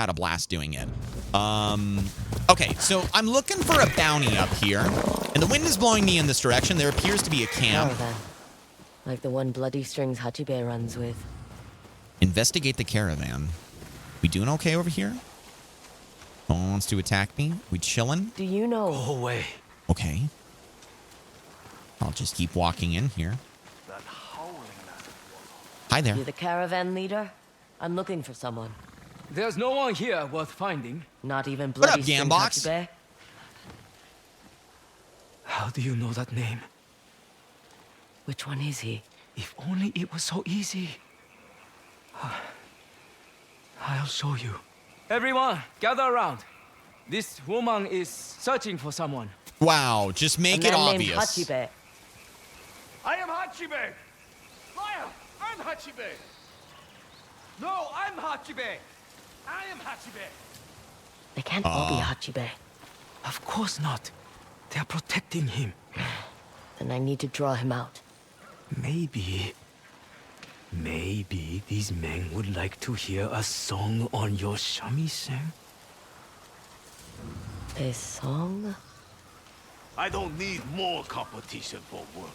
a blast doing it. Okay, so I'm looking for a bounty up here, and the wind is blowing me in this direction. There appears to be a camp. Like the one Bloody Strings Hachibe runs with. Investigate the caravan. We doing okay over here? No one wants to attack me? We chilling? Do you know? Go away. Okay. I'll just keep walking in here. Hi there. You the caravan leader? I'm looking for someone. There's no one here worth finding. Not even What up, Bloody Strings Gambox? Hachibe? How do you know that name? Which one is he? If only it was so easy. I'll show you. Everyone, gather around. This woman is searching for someone. Wow, just make it obvious. Hachibe. I am Hachibe! Liar! I'm Hachibe! No, I'm Hachibe! I am Hachibe! They can't all be Hachibe. Of course not. They are protecting him. Then I need to draw him out. Maybe these men would like to hear a song on your shamisen. A song? I don't need more competition for work.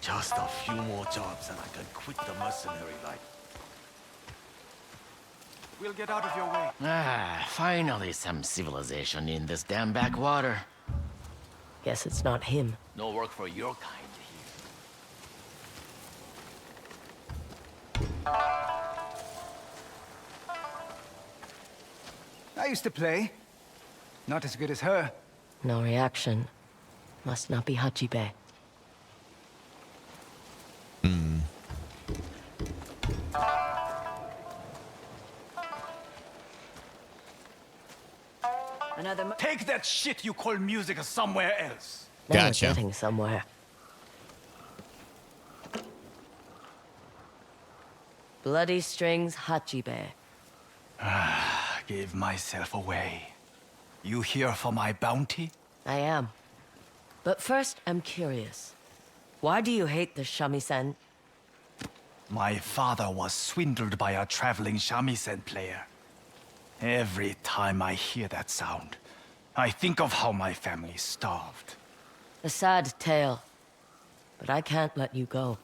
Just a few more jobs and I can quit the mercenary life. We'll get out of your way. Ah, finally some civilization in this damn backwater. Guess it's not him. No work for your kind here. I used to play. Not as good as her. No reaction. Must not be Hachibe. Another. Take that shit you call music somewhere else. Now Gotcha. we're getting somewhere. Bloody Strings Hachibe. Gave myself away. You here for my bounty? I am. But first, I'm curious. Why do you hate the shamisen? My father was swindled by a traveling shamisen player. Every time I hear that sound, I think of how my family starved. A sad tale. But I can't let you go.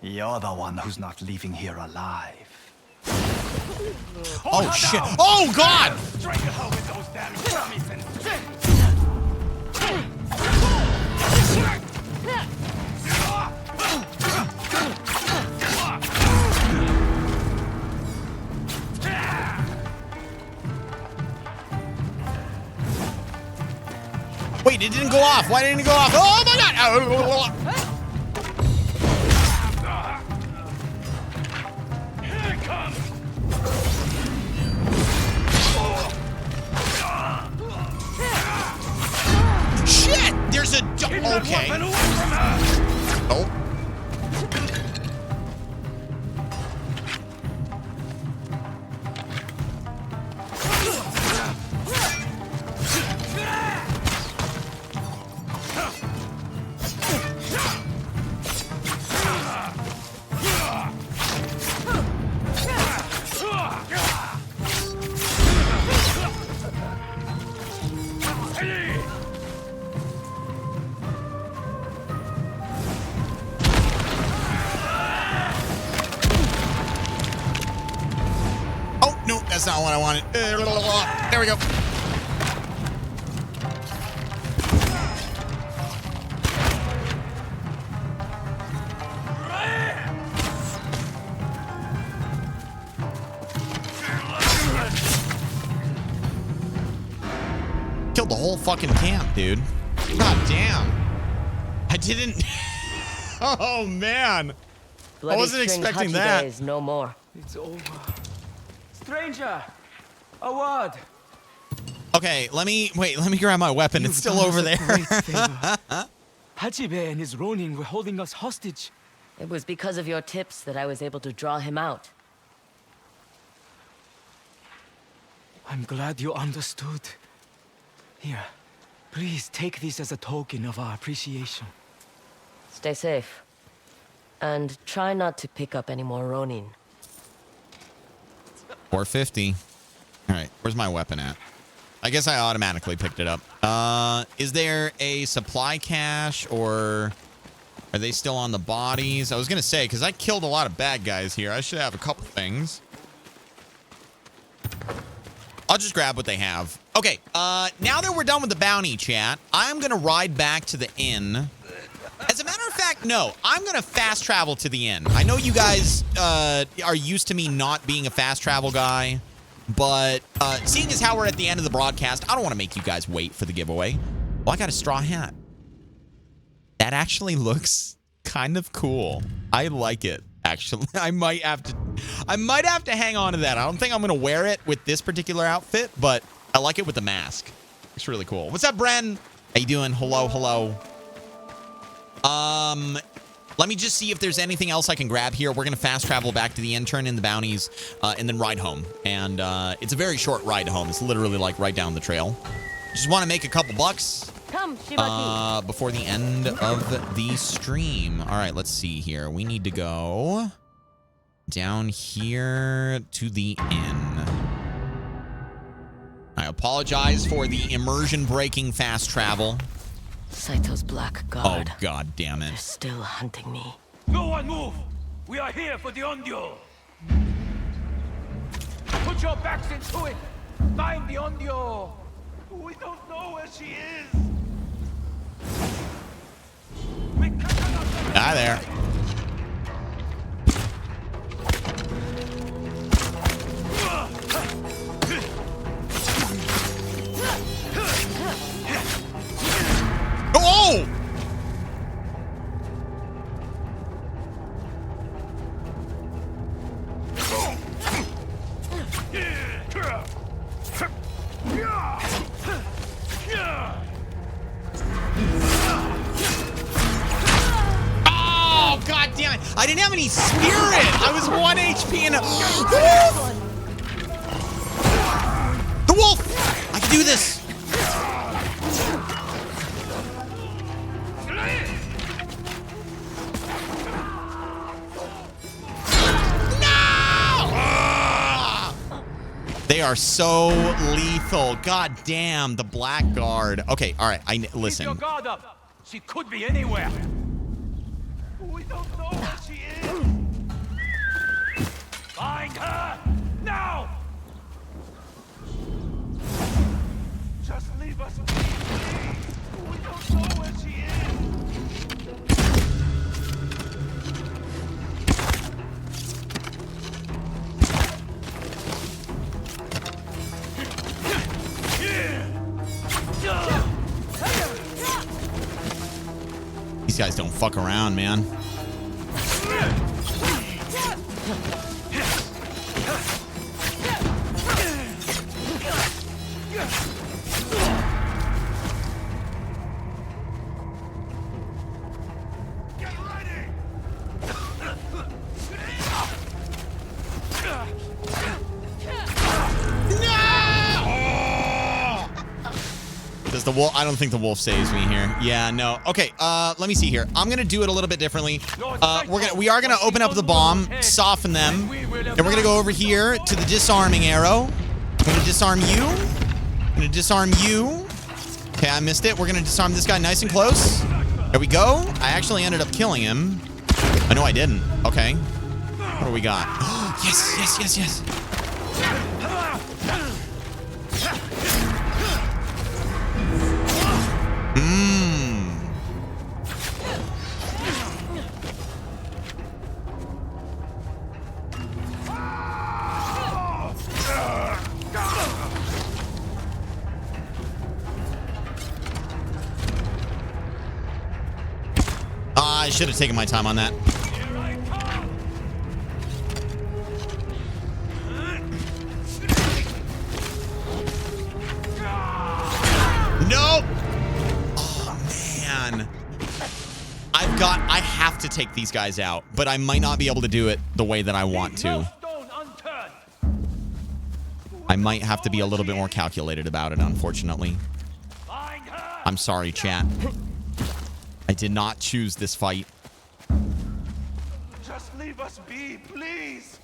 You're the one who's not leaving here alive. Oh, shit. Oh, God! Strangle her with those damn shamisen. Wait, it didn't go off. Why didn't it go off? Oh, my God! Here it comes! Shit! There's a... Okay. Oh. That's not what I wanted. There we go. Killed the whole fucking camp, dude. God damn. I didn't... Oh, man. Bloody I wasn't expecting Hachibe that. is no more. It's over. Stranger, a word. Okay, let me grab my weapon. It's still over there. Hachibe and his Ronin were holding us hostage. It was because of your tips that I was able to draw him out. I'm glad you understood. Here, please take this as a token of our appreciation. Stay safe. And try not to pick up any more Ronin. 450. All right, where's my weapon at? I guess I automatically picked it up. Is there a supply cache, or are they still on the bodies? I was going to say, because I killed a lot of bad guys here. I should have a couple things. I'll just grab what they have. Okay, now that we're done with the bounty, chat, I'm going to ride back to the inn. As a matter of fact, no, I'm going to fast travel to the inn. I know you guys are used to me not being a fast travel guy, but seeing as how we're at the end of the broadcast, I don't want to make you guys wait for the giveaway. Well, I got a straw hat. That actually looks kind of cool. I like it, actually. I might have to hang on to that. I don't think I'm going to wear it with this particular outfit, but I like it with the mask. It's really cool. What's up, Bren? How you doing? Hello, hello. Let me just see if there's anything else I can grab here. We're going to fast travel back to the inn, turn in the bounties, and then ride home. And it's a very short ride home. It's literally like right down the trail. Just want to make a couple bucks before the end of the stream. All right, let's see here. We need to go down here to the inn. I apologize for the immersion-breaking fast travel. Saito's black guard. Oh, god damn it. They're still hunting me. No one move! We are here for the Onryo! Put your backs into it! Find the Onryo! We don't know where she is! Hi there. Oh! Oh, god damn it. I didn't have any spirit. I was 1 HP and the wolf! I can do this. They are so lethal. God damn, the blackguard. Okay, all right. Listen. Keep your guard up. She could be anywhere. We don't know where she is! Find her now! Just leave us be, please! We don't know where she is! These guys don't fuck around, man. Does the wolf? I don't think the wolf saves me here. Yeah, no. Okay, let me see here. I'm gonna do it a little bit differently. We are gonna open up the bomb, soften them, and we're gonna go over here to the disarming arrow. I'm gonna disarm you. I'm gonna disarm you. Okay, I missed it. We're gonna disarm this guy nice and close. There we go. I actually ended up killing him. I know I didn't. Okay. What do we got? Yes, yes, yes, yes. I should have taken my time on that. Nope. Oh, man. I have to take these guys out, but I might not be able to do it the way that I want to. I might have to be a little bit more calculated about it, unfortunately. I'm sorry, chat. I did not choose this fight. Just leave us be, please!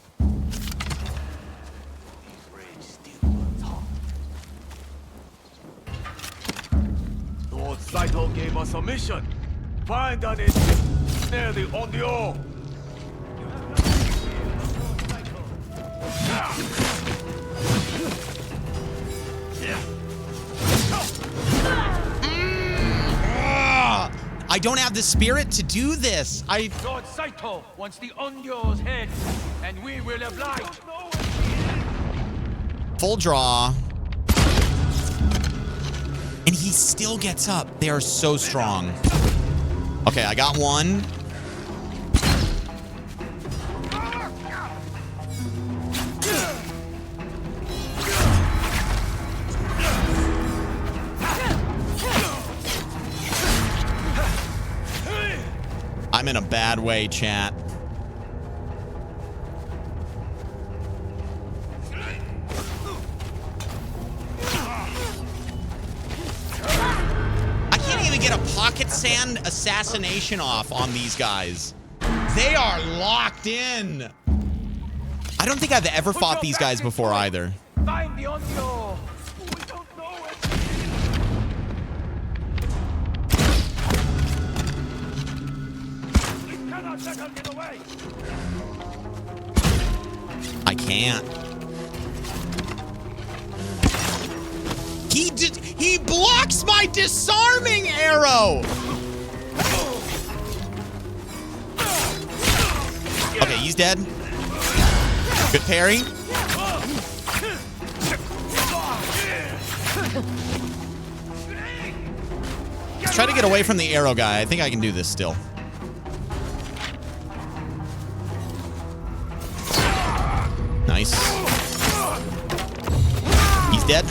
Saito gave us a mission. Find an engine near the Onryo. I don't have the spirit to do this. Lord Saito wants the Onryo's head, and we will oblige. Full draw. And he still gets up. They are so strong. Okay, I got one. I'm in a bad way, chat. I can't even get a pocket sand assassination off on these guys. They are locked in. I don't think I've ever fought these guys before either. Find the Onryo. We don't know it. We cannot let her get away. I can't. He blocks my disarming arrow. Okay, he's dead. Good parry. Let's try to get away from the arrow guy. I think I can do this still. Nice. He's dead.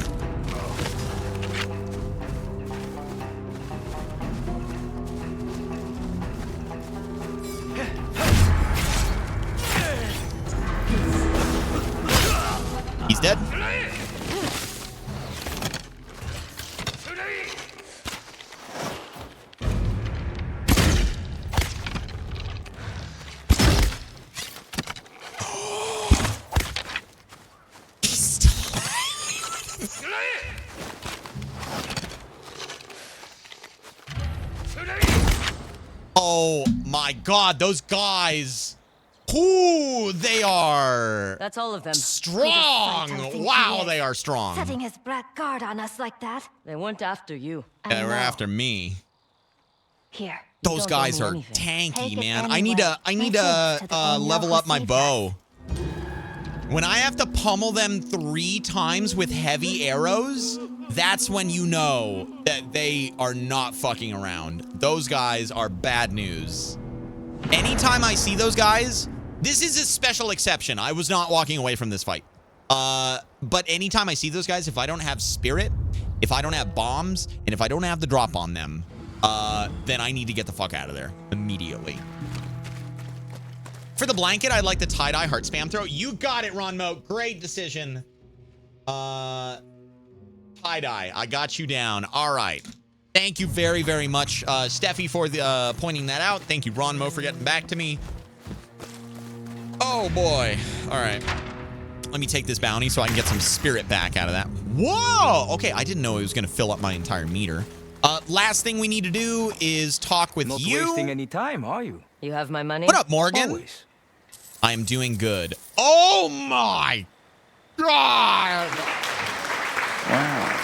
He's dead. Oh my God, those guys. Ooh, they are. That's all of them. Strong. Wow, they are strong. Setting his black guard on us like that. They weren't after you. They were after me. Here. Those guys are tanky, man. I need to level up my bow. When I have to pummel them 3 times with heavy arrows, that's when you know that they are not fucking around. Those guys are bad news. Anytime I see those guys, this is a special exception. I was not walking away from this fight. But anytime I see those guys, if I don't have spirit, if I don't have bombs, and if I don't have the drop on them, then I need to get the fuck out of there immediately. For the blanket, I'd like the tie-dye heart spam throw. You got it, Ronmo. Great decision. Tie-dye. I got you down. All right. Thank you very, very much, Steffi, for the, pointing that out. Thank you, Ronmo, for getting back to me. Oh, boy. All right. Let me take this bounty so I can get some spirit back out of that. Whoa! Okay, I didn't know it was going to fill up my entire meter. Last thing we need to do is talk with you. Not wasting any time, are you? You have my money? What up, Morgan? Always. I am doing good. Oh, my God! Wow.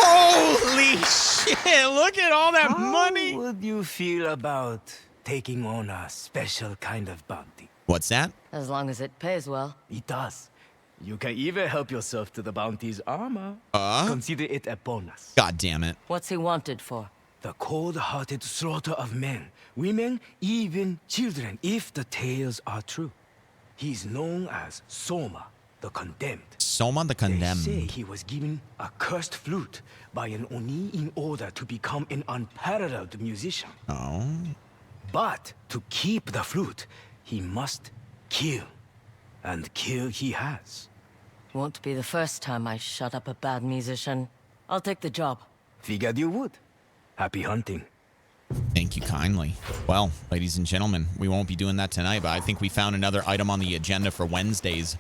Holy shit, look at all that money. How would you feel about taking on a special kind of bounty? What's that? As long as it pays well. It does. You can even help yourself to the bounty's armor. Consider it a bonus. God damn it. What's he wanted for? The cold-hearted slaughter of men, women, even children, if the tales are true. He's known as Soma, the Condemned. Soma the Condemned. They say he was given a cursed flute by an Oni in order to become an unparalleled musician. Oh. But to keep the flute, he must kill. And kill he has. Won't be the first time I shut up a bad musician. I'll take the job. Figured you would. Happy hunting. Thank you kindly. Well, ladies and gentlemen, we won't be doing that tonight, but I think we found another item on the agenda for Wednesdays.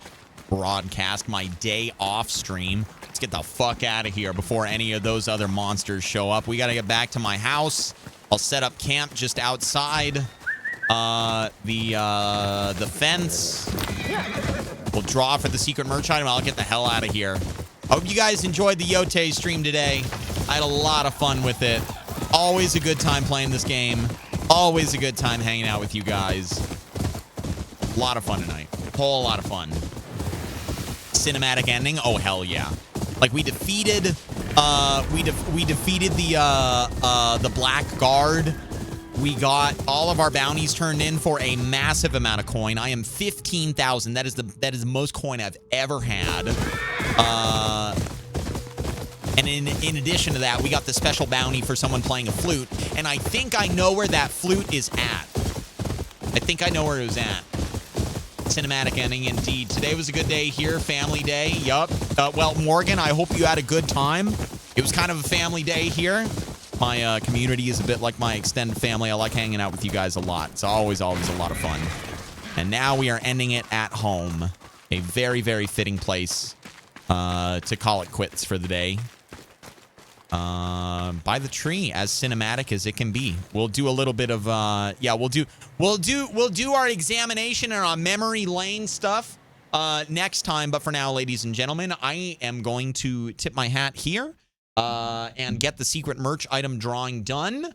broadcast my day off stream. Let's get the fuck out of here before any of those other monsters show up. We got to get back to my house. I'll set up camp just outside the fence. We'll draw for the secret merch item. I'll get the hell out of here. Hope you guys enjoyed the Yōtei stream today. I had a lot of fun with it. Always a good time playing this game. Always a good time hanging out with you guys. A lot of fun tonight. Whole lot of fun. Cinematic ending? Oh, hell yeah. Like, we defeated we defeated the Black Guard. We got all of our bounties turned in for a massive amount of coin. I am 15,000. That is the most coin I've ever had. And in addition to that, we got the special bounty for someone playing a flute. And I think I know where that flute is at. I think I know where it was at. Cinematic ending indeed. Today was a good day here. Family day. Yup. Well, Morgan, I hope you had a good time. It was kind of a family day here. My community is a bit like my extended family. I like hanging out with you guys a lot. It's always a lot of fun. And now we are ending it at home. A very, very fitting place to call it quits for the day. By the tree, as cinematic as it can be. We'll do a little bit of yeah, we'll do our examination and our memory lane stuff next time. But for now, ladies and gentlemen, I am going to tip my hat here and get the secret merch item drawing done.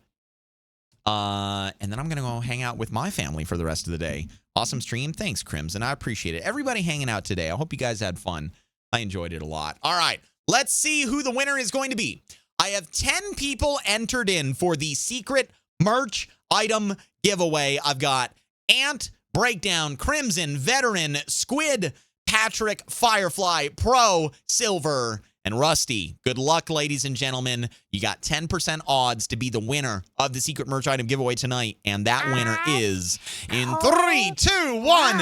And then I'm gonna go hang out with my family for the rest of the day. Awesome stream. Thanks, Crimson. I appreciate it. Everybody hanging out today. I hope you guys had fun. I enjoyed it a lot. All right, let's see who the winner is going to be. I have 10 people entered in for the secret merch item giveaway. I've got Ant, Breakdown, Crimson, Veteran, Squid, Patrick, Firefly, Pro, Silver, and Rusty. Good luck, ladies and gentlemen. You got 10% odds to be the winner of the secret merch item giveaway tonight. And that winner is in 3, 2, 1,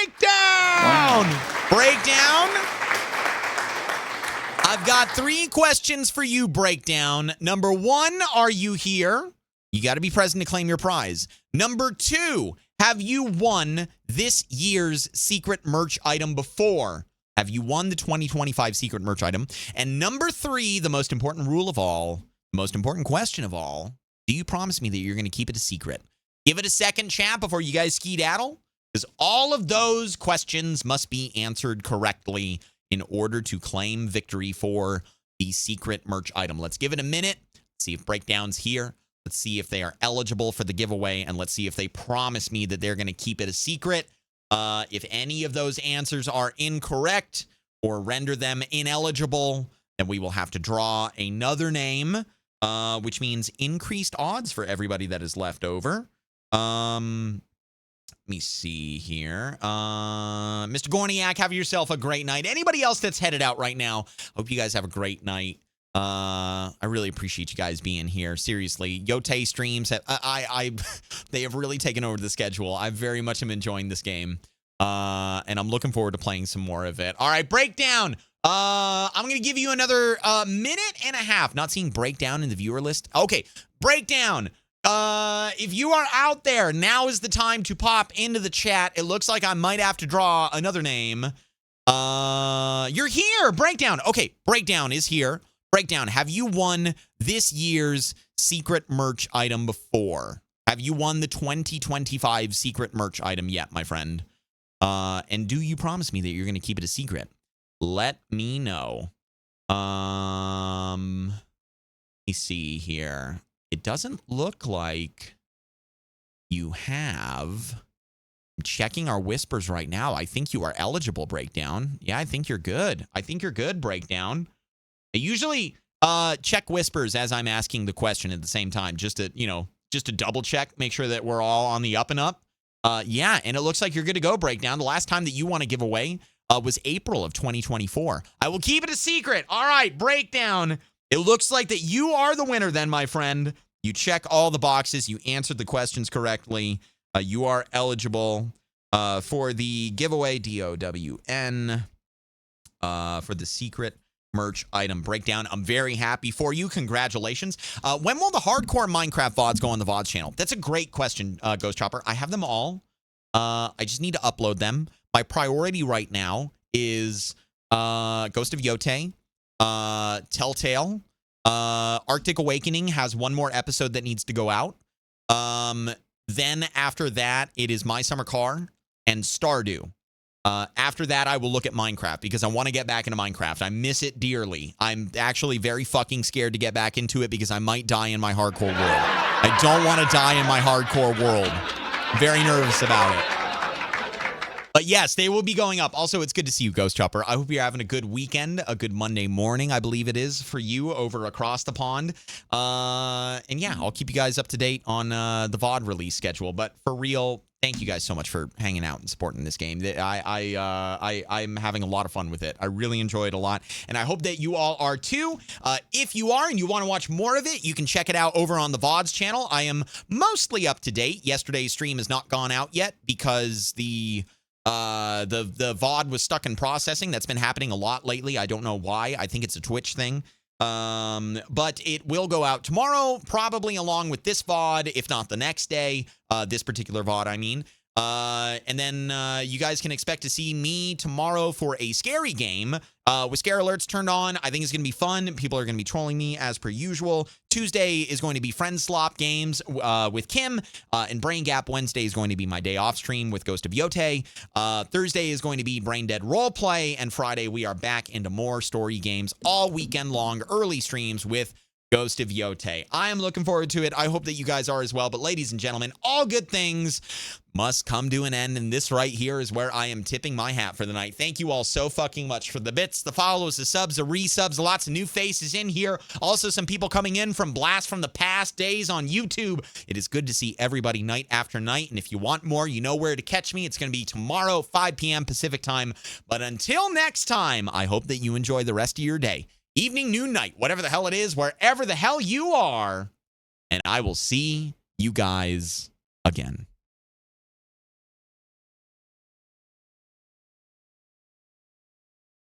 Breakdown! Breakdown! I've got 3 questions for you, Breakdown. Number 1, are you here? You got to be present to claim your prize. Number 2, have you won this year's secret merch item before? Have you won the 2025 secret merch item? And number 3, the most important rule of all, most important question of all, do you promise me that you're going to keep it a secret? Give it a second, chat, before you guys skedaddle, because all of those questions must be answered correctly in order to claim victory for the secret merch item. Let's give it a minute. See if Breakdown's here. Let's see if they are eligible for the giveaway, and let's see if they promise me that they're going to keep it a secret. If any of those answers are incorrect or render them ineligible, then we will have to draw another name, which means increased odds for everybody that is left over. Let me see here. Mr. Gorniak, have yourself a great night. Anybody else that's headed out right now, hope you guys have a great night. I really appreciate you guys being here. Seriously, Yōtei streams, they have really taken over the schedule. I very much am enjoying this game. And I'm looking forward to playing some more of it. All right, Breakdown. I'm going to give you another minute and a half. Not seeing Breakdown in the viewer list. Okay, Breakdown. If you are out there, now is the time to pop into the chat. It looks like I might have to draw another name. You're here, Breakdown. Okay, Breakdown is here. Breakdown, have you won this year's secret merch item before? Have you won the 2025 secret merch item yet, my friend? And do you promise me that you're going to keep it a secret? Let me know. Let me see here. It doesn't look like you have. I'm checking our whispers right now. I think you are eligible, Breakdown. Yeah, I think you're good. I think you're good, Breakdown. I usually check whispers as I'm asking the question at the same time, just to double check, make sure that we're all on the up and up. Yeah, and it looks like you're good to go, Breakdown. The last time that you want to give away was April of 2024. I will keep it a secret. All right, Breakdown. It looks like that you are the winner then, my friend. You check all the boxes. You answered the questions correctly. You are eligible for the giveaway, DOWN, for the secret merch item, Breakdown. I'm very happy for you. Congratulations. When will the hardcore Minecraft VODs go on the VODs channel? That's a great question, Ghost Chopper. I have them all. I just need to upload them. My priority right now is Ghost of Yōtei, Telltale, Arctic Awakening has one more episode that needs to go out. Then after that, it is My Summer Car and Stardew. After that, I will look at Minecraft because I want to get back into Minecraft. I miss it dearly. I'm actually very fucking scared to get back into it because I might die in my hardcore world. I don't want to die in my hardcore world. I'm very nervous about it. But yes, they will be going up. Also, it's good to see you, Ghost Chopper. I hope you're having a good weekend, a good Monday morning, I believe it is for you over across the pond. And yeah, I'll keep you guys up to date on the VOD release schedule. But for real, thank you guys so much for hanging out and supporting this game. I'm having a lot of fun with it. I really enjoy it a lot, and I hope that you all are too. If you are and you want to watch more of it, you can check it out over on the VODs channel. I am mostly up to date. Yesterday's stream has not gone out yet because the VOD was stuck in processing. That's been happening a lot lately. I don't know why. I think it's a Twitch thing. But it will go out tomorrow, probably along with this VOD, if not the next day. This particular VOD, I mean. And then you guys can expect to see me tomorrow for a scary game with scare alerts turned on. I think it's going to be fun. People are going to be trolling me as per usual. Tuesday is going to be Friend Slop games with Kim. And Brain Gap Wednesday is going to be my day off stream with Ghost of Yōtei. Thursday is going to be Brain Dead Roleplay. And Friday we are back into more story games all weekend long, early streams with Ghost of Yōtei. I am looking forward to it. I hope that you guys are as well. But ladies and gentlemen, all good things must come to an end. And this right here is where I am tipping my hat for the night. Thank you all so fucking much for the bits, the follows, the subs, the resubs, lots of new faces in here. Also some people coming in from Blast from the Past days on YouTube. It is good to see everybody night after night. And if you want more, you know where to catch me. It's going to be tomorrow, 5 p.m. Pacific time. But until next time, I hope that you enjoy the rest of your day. Evening, noon, night, whatever the hell it is, wherever the hell you are. And I will see you guys again.